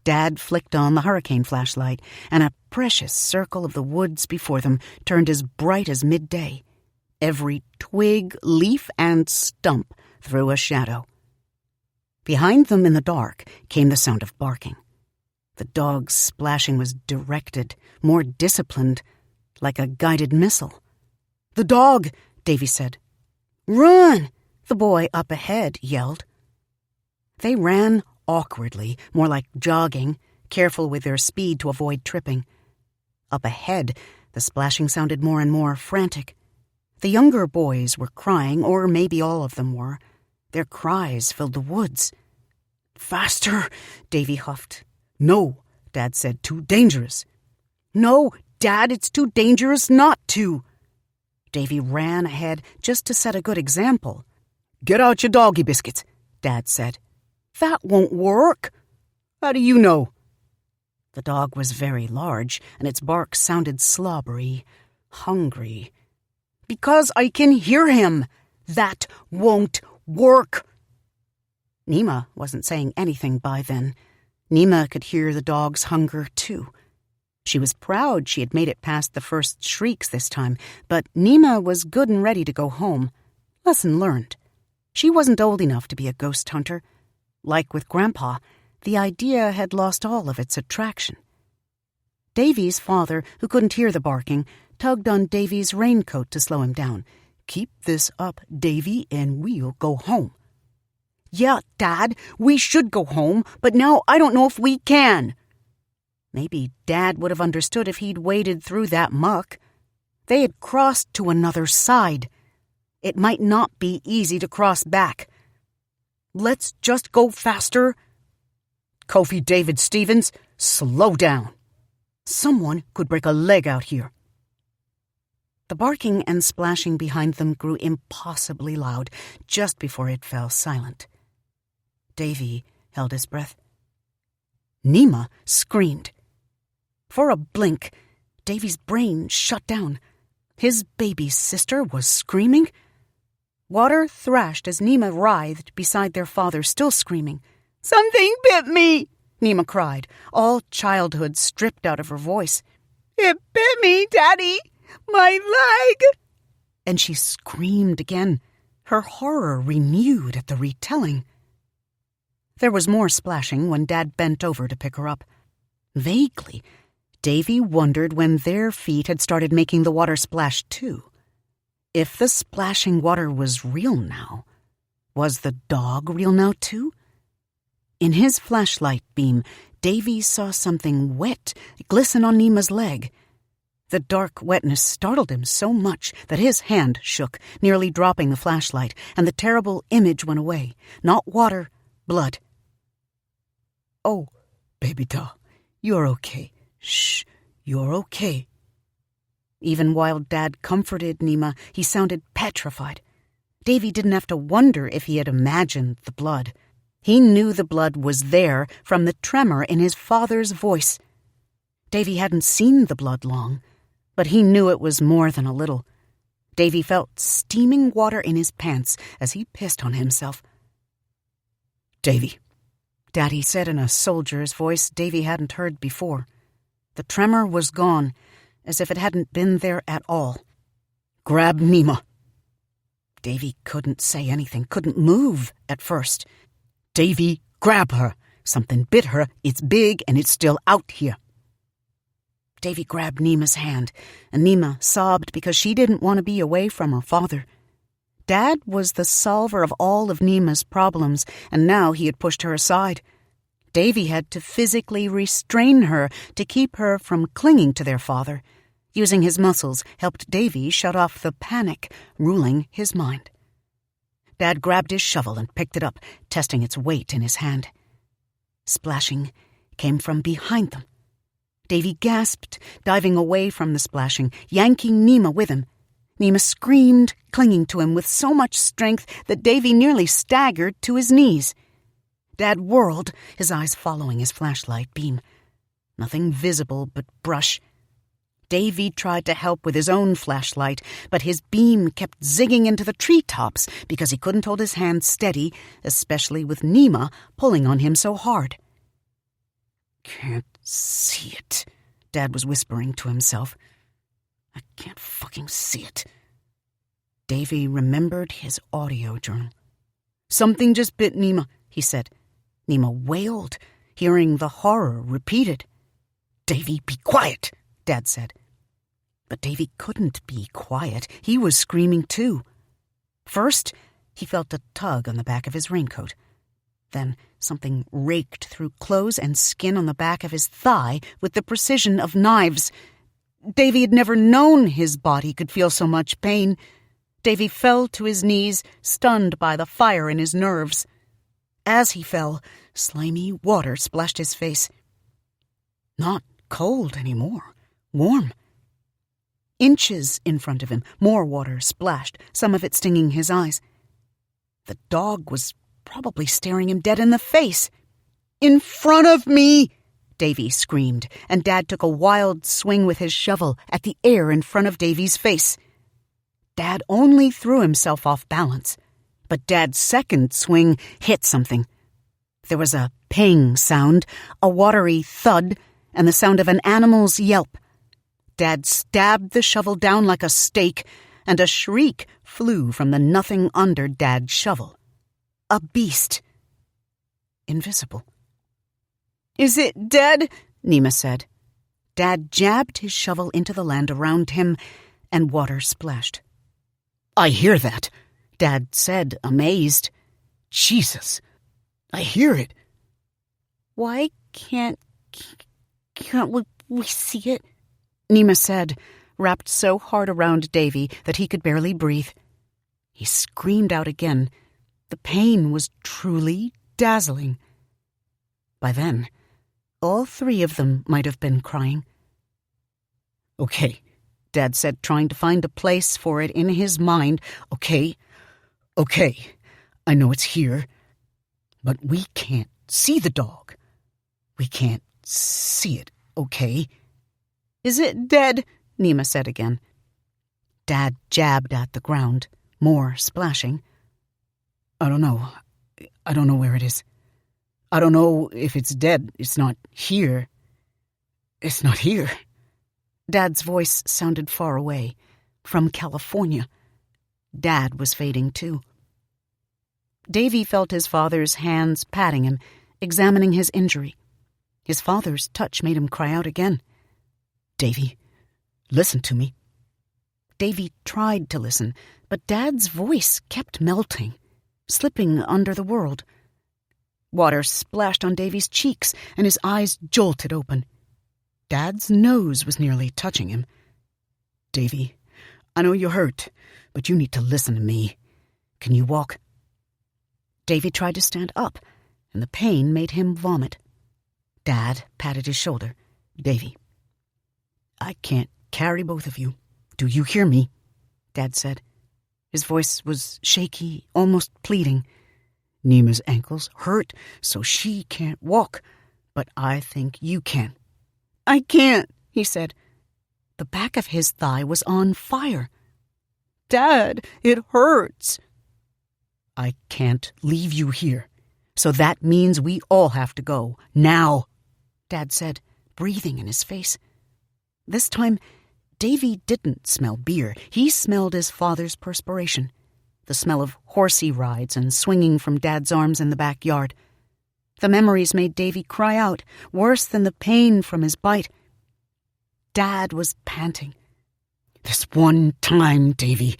Speaker 1: Dad flicked on the hurricane flashlight, and a precious circle of the woods before them turned as bright as midday. Every twig, leaf, and stump threw a shadow. Behind them in the dark came the sound of barking. The dog's splashing was directed, more disciplined, like a guided missile. "The dog!" Davy said. "Run!" the boy up ahead yelled. They ran awkwardly, more like jogging, careful with their speed to avoid tripping. Up ahead, the splashing sounded more and more frantic. The younger boys were crying, or maybe all of them were. Their cries filled the woods. "Faster!" Davy huffed. "No," Dad said. "Too dangerous." "No, Dad, it's too dangerous not to." Davy ran ahead just to set a good example. "Get out your doggy biscuits," Dad said. "That won't work." "How do you know?" The dog was very large, and its bark sounded slobbery, hungry. "Because I can hear him. That won't work." Nima wasn't saying anything by then. Nima could hear the dog's hunger, too. She was proud she had made it past the first shrieks this time, but Nima was good and ready to go home. Lesson learned. She wasn't old enough to be a ghost hunter. Like with Grandpa, the idea had lost all of its attraction. Davy's father, who couldn't hear the barking, tugged on Davy's raincoat to slow him down. "Keep this up, Davy, and we'll go home." "Yeah, Dad, we should go home, but now I don't know if we can." Maybe Dad would have understood if he'd waded through that muck. They had crossed to another side. It might not be easy to cross back. "Let's just go faster." "Kofi David Stevens, slow down. Someone could break a leg out here." The barking and splashing behind them grew impossibly loud just before it fell silent. Davy held his breath. Nima screamed. For a blink, Davy's brain shut down. His baby sister was screaming? Water thrashed as Nima writhed beside their father, still screaming. "Something bit me!" Nima cried, all childhood stripped out of her voice. "It bit me, Daddy! My leg!" And she screamed again, her horror renewed at the retelling. There was more splashing when Dad bent over to pick her up. Vaguely, Davy wondered when their feet had started making the water splash too. If the splashing water was real now, was the dog real now too? In his flashlight beam, Davy saw something wet glisten on Nima's leg. The dark wetness startled him so much that his hand shook, nearly dropping the flashlight, and the terrible image went away. Not water, blood. "Oh, baby doll, you're okay. Shh, you're okay." Even while Dad comforted Nima, he sounded petrified. Davy didn't have to wonder if he had imagined the blood. He knew the blood was there from the tremor in his father's voice. Davy hadn't seen the blood long, but he knew it was more than a little. Davy felt steaming water in his pants as he pissed on himself. "Davy," Daddy said in a soldier's voice Davy hadn't heard before. The tremor was gone, as if it hadn't been there at all. "Grab Nima." Davy couldn't say anything, couldn't move at first. "Davy, grab her. Something bit her. It's big and it's still out here." Davy grabbed Nima's hand, and Nima sobbed because she didn't want to be away from her father. Dad was the solver of all of Nima's problems, and now he had pushed her aside. Davy had to physically restrain her to keep her from clinging to their father. Using his muscles helped Davy shut off the panic ruling his mind. Dad grabbed his shovel and picked it up, testing its weight in his hand. Splashing came from behind them. Davy gasped, diving away from the splashing, yanking Nima with him. Nima screamed, clinging to him with so much strength that Davy nearly staggered to his knees. Dad whirled, his eyes following his flashlight beam. Nothing visible but brush. Davy tried to help with his own flashlight, but his beam kept zigging into the treetops because he couldn't hold his hand steady, especially with Nima pulling on him so hard. "Can't see it," Dad was whispering to himself. "I can't fucking see it." Davy remembered his audio journal. "Something just bit Nima," he said. Nima wailed, hearing the horror repeated. "Davy, be quiet," Dad said. But Davy couldn't be quiet. He was screaming too. First, he felt a tug on the back of his raincoat. Then something raked through clothes and skin on the back of his thigh with the precision of knives. Davy had never known his body could feel so much pain. Davy fell to his knees, stunned by the fire in his nerves. As he fell, slimy water splashed his face. Not cold anymore. Warm. Inches in front of him, more water splashed, some of it stinging his eyes. The dog was probably staring him dead in the face. "In front of me!" Davy screamed, and Dad took a wild swing with his shovel at the air in front of Davy's face. Dad only threw himself off balance, but Dad's second swing hit something. There was a ping sound, a watery thud, and the sound of an animal's yelp. Dad stabbed the shovel down like a stake, and a shriek flew from the nothing under Dad's shovel. A beast. Invisible. "Is it dead?" Nima said. Dad jabbed his shovel into the land around him, and water splashed. "I hear that," Dad said, amazed. "Jesus, I hear it." "Why can't we see it?" Nima said, wrapped so hard around Davy that he could barely breathe. He screamed out again. The pain was truly dazzling. By then, all three of them might have been crying. "Okay," Dad said, trying to find a place for it in his mind. Okay, I know it's here, but we can't see the dog. We can't see it, okay?" "Is it dead?" Nima said again. Dad jabbed at the ground, more splashing. I don't know where it is. I don't know if it's dead. It's not here. It's not here." Dad's voice sounded far away, from California. Dad was fading too. Davy felt his father's hands patting him, examining his injury. His father's touch made him cry out again. "Davy, listen to me." Davy tried to listen, but Dad's voice kept melting, slipping under the world. Water splashed on Davy's cheeks, and his eyes jolted open. Dad's nose was nearly touching him. "Davy, I know you're hurt, but you need to listen to me. Can you walk?" Davy tried to stand up, and the pain made him vomit. Dad patted his shoulder. "Davy, I can't carry both of you. Do you hear me?" Dad said. His voice was shaky, almost pleading. "Nima's ankles hurt, so she can't walk, but I think you can." "I can't," he said. The back of his thigh was on fire. "Dad, it hurts." "I can't leave you here, so that means we all have to go, now," Dad said, breathing in his face. This time, Davy didn't smell beer. He smelled his father's perspiration, the smell of horsey rides and swinging from Dad's arms in the backyard. The memories made Davy cry out, worse than the pain from his bite. Dad was panting. "This one time, Davy,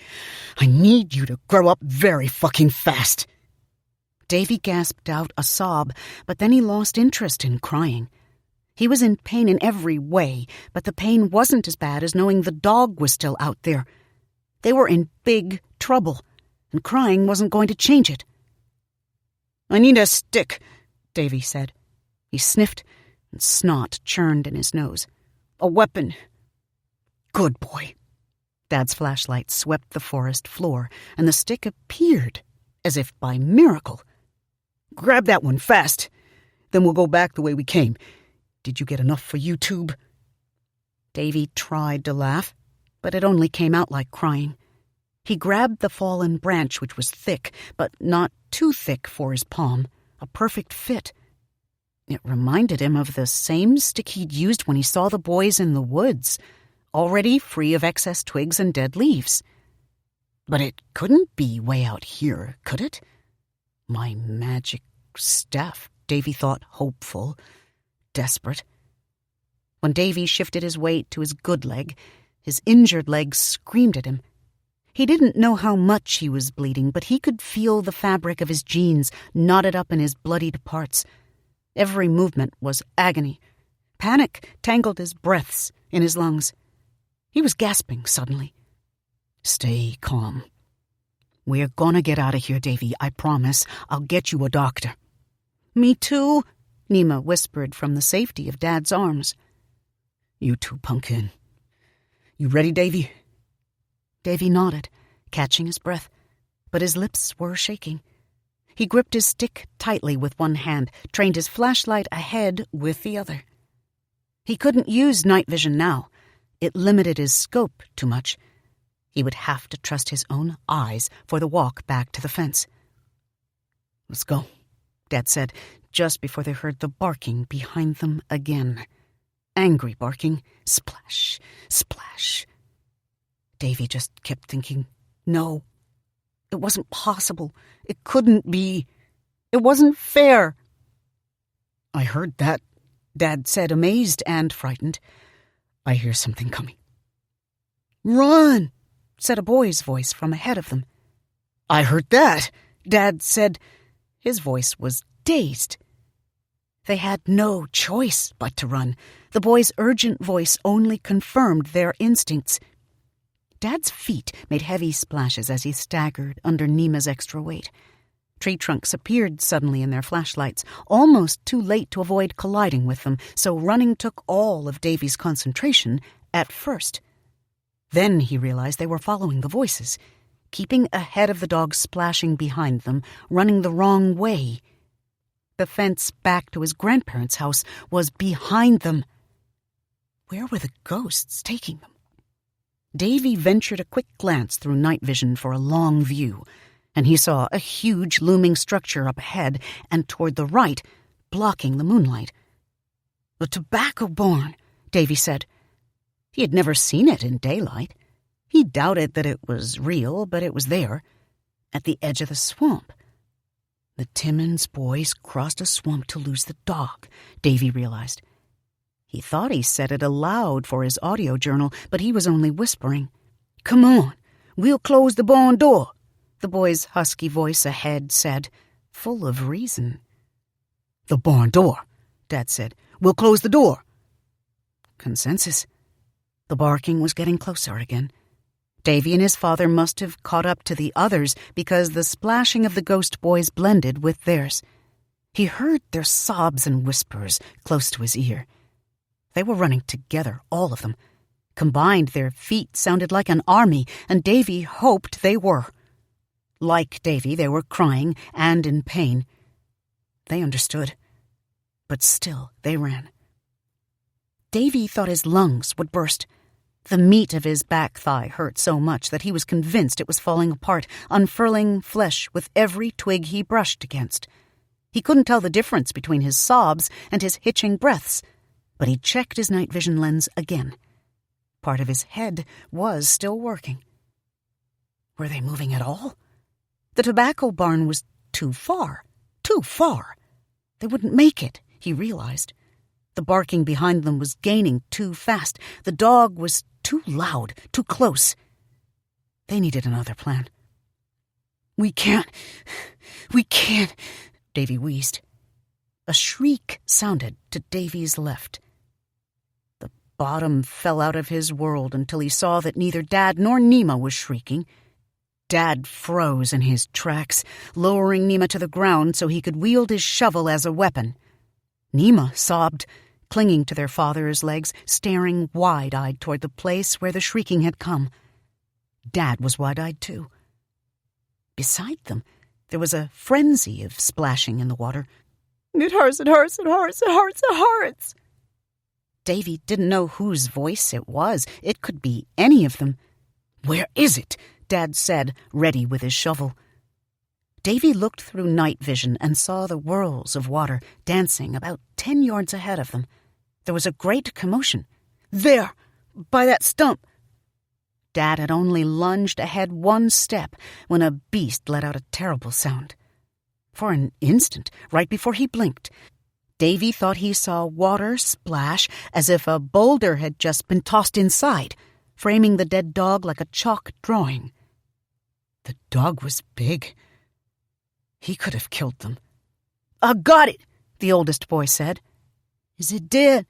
Speaker 1: I need you to grow up very fucking fast." Davy gasped out a sob, but then he lost interest in crying. He was in pain in every way, but the pain wasn't as bad as knowing the dog was still out there. They were in big trouble, and crying wasn't going to change it. "I need a stick," Davy said. He sniffed, and snot churned in his nose. "A weapon." "Good boy." Dad's flashlight swept the forest floor, and the stick appeared, as if by miracle. "Grab that one fast. Then we'll go back the way we came. Did you get enough for YouTube?" Davy tried to laugh, but it only came out like crying. He grabbed the fallen branch, which was thick, but not too thick for his palm, a perfect fit. It reminded him of the same stick he'd used when he saw the boys in the woods, already free of excess twigs and dead leaves. But it couldn't be way out here, could it? My magic staff, Davy thought, hopeful, desperate. When Davy shifted his weight to his good leg, his injured leg screamed at him. He didn't know how much he was bleeding, but he could feel the fabric of his jeans knotted up in his bloodied parts. Every movement was agony. Panic tangled his breaths in his lungs. He was gasping suddenly. "Stay calm. We're gonna get out of here, Davy, I promise. I'll get you a doctor." "Me too," Nima whispered from the safety of Dad's arms. "You too, pumpkin. You ready, Davy?" Davy nodded, catching his breath, but his lips were shaking. He gripped his stick tightly with one hand, trained his flashlight ahead with the other. He couldn't use night vision now. It limited his scope too much. He would have to trust his own eyes for the walk back to the fence. "Let's go," Dad said, just before they heard the barking behind them again. Angry barking. Splash, splash. Davy just kept thinking, no, it wasn't possible. It couldn't be. It wasn't fair. "I heard that," Dad said, amazed and frightened. "I hear something coming." "Run," said a boy's voice from ahead of them. "I heard that," Dad said. His voice was dazed. They had no choice but to run. The boy's urgent voice only confirmed their instincts. Dad's feet made heavy splashes as he staggered under Nima's extra weight. Tree trunks appeared suddenly in their flashlights, almost too late to avoid colliding with them, so running took all of Davy's concentration at first. Then he realized they were following the voices, keeping ahead of the dog splashing behind them, running the wrong way. The fence back to his grandparents' house was behind them. Where were the ghosts taking them? Davy ventured a quick glance through night vision for a long view, and he saw a huge looming structure up ahead and toward the right, blocking the moonlight. "The tobacco barn," Davy said. He had never seen it in daylight. He doubted that it was real, but it was there, at the edge of the swamp. The Timmins boys crossed a swamp to lose the dog, Davy realized. He thought he said it aloud for his audio journal, but he was only whispering. "Come on, we'll close the barn door," the boy's husky voice ahead said, full of reason. "The barn door," Dad said. "We'll close the door." Consensus. The barking was getting closer again. Davy and his father must have caught up to the others because the splashing of the ghost boys blended with theirs. He heard their sobs and whispers close to his ear. They were running together, all of them. Combined, their feet sounded like an army, and Davy hoped they were. Like Davy, they were crying and in pain. They understood, but still they ran. Davy thought his lungs would burst. The meat of his back thigh hurt so much that he was convinced it was falling apart, unfurling flesh with every twig he brushed against. He couldn't tell the difference between his sobs and his hitching breaths, but he checked his night vision lens again. Part of his head was still working. Were they moving at all? The tobacco barn was too far. Too far. They wouldn't make it, he realized. The barking behind them was gaining too fast. The dog was too loud, too close. They needed another plan. We can't, Davy wheezed. A shriek sounded to Davy's left. The bottom fell out of his world until he saw that neither Dad nor Nima was shrieking. Dad froze in his tracks, lowering Nima to the ground so he could wield his shovel as a weapon. Nima sobbed, clinging to their father's legs, staring wide-eyed toward the place where the shrieking had come. Dad was wide-eyed too. Beside them, there was a frenzy of splashing in the water. It hurts, it hurts, it hurts, it hurts, it hurts. Davy didn't know whose voice it was. It could be any of them. Where is it? Dad said, ready with his shovel. Davy looked through night vision and saw the whirls of water dancing about 10 yards ahead of them. There was a great commotion. There, by that stump. Dad had only lunged ahead one step when a beast let out a terrible sound. For an instant, right before he blinked, Davy thought he saw water splash as if a boulder had just been tossed inside, framing the dead dog like a chalk drawing. The dog was big. He could have killed them. I got it, the oldest boy said. Is it dead?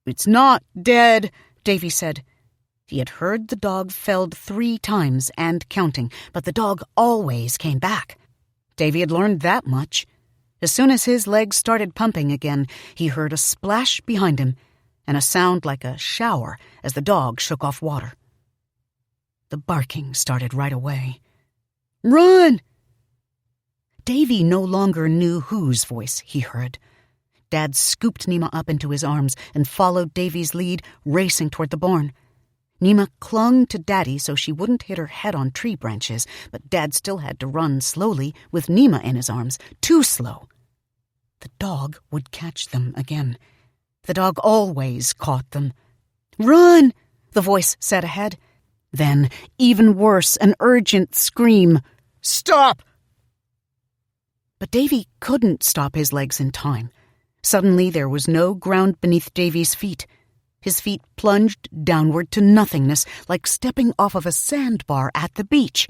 Speaker 1: It's not dead, Davy said. He had heard the dog felled 3 times and counting, but the dog always came back. Davy had learned that much. As soon as his legs started pumping again, he heard a splash behind him, and a sound like a shower as the dog shook off water. The barking started right away. "Run!" Davy no longer knew whose voice he heard. Dad scooped Nima up into his arms and followed Davy's lead, racing toward the barn. Nima clung to Daddy so she wouldn't hit her head on tree branches, but Dad still had to run slowly with Nima in his arms, too slow. The dog would catch them again. The dog always caught them. "Run!" the voice said ahead. Then, even worse, an urgent scream. "Stop!" But Davy couldn't stop his legs in time. Suddenly there was no ground beneath Davy's feet. His feet plunged downward to nothingness, like stepping off of a sandbar at the beach.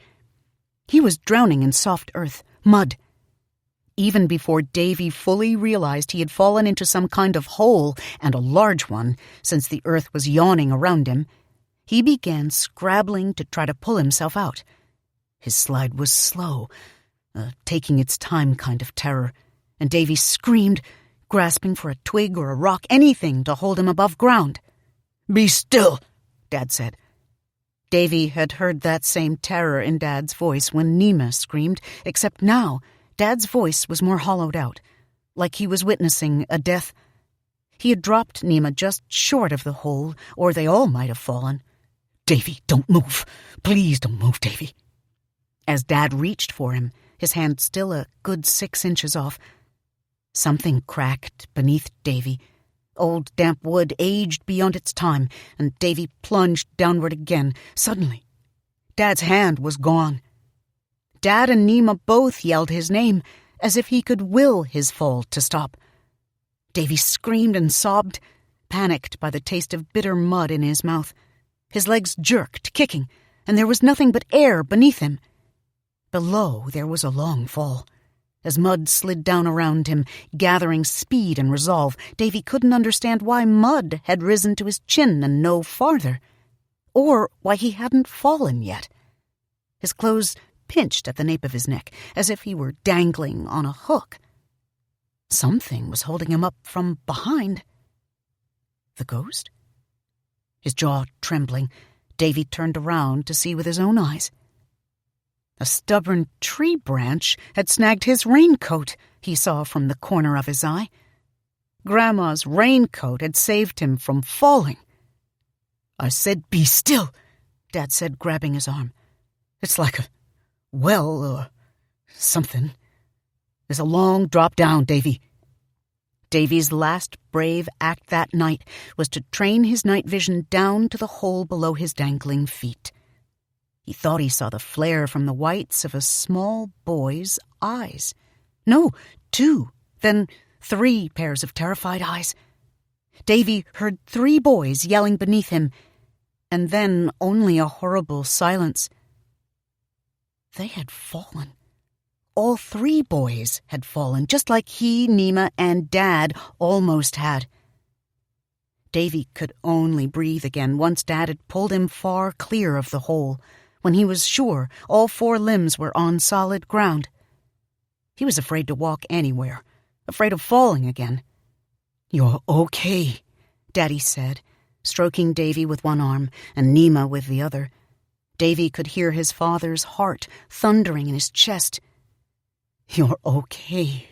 Speaker 1: He was drowning in soft earth, mud. Even before Davy fully realized he had fallen into some kind of hole, and a large one, since the earth was yawning around him, he began scrabbling to try to pull himself out. His slide was slow, taking its time kind of terror, and Davy screamed, grasping for a twig or a rock, anything to hold him above ground. "Be still," Dad said. Davy had heard that same terror in Dad's voice when Nima screamed, except now Dad's voice was more hollowed out, like he was witnessing a death. He had dropped Nima just short of the hole, or they all might have fallen. "Davy, don't move. Please don't move, Davy." As Dad reached for him, his hand still a good 6 inches off, something cracked beneath Davy. Old damp wood aged beyond its time, and Davy plunged downward again. Suddenly, Dad's hand was gone. Dad and Nima both yelled his name, as if he could will his fall to stop. Davy screamed and sobbed, panicked by the taste of bitter mud in his mouth. His legs jerked, kicking, and there was nothing but air beneath him. Below, there was a long fall. As mud slid down around him, gathering speed and resolve, Davy couldn't understand why mud had risen to his chin and no farther, or why he hadn't fallen yet. His clothes pinched at the nape of his neck, as if he were dangling on a hook. Something was holding him up from behind. The ghost? His jaw trembling, Davy turned around to see with his own eyes. A stubborn tree branch had snagged his raincoat, he saw from the corner of his eye. Grandma's raincoat had saved him from falling. "I said be still," Dad said, grabbing his arm. "It's like a well or something. There's a long drop down, Davy." Davy's last brave act that night was to train his night vision down to the hole below his dangling feet. He thought he saw the flare from the whites of a small boy's eyes. No, 2, then 3 pairs of terrified eyes. Davy heard 3 boys yelling beneath him, and then only a horrible silence. They had fallen. All 3 boys had fallen, just like he, Nima, and Dad almost had. Davy could only breathe again once Dad had pulled him far clear of the hole, when he was sure all 4 limbs were on solid ground. He was afraid to walk anywhere, afraid of falling again. "You're okay," Daddy said, stroking Davy with one arm and Nima with the other. Davy could hear his father's heart thundering in his chest. "You're okay.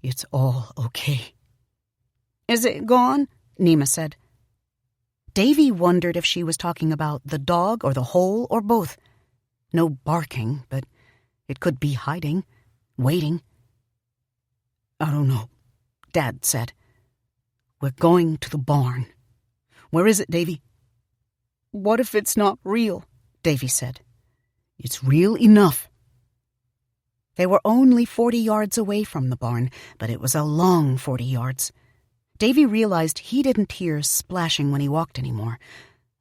Speaker 1: It's all okay." "Is it gone?" Nima said. Davy wondered if she was talking about the dog or the hole or both. No barking, but it could be hiding, waiting. "I don't know," Dad said. "We're going to the barn. Where is it, Davy?" "What if it's not real?" Davy said. "It's real enough." They were only 40 yards away from the barn, but it was a long 40 yards. Davy realized he didn't hear splashing when he walked anymore.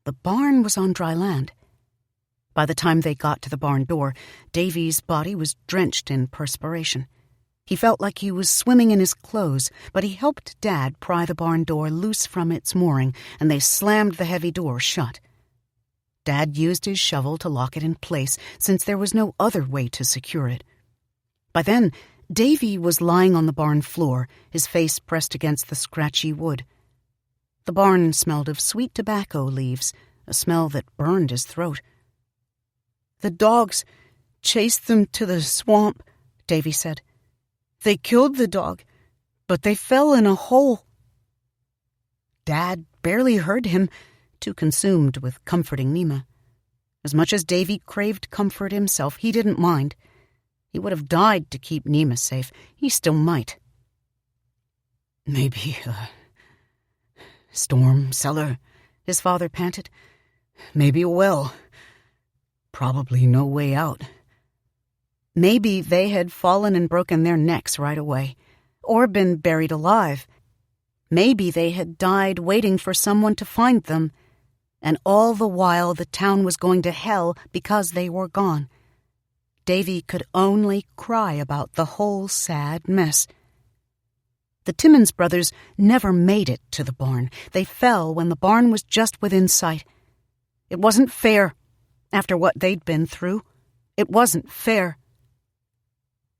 Speaker 1: The barn was on dry land. By the time they got to the barn door, Davy's body was drenched in perspiration. He felt like he was swimming in his clothes, but he helped Dad pry the barn door loose from its mooring, and they slammed the heavy door shut. Dad used his shovel to lock it in place, since there was no other way to secure it. By then, Davy was lying on the barn floor, his face pressed against the scratchy wood. The barn smelled of sweet tobacco leaves, a smell that burned his throat. "The dogs chased them to the swamp," Davy said. "They killed the dog, but they fell in a hole." Dad barely heard him, too consumed with comforting Nima. As much as Davy craved comfort himself, he didn't mind. He would have died to keep Nima safe. He still might. "Maybe a storm cellar," his father panted. "Maybe a well. Probably no way out." Maybe they had fallen and broken their necks right away, or been buried alive. Maybe they had died waiting for someone to find them, and all the while the town was going to hell because they were gone. Davy could only cry about the whole sad mess. The Timmins brothers never made it to the barn. They fell when the barn was just within sight. It wasn't fair, after what they'd been through. It wasn't fair.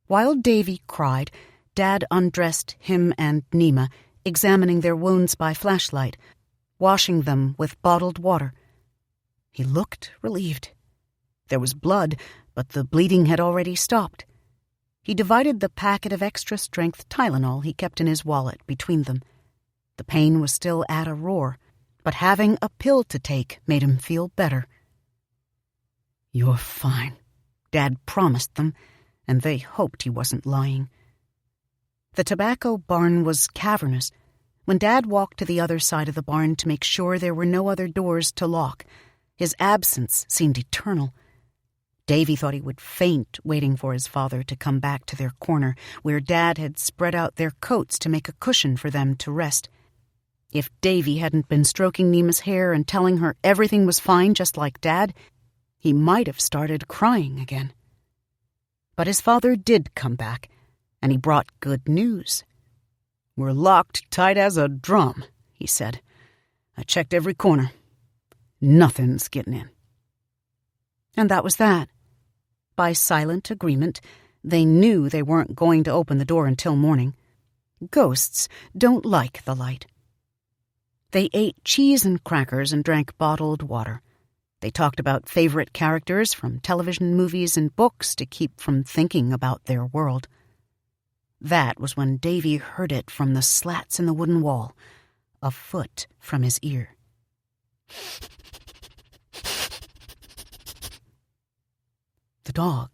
Speaker 1: While Davy cried, Dad undressed him and Nima, examining their wounds by flashlight, washing them with bottled water. He looked relieved. There was blood, but the bleeding had already stopped. He divided the packet of extra-strength Tylenol he kept in his wallet between them. The pain was still at a roar, but having a pill to take made him feel better. "You're fine," Dad promised them, and they hoped he wasn't lying. The tobacco barn was cavernous. When Dad walked to the other side of the barn to make sure there were no other doors to lock, his absence seemed eternal. Davy thought he would faint waiting for his father to come back to their corner, where Dad had spread out their coats to make a cushion for them to rest. If Davy hadn't been stroking Nima's hair and telling her everything was fine just like Dad, he might have started crying again. But his father did come back, and he brought good news. "We're locked tight as a drum," he said. "I checked every corner. Nothing's getting in." And that was that. By silent agreement, they knew they weren't going to open the door until morning. Ghosts don't like the light. They ate cheese and crackers and drank bottled water. They talked about favorite characters from television, movies, and books to keep from thinking about their world. That was when Davy heard it from the slats in the wooden wall, a foot from his ear. The dog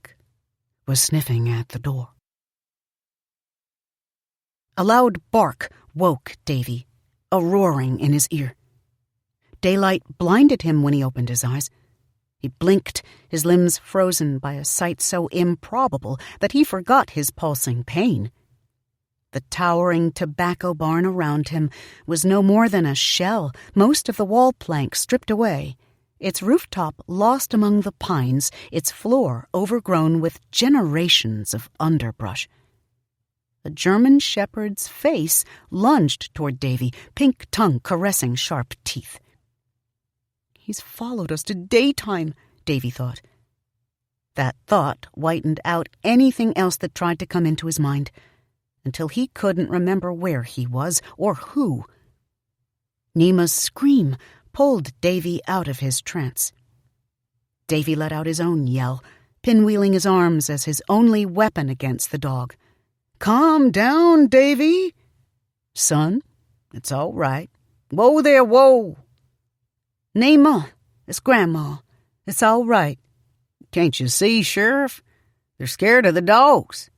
Speaker 1: was sniffing at the door. A loud bark woke Davy, a roaring in his ear. Daylight blinded him when he opened his eyes. He blinked, his limbs frozen by a sight so improbable that he forgot his pulsing pain. The towering tobacco barn around him was no more than a shell, most of the wall planks stripped away, its rooftop lost among the pines, its floor overgrown with generations of underbrush. A German shepherd's face lunged toward Davy, pink tongue caressing sharp teeth. "He's followed us to daytime," Davy thought. That thought whitened out anything else that tried to come into his mind, until he couldn't remember where he was or who. Nima's scream pulled Davy out of his trance. Davy let out his own yell, pinwheeling his arms as his only weapon against the dog. "Calm down, Davy." "Son, it's all right. Whoa there, whoa." "Nima, it's Grandma. It's all right." "Can't you see, Sheriff? They're scared of the dogs."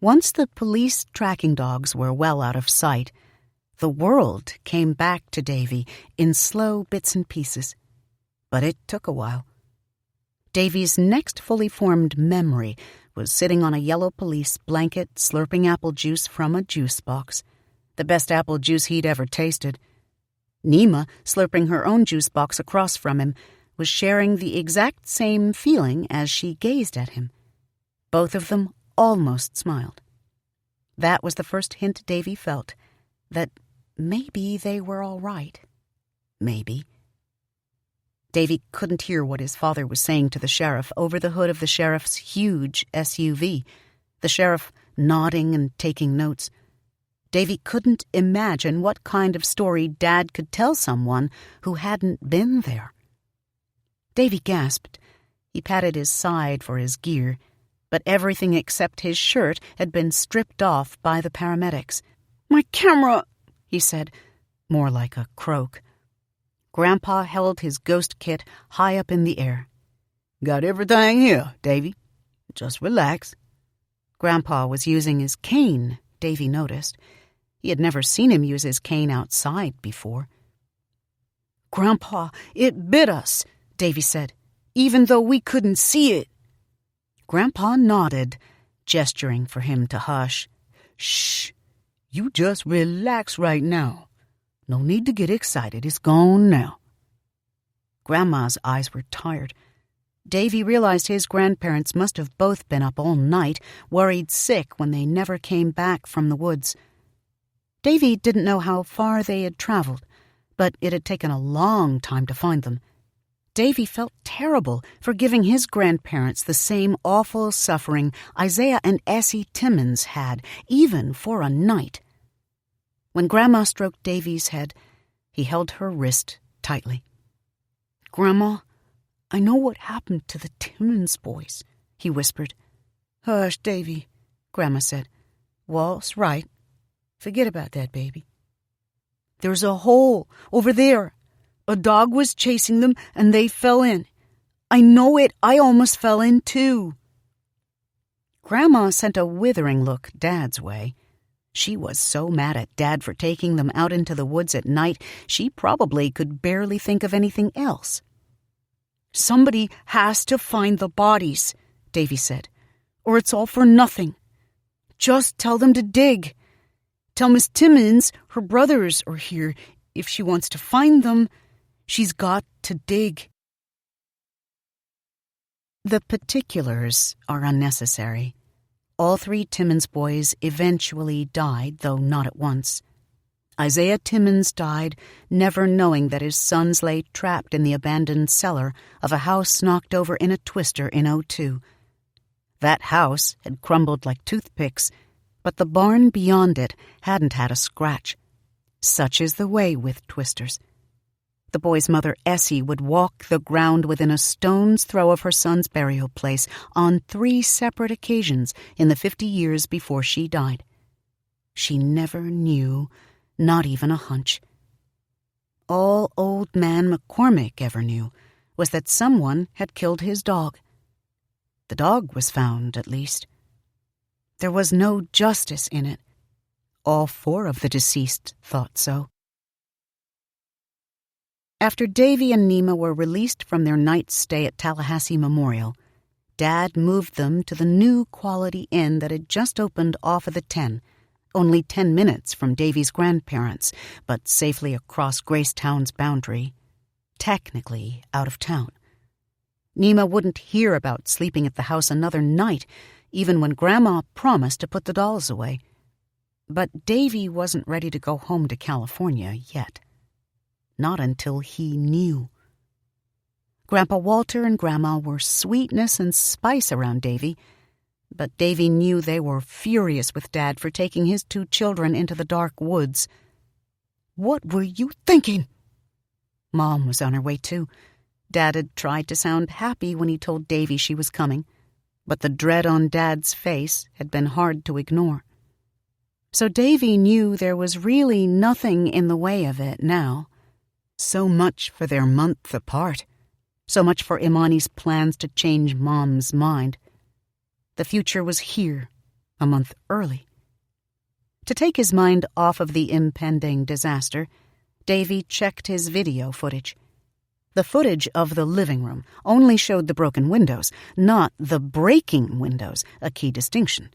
Speaker 1: Once the police tracking dogs were well out of sight, the world came back to Davy in slow bits and pieces. But it took a while. Davy's next fully formed memory was sitting on a yellow police blanket slurping apple juice from a juice box, the best apple juice he'd ever tasted. Nima, slurping her own juice box across from him, was sharing the exact same feeling as she gazed at him. Both of them almost smiled. That was the first hint Davy felt, that maybe they were all right. Maybe. Davy couldn't hear what his father was saying to the sheriff over the hood of the sheriff's huge SUV, the sheriff nodding and taking notes. Davy couldn't imagine what kind of story Dad could tell someone who hadn't been there. Davy gasped. He patted his side for his gear, but everything except his shirt had been stripped off by the paramedics. "My camera," he said, more like a croak. Grandpa held his ghost kit high up in the air. "Got everything here, Davy. Just relax." Grandpa was using his cane, Davy noticed. He had never seen him use his cane outside before. "Grandpa, it bit us," Davy said, "even though we couldn't see it." Grandpa nodded, gesturing for him to hush. "Shh, you just relax right now. No need to get excited, it's gone now." Grandma's eyes were tired. Davy realized his grandparents must have both been up all night, worried sick when they never came back from the woods. Davy didn't know how far they had traveled, but it had taken a long time to find them. Davy felt terrible for giving his grandparents the same awful suffering Isaiah and Essie Timmons had, even for a night. When Grandma stroked Davy's head, he held her wrist tightly. "Grandma, I know what happened to the Timmons boys," he whispered. "Hush, Davy," Grandma said. "Walt's right. Forget about that, baby. There's a hole over there. A dog was chasing them, and they fell in. I know it. I almost fell in, too." Grandma sent a withering look Dad's way. She was so mad at Dad for taking them out into the woods at night, she probably could barely think of anything else. "Somebody has to find the bodies," Davy said, "or it's all for nothing. Just tell them to dig. Tell Miss Timmons her brothers are here. If she wants to find them, she's got to dig." The particulars are unnecessary. All three Timmons boys eventually died, though not at once. Isaiah Timmons died, never knowing that his sons lay trapped in the abandoned cellar of a house knocked over in a twister in '02. That house had crumbled like toothpicks, but the barn beyond it hadn't had a scratch. Such is the way with twisters. The boy's mother, Essie, would walk the ground within a stone's throw of her son's burial place on 3 separate occasions in the 50 years before she died. She never knew, not even a hunch. All old man McCormick ever knew was that someone had killed his dog. The dog was found, at least. There was no justice in it. All 4 of the deceased thought so. After Davy and Nema were released from their night's stay at Tallahassee Memorial, Dad moved them to the new quality inn that had just opened off of the 10, only 10 minutes from Davy's grandparents, but safely across Gracetown's boundary, technically out of town. Nema wouldn't hear about sleeping at the house another night, even when Grandma promised to put the dolls away. But Davy wasn't ready to go home to California yet. Not until he knew. Grandpa Walter and Grandma were sweetness and spice around Davy, but Davy knew they were furious with Dad for taking his 2 children into the dark woods. "What were you thinking?" Mom was on her way too. Dad had tried to sound happy when he told Davy she was coming, but the dread on Dad's face had been hard to ignore. So Davy knew there was really nothing in the way of it now. So much for their month apart. So much for Imani's plans to change Mom's mind. The future was here, a month early. To take his mind off of the impending disaster, Davy checked his video footage. The footage of the living room only showed the broken windows, not the breaking windows, a key distinction,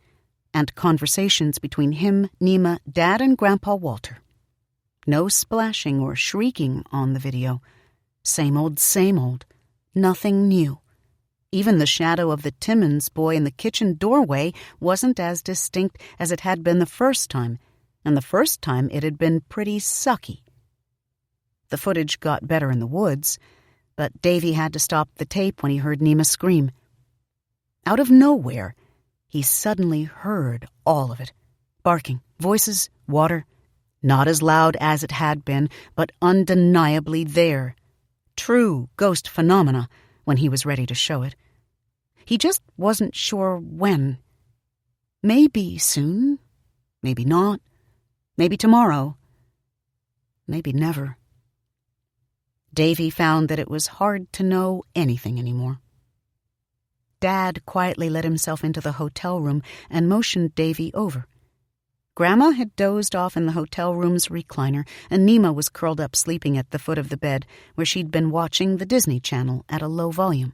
Speaker 1: and conversations between him, Nema, Dad, and Grandpa Walter. No splashing or shrieking on the video. Same old, nothing new. Even the shadow of the Timmons boy in the kitchen doorway wasn't as distinct as it had been the first time, and the first time it had been pretty sucky. The footage got better in the woods, but Davy had to stop the tape when he heard Nema scream. Out of nowhere, he suddenly heard all of it, barking, Voices, water, not as loud as it had been, but undeniably there. True ghost phenomena when he was ready to show it. He just wasn't sure when. Maybe soon, maybe not, maybe tomorrow, maybe never. Davy found that it was hard to know anything anymore. Dad quietly let himself into the hotel room and motioned Davy over. Grandma had dozed off in the hotel room's recliner, and Nima was curled up sleeping at the foot of the bed, where she'd been watching the Disney Channel at a low volume.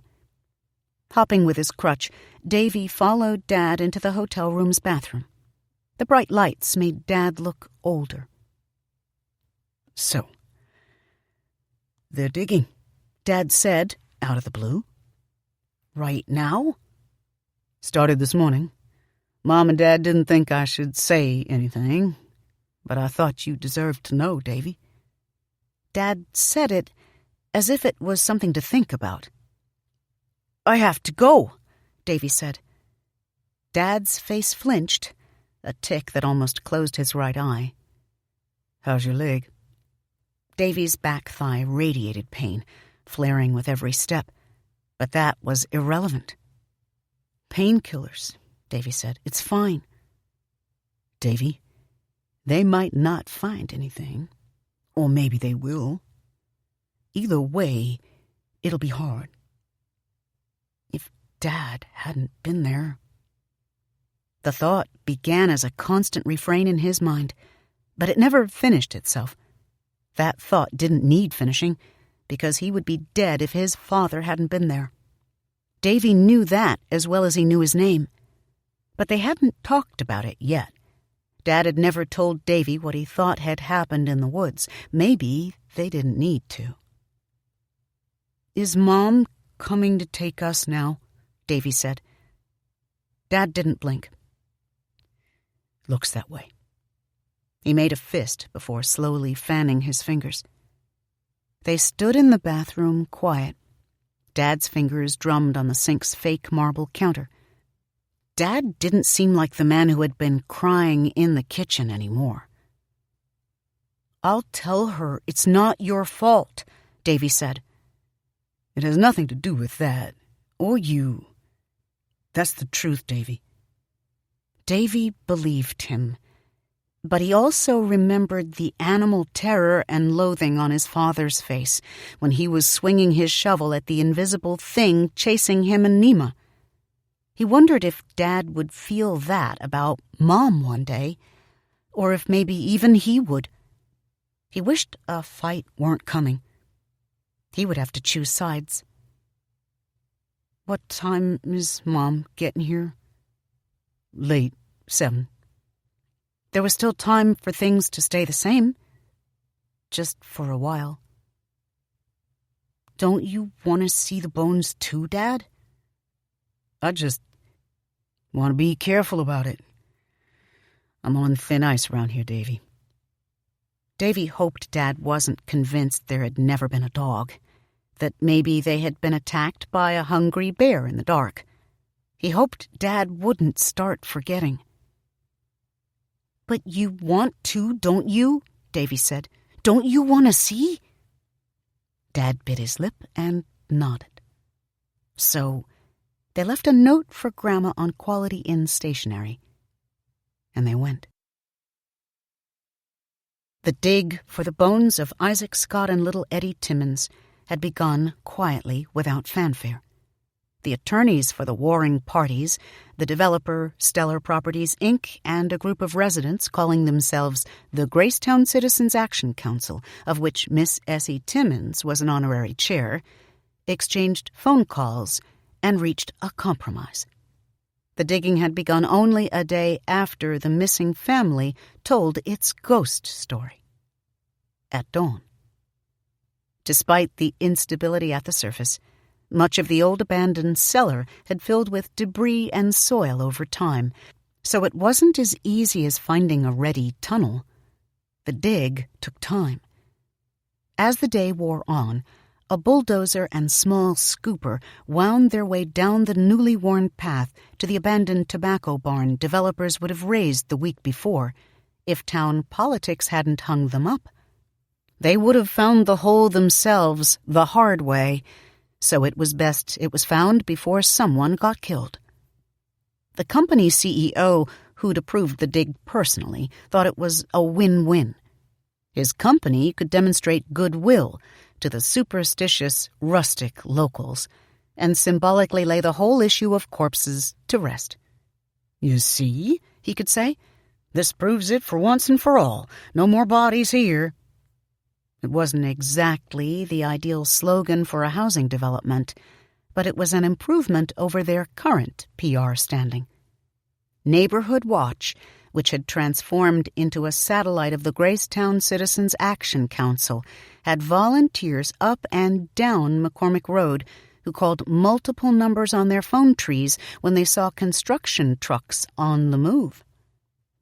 Speaker 1: Hopping with his crutch, Davy followed Dad into the hotel room's bathroom. The bright lights made Dad look older.
Speaker 4: So, they're digging,
Speaker 1: Dad said, out of the blue.
Speaker 4: Right now? Started this morning. Mom and Dad didn't think I should say anything, but I thought you deserved to know, Davy.
Speaker 1: Dad said it as if it was something to think about.
Speaker 4: I have to go,
Speaker 1: Davy said. Dad's face flinched, a tic that almost closed his right eye.
Speaker 4: How's your leg?
Speaker 1: Davy's back thigh radiated pain, flaring with every step, but that was irrelevant.
Speaker 4: Painkillers,
Speaker 1: Davy said. It's fine.
Speaker 4: Davy, they might not find anything, or maybe they will. Either way, it'll be hard. If Dad hadn't been there.
Speaker 1: The thought began as a constant refrain in his mind, but it never finished itself. That thought didn't need finishing, because he would be dead if his father hadn't been there. Davy knew that as well as he knew his name. But they hadn't talked about it yet. Dad had never told Davy what he thought had happened in the woods. Maybe they didn't need to.
Speaker 4: Is Mom coming to take us now?
Speaker 1: Davy said. Dad didn't blink.
Speaker 4: Looks that way.
Speaker 1: He made a fist before slowly fanning his fingers. They stood in the bathroom, quiet. Dad's fingers drummed on the sink's fake marble counter. Dad didn't seem like the man who had been crying in the kitchen anymore.
Speaker 4: I'll tell her it's not your fault,
Speaker 1: Davy said.
Speaker 4: It has nothing to do with that, or you. That's the truth, Davy.
Speaker 1: Davy believed him, but he also remembered the animal terror and loathing on his father's face when he was swinging his shovel at the invisible thing chasing him and Nima. He wondered if Dad would feel that about Mom one day, or if maybe even he would. He wished a fight weren't coming. He would have to choose sides.
Speaker 4: What time is Mom getting here? Late, 7.
Speaker 1: There was still time for things to stay the same. Just for a while.
Speaker 4: Don't you want to see the bones too, Dad? I just want to be careful about it. I'm on thin ice around here, Davy.
Speaker 1: Davy hoped Dad wasn't convinced there had never been a dog, that maybe they had been attacked by a hungry bear in the dark. He hoped Dad wouldn't start forgetting.
Speaker 4: But you want to, don't you?
Speaker 1: Davy said.
Speaker 4: Don't you want to see?
Speaker 1: Dad bit his lip and nodded. So they left a note for Grandma on Quality Inn stationery, and they went. The dig for the bones of Isaac Scott and little Eddie Timmons had begun quietly without fanfare. The attorneys for the warring parties, the developer, Stellar Properties, Inc., and a group of residents calling themselves the Gracetown Citizens Action Council, of which Miss Essie Timmons was an honorary chair, exchanged phone calls and reached a compromise. The digging had begun only a day after the missing family told its ghost story. At dawn. Despite the instability at the surface, much of the old abandoned cellar had filled with debris and soil over time, so it wasn't as easy as finding a ready tunnel. The dig took time. As the day wore on, a bulldozer and small scooper wound their way down the newly worn path to the abandoned tobacco barn developers would have razed the week before, if town politics hadn't hung them up. They would have found the hole themselves the hard way, so it was best it was found before someone got killed. The company's CEO, who'd approved the dig personally, thought it was a win-win. His company could demonstrate goodwill to the superstitious, rustic locals and symbolically lay the whole issue of corpses to rest. "You see," he could say, "this proves it for once and for all. No more bodies here." It wasn't exactly the ideal slogan for a housing development, but it was an improvement over their current PR standing. Neighborhood Watch, which had transformed into a satellite of the Gracetown Citizens Action Council, had volunteers up and down McCormick Road who called multiple numbers on their phone trees when they saw construction trucks on the move.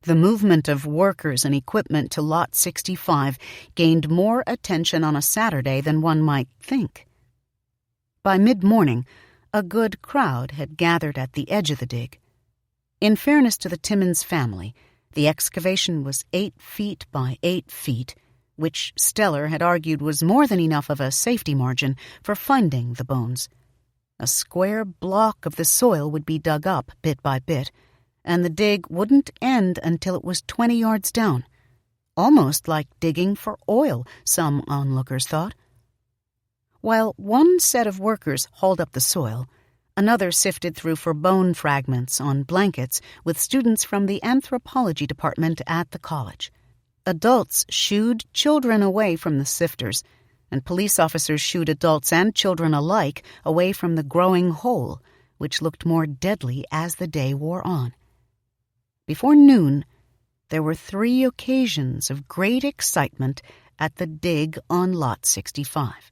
Speaker 1: The movement of workers and equipment to Lot 65 gained more attention on a Saturday than one might think. By mid-morning, a good crowd had gathered at the edge of the dig. In fairness to the Timmins family, the excavation was 8 feet by 8 feet, which Steller had argued was more than enough of a safety margin for finding the bones. A square block of the soil would be dug up bit by bit, and the dig wouldn't end until it was 20 yards down. Almost like digging for oil, some onlookers thought. While one set of workers hauled up the soil, another sifted through for bone fragments on blankets with students from the anthropology department at the college. Adults shooed children away from the sifters, and police officers shooed adults and children alike away from the growing hole, which looked more deadly as the day wore on. Before noon, there were 3 occasions of great excitement at the dig on Lot 65.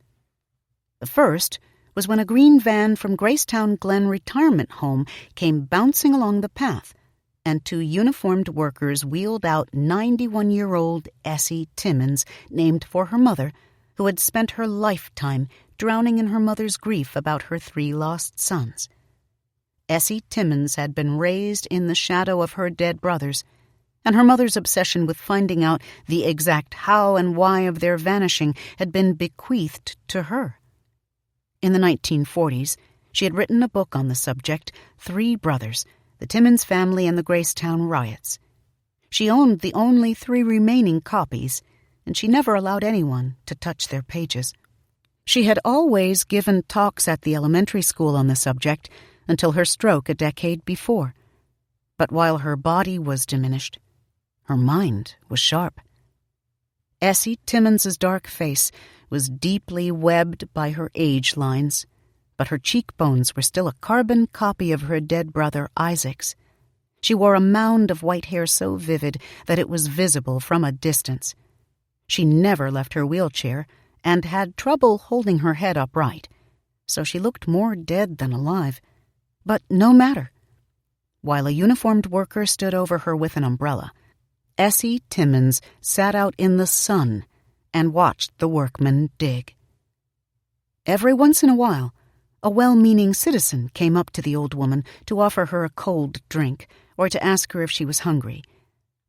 Speaker 1: The first was when a green van from Gracetown Glen Retirement Home came bouncing along the path, and 2 uniformed workers wheeled out 91-year-old Essie Timmins, named for her mother, who had spent her lifetime drowning in her mother's grief about her 3 lost sons. Essie Timmins had been raised in the shadow of her dead brothers, and her mother's obsession with finding out the exact how and why of their vanishing had been bequeathed to her. In the 1940s, she had written a book on the subject, 3 Brothers, the Timmins Family and the Gracetown Riots. She owned the only 3 remaining copies, and she never allowed anyone to touch their pages. She had always given talks at the elementary school on the subject until her stroke a decade before. But while her body was diminished, her mind was sharp. Essie Timmons's dark face was deeply webbed by her age lines, but her cheekbones were still a carbon copy of her dead brother Isaac's. She wore a mound of white hair so vivid that it was visible from a distance. She never left her wheelchair and had trouble holding her head upright, so she looked more dead than alive. But no matter. While a uniformed worker stood over her with an umbrella, Essie Timmins sat out in the sun and watched the workmen dig. Every once in a while, a well-meaning citizen came up to the old woman to offer her a cold drink or to ask her if she was hungry.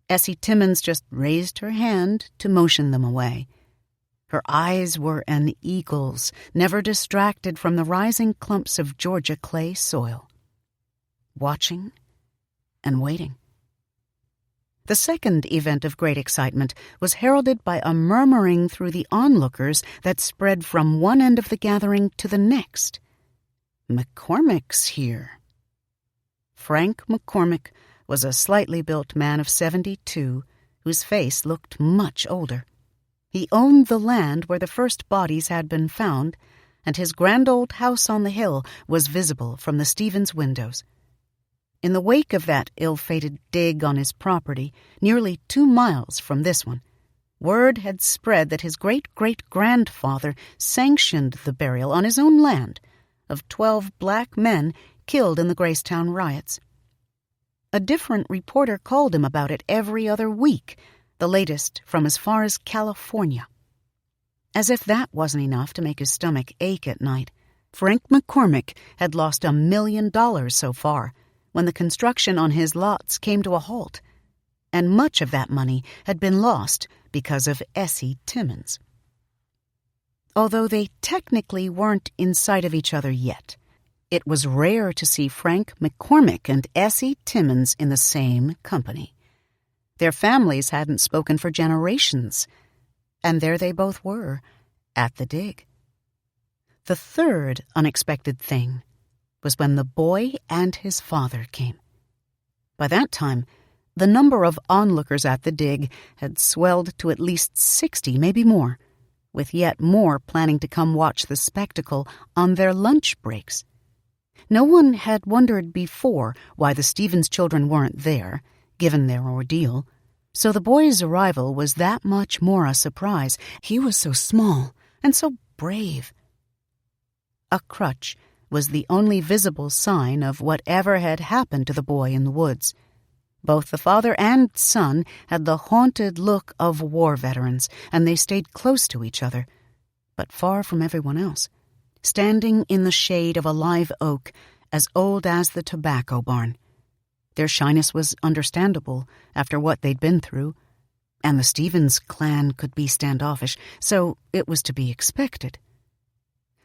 Speaker 1: Essie Timmins just raised her hand to motion them away. Her eyes were an eagle's, never distracted from the rising clumps of Georgia clay soil. Watching and waiting. The second event of great excitement was heralded by a murmuring through the onlookers that spread from one end of the gathering to the next. "McCormick's here." Frank McCormick was a slightly built man of 72 whose face looked much older. He owned the land where the first bodies had been found, and his grand old house on the hill was visible from the Stevens windows. In the wake of that ill-fated dig on his property, nearly 2 miles from this one, word had spread that his great-great-grandfather sanctioned the burial on his own land of 12 black men killed in the Gracetown riots. A different reporter called him about it every other week, the latest from as far as California. As if that wasn't enough to make his stomach ache at night, Frank McCormick had lost $1 million so far, when the construction on his lots came to a halt. and much of that money had been lost because of Essie Timmins. Although they technically weren't in sight of each other yet, it was rare to see Frank McCormick and Essie Timmins in the same company. Their families hadn't spoken for generations, and there they both were, at the dig. The third unexpected thing was when the boy and his father came. By that time, the number of onlookers at the dig had swelled to at least 60, maybe more, with yet more planning to come watch the spectacle on their lunch breaks. No one had wondered before why the Stevens children weren't there, given their ordeal, so the boy's arrival was that much more a surprise. He was so small and so brave. A crutch was the only visible sign of whatever had happened to the boy in the woods. Both the father and son had the haunted look of war veterans, and they stayed close to each other, but far from everyone else, standing in the shade of a live oak as old as the tobacco barn. Their shyness was understandable after what they'd been through, and the Stevens clan could be standoffish, so it was to be expected.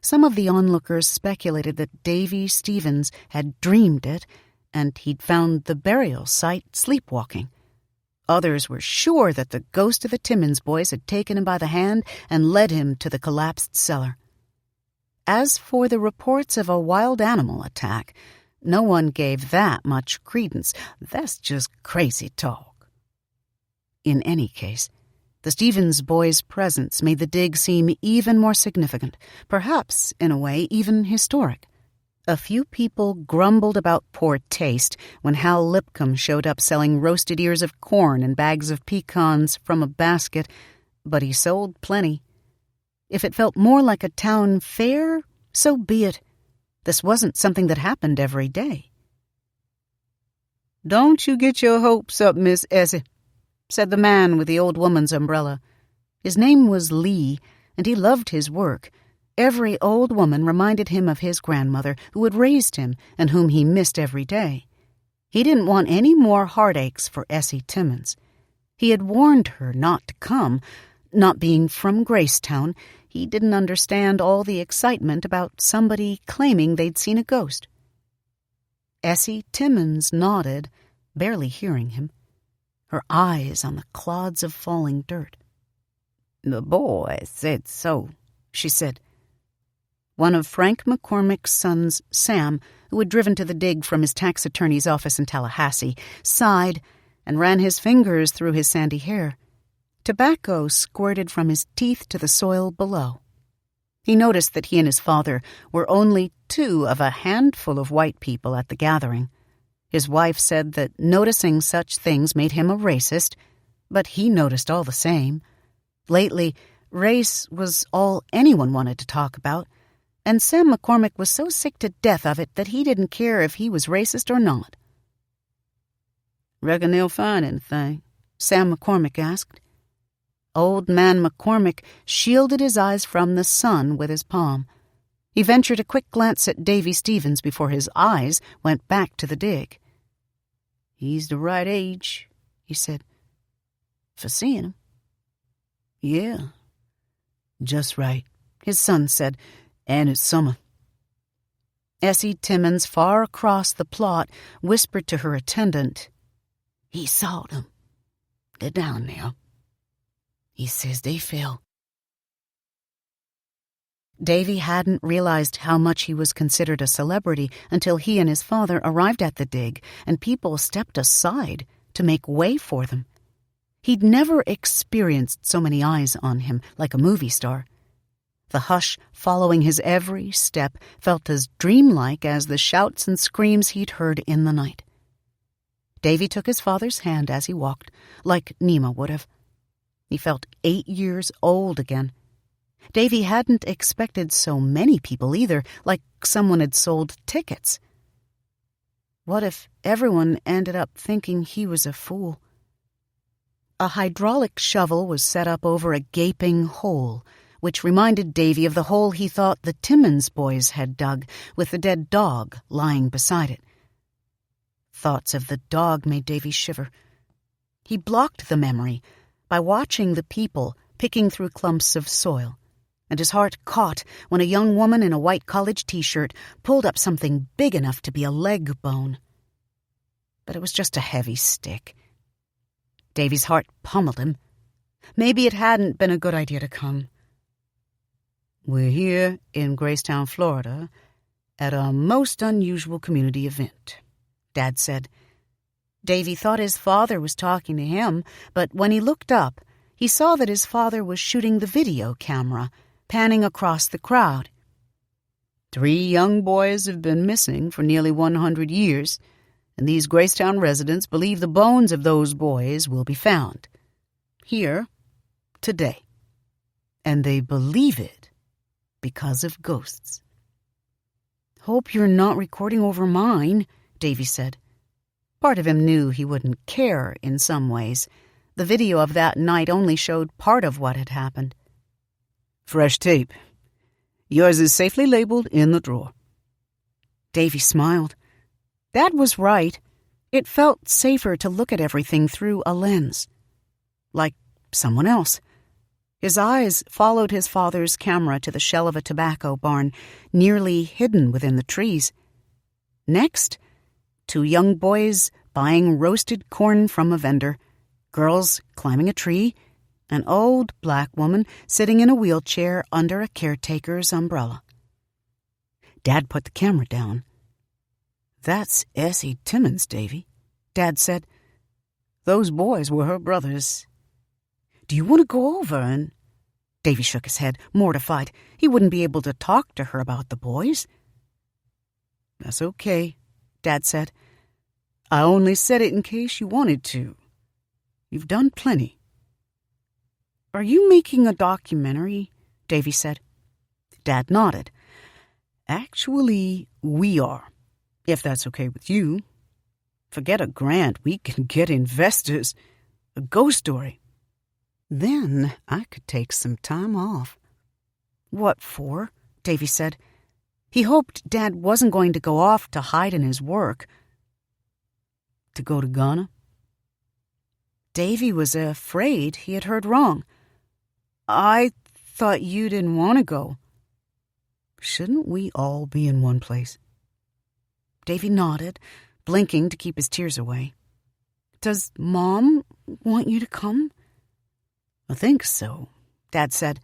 Speaker 1: Some of the onlookers speculated that Davy Stevens had dreamed it, and he'd found the burial site sleepwalking. Others were sure that the ghost of the Timmins boys had taken him by the hand and led him to the collapsed cellar. As for the reports of a wild animal attack, no one gave that much credence. That's just crazy talk. In any case, the Stevens boys' presence made the dig seem even more significant, perhaps, in a way, even historic. A few people grumbled about poor taste when Hal Lipcomb showed up selling roasted ears of corn and bags of pecans from a basket, but he sold plenty. If it felt more like a town fair, so be it. This wasn't something that happened every day. "Don't you get your hopes up, Miss Essie," said the man with the old woman's umbrella. His name was Lee, and he loved his work. Every old woman reminded him of his grandmother, who had raised him and whom he missed every day. He didn't want any more heartaches for Essie Timmins. He had warned her not to come. Not being from Gracetown, he didn't understand all the excitement about somebody claiming they'd seen a ghost. Essie Timmins nodded, barely hearing him, her eyes on the clods of falling dirt. "The boy said so," she said. One of Frank McCormick's sons, Sam, who had driven to the dig from his tax attorney's office in Tallahassee, sighed and ran his fingers through his sandy hair. Tobacco squirted from his teeth to the soil below. He noticed that he and his father were only two of a handful of white people at the gathering. His wife said that noticing such things made him a racist, but he noticed all the same. Lately, race was all anyone wanted to talk about, and Sam McCormick was so sick to death of it that he didn't care if he was racist or not. "Reckon they'll find anything?" Sam McCormick asked. Old man McCormick shielded his eyes from the sun with his palm. He ventured a quick glance at Davy Stevens before his eyes went back to the dig. "He's the right age," he said. "For seeing him." "Yeah, just right," his son said, "and it's summer." Essie Timmins, far across the plot, whispered to her attendant, "He saw them. They're down there. He says they fell." Davy hadn't realized how much he was considered a celebrity until he and his father arrived at the dig, and people stepped aside to make way for them. He'd never experienced so many eyes on him, like a movie star. The hush following his every step felt as dreamlike as the shouts and screams he'd heard in the night. Davy took his father's hand as he walked, like Nima would have. He felt 8 years old again. Davy hadn't expected so many people either, like someone had sold tickets. What if everyone ended up thinking he was a fool? A hydraulic shovel was set up over a gaping hole, which reminded Davy of the hole he thought the Timmins boys had dug, with the dead dog lying beside it. Thoughts of the dog made Davy shiver. He blocked the memory by watching the people picking through clumps of soil, and his heart caught when a young woman in a white college t-shirt pulled up something big enough to be a leg bone. But it was just a heavy stick. Davy's heart pummeled him. Maybe it hadn't been a good idea to come. "We're here in Gracetown, Florida, at a most unusual community event," Dad said. Davy thought his father was talking to him, but when he looked up, he saw that his father was shooting the video camera, panning across the crowd. "3 young boys have been missing for nearly 100 years, and these Gracetown residents believe the bones of those boys will be found here today. And they believe it because of ghosts." "Hope you're not recording over mine," Davy said. Part of him knew he wouldn't care in some ways. The video of that night only showed part of what had happened. "Fresh tape. Yours is safely labeled in the drawer." Davy smiled. Dad was right. It felt safer to look at everything through a lens. Like someone else. His eyes followed his father's camera to the shell of a tobacco barn, nearly hidden within the trees. Next, 2 young boys buying roasted corn from a vendor, girls climbing a tree, an old black woman sitting in a wheelchair under a caretaker's umbrella. Dad put the camera down. "That's Essie Timmons, Davy," Dad said. "Those boys were her brothers. Do you want to go over and—" Davy shook his head, mortified. He wouldn't be able to talk to her about the boys. "That's okay," Dad said. "I only said it in case you wanted to. You've done plenty." "Are you making a documentary?" Davy said. Dad nodded. "Actually, we are, if that's okay with you. Forget a grant, we can get investors. A ghost story. Then I could take some time off." "What for?" Davy said. He hoped Dad wasn't going to go off to hide in his work. "To go to Ghana?" Davy was afraid he had heard wrong. "I thought you didn't want to go." "Shouldn't we all be in one place?" Davy nodded, blinking to keep his tears away. "Does Mom want you to come?" "I think so," Dad said.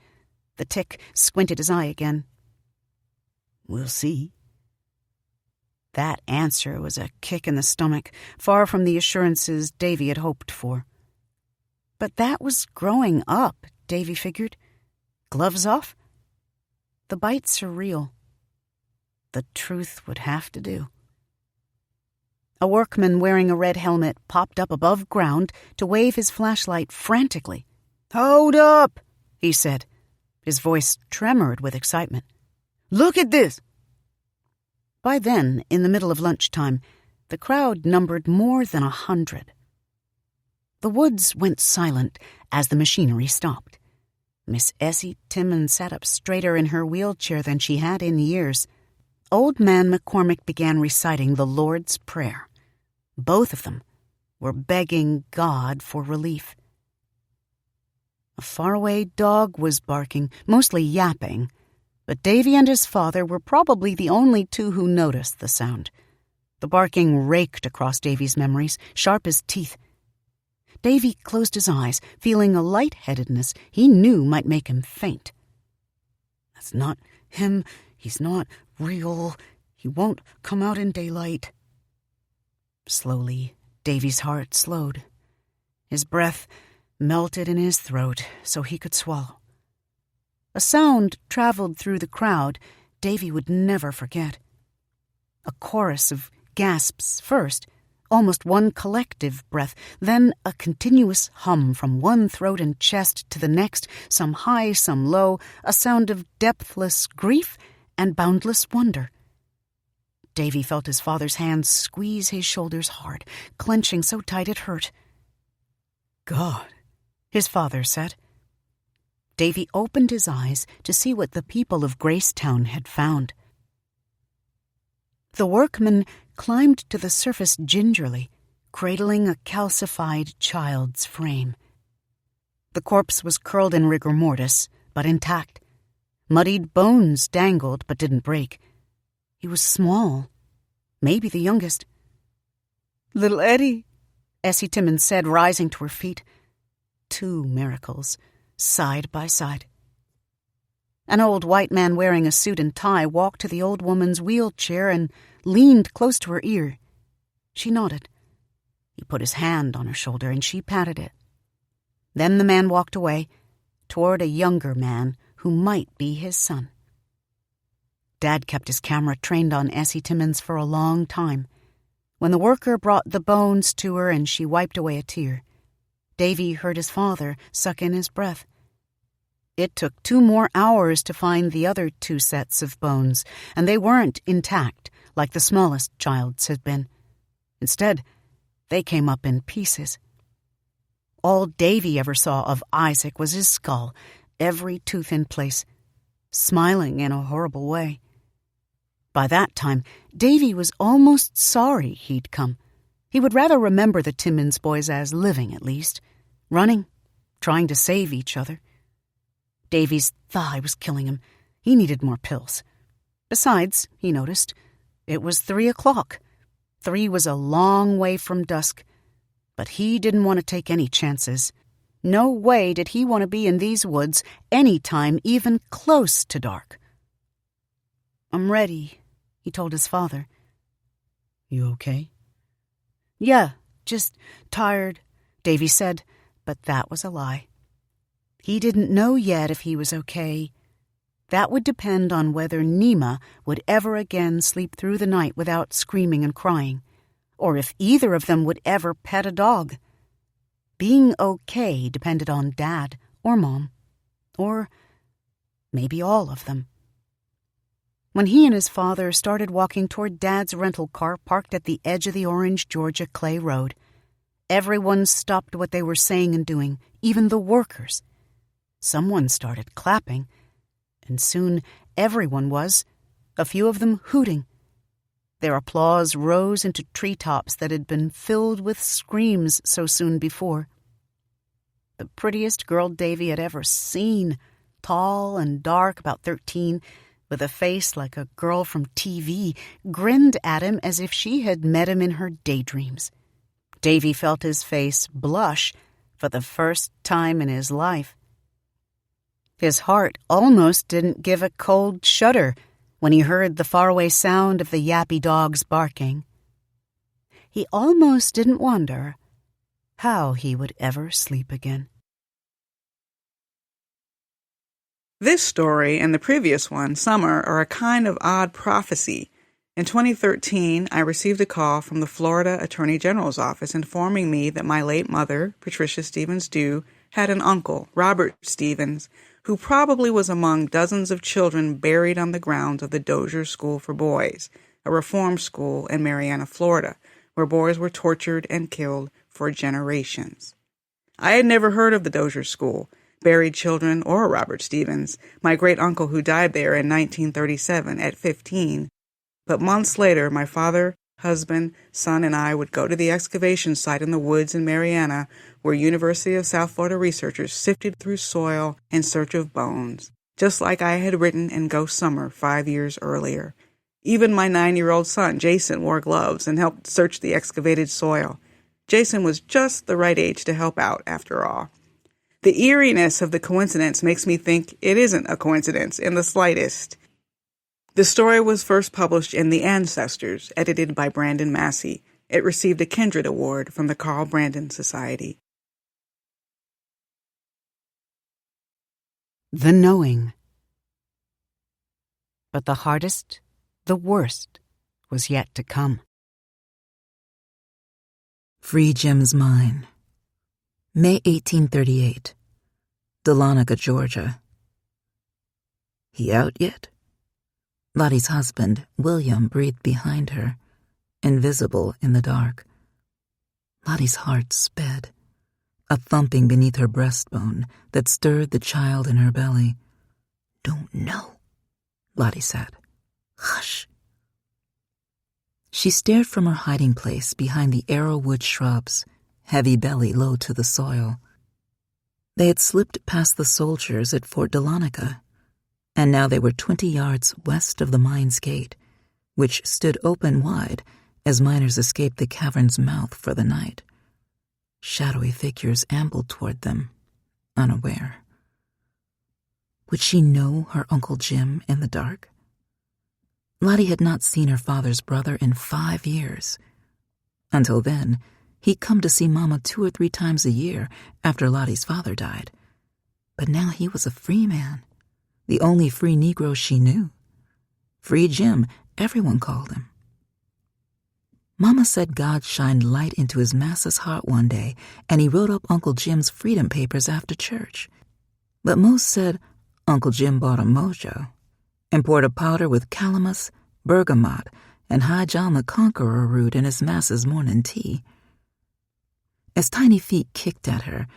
Speaker 1: The tick squinted his eye again. "We'll see." That answer was a kick in the stomach, far from the assurances Davy had hoped for. But that was growing up, Davy figured. Gloves off? The bites are real. The truth would have to do. A workman wearing a red helmet popped up above ground to wave his flashlight frantically. "Hold up," he said. His voice tremored with excitement. "Look at this!" By then, in the middle of lunchtime, the crowd numbered more than 100. The woods went silent as the machinery stopped. Miss Essie Timmons sat up straighter in her wheelchair than she had in years. Old Man McCormick began reciting the Lord's Prayer. Both of them were begging God for relief. A faraway dog was barking, mostly yapping, but Davy and his father were probably the only 2 who noticed the sound. The barking raked across Davy's memories, sharp as teeth. Davy closed his eyes, feeling a lightheadedness he knew might make him faint. "That's not him. He's not real. He won't come out in daylight." Slowly, Davy's heart slowed. His breath melted in his throat so he could swallow. A sound traveled through the crowd Davy would never forget. A chorus of gasps first, almost one collective breath, then a continuous hum from one throat and chest to the next, some high, some low, a sound of depthless grief and boundless wonder. Davy felt his father's hands squeeze his shoulders hard, clenching so tight it hurt. "God," his father said. Davy opened his eyes to see what the people of Gracetown had found. The workman climbed to the surface gingerly, cradling a calcified child's frame. The corpse was curled in rigor mortis, but intact. Muddied bones dangled, but didn't break. He was small, maybe the youngest. "Little Eddie," Essie Timmons said, rising to her feet. Two miracles, side by side. An old white man wearing a suit and tie walked to the old woman's wheelchair and leaned close to her ear. She nodded. He put his hand on her shoulder and she patted it. Then the man walked away, toward a younger man who might be his son. Dad kept his camera trained on Essie Timmons for a long time. When the worker brought the bones to her and she wiped away a tear, Davy heard his father suck in his breath. It took 2 more hours to find the other 2 sets of bones, and they weren't intact like the smallest child's had been. Instead, they came up in pieces. All Davy ever saw of Isaac was his skull, every tooth in place, smiling in a horrible way. By that time, Davy was almost sorry he'd come. He would rather remember the Timmons boys as living, at least, running, trying to save each other. Davy's thigh was killing him. He needed more pills. Besides, he noticed, it was 3 o'clock. 3 was a long way from dusk. But he didn't want to take any chances. No way did he want to be in these woods any time even close to dark. "I'm ready," he told his father. "You okay?" "Yeah, just tired," Davy said, but that was a lie. He didn't know yet if he was okay. That would depend on whether Nima would ever again sleep through the night without screaming and crying, or if either of them would ever pet a dog. Being okay depended on Dad or Mom, or maybe all of them. When he and his father started walking toward Dad's rental car parked at the edge of the Orange, Georgia clay road, everyone stopped what they were saying and doing, even the workers. Someone started clapping, and soon everyone was, a few of them hooting. Their applause rose into treetops that had been filled with screams so soon before. The prettiest girl Davy had ever seen, tall and dark, about 13, with a face like a girl from TV, grinned at him as if she had met him in her daydreams. Davy felt his face blush for the first time in his life. His heart almost didn't give a cold shudder when he heard the faraway sound of the yappy dogs barking. He almost didn't wonder how he would ever sleep again.
Speaker 2: This story and the previous one, Summer, are a kind of odd prophecy. In 2013, I received a call from the Florida Attorney General's office informing me that my late mother, Patricia Stevens Dew, had an uncle, Robert Stevens, who probably was among dozens of children buried on the grounds of the Dozier School for Boys, a reform school in Marianna, Florida, where boys were tortured and killed for generations. I had never heard of the Dozier School, buried children, or Robert Stevens, my great-uncle who died there in 1937 at 15. But months later, my father, husband, son, and I would go to the excavation site in the woods in Marianna, where University of South Florida researchers sifted through soil in search of bones, just like I had written in Ghost Summer 5 years earlier. Even my 9-year-old son, Jason, wore gloves and helped search the excavated soil. Jason was just the right age to help out, after all. The eeriness of the coincidence makes me think it isn't a coincidence in the slightest. The story was first published in The Ancestors, edited by Brandon Massey. It received a Kindred Award from the Carl Brandon Society.
Speaker 1: The knowing. But the hardest, the worst, was yet to come.
Speaker 3: Free Jim's Mine. May 1838. Dahlonega, Georgia. He out yet? Lottie's husband, William, breathed behind her, invisible in the dark. Lottie's heart sped, a thumping beneath her breastbone that stirred the child in her belly. "Don't know," Lottie said. "Hush." She stared from her hiding place behind the arrowwood shrubs, heavy belly low to the soil. They had slipped past the soldiers at Fort Dahlonega, and now they were 20 yards west of the mine's gate, which stood open wide as miners escaped the cavern's mouth for the night. Shadowy figures ambled toward them, unaware. Would she know her Uncle Jim in the dark? Lottie had not seen her father's brother in 5 years. Until then, he'd come to see Mama 2 or 3 times a year after Lottie's father died. But now he was a free man, the only free Negro she knew. Free Jim, everyone called him. Mama said God shined light into his masses heart one day, and he wrote up Uncle Jim's freedom papers after church. But most said Uncle Jim bought a mojo and poured a powder with calamus, bergamot, and High John the Conqueror root in his masses morning tea. As tiny feet kicked at her,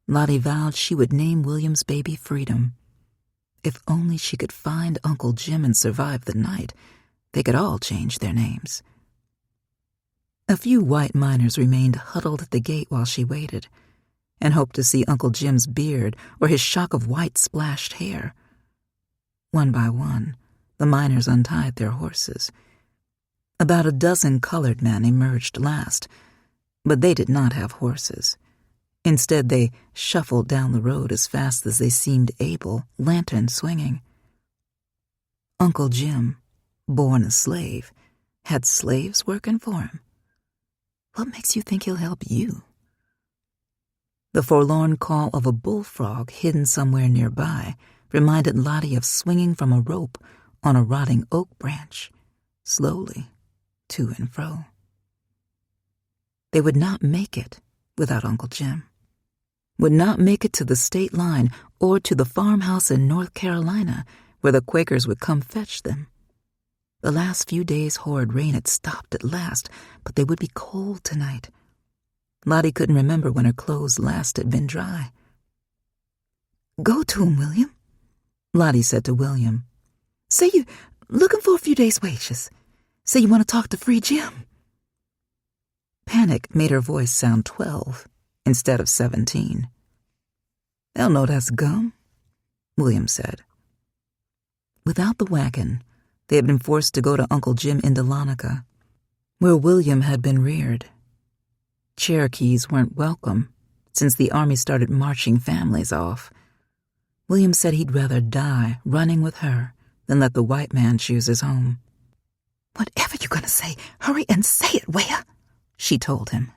Speaker 3: Lottie vowed she would name William's baby Freedom. If only she could find Uncle Jim and survive the night, they could all change their names. A few white miners remained huddled at the gate while she waited, and hoped to see Uncle Jim's beard or his shock of white splashed hair. One by one, the miners untied their horses. About a dozen colored men emerged last, but they did not have horses. Instead, they shuffled down the road as fast as they seemed able, lantern swinging. Uncle Jim, born a slave, had slaves working for him. What makes you think he'll help you? The forlorn call of a bullfrog hidden somewhere nearby reminded Lottie of swinging from a rope on a rotting oak branch, slowly, to and fro. They would not make it without Uncle Jim. Would not make it to the state line or to the farmhouse in North Carolina where the Quakers would come fetch them. The last few days' horrid rain had stopped at last, but they would be cold tonight. Lottie couldn't remember when her clothes last had been dry. "Go to him, William," Lottie said to William. "Say you looking for a few days' wages. Say you want to talk to Free Jim." Panic made her voice sound 12 instead of 17. "They'll know that's gum," William said. Without the wagon, they had been forced to go to Uncle Jim in Dahlonega, where William had been reared. Cherokees weren't welcome since the army started marching families off. William said he'd rather die running with her than let the white man choose his home. "Whatever you're gonna say, hurry and say it, Wea," she told him.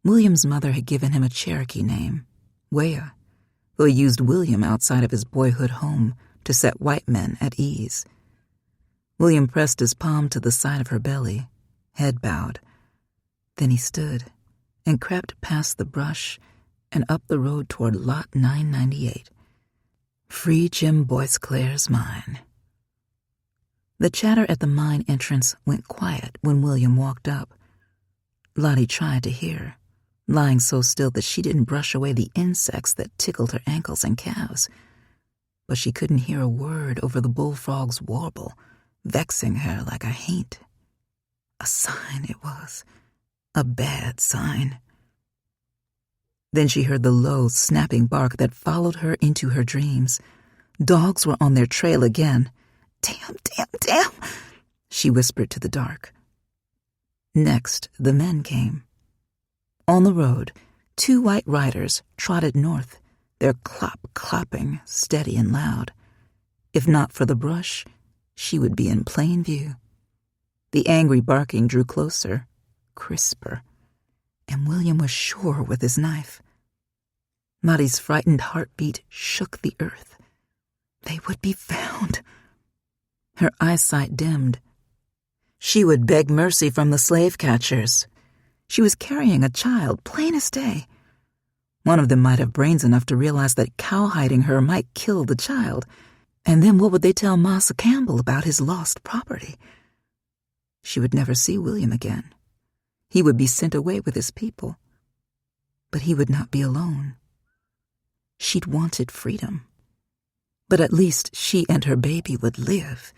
Speaker 3: William's mother had given him a Cherokee name, Wea, who had used William outside of his boyhood home to set white men at ease. William pressed his palm to the side of her belly, head bowed. Then he stood and crept past the brush and up the road toward Lot 998. Free Jim Boisclair's mine. The chatter at the mine entrance went quiet when William walked up. Lottie tried to hear, lying so still that she didn't brush away the insects that tickled her ankles and calves. But she couldn't hear a word over the bullfrog's warble, vexing her like a haint. A sign it was. A bad sign. Then she heard the low, snapping bark that followed her into her dreams. Dogs were on their trail again. "Damn, damn, damn," she whispered to the dark. Next, the men came. On the road, 2 white riders trotted north, their clop-clopping steady and loud. If not for the brush, she would be in plain view. The angry barking drew closer, crisper, and William was sure with his knife. Lottie's frightened heartbeat shook the earth. They would be found. Her eyesight dimmed. She would beg mercy from the slave catchers. She was carrying a child, plain as day. One of them might have brains enough to realize that cowhiding her might kill the child. And then what would they tell Massa Campbell about his lost property? She would never see William again. He would be sent away with his people. But he would not be alone. She'd wanted freedom. But at least she and her baby would live.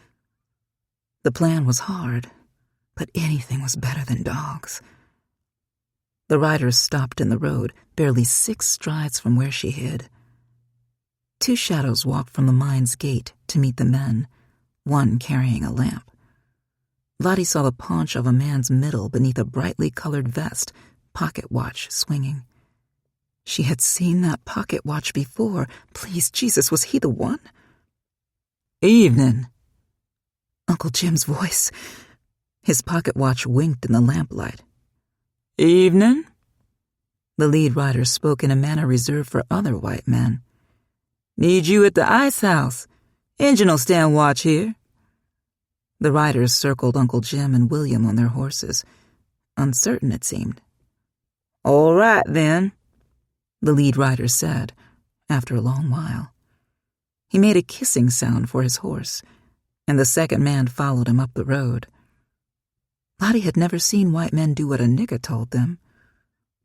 Speaker 3: The plan was hard, but anything was better than dogs. The riders stopped in the road, barely 6 strides from where she hid. 2 shadows walked from the mine's gate to meet the men, one carrying a lamp. Lottie saw the paunch of a man's middle beneath a brightly colored vest, pocket watch swinging. She had seen that pocket watch before. Please, Jesus, was he the one? "Evening." Uncle Jim's voice. His pocket watch winked in the lamplight. "Evening." The lead rider spoke in a manner reserved for other white men. "Need you at the ice house. Engine'll stand watch here." The riders circled Uncle Jim and William on their horses. Uncertain, it seemed. "All right, then," the lead rider said, after a long while. He made a kissing sound for his horse, and the second man followed him up the road. Lottie had never seen white men do what a nigger told them.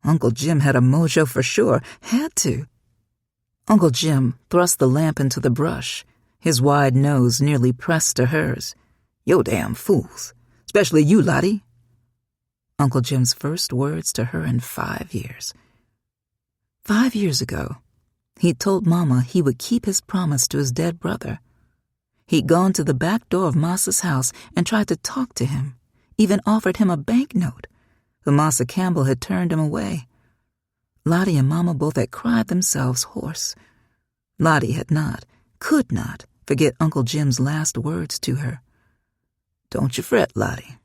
Speaker 3: Uncle Jim had a mojo for sure, had to. Uncle Jim thrust the lamp into the brush, his wide nose nearly pressed to hers. "Yo damn fools, especially you, Lottie." Uncle Jim's first words to her in 5 years. 5 years ago, he'd told Mama he would keep his promise to his dead brother. He'd gone to the back door of Massa's house and tried to talk to him, even offered him a banknote, but Massa Campbell had turned him away. Lottie and Mama both had cried themselves hoarse. Lottie had not, could not, forget Uncle Jim's last words to her. "Don't you fret, Lottie.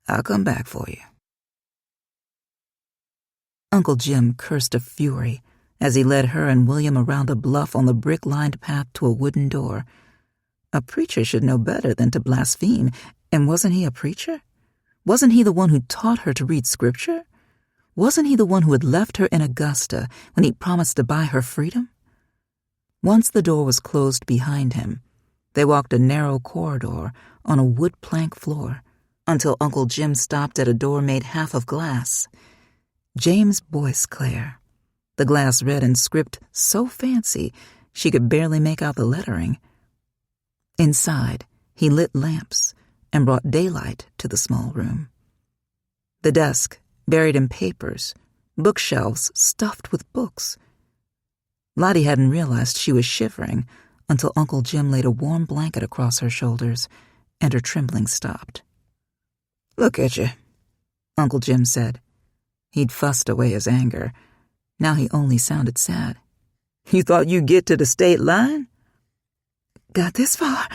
Speaker 3: I'll come back for you." Uncle Jim cursed a fury as he led her and William around a bluff on the brick-lined path to a wooden door. A preacher should know better than to blaspheme, and wasn't he a preacher? Wasn't he the one who taught her to read scripture? Wasn't he the one who had left her in Augusta when he promised to buy her freedom? Once the door was closed behind him, they walked a narrow corridor on a wood plank floor until Uncle Jim stopped at a door made half of glass. James Boyce Clare. The glass read in script so fancy she could barely make out the lettering. Inside, he lit lamps and brought daylight to the small room. The desk, buried in papers, bookshelves stuffed with books. Lottie hadn't realized she was shivering until Uncle Jim laid a warm blanket across her shoulders and her trembling stopped. "Look at you," Uncle Jim said. He'd fussed away his anger. Now he only sounded sad. "You thought you'd get to the state line?" "Got this far,"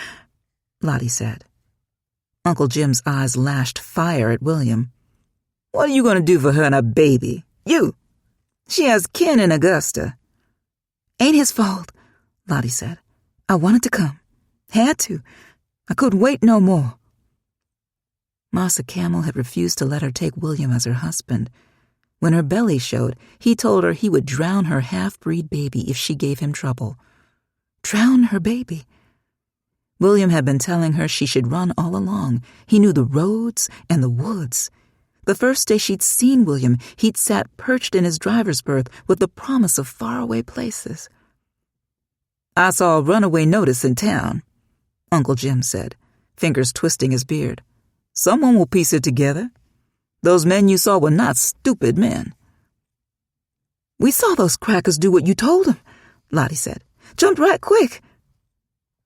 Speaker 3: Lottie said. Uncle Jim's eyes lashed fire at William. "What are you going to do for her and her baby? You! She has kin in Augusta." "Ain't his fault," Lottie said. "I wanted to come. Had to. I couldn't wait no more." Massa Campbell had refused to let her take William as her husband. When her belly showed, he told her he would drown her half-breed baby if she gave him trouble. Drown her baby. William had been telling her she should run all along. He knew the roads and the woods. The first day she'd seen William, he'd sat perched in his driver's berth with the promise of faraway places. "I saw a runaway notice in town," Uncle Jim said, fingers twisting his beard. "Someone will piece it together. Those men you saw were not stupid men." "We saw those crackers do what you told them," Lottie said. "Jumped right quick."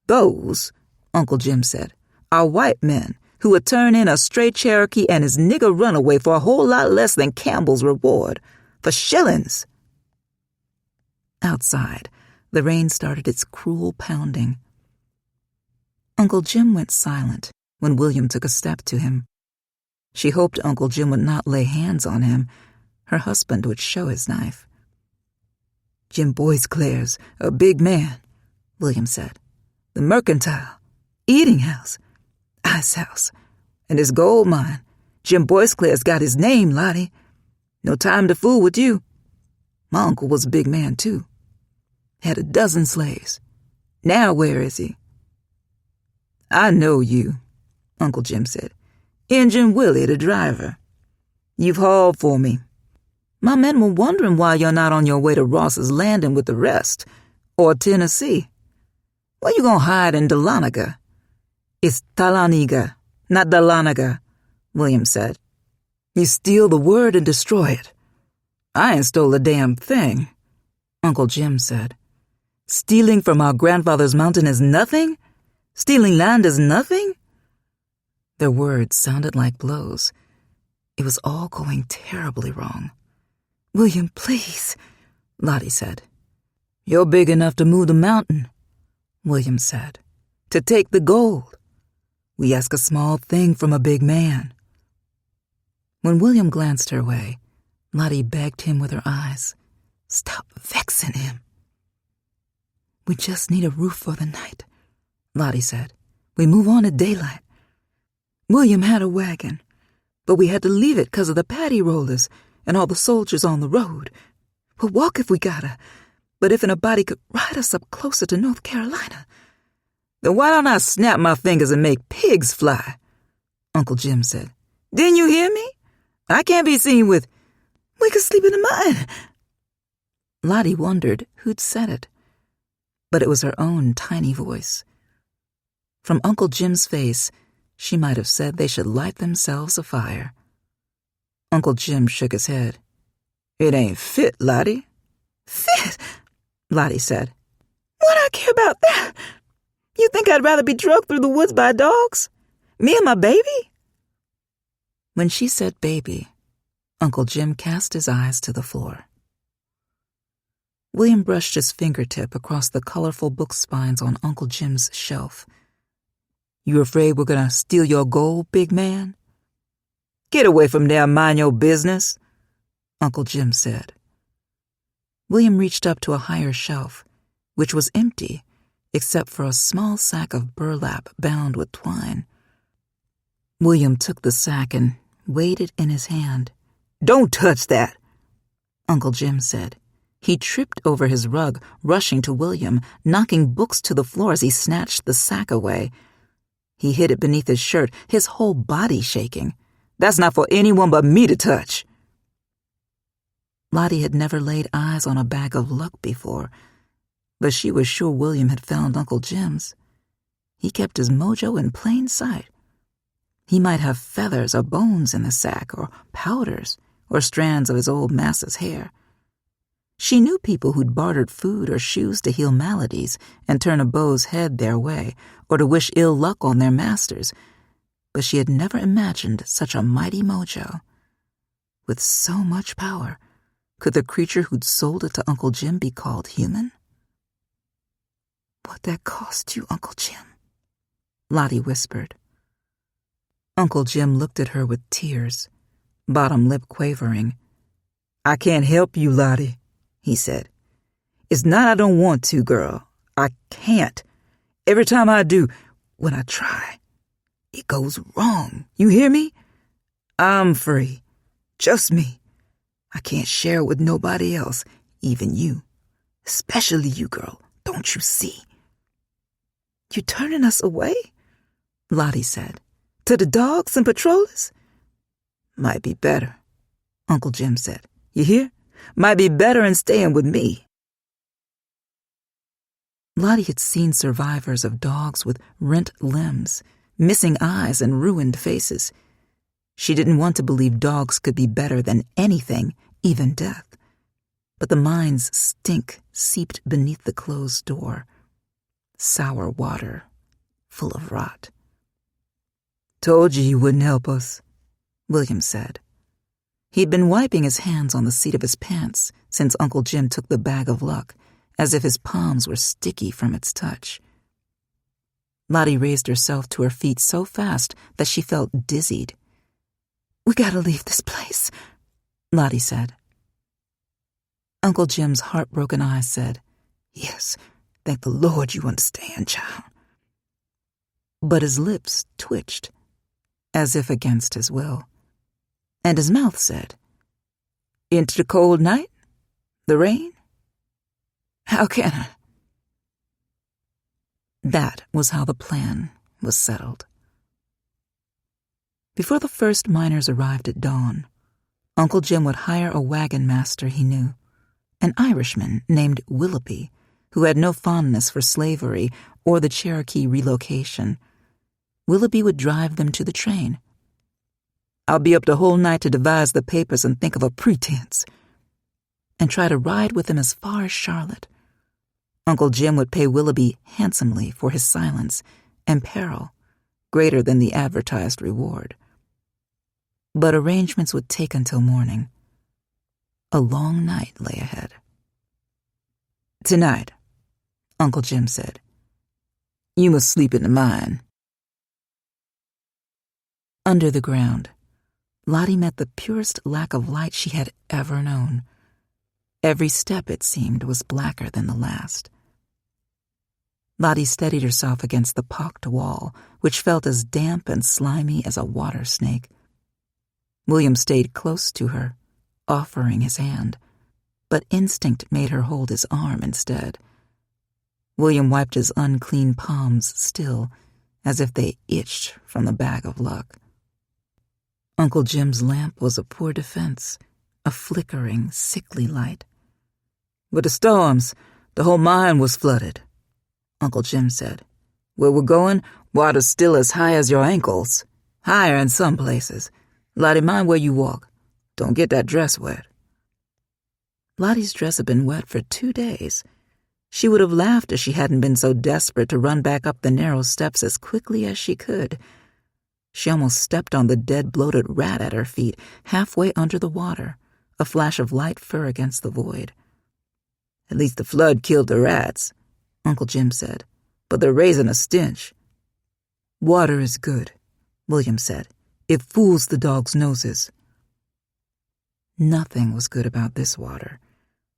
Speaker 3: "Those," Uncle Jim said, "are white men who would turn in a stray Cherokee and his nigger runaway for a whole lot less than Campbell's reward. For shillings." Outside, the rain started its cruel pounding. Uncle Jim went silent when William took a step to him. She hoped Uncle Jim would not lay hands on him. Her husband would show his knife. "Jim Boyce Clare's a big man," William said. "The mercantile, eating house, ice house, and his gold mine. Jim Boyce Clare's got his name, Lottie. No time to fool with you. My uncle was a big man, too. Had a dozen slaves. Now where is he?" "I know you," Uncle Jim said. "Injun Willie, the driver. You've hauled for me. My men were wondering why you're not on your way to Ross's Landing with the rest, or Tennessee. Where you gonna hide in Dahlonega?" "It's Talaniga, not Dahlonega," William said. "You steal the word and destroy it." "I ain't stole a damn thing," Uncle Jim said. "Stealing from our grandfather's mountain is nothing? Stealing land is nothing?" Their words sounded like blows. It was all going terribly wrong. "William, please," Lottie said. "You're big enough to move the mountain," William said. "To take the gold. We ask a small thing from a big man." When William glanced her way, Lottie begged him with her eyes, "Stop vexing him." "We just need a roof for the night," Lottie said. "We move on at daylight. William had a wagon, but we had to leave it 'cause of the paddy rollers and all the soldiers on the road. We'll walk if we gotta, but if anybody could ride us up closer to North Carolina." "Then why don't I snap my fingers and make pigs fly?" Uncle Jim said. "Didn't you hear me? I can't be seen with, 'We could sleep in the mud.'" Lottie wondered who'd said it, but it was her own tiny voice. From Uncle Jim's face, she might have said they should light themselves afire. Uncle Jim shook his head. "It ain't fit, Lottie." "Fit?" Lottie said. "Why'd I care about that? You think I'd rather be drugged through the woods by dogs? Me and my baby?" When she said baby, Uncle Jim cast his eyes to the floor. William brushed his fingertip across the colorful book spines on Uncle Jim's shelf. "You afraid we're gonna steal your gold, big man?" "Get away from there and mind your business," Uncle Jim said. William reached up to a higher shelf, which was empty except for a small sack of burlap bound with twine. William took the sack and weighed it in his hand. "Don't touch that," Uncle Jim said. He tripped over his rug, rushing to William, knocking books to the floor as he snatched the sack away. He hid it beneath his shirt, his whole body shaking. "That's not for anyone but me to touch." Lottie had never laid eyes on a bag of luck before, but she was sure William had found Uncle Jim's. He kept his mojo in plain sight. He might have feathers or bones in the sack, or powders, or strands of his old master's hair. She knew people who'd bartered food or shoes to heal maladies and turn a beau's head their way, or to wish ill luck on their masters, but she had never imagined such a mighty mojo. With so much power, could the creature who'd sold it to Uncle Jim be called human? "What'd that cost you, Uncle Jim?" Lottie whispered. Uncle Jim looked at her with tears, bottom lip quavering. "I can't help you, Lottie," he said. "It's not I don't want to, girl. I can't. Every time I do, when I try, it goes wrong. You hear me? I'm free. Just me. I can't share it with nobody else, even you. Especially you, girl. Don't you see?" "You turning us away?" Lottie said. "To the dogs and patrollers?" "Might be better," Uncle Jim said. "You hear? Might be better in staying with me." Lottie had seen survivors of dogs with rent limbs, missing eyes, and ruined faces. She didn't want to believe dogs could be better than anything, even death. But the mind's stink seeped beneath the closed door. Sour water, full of rot. "Told you wouldn't help us," William said. He'd been wiping his hands on the seat of his pants since Uncle Jim took the bag of luck, as if his palms were sticky from its touch. Lottie raised herself to her feet so fast that she felt dizzied. "We gotta leave this place," Lottie said. Uncle Jim's heartbroken eyes said, "Yes, thank the Lord you understand, child." But his lips twitched, as if against his will, and his mouth said, "Into the cold night? The rain? How can I?" That was how the plan was settled. Before the first miners arrived at dawn, Uncle Jim would hire a wagon master he knew, an Irishman named Willoughby, who had no fondness for slavery or the Cherokee relocation. Willoughby would drive them to the train. I'll be up the whole night to devise the papers and think of a pretense. And try to ride with him as far as Charlotte. Uncle Jim would pay Willoughby handsomely for his silence and peril, greater than the advertised reward. But arrangements would take until morning. A long night lay ahead. "Tonight," Uncle Jim said, "you must sleep in the mine." Under the ground, Lottie met the purest lack of light she had ever known. Every step, it seemed, was blacker than the last. Lottie steadied herself against the pocked wall, which felt as damp and slimy as a water snake. William stayed close to her, offering his hand, but instinct made her hold his arm instead. William wiped his unclean palms still, as if they itched from the bag of luck. Uncle Jim's lamp was a poor defense, a flickering, sickly light. "With the storms, the whole mine was flooded," Uncle Jim said. "Where we're going, water's still as high as your ankles. Higher in some places. Lottie, mind where you walk. Don't get that dress wet." Lottie's dress had been wet for 2 days. She would have laughed if she hadn't been so desperate to run back up the narrow steps as quickly as she could. She almost stepped on the dead, bloated rat at her feet, halfway under the water, a flash of light fur against the void. "At least the flood killed the rats," Uncle Jim said, "but they're raising a stench." "Water is good," William said. "It fools the dogs' noses." Nothing was good about this water.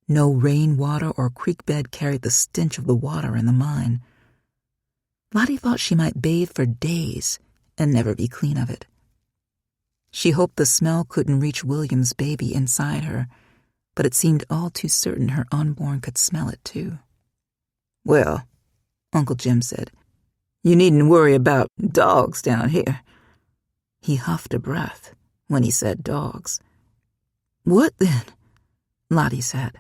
Speaker 3: No rainwater or creek bed carried the stench of the water in the mine. Lottie thought she might bathe for days and never be clean of it. She hoped the smell couldn't reach William's baby inside her, but it seemed all too certain her unborn could smell it too. "Well," Uncle Jim said, "you needn't worry about dogs down here." He huffed a breath when he said dogs. "What then?" Lottie said.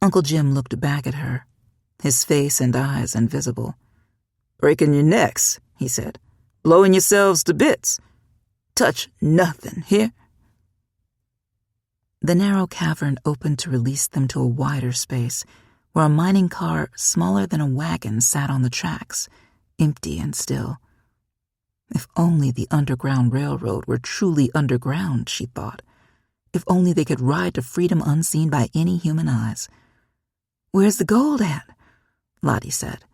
Speaker 3: Uncle Jim looked back at her, his face and eyes invisible. "Breaking your necks," he said. "Blowing yourselves to bits. Touch nothing, here?" The narrow cavern opened to release them to a wider space, where a mining car smaller than a wagon sat on the tracks, empty and still. If only the Underground Railroad were truly underground, she thought. If only they could ride to freedom unseen by any human eyes. "Where's the gold at?" Lottie said.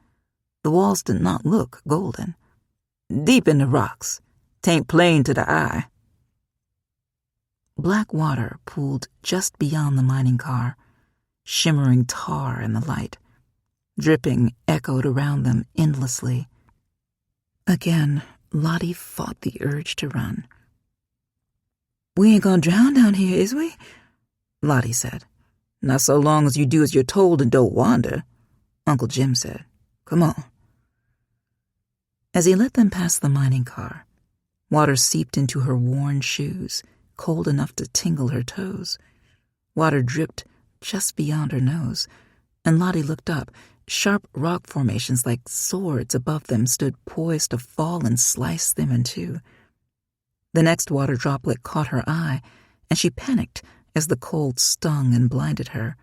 Speaker 3: The walls did not look golden. "Deep in the rocks. Tain't plain to the eye." Black water pooled just beyond the mining car, shimmering tar in the light. Dripping echoed around them endlessly. Again, Lottie fought the urge to run. "We ain't gonna drown down here, is we?" Lottie said. "Not so long as you do as you're told and don't wander," Uncle Jim said. "Come on." As he let them pass the mining car, water seeped into her worn shoes, cold enough to tingle her toes. Water dripped just beyond her nose, and Lottie looked up. Sharp rock formations like swords above them stood poised to fall and slice them in two. The next water droplet caught her eye, and she panicked as the cold stung and blinded her.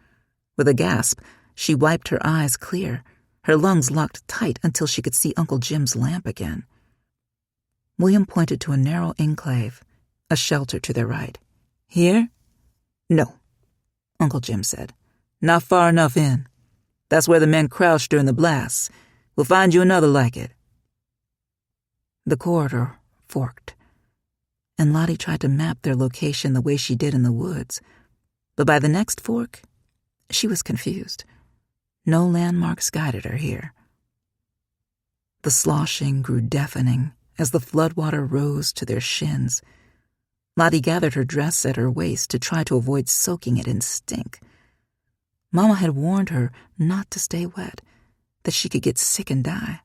Speaker 3: With a gasp, she wiped her eyes clear, her lungs locked tight until she could see Uncle Jim's lamp again. William pointed to a narrow enclave, a shelter to their right. "Here?" "No," Uncle Jim said. "Not far enough in. That's where the men crouched during the blasts. We'll find you another like it." The corridor forked, and Lottie tried to map their location the way she did in the woods. But by the next fork, she was confused. No landmarks guided her here. The sloshing grew deafening as the floodwater rose to their shins. Lottie gathered her dress at her waist to try to avoid soaking it in stink. Mama had warned her not to stay wet, that she could get sick and die.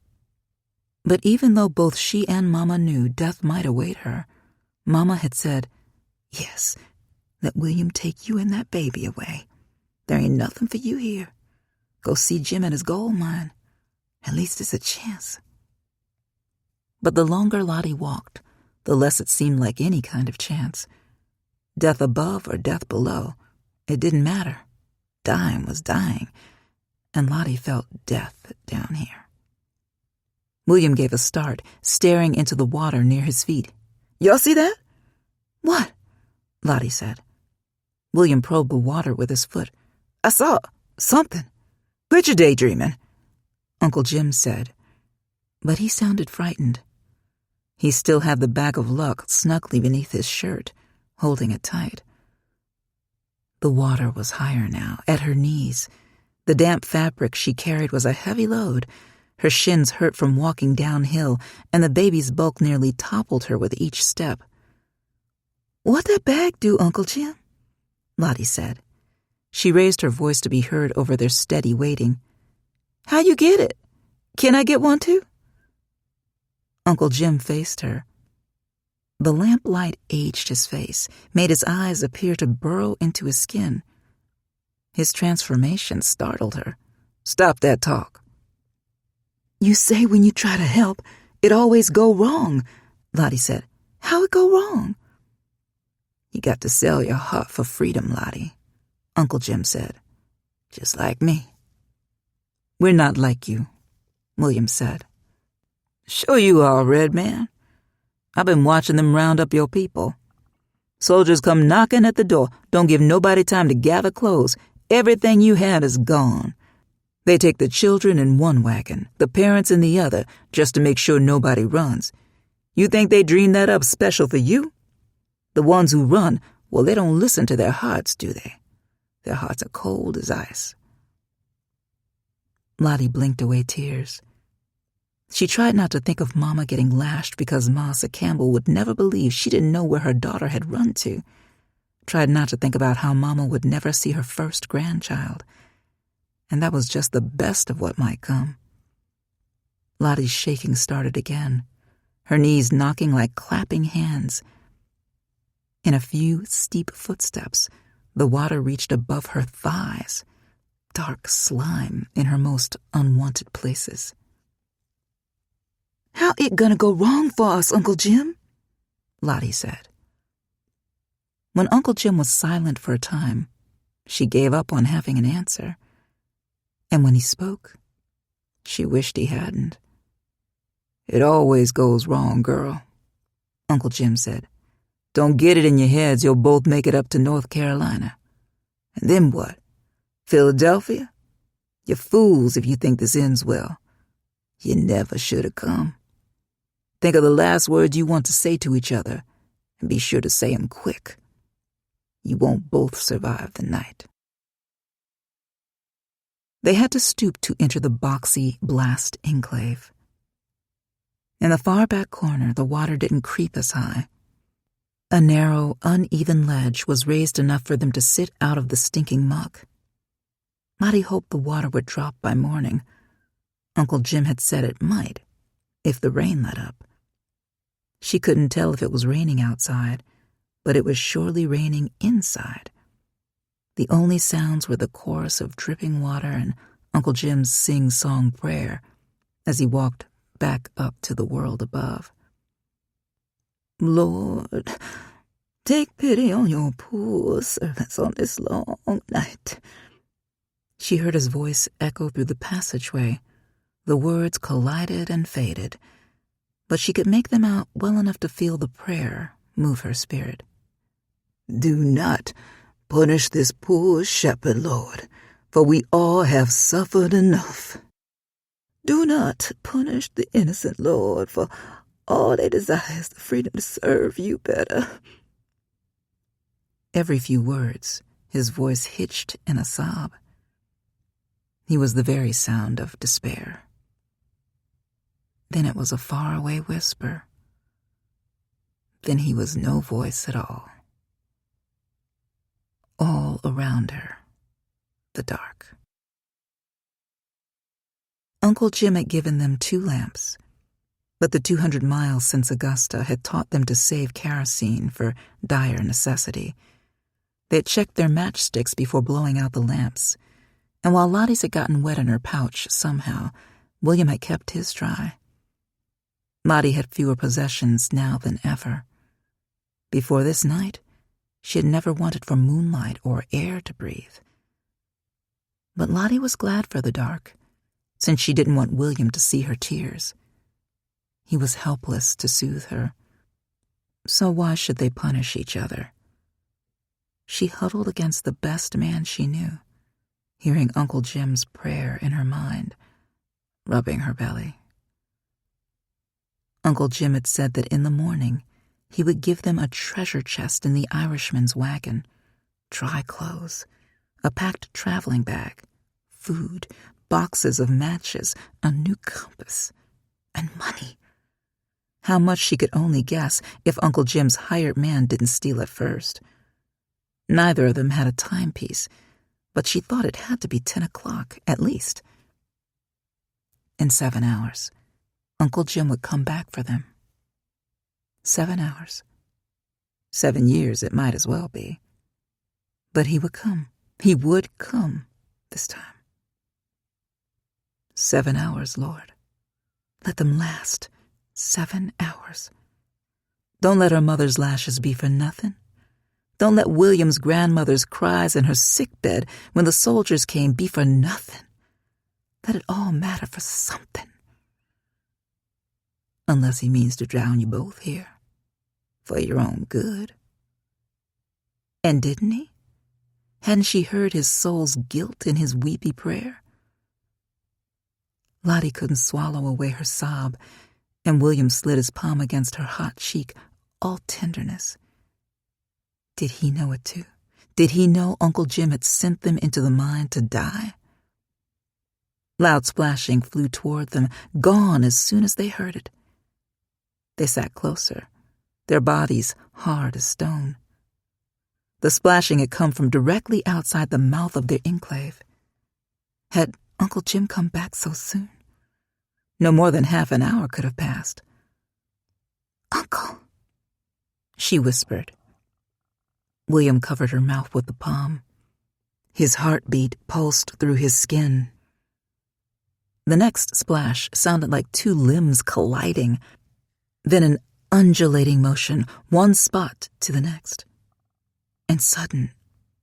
Speaker 3: But even though both she and Mama knew death might await her, Mama had said, "Yes, let William take you and that baby away. There ain't nothing for you here. Go see Jim at his gold mine. At least it's a chance." But the longer Lottie walked, the less it seemed like any kind of chance. Death above or death below, it didn't matter. Dying was dying, and Lottie felt death down here. William gave a start, staring into the water near his feet. "Y'all see that?" "What?" Lottie said. William probed the water with his foot. "I saw something. Quit your daydreaming," Uncle Jim said. But he sounded frightened. He still had the bag of luck snugly beneath his shirt, holding it tight. The water was higher now, at her knees. The damp fabric she carried was a heavy load. Her shins hurt from walking downhill, and the baby's bulk nearly toppled her with each step. "What that bag do, Uncle Jim?" Lottie said. She raised her voice to be heard over their steady waiting. "How you get it? Can I get one too?" Uncle Jim faced her. The lamplight aged his face, made his eyes appear to burrow into his skin. His transformation startled her. "Stop that talk." "You say when you try to help, it always go wrong," Lottie said. "How it go wrong?" "You got to sell your heart for freedom, Lottie," Uncle Jim said. "Just like me." "We're not like you," William said. "Sure you are, Red Man. I've been watching them round up your people. Soldiers come knocking at the door, don't give nobody time to gather clothes. Everything you had is gone. They take the children in one wagon, the parents in the other, just to make sure nobody runs. You think they dreamed that up special for you? The ones who run, well, they don't listen to their hearts, do they? Their hearts are cold as ice." Lottie blinked away tears. She tried not to think of Mama getting lashed because Massa Campbell would never believe she didn't know where her daughter had run to. Tried not to think about how Mama would never see her first grandchild. And that was just the best of what might come. Lottie's shaking started again, her knees knocking like clapping hands. In a few steep footsteps, the water reached above her thighs, dark slime in her most unwanted places. "How it gonna go wrong for us, Uncle Jim?" Lottie said. When Uncle Jim was silent for a time, she gave up on having an answer. And when he spoke, she wished he hadn't. "It always goes wrong, girl," Uncle Jim said. "Don't get it in your heads you'll both make it up to North Carolina. And then what? Philadelphia? You're fools if you think this ends well. You never should have come. Think of the last words you want to say to each other, and be sure to say 'em quick. You won't both survive the night." They had to stoop to enter the boxy blast enclave. In the far back corner, the water didn't creep as high. A narrow, uneven ledge was raised enough for them to sit out of the stinking muck. Lottie hoped the water would drop by morning. Uncle Jim had said it might, if the rain let up. She couldn't tell if it was raining outside, but it was surely raining inside. The only sounds were the chorus of dripping water and Uncle Jim's sing-song prayer as he walked back up to the world above. "Lord, take pity on your poor servants on this long night." She heard his voice echo through the passageway. The words collided and faded, but she could make them out well enough to feel the prayer move her spirit. "Do not punish this poor shepherd, Lord, for we all have suffered enough. Do not punish the innocent, Lord, for all they desire is the freedom to serve you better." Every few words, his voice hitched in a sob. He was the very sound of despair. Then it was a faraway whisper. Then he was no voice at all. All around her, the dark. Uncle Jim had given them 2 lamps, but the 200 miles since Augusta had taught them to save kerosene for dire necessity. They had checked their matchsticks before blowing out the lamps, and while Lottie's had gotten wet in her pouch somehow, William had kept his dry. Lottie had fewer possessions now than ever. Before this night, she had never wanted for moonlight or air to breathe. But Lottie was glad for the dark, since she didn't want William to see her tears. He was helpless to soothe her, so why should they punish each other? She huddled against the best man she knew, hearing Uncle Jim's prayer in her mind, rubbing her belly. Uncle Jim had said that in the morning he would give them a treasure chest in the Irishman's wagon, dry clothes, a packed traveling bag, food, boxes of matches, a new compass, and money. How much she could only guess if Uncle Jim's hired man didn't steal it first. Neither of them had a timepiece, but she thought it had to be 10 o'clock at least. In 7 hours, Uncle Jim would come back for them. 7 hours. 7 years it might as well be. But he would come. He would come this time. 7 hours, Lord. Let them last 7 hours. Don't let her mother's lashes be for nothing. Don't let William's grandmother's cries in her sickbed when the soldiers came be for nothing. Let it all matter for something. Unless he means to drown you both here, for your own good. And didn't he? Hadn't she heard his soul's guilt in his weepy prayer? Lottie couldn't swallow away her sob, and William slid his palm against her hot cheek, all tenderness. Did he know it too? Did he know Uncle Jim had sent them into the mine to die? Loud splashing flew toward them, gone as soon as they heard it. They sat closer, their bodies hard as stone. The splashing had come from directly outside the mouth of their enclave. Had Uncle Jim come back so soon? No more than half an hour could have passed. "Uncle," she whispered. William covered her mouth with the palm. His heartbeat pulsed through his skin. The next splash sounded like two limbs colliding, then an undulating motion, one spot to the next. And sudden,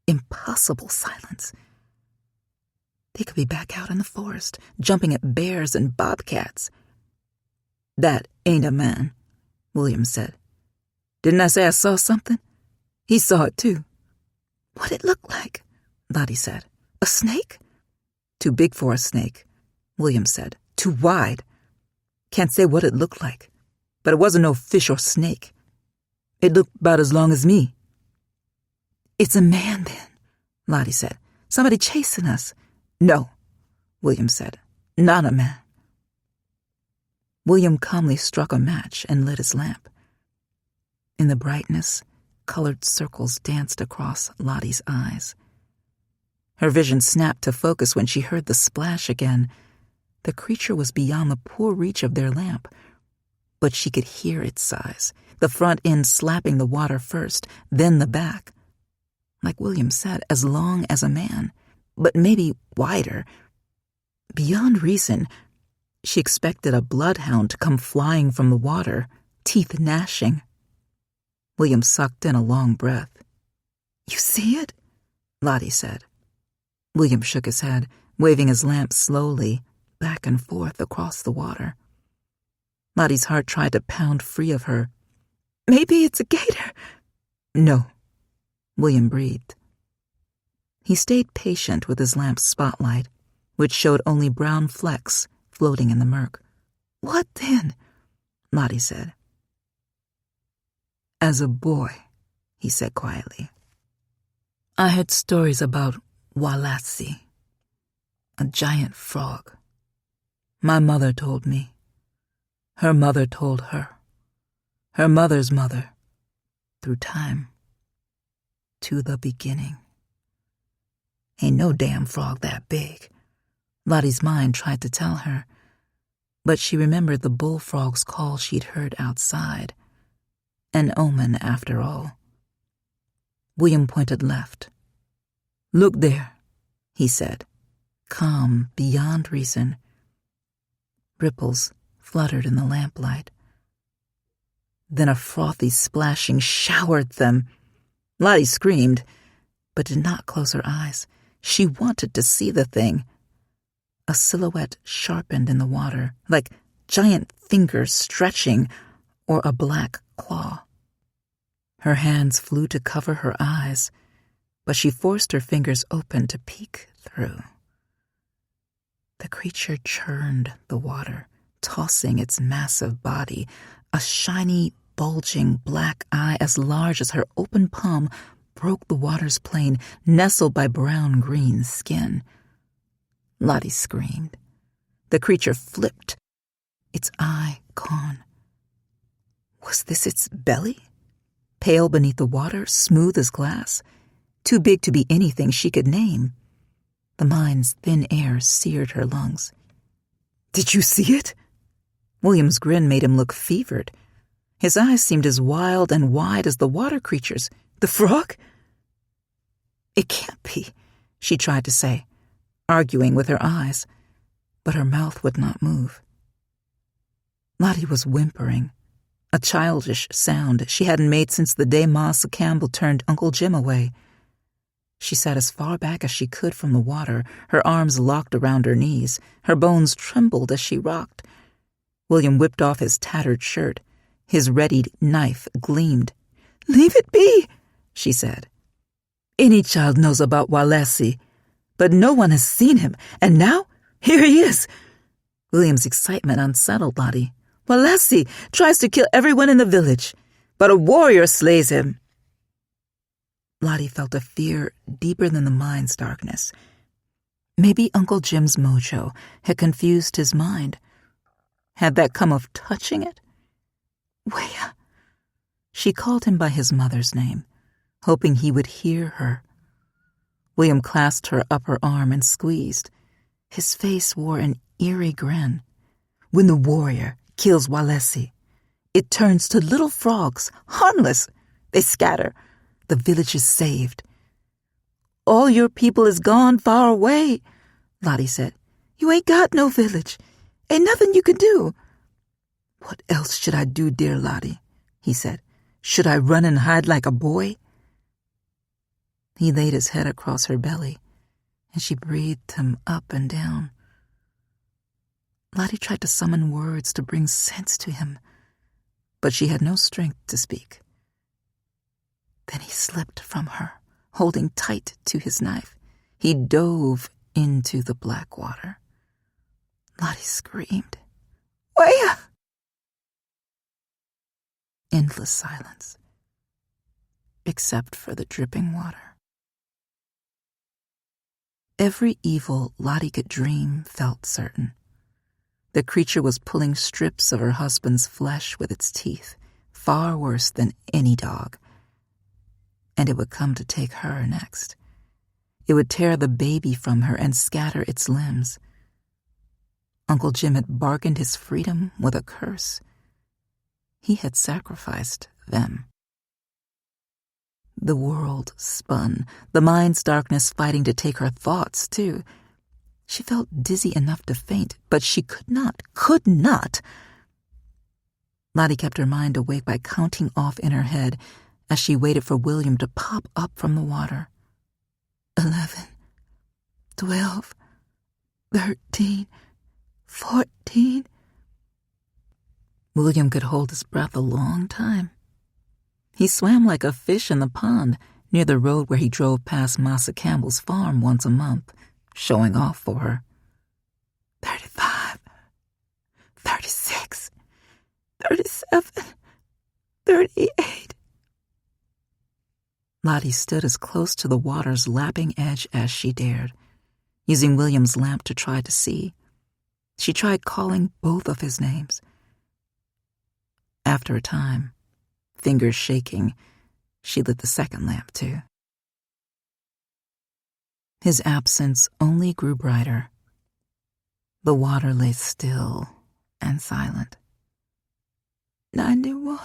Speaker 3: impossible silence. They could be back out in the forest, jumping at bears and bobcats. "That ain't a man," William said. "Didn't I say I saw something? He saw it too." "What'd it look like?" Lottie said. "A snake?" "Too big for a snake," William said. "Too wide. Can't say what it looked like, but it wasn't no fish or snake. It looked about as long as me." "It's a man then," Lottie said. "Somebody chasing us." "No," William said. "Not a man." William calmly struck a match and lit his lamp. In the brightness, colored circles danced across Lottie's eyes. Her vision snapped to focus when she heard the splash again. The creature was beyond the poor reach of their lamp, but she could hear its size, the front end slapping the water first, then the back. Like William said, as long as a man, but maybe wider. Beyond reason, she expected a bloodhound to come flying from the water, teeth gnashing. William sucked in a long breath. "You see it?" Lottie said. William shook his head, waving his lamp slowly back and forth across the water. Lottie's heart tried to pound free of her. "Maybe it's a gator." "No," William breathed. He stayed patient with his lamp's spotlight, which showed only brown flecks floating in the murk. "What then?" Lottie said. "As a boy," he said quietly, "I heard stories about Walassi, a giant frog. My mother told me. Her mother told her. Her mother's mother. Through time. To the beginning. Ain't no damn frog that big," Lottie's mind tried to tell her, but she remembered the bullfrog's call she'd heard outside. An omen, after all. William pointed left. "Look there," he said, calm beyond reason. Ripples fluttered in the lamplight, Then a frothy splashing showered them. Lottie screamed, but did not close her eyes. She wanted to see the thing. A silhouette sharpened in the water, like giant fingers stretching, or a black claw. Her hands flew to cover her eyes, but she forced her fingers open to peek through. The creature churned the water, tossing its massive body. A shiny, bulging black eye as large as her open palm broke the water's plane, nestled by brown-green skin. Lottie screamed. The creature flipped, its eye gone. Was this its belly? Pale beneath the water, smooth as glass, too big to be anything she could name. The mine's thin air seared her lungs. "Did you see it?" William's grin made him look fevered. His eyes seemed as wild and wide as the water creature's. "The frog?" "It can't be," she tried to say, arguing with her eyes, but her mouth would not move. Lottie was whimpering, a childish sound she hadn't made since the day Massa Campbell turned Uncle Jim away. She sat as far back as she could from the water, her arms locked around her knees. Her bones trembled as she rocked. William whipped off his tattered shirt. His readied knife gleamed. "Leave it be," she said. "Any child knows about Walesi, but no one has seen him, and now here he is." William's excitement unsettled Lottie. "Walesi tries to kill everyone in the village, but a warrior slays him." Lottie felt a fear deeper than the mine's darkness. Maybe Uncle Jim's mojo had confused his mind. Had that come of touching it? Wea. She called him by his mother's name, hoping he would hear her. William clasped her upper arm and squeezed. His face wore an eerie grin. "When the warrior kills Walesi, it turns to little frogs, harmless. They scatter. The village is saved." "All your people is gone far away," Lottie said. "You ain't got no village. Ain't nothing you can do." "What else should I do, dear Lottie?" he said. "Should I run and hide like a boy?" He laid his head across her belly, and she breathed him up and down. Lottie tried to summon words to bring sense to him, but she had no strength to speak. Then he slipped from her, holding tight to his knife. He dove into the black water. Lottie screamed, "Wea!" Endless silence, except for the dripping water. Every evil Lottie could dream felt certain. The creature was pulling strips of her husband's flesh with its teeth, far worse than any dog. And it would come to take her next. It would tear the baby from her and scatter its limbs. Uncle Jim had bargained his freedom with a curse. He had sacrificed them. The world spun, the mind's darkness fighting to take her thoughts, too. She felt dizzy enough to faint, but she could not. Lottie kept her mind awake by counting off in her head as she waited for William to pop up from the water. 11, 12, 13, 14. William could hold his breath a long time. He swam like a fish in the pond near the road where he drove past Massa Campbell's farm once a month, showing off for her. 35, 36, 37, 38. Lottie stood as close to the water's lapping edge as she dared, using William's lamp to try to see. She tried calling both of his names. After a time, fingers shaking, she lit the second lamp too. His absence only grew brighter. The water lay still and silent. 91,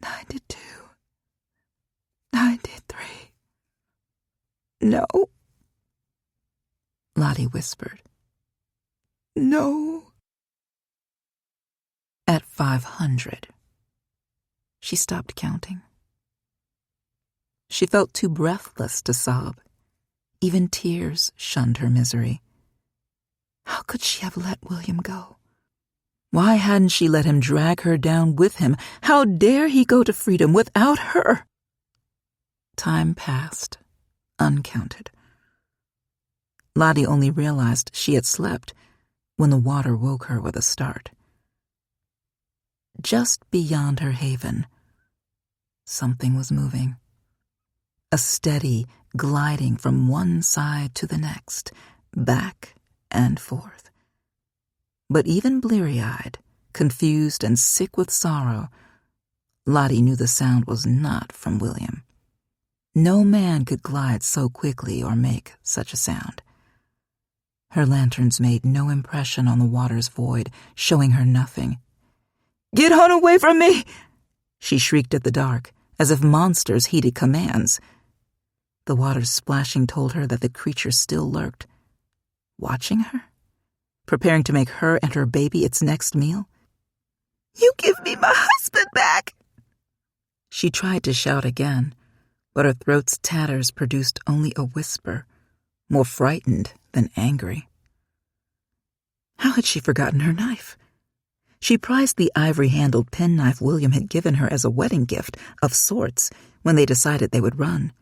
Speaker 3: 92, 93. No, Lottie whispered. No. At 500, She stopped counting. She felt too breathless to sob. Even tears shunned her misery. How could she have let William go? Why hadn't she let him drag her down with him? How dare he go to freedom without her? Time passed, uncounted. Lottie only realized she had slept when the water woke her with a start. Just beyond her haven, something was moving. A steady gliding from one side to the next, back and forth. But even bleary-eyed, confused and sick with sorrow, Lottie knew the sound was not from William. No man could glide so quickly or make such a sound. Her lanterns made no impression on the water's void, showing her nothing. "Get on away from me!" she shrieked at the dark, as if monsters heeded commands. The water's splashing told her that the creature still lurked, watching her, preparing to make her and her baby its next meal. "You give me my husband back!" She tried to shout again, but her throat's tatters produced only a whisper, more frightened than angry. How had she forgotten her knife? She prized the ivory-handled penknife William had given her as a wedding gift of sorts when they decided they would run.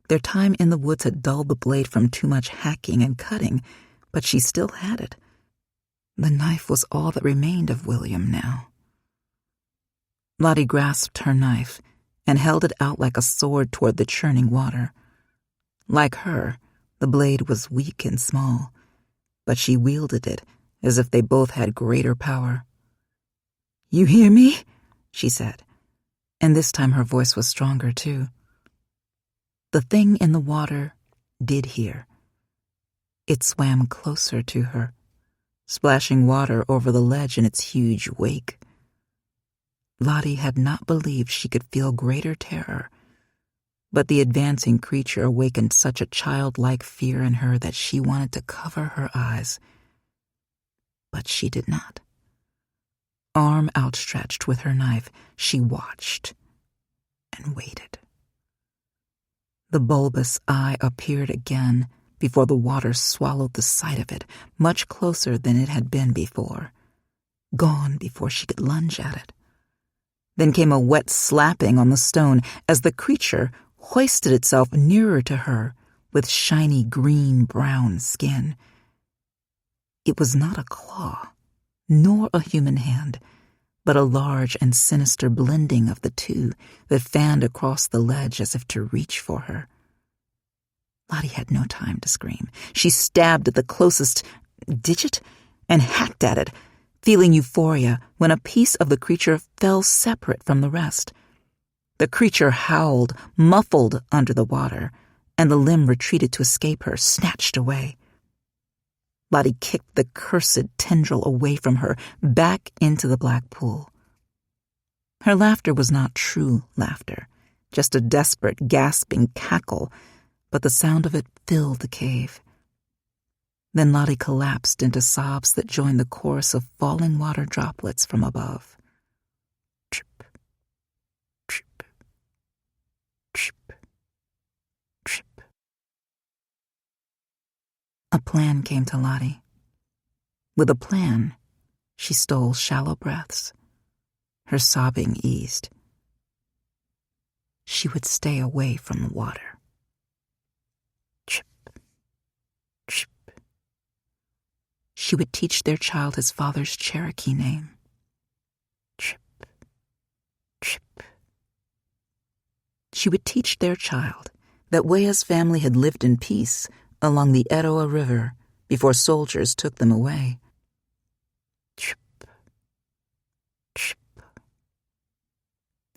Speaker 3: Their time in the woods had dulled the blade from too much hacking and cutting, but she still had it. The knife was all that remained of William now. Lottie grasped her knife and held it out like a sword toward the churning water. Like her, the blade was weak and small, but she wielded it as if they both had greater power. "You hear me?" she said, and this time her voice was stronger too. The thing in the water did hear. It swam closer to her, splashing water over the ledge in its huge wake. Lottie had not believed she could feel greater terror, but the advancing creature awakened such a childlike fear in her that she wanted to cover her eyes. But she did not. Arm outstretched with her knife, she watched and waited. The bulbous eye appeared again before the water swallowed the sight of it, much closer than it had been before, gone before she could lunge at it. Then came a wet slapping on the stone as the creature hoisted itself nearer to her with shiny green-brown skin. It was not a claw, nor a human hand, but a large and sinister blending of the two that fanned across the ledge as if to reach for her. Lottie had no time to scream. She stabbed at the closest digit and hacked at it, feeling euphoria when a piece of the creature fell separate from the rest. The creature howled, muffled under the water, and the limb retreated to escape her, snatched away. Lottie kicked the cursed tendril away from her, back into the black pool. Her laughter was not true laughter, just a desperate, gasping cackle, but the sound of it filled the cave. Then Lottie collapsed into sobs that joined the chorus of falling water droplets from above. Trip, trip, trip, trip. A plan came to Lottie. With a plan, she stole shallow breaths. Her sobbing eased. She would stay away from the water. Trip, trip. She would teach their child his father's Cherokee name. Trip, trip. She would teach their child that Wea's family had lived in peace along the Etowah River before soldiers took them away. Trip, trip.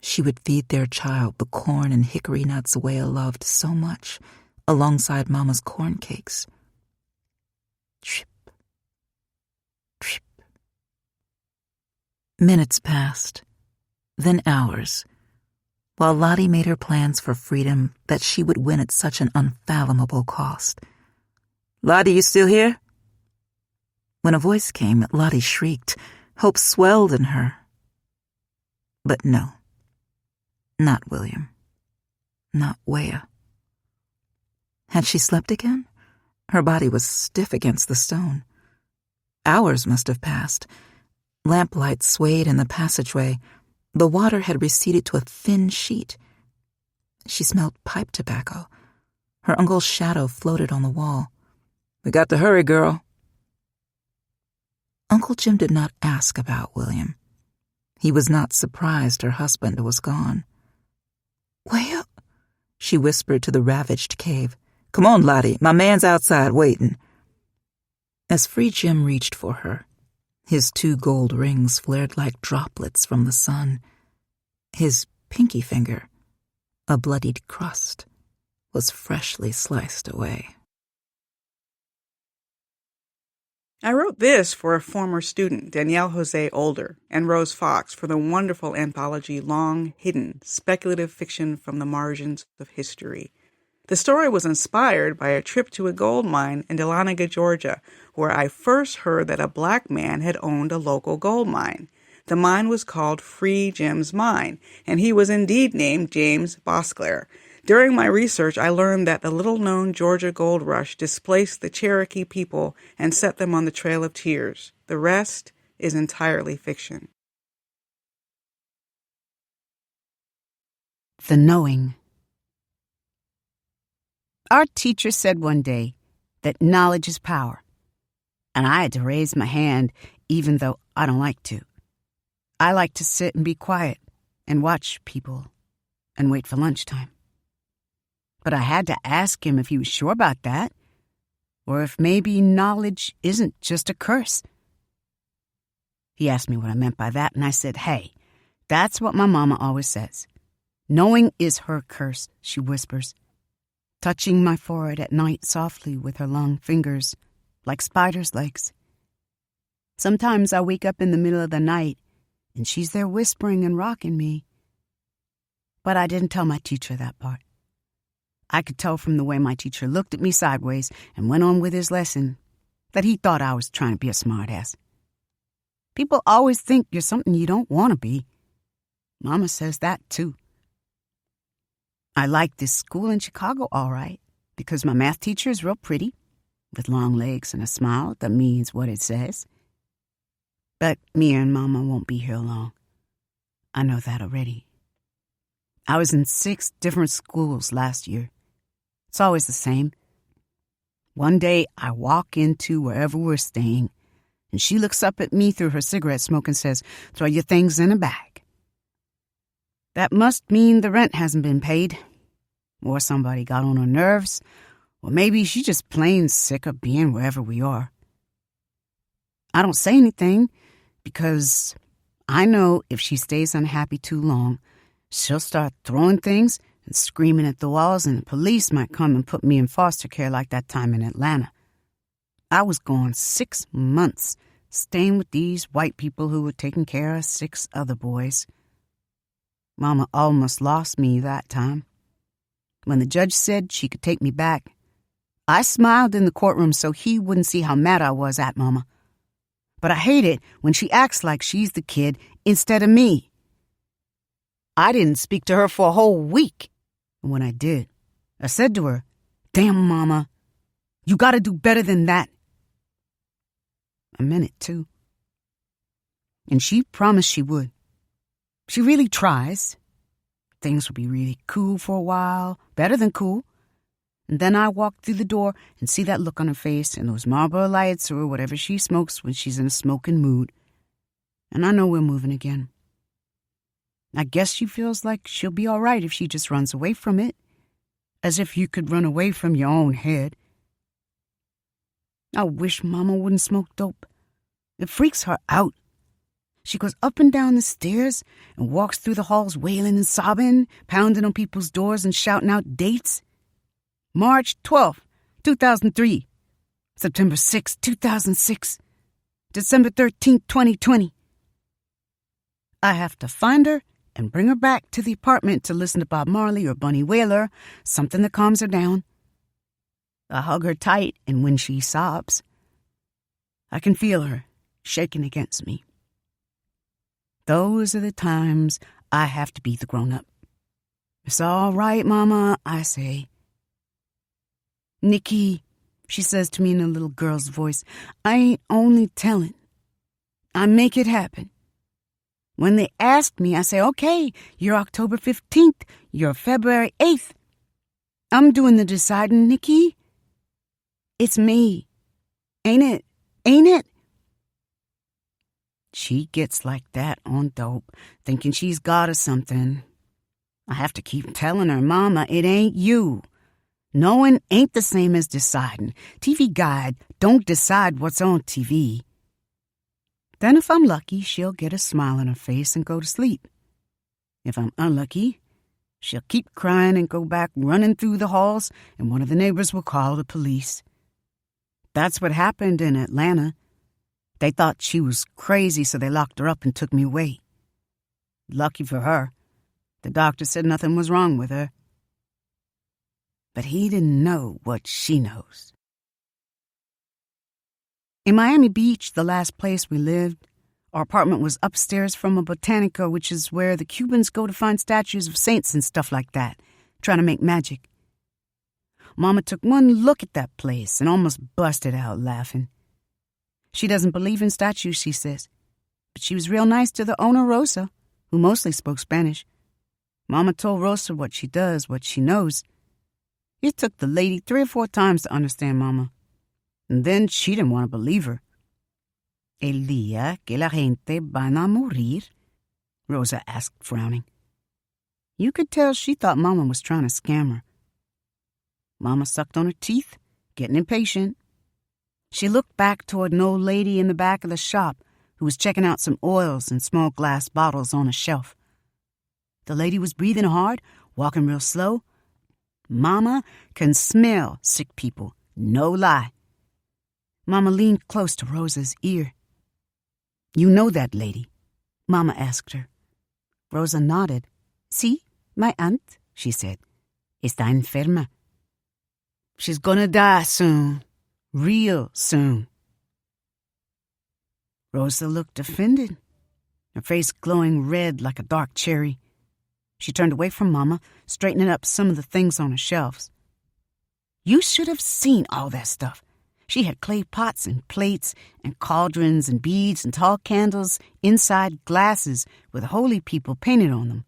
Speaker 3: She would feed their child the corn and hickory nuts Wea loved so much, alongside Mama's corn cakes. Trip, trip. Minutes passed, then hours, while Lottie made her plans for freedom that she would win at such an unfathomable cost. "Lottie, you still here?" When a voice came, Lottie shrieked. Hope swelled in her. But no, Not William. Not Wea. Had she slept again? Her body was stiff against the stone. Hours must have passed. Lamplight swayed in the passageway. The water had receded to a thin sheet. She smelled pipe tobacco. Her uncle's shadow floated on the wall. "We got to hurry, girl." Uncle Jim did not ask about William. He was not surprised her husband was gone. "Well," she whispered to the ravaged cave. "Come on, laddie, my man's outside waiting." As Free Jim reached for her, his 2 gold rings flared like droplets from the sun. His pinky finger, a bloodied crust, was freshly sliced away.
Speaker 2: I wrote this for a former student, Danielle Jose Older, and Rose Fox for the wonderful anthology Long Hidden, Speculative Fiction from the Margins of History. The story was inspired by a trip to a gold mine in Dahlonega, Georgia, where I first heard that a black man had owned a local gold mine. The mine was called Free Jim's Mine, and he was indeed named James Boskler. During my research, I learned that the little-known Georgia gold rush displaced the Cherokee people and set them on the Trail of Tears. The rest is entirely fiction.
Speaker 4: The knowing. Our teacher said one day that knowledge is power, and I had to raise my hand even though I don't like to. I like to sit and be quiet and watch people and wait for lunchtime. But I had to ask him if he was sure about that, or if maybe knowledge isn't just a curse. He asked me what I meant by that, and I said, "Hey, that's what my mama always says. Knowing is her curse," she whispers, touching my forehead at night softly with her long fingers, like spiders' legs. Sometimes I wake up in the middle of the night, and she's there whispering and rocking me. But I didn't tell my teacher that part. I could tell from the way my teacher looked at me sideways and went on with his lesson that he thought I was trying to be a smartass. People always think you're something you don't want to be. Mama says that, too. I like this school in Chicago all right because my math teacher is real pretty, with long legs and a smile that means what it says. But me and Mama won't be here long. I know that already. I was in 6 different schools last year. It's always the same. One day I walk into wherever we're staying, and she looks up at me through her cigarette smoke and says, "Throw your things in a bag." That must mean the rent hasn't been paid, or somebody got on her nerves, or maybe she's just plain sick of being wherever we are. I don't say anything because I know if she stays unhappy too long, she'll start throwing things and screaming at the walls, and the police might come and put me in foster care like that time in Atlanta. I was gone 6 months, staying with these white people who were taking care of 6 other boys. Mama almost lost me that time. When the judge said she could take me back, I smiled in the courtroom so he wouldn't see how mad I was at Mama. But I hate it when she acts like she's the kid instead of me. I didn't speak to her for a whole week. And when I did, I said to her, "Damn, Mama, you gotta do better than that." I meant it, too. And she promised she would. She really tries. Things will be really cool for a while, better than cool. And then I walk through the door and see that look on her face and those Marlboro Lights or whatever she smokes when she's in a smoking mood. And I know we're moving again. I guess she feels like she'll be all right if she just runs away from it, as if you could run away from your own head. I wish Mama wouldn't smoke dope. It freaks her out. She goes up and down the stairs and walks through the halls wailing and sobbing, pounding on people's doors and shouting out dates. March 12th, 2003. September 6th, 2006. December 13th, 2020. I have to find her and bring her back to the apartment to listen to Bob Marley or Bunny Wailer, something that calms her down. I hug her tight, and when she sobs, I can feel her shaking against me. Those are the times I have to be the grown-up. It's all right, Mama, I say. Nikki, she says to me in a little girl's voice, I ain't only telling. I make it happen. When they ask me, I say, okay, you're October 15th, you're February 8th. I'm doing the deciding, Nikki. It's me. Ain't it? Ain't it? She gets like that on dope, thinking she's got or something. I have to keep telling her, Mama, it ain't you. Knowing ain't the same as deciding. TV Guide don't decide what's on TV. Then if I'm lucky, she'll get a smile on her face and go to sleep. If I'm unlucky, she'll keep crying and go back running through the halls, and one of the neighbors will call the police. That's what happened in Atlanta. They thought she was crazy, so they locked her up and took me away. Lucky for her, the doctor said nothing was wrong with her. But he didn't know what she knows. In Miami Beach, the last place we lived, our apartment was upstairs from a botanica, which is where the Cubans go to find statues of saints and stuff like that, trying to make magic. Mama took one look at that place and almost busted out laughing. She doesn't believe in statues, she says, but she was real nice to the owner, Rosa, who mostly spoke Spanish. Mama told Rosa what she does, what she knows. It took the lady 3 or 4 times to understand Mama. And then she didn't want to believe her. El día que la gente van a morir? Rosa asked, frowning. You could tell she thought Mama was trying to scam her. Mama sucked on her teeth, getting impatient. She looked back toward an old lady in the back of the shop who was checking out some oils and small glass bottles on a shelf. The lady was breathing hard, walking real slow. Mama can smell sick people, no lie. Mama leaned close to Rosa's ear. You know that lady? Mama asked her. Rosa nodded. Sí, my aunt, she said. Está enferma. She's gonna die soon. Real soon. Rosa looked offended, her face glowing red like a dark cherry. She turned away from Mama, straightening up some of the things on her shelves. You should have seen all that stuff. She had clay pots and plates and cauldrons and beads and tall candles inside glasses with holy people painted on them.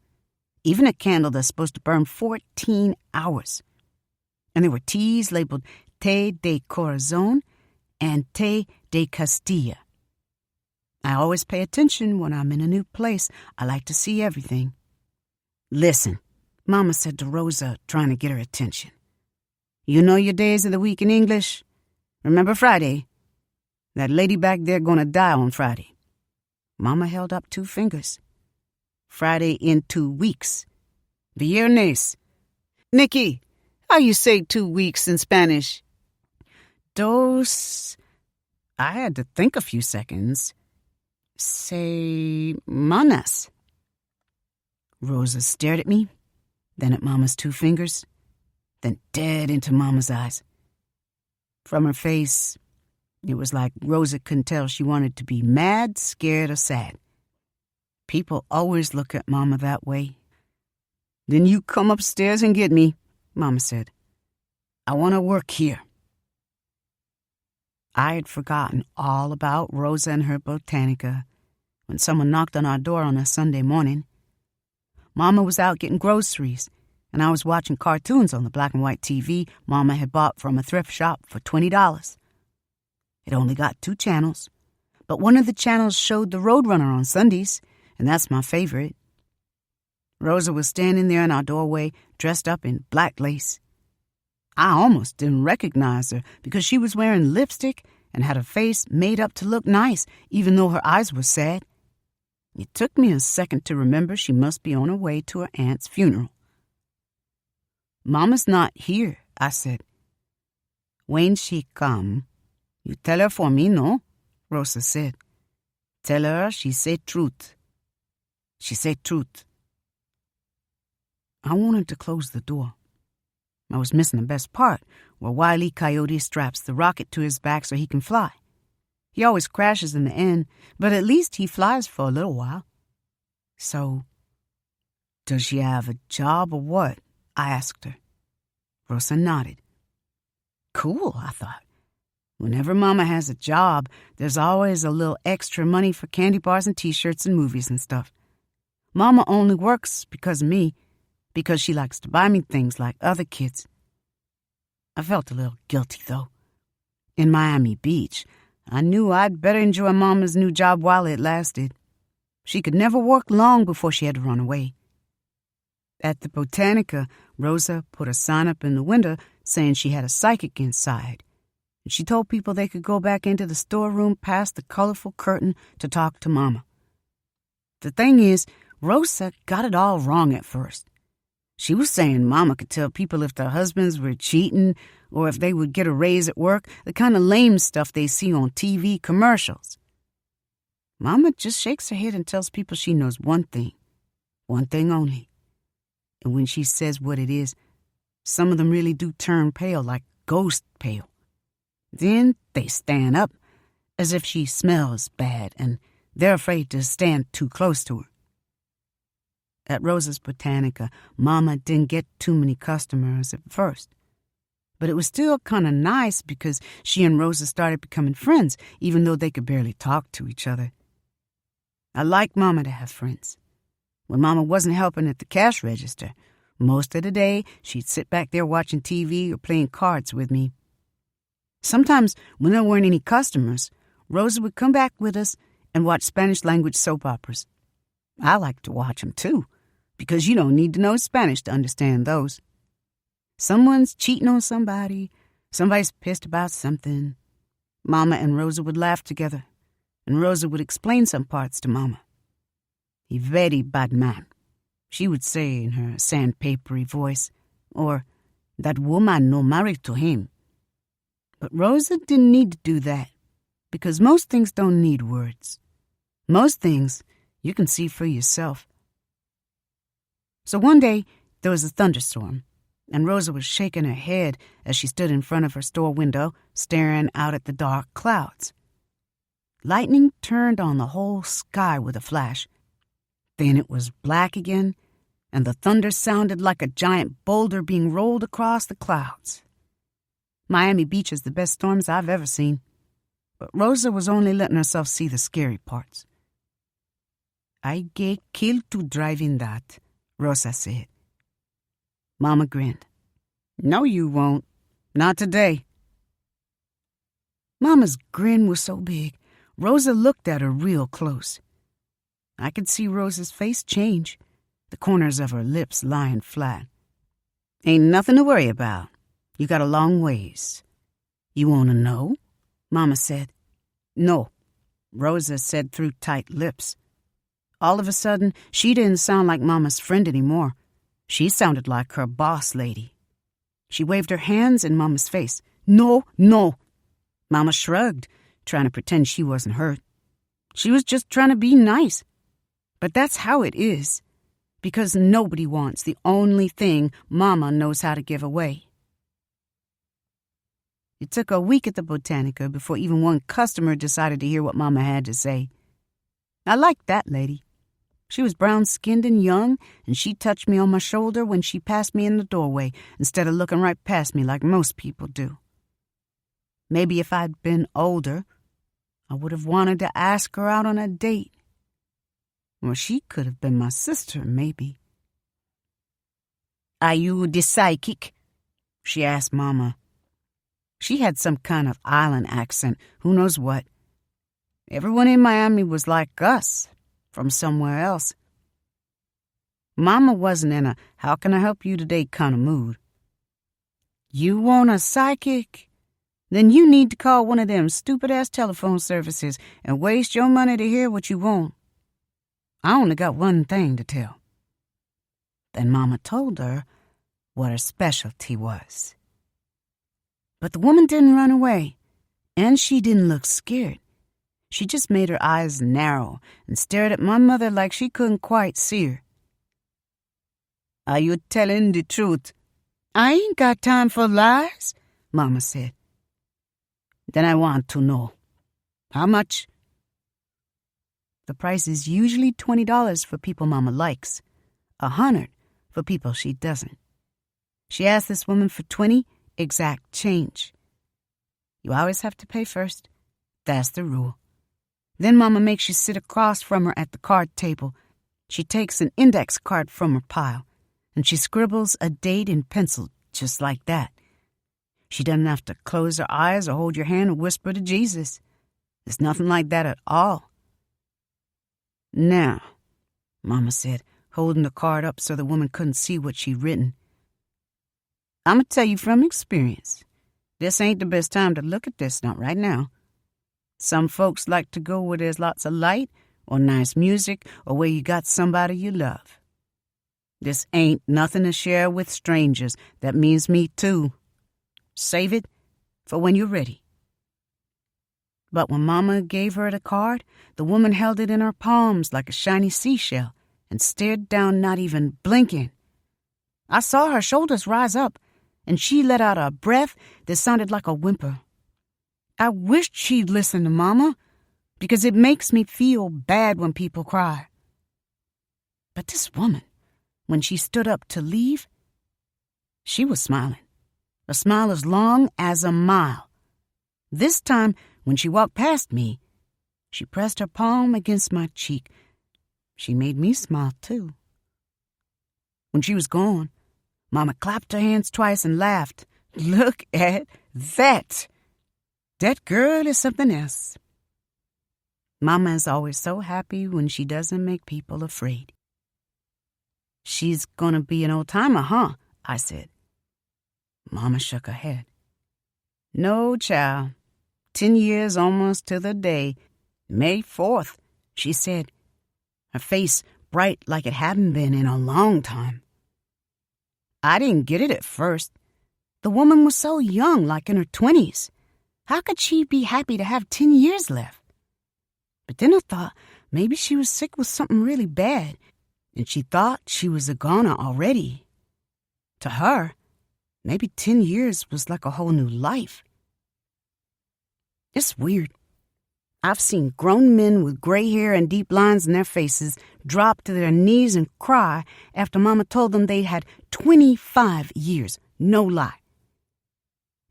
Speaker 4: Even a candle that's supposed to burn 14 hours. And there were teas labeled Té de Corazon and Té de Castilla. I always pay attention when I'm in a new place. I like to see everything. Listen, Mama said to Rosa, trying to get her attention. You know your days of the week in English? Remember Friday? That lady back there gonna die on Friday. Mama held up 2 fingers. Friday in 2 weeks. Viernes. Nikki, how you say 2 weeks in Spanish? Dos. I had to think a few seconds. Semanas. Rosa stared at me, then at Mama's 2 fingers, then dead into Mama's eyes. From her face, it was like Rosa couldn't tell she wanted to be mad, scared, or sad. People always look at Mama that way. Then you come upstairs and get me, Mama said. I want to work here. I had forgotten all about Rosa and her botanica when someone knocked on our door on a Sunday morning. Mama was out getting groceries, and I was watching cartoons on the black and white TV Mama had bought from a thrift shop for $20. It only got 2 channels, but one of the channels showed the Roadrunner on Sundays, and that's my favorite. Rosa was standing there in our doorway, dressed up in black lace. I almost didn't recognize her because she was wearing lipstick and had her face made up to look nice, even though her eyes were sad. It took me a second to remember she must be on her way to her aunt's funeral. Mama's not here, I said. When she come, you tell her for me, no? Rosa said. Tell her she say truth. She say truth. I wanted to close the door. I was missing the best part, where Wile E. Coyote straps the rocket to his back so he can fly. He always crashes in the end, but at least he flies for a little while. So Does she have a job or what? I asked her. Rosa nodded. Cool, I thought. Whenever Mama has a job, there's always a little extra money for candy bars and T-shirts and movies and stuff. Mama only works because of me, because she likes to buy me things like other kids. I felt a little guilty, though. In Miami Beach, I knew I'd better enjoy Mama's new job while it lasted. She could never work long before she had to run away. At the Botanica, Rosa put a sign up in the window saying she had a psychic inside. And she told people they could go back into the storeroom past the colorful curtain to talk to Mama. The thing is, Rosa got it all wrong at first. She was saying Mama could tell people if their husbands were cheating or if they would get a raise at work, the kind of lame stuff they see on TV commercials. Mama just shakes her head and tells people she knows one thing only. And when she says what it is, some of them really do turn pale, like ghost pale. Then they stand up as if she smells bad and they're afraid to stand too close to her. At Rosa's Botanica, Mama didn't get too many customers at first. But it was still kind of nice because she and Rosa started becoming friends, even though they could barely talk to each other. I like Mama to have friends. When Mama wasn't helping at the cash register, most of the day she'd sit back there watching TV or playing cards with me. Sometimes, when there weren't any customers, Rosa would come back with us and watch Spanish-language soap operas. I like to watch them, too, because you don't need to know Spanish to understand those. Someone's cheating on somebody, somebody's pissed about something. Mama and Rosa would laugh together, and Rosa would explain some parts to Mama. "He very bad man," she would say in her sandpapery voice, or, "That woman no married to him." But Rosa didn't need to do that, because most things don't need words. Most things you can see for yourself. So one day, there was a thunderstorm, and Rosa was shaking her head as she stood in front of her store window, staring out at the dark clouds. Lightning turned on the whole sky with a flash. Then it was black again, and the thunder sounded like a giant boulder being rolled across the clouds. Miami Beach is the best storms I've ever seen, but Rosa was only letting herself see the scary parts. "I get killed to driving that," Rosa said. Mama grinned. "No, you won't. Not today." Mama's grin was so big, Rosa looked at her real close. I could see Rosa's face change, the corners of her lips lying flat. "Ain't nothing to worry about. You got a long ways." "You want to know?" Mama said. "No," Rosa said through tight lips. All of a sudden, she didn't sound like Mama's friend anymore. She sounded like her boss lady. She waved her hands in Mama's face. "No, no." Mama shrugged, trying to pretend she wasn't hurt. She was just trying to be nice. But that's how it is, because nobody wants the only thing Mama knows how to give away. It took a week at the Botanica before even one customer decided to hear what Mama had to say. I liked that lady. She was brown-skinned and young, and she touched me on my shoulder when she passed me in the doorway instead of looking right past me like most people do. Maybe if I'd been older, I would have wanted to ask her out on a date. Or she could have been my sister, maybe. "Are you the psychic?" she asked Mama. She had some kind of island accent, who knows what. Everyone in Miami was like us, from somewhere else. Mama wasn't in a "how can I help you today" kind of mood. "You want a psychic? Then you need to call one of them stupid-ass telephone services and waste your money to hear what you want. I only got one thing to tell." Then Mama told her what her specialty was. But the woman didn't run away, and she didn't look scared. She just made her eyes narrow and stared at my mother like she couldn't quite see her. "Are you telling the truth?" "I ain't got time for lies," Mama said. "Then I want to know. How much?" The price is usually $20 for people Mama likes. $100 for people she doesn't. She asked this woman for 20 exact change. You always have to pay first. That's the rule. Then Mama makes you sit across from her at the card table. She takes an index card from her pile, and she scribbles a date in pencil just like that. She doesn't have to close her eyes or hold your hand or whisper to Jesus. There's nothing like that at all. Now, Mama said, holding the card up so the woman couldn't see what she'd written, I'm going to tell you from experience, this ain't the best time to look at this, not right now. Some folks like to go where there's lots of light or nice music or where you got somebody you love. This ain't nothing to share with strangers. That means me too. Save it for when you're ready. But when Mama gave her the card, the woman held it in her palms like a shiny seashell and stared down, not even blinking. I saw her shoulders rise up, and she let out a breath that sounded like a whimper. I wished she'd listen to Mama, because it makes me feel bad when people cry. But this woman, when she stood up to leave, she was smiling. A smile as long as a mile. This time, when she walked past me, she pressed her palm against my cheek. She made me smile, too. When she was gone, Mama clapped her hands twice and laughed. Look at that! That girl is something else. Mama is always so happy when she doesn't make people afraid. She's gonna be an old-timer, huh? I said. Mama shook her head. No, child. 10 years almost to the day. May 4th, she said, her face bright like it hadn't been in a long time. I didn't get it at first. The woman was so young, like in her 20s. How could she be happy to have 10 years left? But then I thought maybe she was sick with something really bad, and she thought she was a goner already. To her, maybe 10 years was like a whole new life. It's weird. I've seen grown men with gray hair and deep lines in their faces drop to their knees and cry after Mama told them they had 25 years, no lie.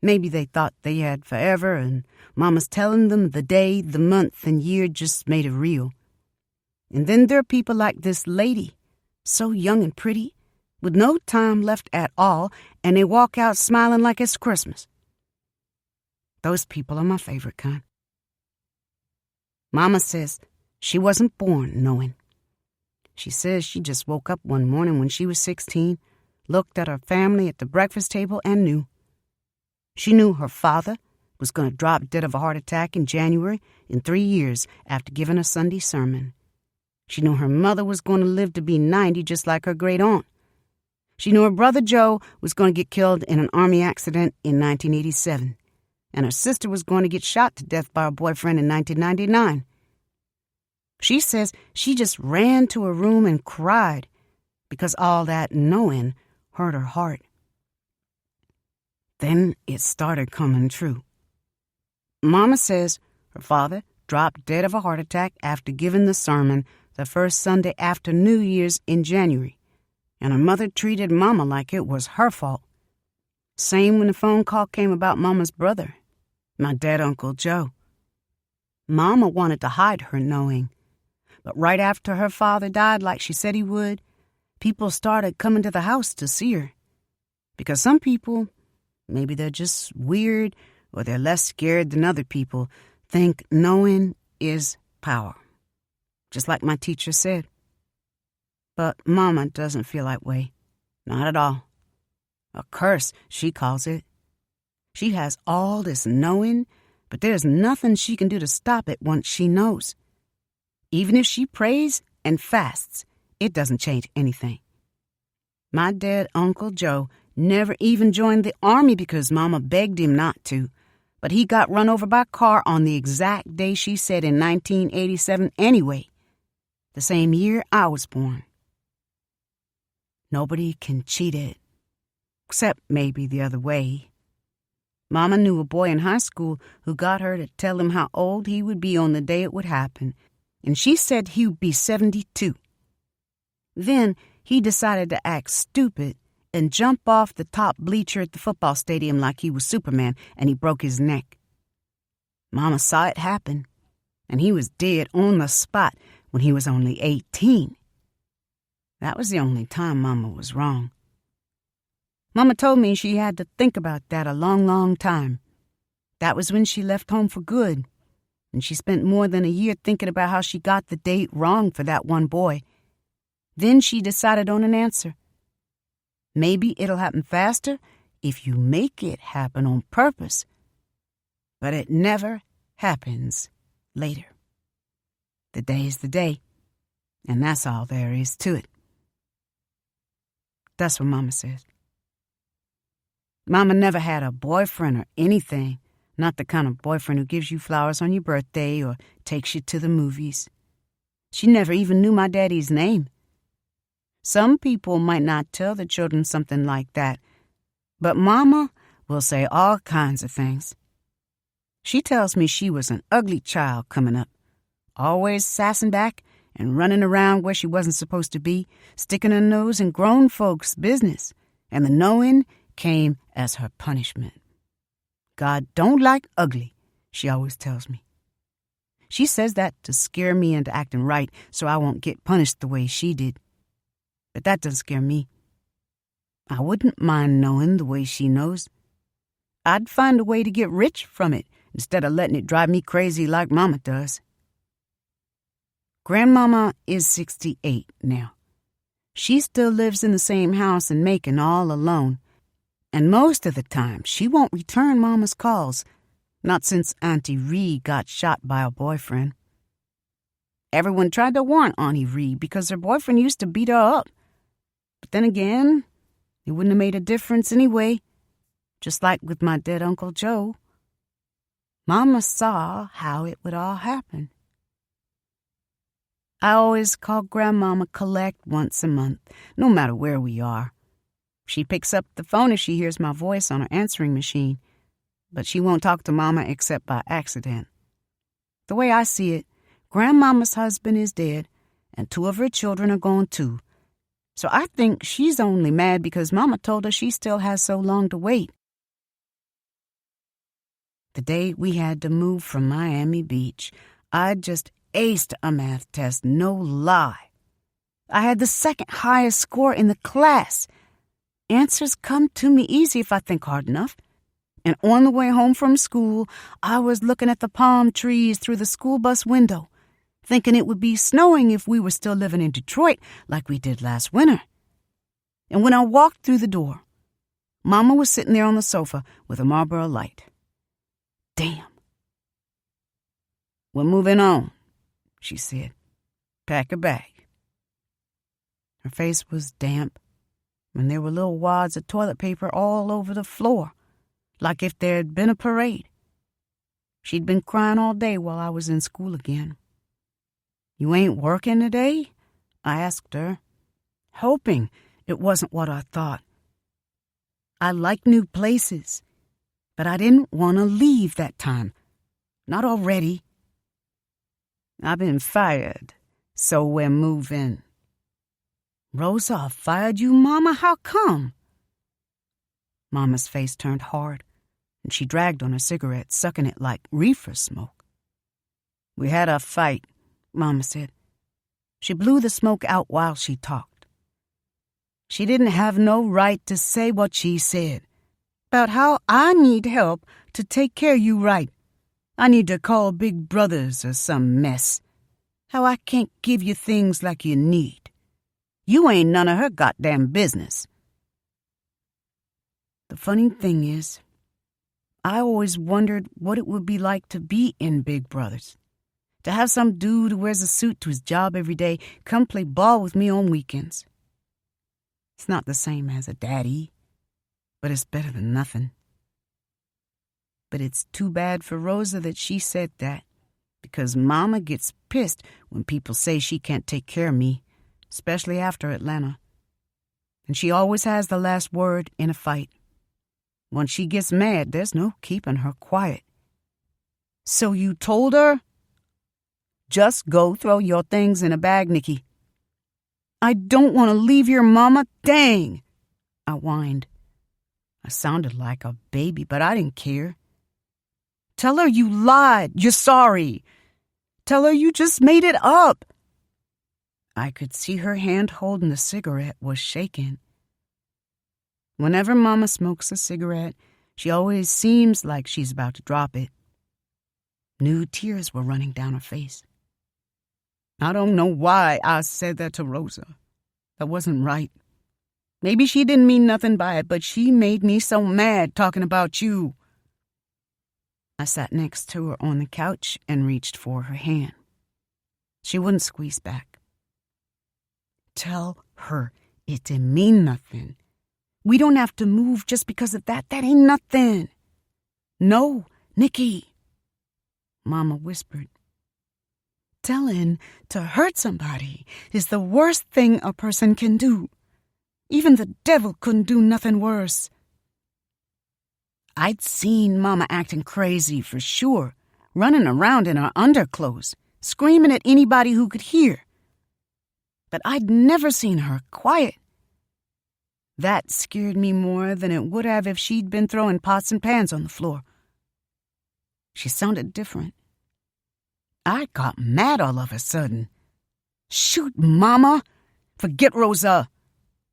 Speaker 4: Maybe they thought they had forever, and Mama's telling them the day, the month, and year just made it real. And then there are people like this lady, so young and pretty, with no time left at all, and they walk out smiling like it's Christmas. Those people are my favorite kind. Mama says she wasn't born knowing. She says she just woke up one morning when she was 16, looked at her family at the breakfast table, and knew. She knew her father was going to drop dead of a heart attack in January in 3 years after giving a Sunday sermon. She knew her mother was going to live to be 90 just like her great-aunt. She knew her brother Joe was going to get killed in an army accident in 1987. And her sister was going to get shot to death by her boyfriend in 1999. She says she just ran to her room and cried because all that knowing hurt her heart. Then it started coming true. Mama says her father dropped dead of a heart attack after giving the sermon the first Sunday after New Year's in January, and her mother treated Mama like it was her fault. Same when the phone call came about Mama's brother, my dead Uncle Joe. Mama wanted to hide her knowing, but right after her father died like she said he would, people started coming to the house to see her. Because some people, maybe they're just weird or they're less scared than other people, think knowing is power. Just like my teacher said. But Mama doesn't feel that way. Not at all. A curse, she calls it. She has all this knowing, but there's nothing she can do to stop it once she knows. Even if she prays and fasts, it doesn't change anything. My dead Uncle Joe never even joined the army because Mama begged him not to, but he got run over by a car on the exact day she said in 1987 anyway, the same year I was born. Nobody can cheat it, except maybe the other way. Mama knew a boy in high school who got her to tell him how old he would be on the day it would happen, and she said he would be 72. Then he decided to act stupid and jump off the top bleacher at the football stadium like he was Superman, and he broke his neck. Mama saw it happen, and he was dead on the spot when he was only 18. That was the only time Mama was wrong. Mama told me she had to think about that a long, long time. That was when she left home for good, and she spent more than a year thinking about how she got the date wrong for that one boy. Then she decided on an answer. Maybe it'll happen faster if you make it happen on purpose, but it never happens later. The day is the day, and that's all there is to it. That's what Mama says. Mama never had a boyfriend or anything, not the kind of boyfriend who gives you flowers on your birthday or takes you to the movies. She never even knew my daddy's name. Some people might not tell their children something like that, but Mama will say all kinds of things. She tells me she was an ugly child coming up, always sassing back and running around where she wasn't supposed to be, sticking her nose in grown folks' business, and the knowing came as her punishment. God don't like ugly, she always tells me. She says that to scare me into acting right so I won't get punished the way she did. But that doesn't scare me. I wouldn't mind knowing the way she knows. I'd find a way to get rich from it instead of letting it drive me crazy like Mama does. Grandmama is 68 now. She still lives in the same house in Macon all alone. And most of the time, she won't return Mama's calls, not since Auntie Ree got shot by her boyfriend. Everyone tried to warn Auntie Ree because her boyfriend used to beat her up. But then again, it wouldn't have made a difference anyway, just like with my dead Uncle Joe. Mama saw how it would all happen. I always call Grandmama Collect once a month, no matter where we are. She picks up the phone if she hears my voice on her answering machine, but she won't talk to Mama except by accident. The way I see it, Grandmama's husband is dead, and 2 of her children are gone too. So I think she's only mad because Mama told her she still has so long to wait. The day we had to move from Miami Beach, I just aced a math test, no lie. I had the second highest score in the class. Answers come to me easy if I think hard enough. And on the way home from school, I was looking at the palm trees through the school bus window, thinking it would be snowing if we were still living in Detroit like we did last winter. And when I walked through the door, Mama was sitting there on the sofa with a Marlboro light. Damn. "We're moving on," she said. "Pack a bag." Her face was damp, and there were little wads of toilet paper all over the floor, like if there had been a parade. She'd been crying all day while I was in school again. "You ain't working today?" I asked her, hoping it wasn't what I thought. I like new places, but I didn't want to leave that time. Not already. "I've been fired, so we're moving." "Rosa fired you, Mama? How come?" Mama's face turned hard, and she dragged on her cigarette, sucking it like reefer smoke. "We had a fight," Mama said. She blew the smoke out while she talked. She didn't have no right to say what she said about how I need help to take care of you right. I need to call Big Brothers or some mess. How I can't give you things like you need. You ain't none of her goddamn business. The funny thing is, I always wondered what it would be like to be in Big Brothers. To have some dude who wears a suit to his job every day come play ball with me on weekends. It's not the same as a daddy, but it's better than nothing. But it's too bad for Rosa that she said that, because Mama gets pissed when people say she can't take care of me, especially after Atlanta. And she always has the last word in a fight. Once she gets mad, there's no keeping her quiet. "So you told her?" "Just go throw your things in a bag, Nikki." I don't want to leave here, Mama. Dang! I whined. I sounded like a baby, but I didn't care. Tell her you lied. You're sorry. Tell her you just made it up. I could see her hand holding the cigarette was shaking. Whenever Mama smokes a cigarette, she always seems like she's about to drop it. New tears were running down her face. I don't know why I said that to Rosa. That wasn't right. Maybe she didn't mean nothing by it, but she made me so mad talking about you. I sat next to her on the couch and reached for her hand. She wouldn't squeeze back. Tell her it didn't mean nothing. We don't have to move just because of that. That ain't nothing. No, Nikki, Mama whispered. Telling to hurt somebody is the worst thing a person can do. Even the devil couldn't do nothing worse. I'd seen Mama acting crazy for sure, running around in her underclothes, screaming at anybody who could hear. But I'd never seen her quiet. That scared me more than it would have if she'd been throwing pots and pans on the floor. She sounded different. I got mad all of a sudden. Shoot, Mama! Forget Rosa!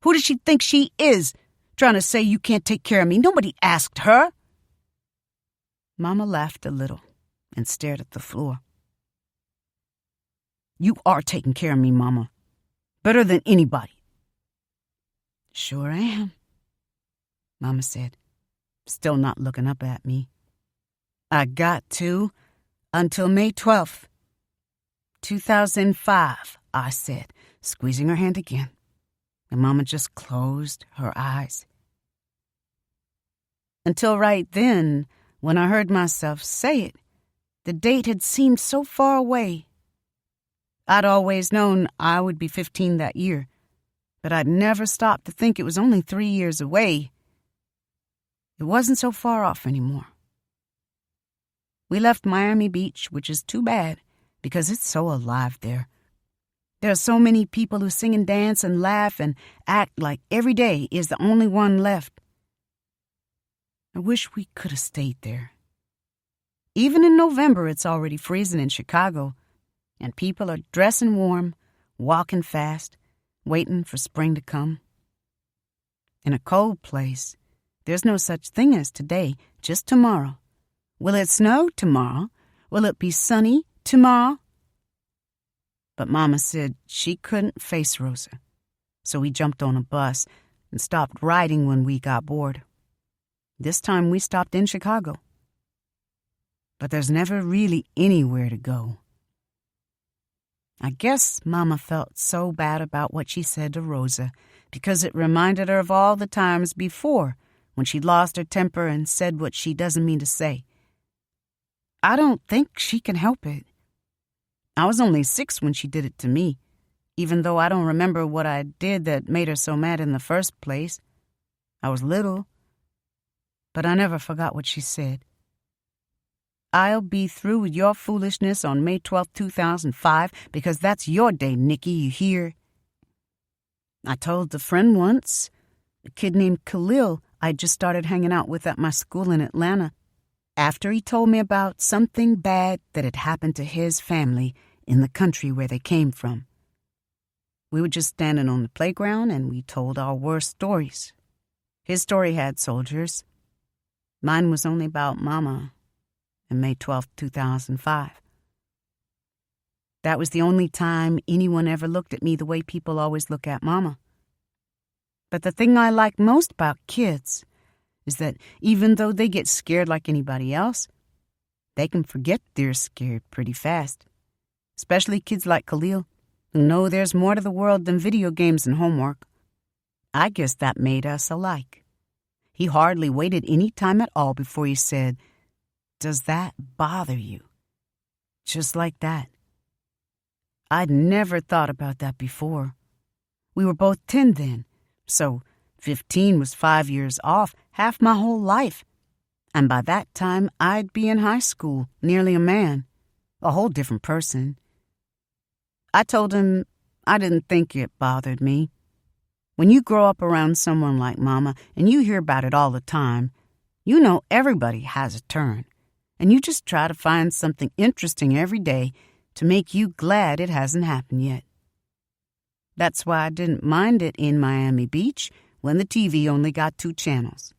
Speaker 4: Who does she think she is, trying to say you can't take care of me? Nobody asked her. Mama laughed a little and stared at the floor. You are taking care of me, Mama. Better than anybody. Sure am, Mama said, still not looking up at me. I got to until May 12th, 2005, I said, squeezing her hand again. And Mama just closed her eyes. Until right then, when I heard myself say it, the date had seemed so far away. I'd always known I would be 15 that year, but I'd never stopped to think it was only 3 years away. It wasn't so far off anymore. We left Miami Beach, which is too bad, because it's so alive there. There are so many people who sing and dance and laugh and act like every day is the only one left. I wish we could have stayed there. Even in November, it's already freezing in Chicago, and people are dressing warm, walking fast, waiting for spring to come. In a cold place, there's no such thing as today, just tomorrow. Will it snow tomorrow? Will it be sunny tomorrow? But Mama said she couldn't face Rosa, so we jumped on a bus and stopped riding when we got bored. This time we stopped in Chicago. But there's never really anywhere to go. I guess Mama felt so bad about what she said to Rosa because it reminded her of all the times before when she lost her temper and said what she doesn't mean to say. I don't think she can help it. I was only 6 when she did it to me, even though I don't remember what I did that made her so mad in the first place. I was little, but I never forgot what she said. I'll be through with your foolishness on May 12th, 2005, because that's your day, Nikki, you hear? I told a friend once, a kid named Khalil I just started hanging out with at my school in Atlanta, after he told me about something bad that had happened to his family in the country where they came from. We were just standing on the playground and we told our worst stories. His story had soldiers. Mine was only about Mama and May 12th, 2005. That was the only time anyone ever looked at me the way people always look at Mama. But the thing I like most about kids is that even though they get scared like anybody else, they can forget they're scared pretty fast. Especially kids like Khalil, who know there's more to the world than video games and homework. I guess that made us alike. He hardly waited any time at all before he said, "Does that bother you?" Just like that. I'd never thought about that before. We were both 10 then, so 15 was 5 years off, half my whole life. And by that time, I'd be in high school, nearly a man, a whole different person. I told him I didn't think it bothered me. When you grow up around someone like Mama and you hear about it all the time, you know everybody has a turn, and you just try to find something interesting every day to make you glad it hasn't happened yet. That's why I didn't mind it in Miami Beach when the TV only got 2 channels.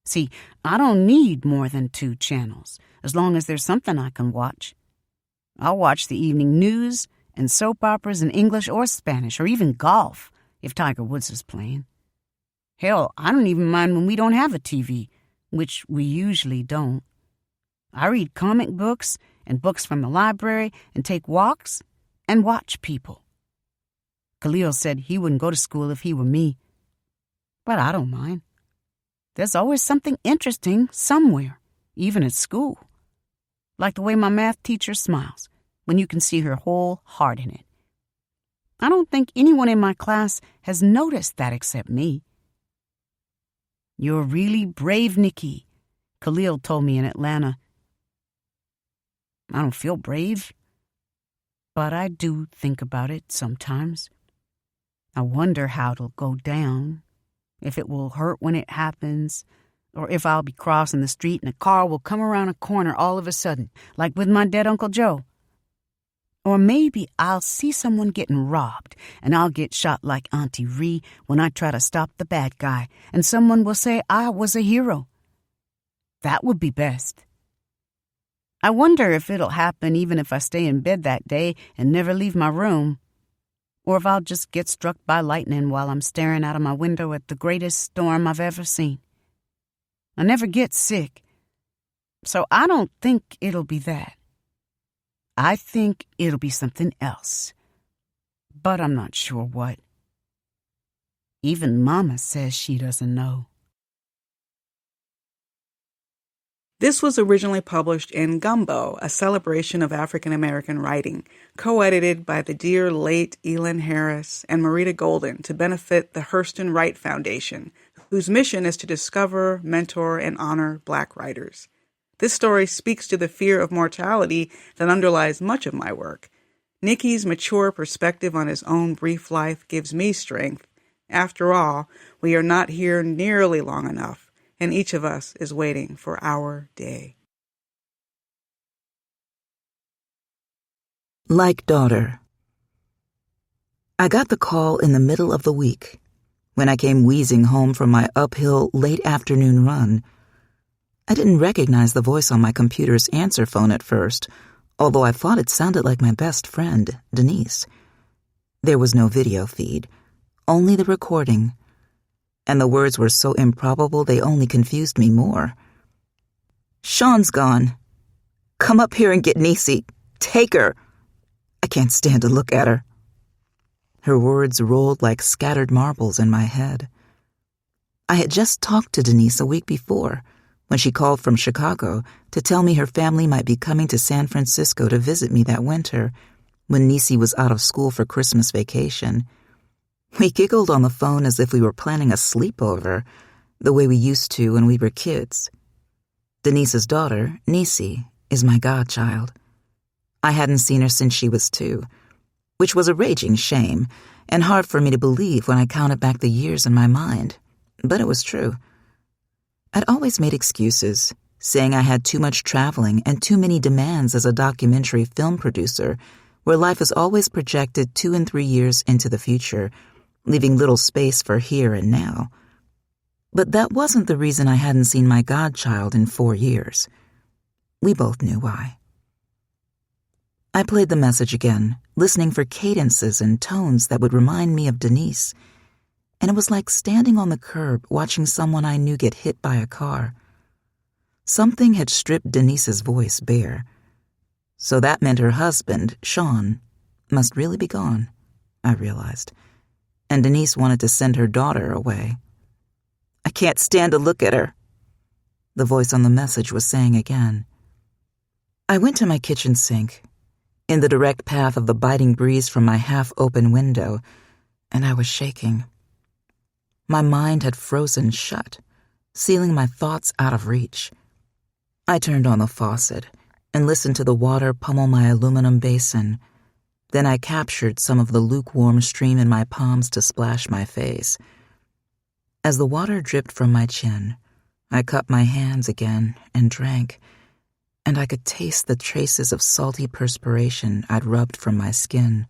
Speaker 4: See, I don't need more than 2 channels, as long as there's something I can watch. I'll watch the evening news and soap operas in English or Spanish, or even golf, if Tiger Woods is playing. Hell, I don't even mind when we don't have a TV, which we usually don't. I read comic books and books from the library and take walks and watch people. Khalil said he wouldn't go to school if he were me. But I don't mind. There's always something interesting somewhere, even at school. Like the way my math teacher smiles when you can see her whole heart in it. I don't think anyone in my class has noticed that except me. You're really brave, Nikki, Khalil told me in Atlanta. I don't feel brave, but I do think about it sometimes. I wonder how it'll go down, if it will hurt when it happens, or if I'll be crossing the street and a car will come around a corner all of a sudden, like with my dead Uncle Joe. Or maybe I'll see someone getting robbed, and I'll get shot like Auntie Ree when I try to stop the bad guy, and someone will say I was a hero. That would be best. I wonder if it'll happen even if I stay in bed that day and never leave my room, or if I'll just get struck by lightning while I'm staring out of my window at the greatest storm I've ever seen. I never get sick, so I don't think it'll be that. I think it'll be something else, but I'm not sure what. Even Mama says she doesn't know.
Speaker 2: This was originally published in Gumbo, a celebration of African American writing, co-edited by the dear late Elin Harris and Marita Golden to benefit the Hurston Wright Foundation, whose mission is to discover, mentor, and honor Black writers. This story speaks to the fear of mortality that underlies much of my work. Nikki's mature perspective on his own brief life gives me strength. After all, we are not here nearly long enough, and each of us is waiting for our day.
Speaker 3: Like daughter. I got the call in the middle of the week, when I came wheezing home from my uphill late afternoon run. I didn't recognize the voice on my computer's answer phone at first, although I thought it sounded like my best friend, Denise. There was no video feed, only the recording, and the words were so improbable they only confused me more. "Sean's gone. Come up here and get Niecy. Take her. I can't stand to look at her." Her words rolled like scattered marbles in my head. I had just talked to Denise a week before, when she called from Chicago to tell me her family might be coming to San Francisco to visit me that winter, when Niecy was out of school for Christmas vacation. We giggled on the phone as if we were planning a sleepover, the way we used to when we were kids. Denise's daughter, Niecy, is my godchild. I hadn't seen her since she was 2, which was a raging shame, and hard for me to believe when I counted back the years in my mind, but it was true. I'd always made excuses, saying I had too much traveling and too many demands as a documentary film producer, where life is always projected 2 and 3 years into the future, leaving little space for here and now. But that wasn't the reason I hadn't seen my godchild in 4 years. We both knew why. I played the message again, listening for cadences and tones that would remind me of Denise, and it was like standing on the curb watching someone I knew get hit by a car. Something had stripped Denise's voice bare. So that meant her husband, Sean, must really be gone, I realized, and Denise wanted to send her daughter away. "I can't stand to look at her," the voice on the message was saying again. I went to my kitchen sink, in the direct path of the biting breeze from my half-open window, and I was shaking. My mind had frozen shut, sealing my thoughts out of reach. I turned on the faucet and listened to the water pummel my aluminum basin. Then I captured some of the lukewarm stream in my palms to splash my face. As the water dripped from my chin, I cupped my hands again and drank, and I could taste the traces of salty perspiration I'd rubbed from my skin,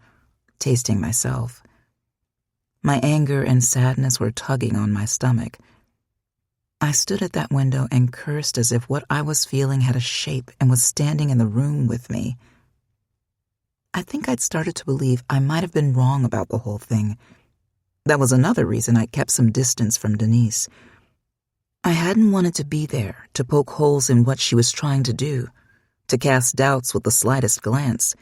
Speaker 3: tasting myself. My anger and sadness were tugging on my stomach. I stood at that window and cursed as if what I was feeling had a shape and was standing in the room with me. I think I'd started to believe I might have been wrong about the whole thing. That was another reason I kept some distance from Denise. I hadn't wanted to be there to poke holes in what she was trying to do, to cast doubts with the slightest glance.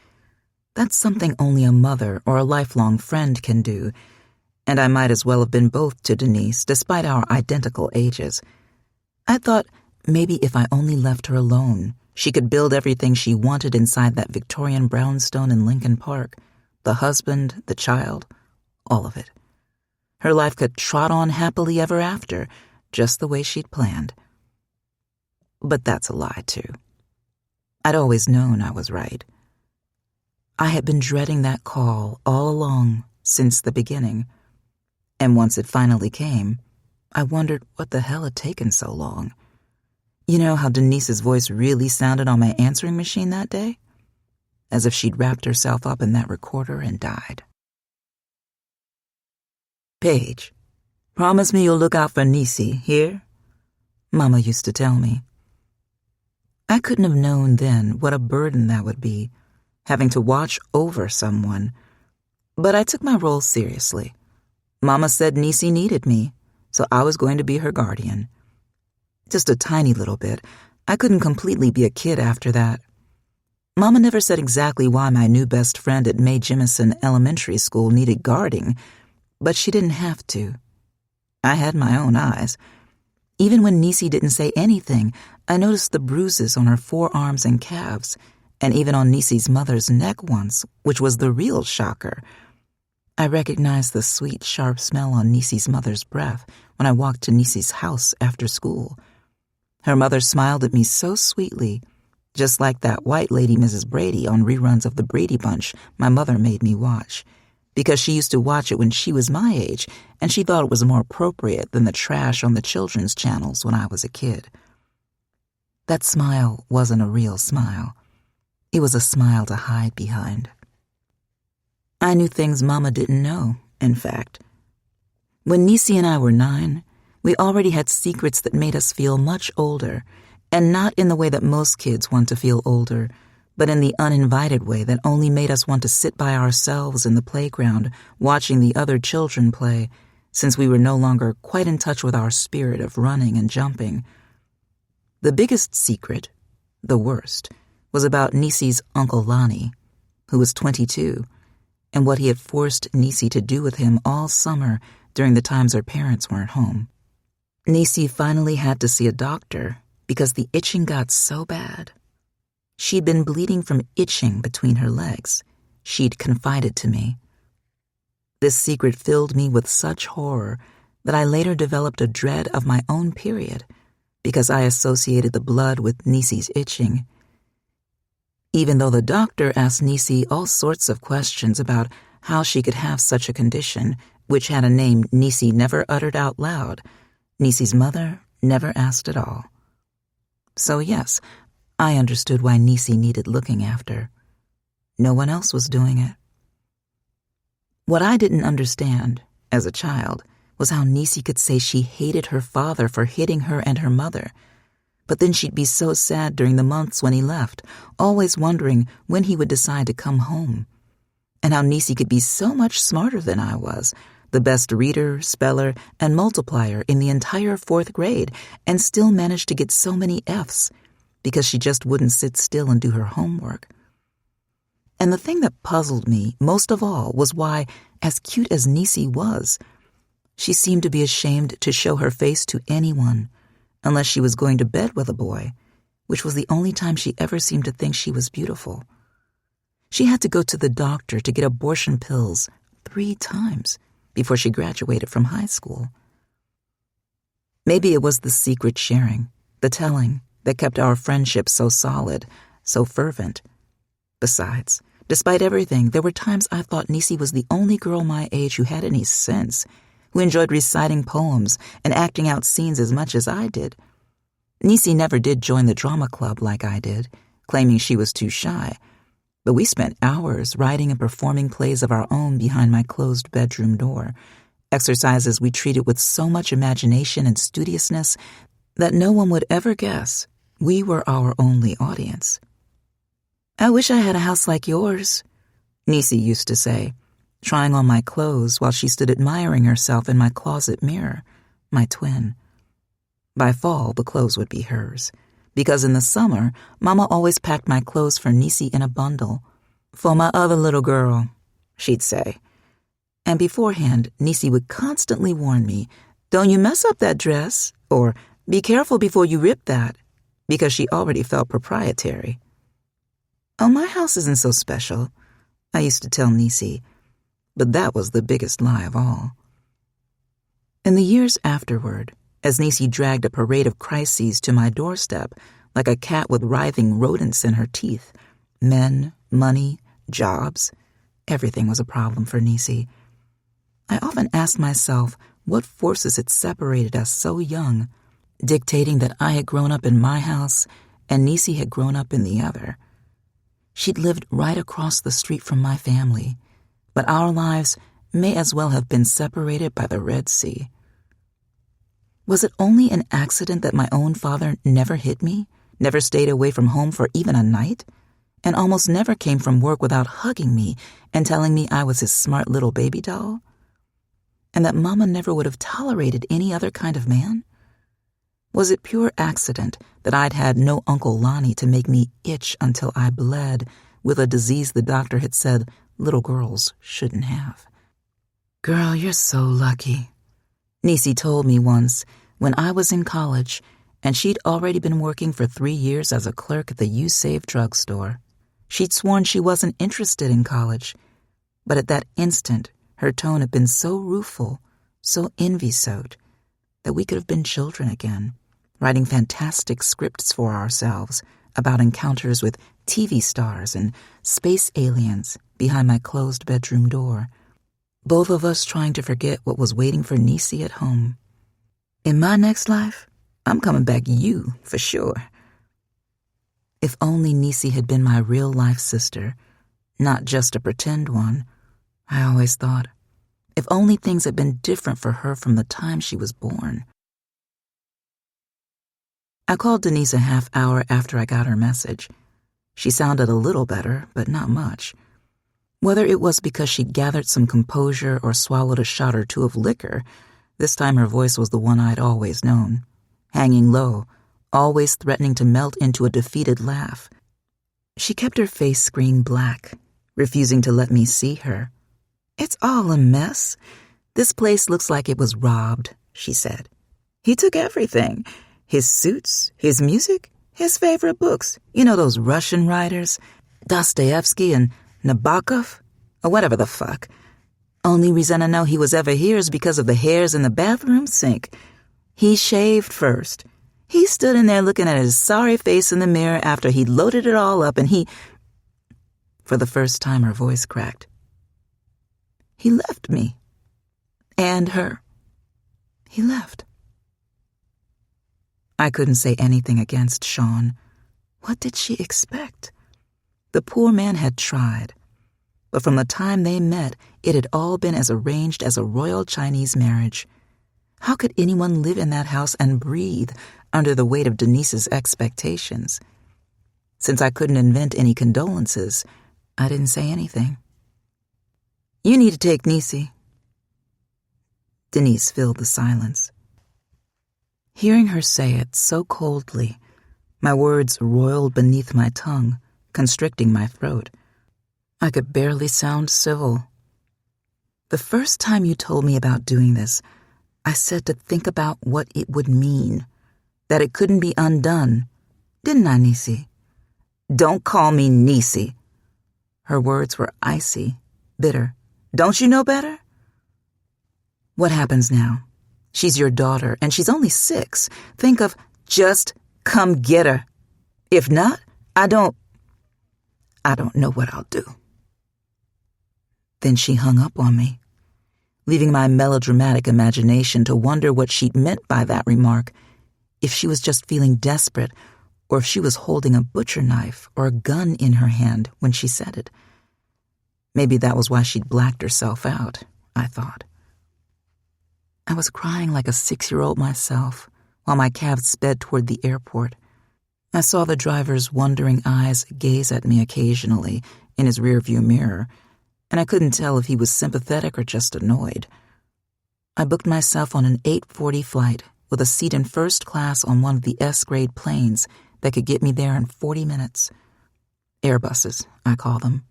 Speaker 3: That's something only a mother or a lifelong friend can do, and I might as well have been both to Denise, despite our identical ages. I thought maybe if I only left her alone, she could build everything she wanted inside that Victorian brownstone in Lincoln Park, the husband, the child, all of it. Her life could trot on happily ever after, just the way she'd planned. But that's a lie, too. I'd always known I was right. I had been dreading that call all along, since the beginning. And once it finally came, I wondered what the hell had taken so long. You know how Denise's voice really sounded on my answering machine that day? As if she'd wrapped herself up in that recorder and died. Paige, promise me you'll look out for Niecy, here? Mama used to tell me. I couldn't have known then what a burden that would be, having to watch over someone. But I took my role seriously. Mama said Niecy needed me, so I was going to be her guardian. Just a tiny little bit. I couldn't completely be a kid after that. Mama never said exactly why my new best friend at Mae Jemison Elementary School needed guarding, but she didn't have to. I had my own eyes. Even when Niecy didn't say anything, I noticed the bruises on her forearms and calves, and even on Niecy's mother's neck once, which was the real shocker. I recognized the sweet, sharp smell on Niecy's mother's breath when I walked to Niecy's house after school. Her mother smiled at me so sweetly, just like that white lady Mrs. Brady on reruns of The Brady Bunch my mother made me watch, because she used to watch it when she was my age, and she thought it was more appropriate than the trash on the children's channels when I was a kid. That smile wasn't a real smile. It was a smile to hide behind. I knew things Mama didn't know, in fact. When Niecy and I were 9, we already had secrets that made us feel much older, and not in the way that most kids want to feel older, but in the uninvited way that only made us want to sit by ourselves in the playground watching the other children play, since we were no longer quite in touch with our spirit of running and jumping. The biggest secret, the worst, was about Niecy's Uncle Lonnie, who was 22, and what he had forced Niecy to do with him all summer during the times her parents weren't home. Niecy finally had to see a doctor because the itching got so bad. She'd been bleeding from itching between her legs, she'd confided to me. This secret filled me with such horror that I later developed a dread of my own period because I associated the blood with Niecy's itching. Even though the doctor asked Niecy all sorts of questions about how she could have such a condition, which had a name Niecy never uttered out loud, Niecy's mother never asked at all. So yes, I understood why Niecy needed looking after. No one else was doing it. What I didn't understand, as a child, was how Niecy could say she hated her father for hitting her and her mother, but then she'd be so sad during the months when he left, always wondering when he would decide to come home, and how Niecy could be so much smarter than I was, the best reader, speller, and multiplier in the entire 4th grade, and still managed to get so many Fs because she just wouldn't sit still and do her homework. And the thing that puzzled me most of all was why, as cute as Niecy was, she seemed to be ashamed to show her face to anyone unless she was going to bed with a boy, which was the only time she ever seemed to think she was beautiful. She had to go to the doctor to get abortion pills 3 times before she graduated from high school. Maybe it was the secret sharing, the telling, that kept our friendship so solid, so fervent. Besides, Despite everything, there were times I thought Niecy was the only girl my age who had any sense, who enjoyed reciting poems and acting out scenes as much as I did. Niecy never did join the drama club like I did, claiming she was too shy, but we spent hours writing and performing plays of our own behind my closed bedroom door, exercises we treated with so much imagination and studiousness that no one would ever guess we were our only audience. "I wish I had a house like yours," Niecy used to say, trying on my clothes while she stood admiring herself in my closet mirror, my twin. By fall, the clothes would be hers, because in the summer, Mama always packed my clothes for Niecy in a bundle. "For my other little girl," she'd say. And beforehand, Niecy would constantly warn me, "Don't you mess up that dress," or "Be careful before you rip that," because she already felt proprietary. "Oh, my house isn't so special," I used to tell Niecy, but that was the biggest lie of all. In the years afterward, as Niecy dragged a parade of crises to my doorstep like a cat with writhing rodents in her teeth, men, money, jobs, everything was a problem for Niecy. I often asked myself what forces had separated us so young, dictating that I had grown up in my house and Niecy had grown up in the other. She'd lived right across the street from my family, but our lives may as well have been separated by the Red Sea. Was it only an accident that my own father never hit me, never stayed away from home for even a night, and almost never came from work without hugging me and telling me I was his smart little baby doll? And that Mama never would have tolerated any other kind of man? Was it pure accident that I'd had no Uncle Lonnie to make me itch until I bled with a disease the doctor had said little girls shouldn't have? "Girl, you're so lucky," Niecy told me once when I was in college and she'd already been working for 3 years as a clerk at the You Save drugstore. She'd sworn she wasn't interested in college, but at that instant her tone had been so rueful, so envy-soaked, that we could have been children again, writing fantastic scripts for ourselves about encounters with TV stars and space aliens behind my closed bedroom door, both of us trying to forget what was waiting for Niecy at home. In my next life, I'm coming back you, for sure. If only Niecy had been my real-life sister, not just a pretend one, I always thought. If only things had been different for her from the time she was born. I called Denise a half hour after I got her message. She sounded a little better, but not much. Whether it was because she'd gathered some composure or swallowed a shot or two of liquor, this time her voice was the one I'd always known, hanging low, always threatening to melt into a defeated laugh. She kept her face screen black, refusing to let me see her. "It's all a mess. This place looks like it was robbed," she said. "He took everything. His suits, his music, his favorite books. You know those Russian writers, Dostoevsky and Nabokov, or whatever the fuck. Only reason I know he was ever here is because of the hairs in the bathroom sink. He shaved first. He stood in there looking at his sorry face in the mirror after he'd loaded it all up and he..." For the first time her voice cracked. "He left me. And her. He left." I couldn't say anything against Sean. What did she expect? The poor man had tried. But from the time they met, it had all been as arranged as a royal Chinese marriage. How could anyone live in that house and breathe under the weight of Denise's expectations? Since I couldn't invent any condolences, I didn't say anything. "You need to take Niecy." Denise filled the silence. Hearing her say it so coldly, my words roiled beneath my tongue, constricting my throat. I could barely sound civil. "The first time you told me about doing this, I said to think about what it would mean, that it couldn't be undone. Didn't I, Niecy?" "Don't call me Niecy." Her words were icy, bitter. "Don't you know better?" "What happens now? She's your daughter, and she's only 6. Think of just come get her. If not, I don't know what I'll do." Then she hung up on me, leaving my melodramatic imagination to wonder what she'd meant by that remark, if she was just feeling desperate or if she was holding a butcher knife or a gun in her hand when she said it. Maybe that was why she'd blacked herself out, I thought. I was crying like a 6-year-old myself while my cab sped toward the airport. I saw the driver's wondering eyes gaze at me occasionally in his rearview mirror, and I couldn't tell if he was sympathetic or just annoyed. I booked myself on an 8:40 flight with a seat in first class on one of the S-grade planes that could get me there in 40 minutes. Airbuses, I call them.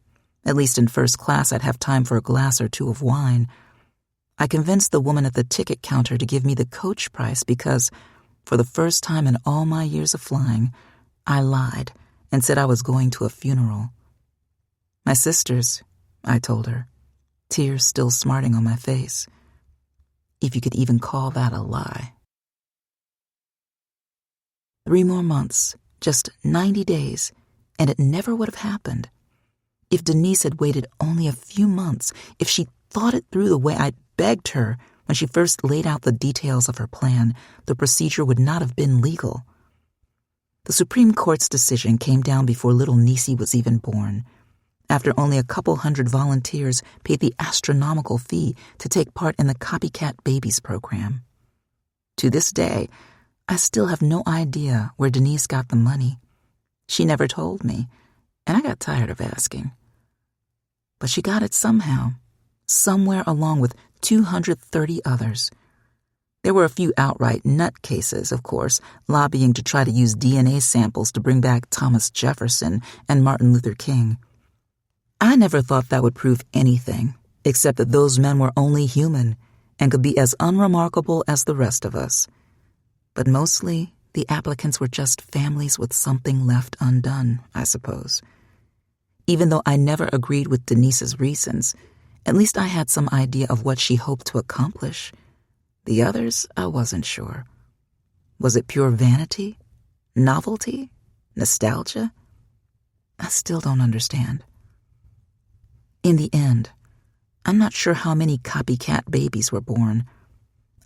Speaker 3: At least in first class, I'd have time for a glass or two of wine. I convinced the woman at the ticket counter to give me the coach price because, for the first time in all my years of flying, I lied and said I was going to a funeral. My sister's, I told her, tears still smarting on my face. If you could even call that a lie. 3 more months, just 90 days, and it never would have happened. If Denise had waited only a few months, if she'd thought it through the way I'd begged her when she first laid out the details of her plan, the procedure would not have been legal. The Supreme Court's decision came down before little Niecy was even born, after only a couple hundred volunteers paid the astronomical fee to take part in the Copycat Babies program. To this day, I still have no idea where Denise got the money. She never told me, and I got tired of asking. But she got it somehow, somewhere along with 230 others. There were a few outright nutcases, of course, lobbying to try to use DNA samples to bring back Thomas Jefferson and Martin Luther King. I never thought that would prove anything, except that those men were only human and could be as unremarkable as the rest of us. But mostly, the applicants were just families with something left undone, I suppose. Even though I never agreed with Denise's reasons, at least I had some idea of what she hoped to accomplish. The others, I wasn't sure. Was it pure vanity? Novelty? Nostalgia? I still don't understand. In the end, I'm not sure how many copycat babies were born.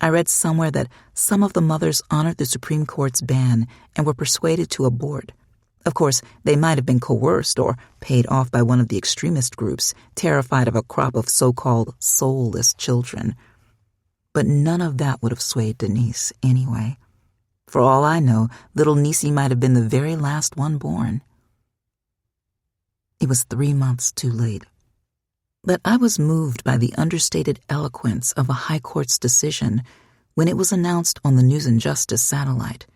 Speaker 3: I read somewhere that some of the mothers honored the Supreme Court's ban and were persuaded to abort. Of course, they might have been coerced or paid off by one of the extremist groups, terrified of a crop of so-called soulless children. But none of that would have swayed Denise anyway. For all I know, little Niecy might have been the very last one born. It was 3 months too late. But I was moved by the understated eloquence of a high court's decision when it was announced on the News and Justice satellite.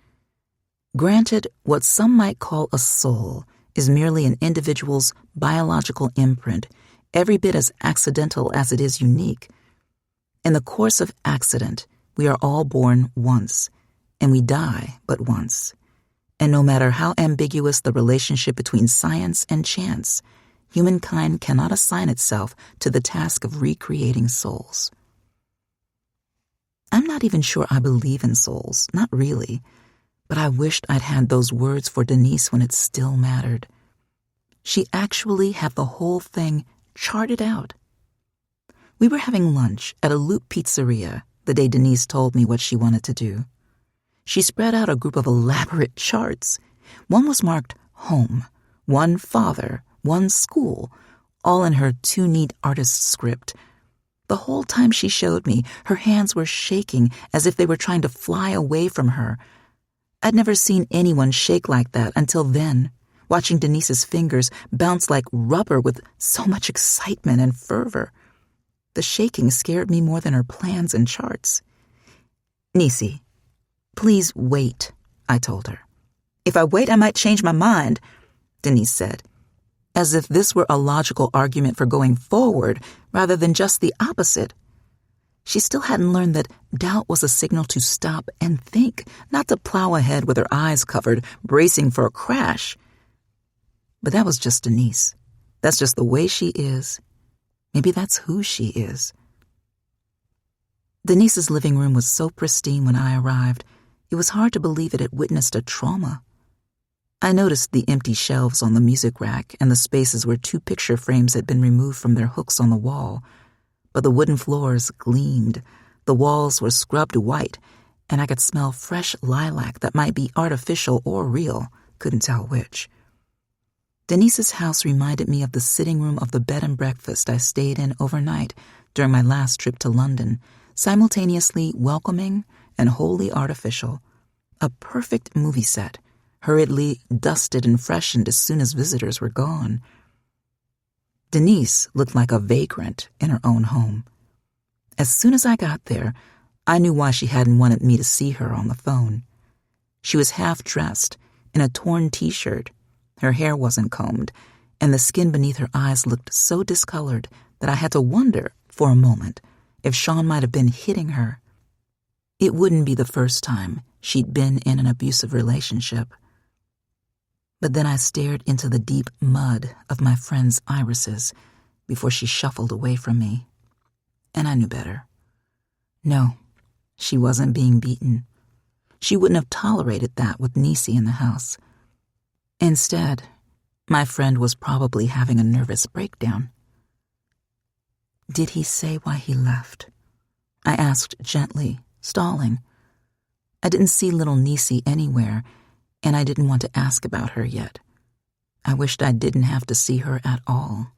Speaker 3: Granted, what some might call a soul is merely an individual's biological imprint, every bit as accidental as it is unique. In the course of accident, we are all born once, and we die but once. And no matter how ambiguous the relationship between science and chance, humankind cannot assign itself to the task of recreating souls. I'm not even sure I believe in souls, not really, but I wished I'd had those words for Denise when it still mattered. She actually had the whole thing charted out. We were having lunch at a Loop pizzeria the day Denise told me what she wanted to do. She spread out a group of elaborate charts. One was marked home, one father, one school, all in her too neat artist script. The whole time she showed me, her hands were shaking as if they were trying to fly away from her. I'd never seen anyone shake like that until then, watching Denise's fingers bounce like rubber with so much excitement and fervor. The shaking scared me more than her plans and charts. "Niecy, please wait," I told her. "If I wait, I might change my mind," Denise said, as if this were a logical argument for going forward rather than just the opposite. She still hadn't learned that doubt was a signal to stop and think, not to plow ahead with her eyes covered, bracing for a crash. But that was just Denise. That's just the way she is. Maybe that's who she is. Denise's living room was so pristine when I arrived, it was hard to believe it had witnessed a trauma. I noticed the empty shelves on the music rack and the spaces where 2 picture frames had been removed from their hooks on the wall, but the wooden floors gleamed, the walls were scrubbed white, and I could smell fresh lilac that might be artificial or real, couldn't tell which. Denise's house reminded me of the sitting room of the bed and breakfast I stayed in overnight during my last trip to London, simultaneously welcoming and wholly artificial. A perfect movie set, hurriedly dusted and freshened as soon as visitors were gone. Denise looked like a vagrant in her own home. As soon as I got there, I knew why she hadn't wanted me to see her on the phone. She was half-dressed, in a torn t-shirt. Her hair wasn't combed, and the skin beneath her eyes looked so discolored that I had to wonder, for a moment, if Sean might have been hitting her. It wouldn't be the first time she'd been in an abusive relationship. But then I stared into the deep mud of my friend's irises before she shuffled away from me. And I knew better. No, she wasn't being beaten. She wouldn't have tolerated that with Nisi in the house. Instead, my friend was probably having a nervous breakdown. Did he say why he left? I asked gently, stalling. I didn't see little Nisi anywhere, and I didn't want to ask about her yet. I wished I didn't have to see her at all.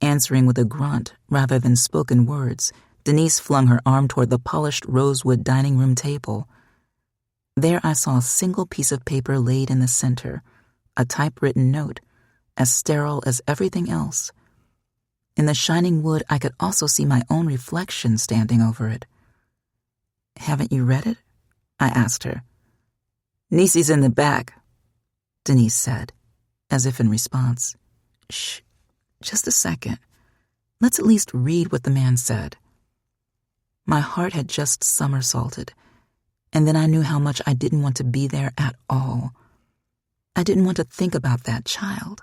Speaker 3: Answering with a grunt rather than spoken words, Denise flung her arm toward the polished rosewood dining room table. There I saw a single piece of paper laid in the center, a typewritten note, as sterile as everything else. In the shining wood, I could also see my own reflection standing over it. "Haven't you read it?" I asked her. "Nisi's in the back," Denise said, as if in response. "Shh, just a second. Let's at least read what the man said." My heart had just somersaulted, and then I knew how much I didn't want to be there at all. I didn't want to think about that child.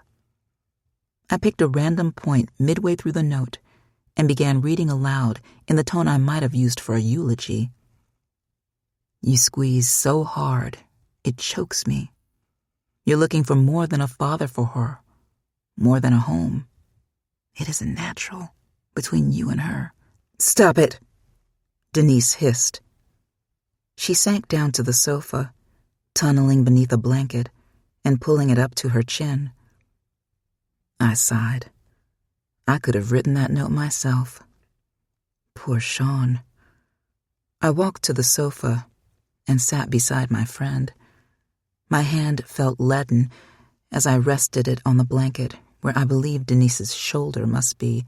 Speaker 3: I picked a random point midway through the note and began reading aloud in the tone I might have used for a eulogy. "You squeeze so hard, it chokes me. You're looking for more than a father for her, more than a home. It isn't natural between you and her." "Stop it," Denise hissed. She sank down to the sofa, tunneling beneath a blanket and pulling it up to her chin. I sighed. I could have written that note myself. Poor Sean. I walked to the sofa and sat beside my friend. My hand felt leaden as I rested it on the blanket where I believed Denise's shoulder must be.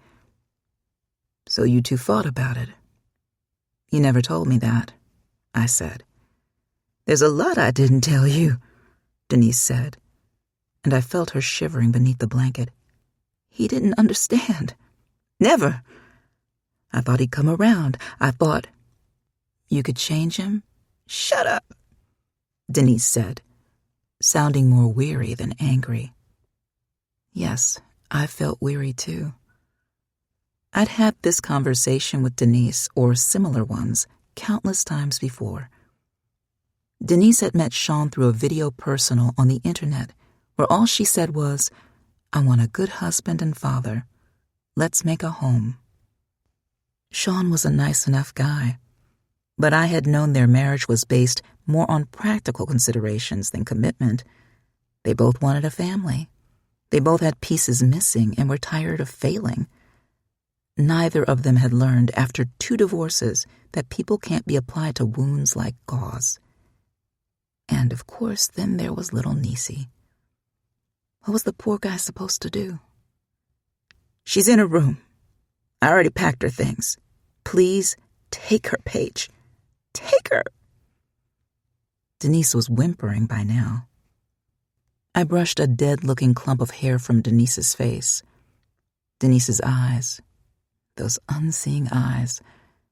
Speaker 3: "So you two fought about it?" "You never told me that," I said. "There's a lot I didn't tell you," Denise said, and I felt her shivering beneath the blanket. "He didn't understand. Never. I thought he'd come around. I thought—" "You could change him?" "Shut up," Denise said, sounding more weary than angry. Yes, I felt weary too. I'd had this conversation with Denise, or similar ones, countless times before. Denise had met Sean through a video personal on the internet, where all she said was, "I want a good husband and father. Let's make a home." Sean was a nice enough guy, but I had known their marriage was based more on practical considerations than commitment. They both wanted a family. They both had pieces missing and were tired of failing. Neither of them had learned after 2 divorces that people can't be applied to wounds like gauze. And of course, then there was little Nisi. What was the poor guy supposed to do? "She's in her room. I already packed her things. Please take her, Paige. Take her." Denise was whimpering by now. I brushed a dead-looking clump of hair from Denise's face. Denise's eyes, those unseeing eyes,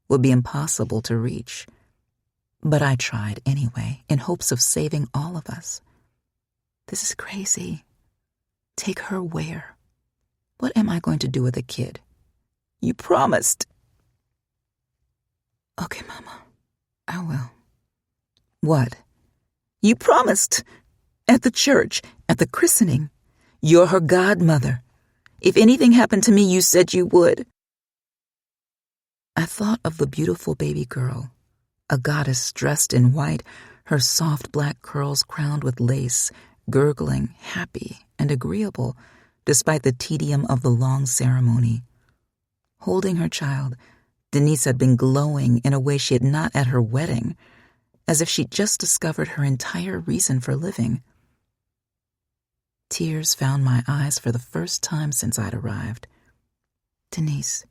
Speaker 3: would be impossible to reach. But I tried anyway, in hopes of saving all of us. This is crazy. Take her where? What am I going to do with a kid? You promised. Okay, Mama, I will. What? You promised. At the church, at the christening. You're her godmother. If anything happened to me, you said you would. I thought of the beautiful baby girl, a goddess dressed in white, her soft black curls crowned with lace, gurgling, happy and agreeable, despite the tedium of the long ceremony. Holding her child, Denise had been glowing in a way she had not at her wedding, as if she'd just discovered her entire reason for living. Tears found my eyes for the first time since I'd arrived. Denise,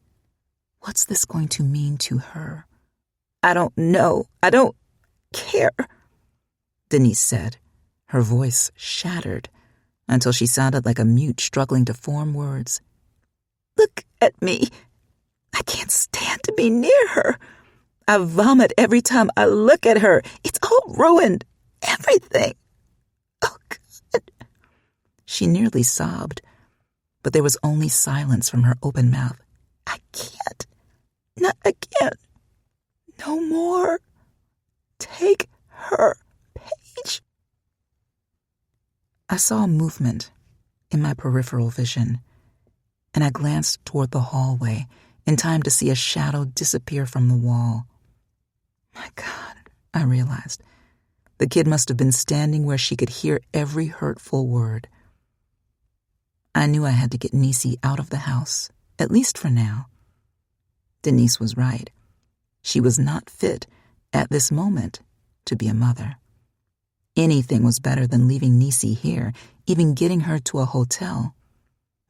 Speaker 3: what's this going to mean to her? I don't know. I don't care, Denise said, her voice shattered until she sounded like a mute struggling to form words. Look at me. I can't stand to be near her. I vomit every time I look at her. It's all ruined. Everything. Oh, God. She nearly sobbed, but there was only silence from her open mouth. I can't. Not again. No more. Take her, Paige. I saw movement in my peripheral vision, and I glanced toward the hallway in time to see a shadow disappear from the wall. My God, I realized. The kid must have been standing where she could hear every hurtful word. I knew I had to get Niecy out of the house, at least for now. Denise was right. She was not fit, at this moment, to be a mother. Anything was better than leaving Niecy here, even getting her to a hotel,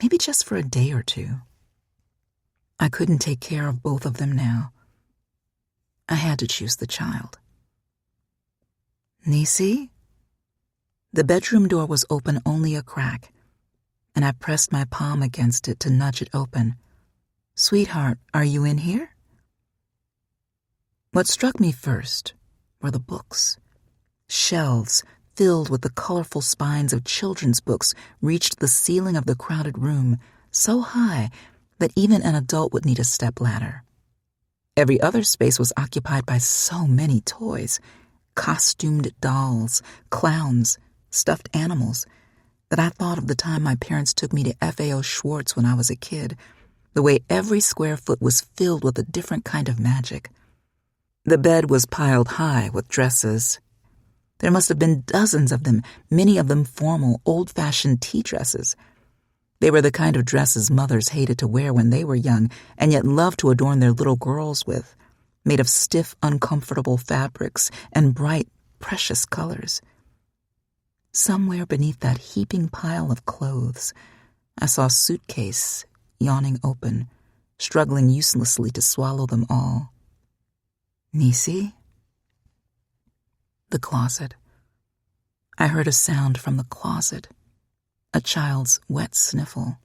Speaker 3: maybe just for a day or two. I couldn't take care of both of them now. I had to choose the child. Niecy? The bedroom door was open only a crack, and I pressed my palm against it to nudge it open. Sweetheart, are you in here? What struck me first were the books. Shelves filled with the colorful spines of children's books reached the ceiling of the crowded room, so high that even an adult would need a stepladder. Every other space was occupied by so many toys, costumed dolls, clowns, stuffed animals, that I thought of the time my parents took me to FAO Schwartz when I was a kid, the way every square foot was filled with a different kind of magic. The bed was piled high with dresses. There must have been dozens of them, many of them formal, old-fashioned tea dresses. They were the kind of dresses mothers hated to wear when they were young and yet loved to adorn their little girls with, made of stiff, uncomfortable fabrics and bright, precious colors. Somewhere beneath that heaping pile of clothes, I saw a suitcase yawning open, struggling uselessly to swallow them all. Niecy? The closet. I heard a sound from the closet, a child's wet sniffle.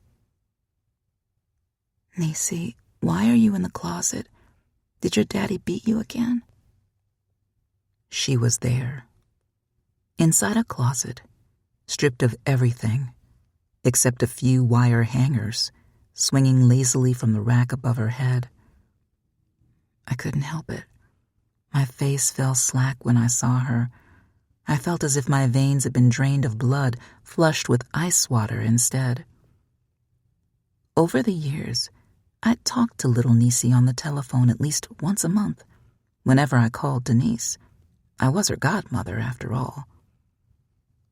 Speaker 3: Niecy, why are you in the closet? Did your daddy beat you again? She was there. Inside a closet, stripped of everything, except a few wire hangers, swinging lazily from the rack above her head. I couldn't help it. My face fell slack when I saw her. I felt as if my veins had been drained of blood, flushed with ice water instead. Over the years, I'd talked to little Niecy on the telephone at least once a month, whenever I called Denise. I was her godmother, after all.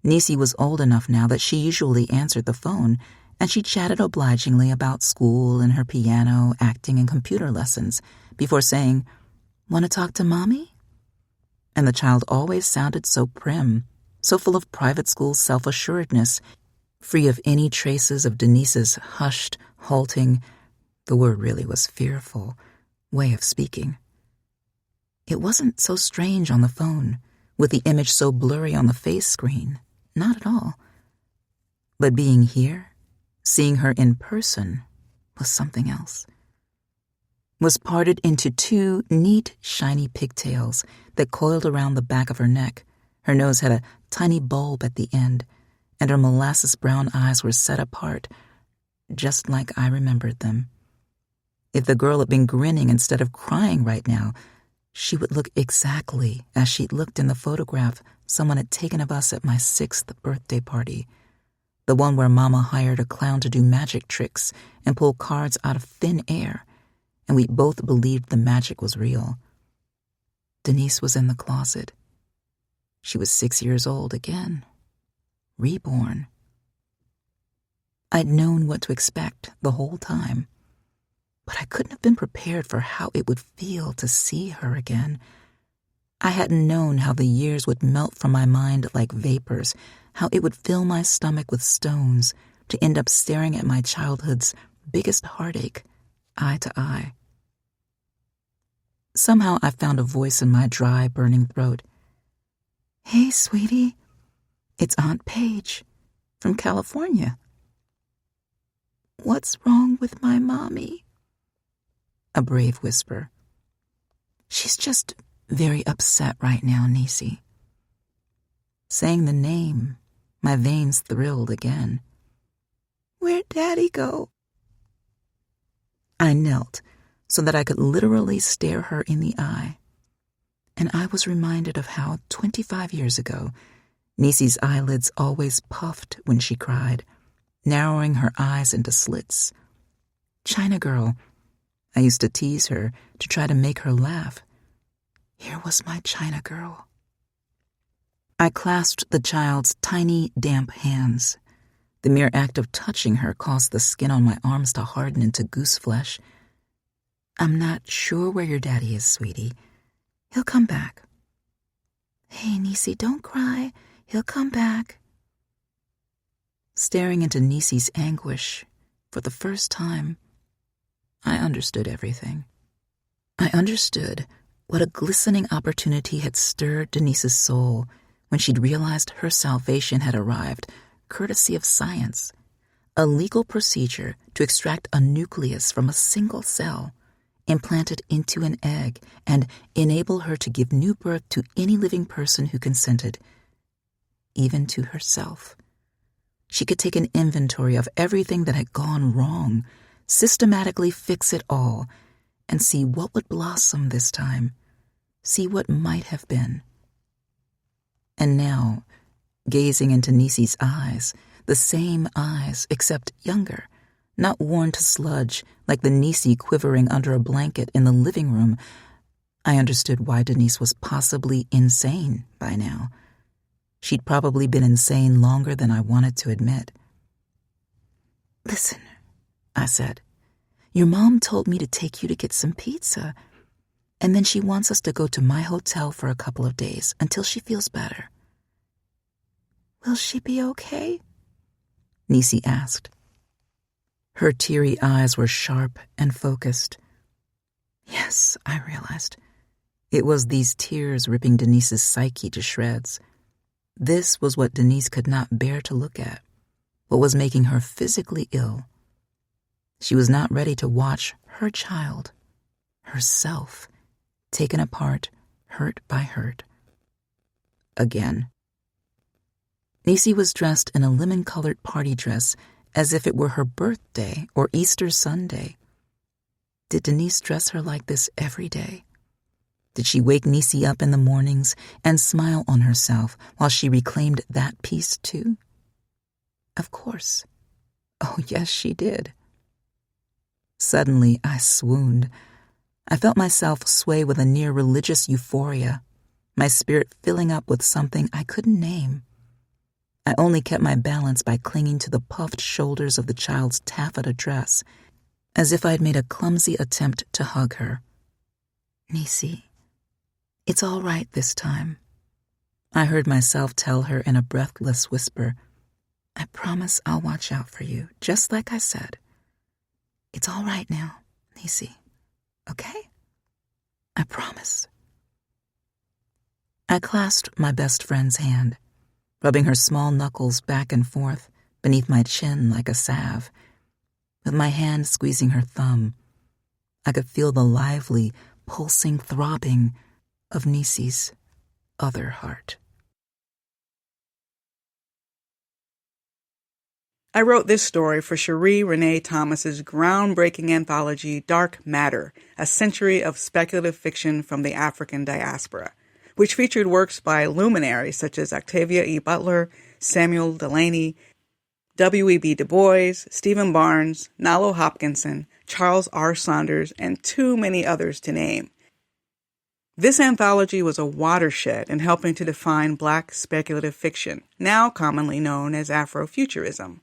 Speaker 3: Niecy was old enough now that she usually answered the phone, and she chatted obligingly about school and her piano, acting, and computer lessons before saying, "Want to talk to Mommy?" And the child always sounded so prim, so full of private school self-assuredness, free of any traces of Denise's hushed, halting, the word really was fearful, way of speaking. It wasn't so strange on the phone, with the image so blurry on the face screen, not at all. But being here, seeing her in person, was something else. Was parted into two neat, shiny pigtails that coiled around the back of her neck. Her nose had a tiny bulb at the end, and her molasses-brown eyes were set apart, just like I remembered them. If the girl had been grinning instead of crying right now, she would look exactly as she'd looked in the photograph someone had taken of us at my 6th birthday party, the one where Mama hired a clown to do magic tricks and pull cards out of thin air, and we both believed the magic was real. Denise was in the closet. She was 6 years old again, reborn. I'd known what to expect the whole time, but I couldn't have been prepared for how it would feel to see her again. I hadn't known how the years would melt from my mind like vapors, how it would fill my stomach with stones to end up staring at my childhood's biggest heartache, eye to eye. Somehow I found a voice in my dry, burning throat. "Hey, sweetie, it's Aunt Paige from California." "What's wrong with my mommy?" A brave whisper. "She's just very upset right now, Niecy." Saying the name, my veins thrilled again. "Where'd Daddy go?" I knelt so that I could literally stare her in the eye, and I was reminded of how 25 years ago, Niecy's eyelids always puffed when she cried, narrowing her eyes into slits. China girl, I used to tease her to try to make her laugh. Here was my China girl. I clasped the child's tiny, damp hands. The mere act of touching her caused the skin on my arms to harden into goose flesh. "I'm not sure where your daddy is, sweetie. He'll come back." "Hey, Niecy, don't cry. He'll come back." Staring into Niecy's anguish, for the first time, I understood everything. I understood what a glistening opportunity had stirred Denise's soul when she'd realized her salvation had arrived, courtesy of science, a legal procedure to extract a nucleus from a single cell, implant it into an egg, and enable her to give new birth to any living person who consented, even to herself. She could take an inventory of everything that had gone wrong, systematically fix it all, and see what would blossom this time, see what might have been. And now, gazing into Niecy's eyes, the same eyes, except younger, not worn to sludge like the Niecy quivering under a blanket in the living room, I understood why Denise was possibly insane by now. She'd probably been insane longer than I wanted to admit. "Listen," I said, "your mom told me to take you to get some pizza, and then she wants us to go to my hotel for a couple of days until she feels better." "Will she be okay?" Niecy asked. Her teary eyes were sharp and focused. Yes, I realized. It was these tears ripping Denise's psyche to shreds. This was what Denise could not bear to look at, what was making her physically ill. She was not ready to watch her child, herself, taken apart, hurt by hurt. Again. Niecy was dressed in a lemon-colored party dress as if it were her birthday or Easter Sunday. Did Denise dress her like this every day? Did she wake Niecy up in the mornings and smile on herself while she reclaimed that piece too? Of course. Oh, yes, she did. Suddenly, I swooned. I felt myself sway with a near-religious euphoria, my spirit filling up with something I couldn't name. I only kept my balance by clinging to the puffed shoulders of the child's taffeta dress, as if I'd made a clumsy attempt to hug her. "Niecy, it's all right this time," I heard myself tell her in a breathless whisper. "I promise I'll watch out for you, just like I said. It's all right now, Niecy, okay? I promise." I clasped my best friend's hand, rubbing her small knuckles back and forth beneath my chin like a salve. With my hand squeezing her thumb, I could feel the lively, pulsing throbbing of Niecy's other heart.
Speaker 2: I wrote this story for Cherie Renee Thomas's groundbreaking anthology, Dark Matter, A Century of Speculative Fiction from the African Diaspora, which featured works by luminaries such as Octavia E. Butler, Samuel Delany, W.E.B. Du Bois, Stephen Barnes, Nalo Hopkinson, Charles R. Saunders, and too many others to name. This anthology was a watershed in helping to define Black speculative fiction, now commonly known as Afrofuturism.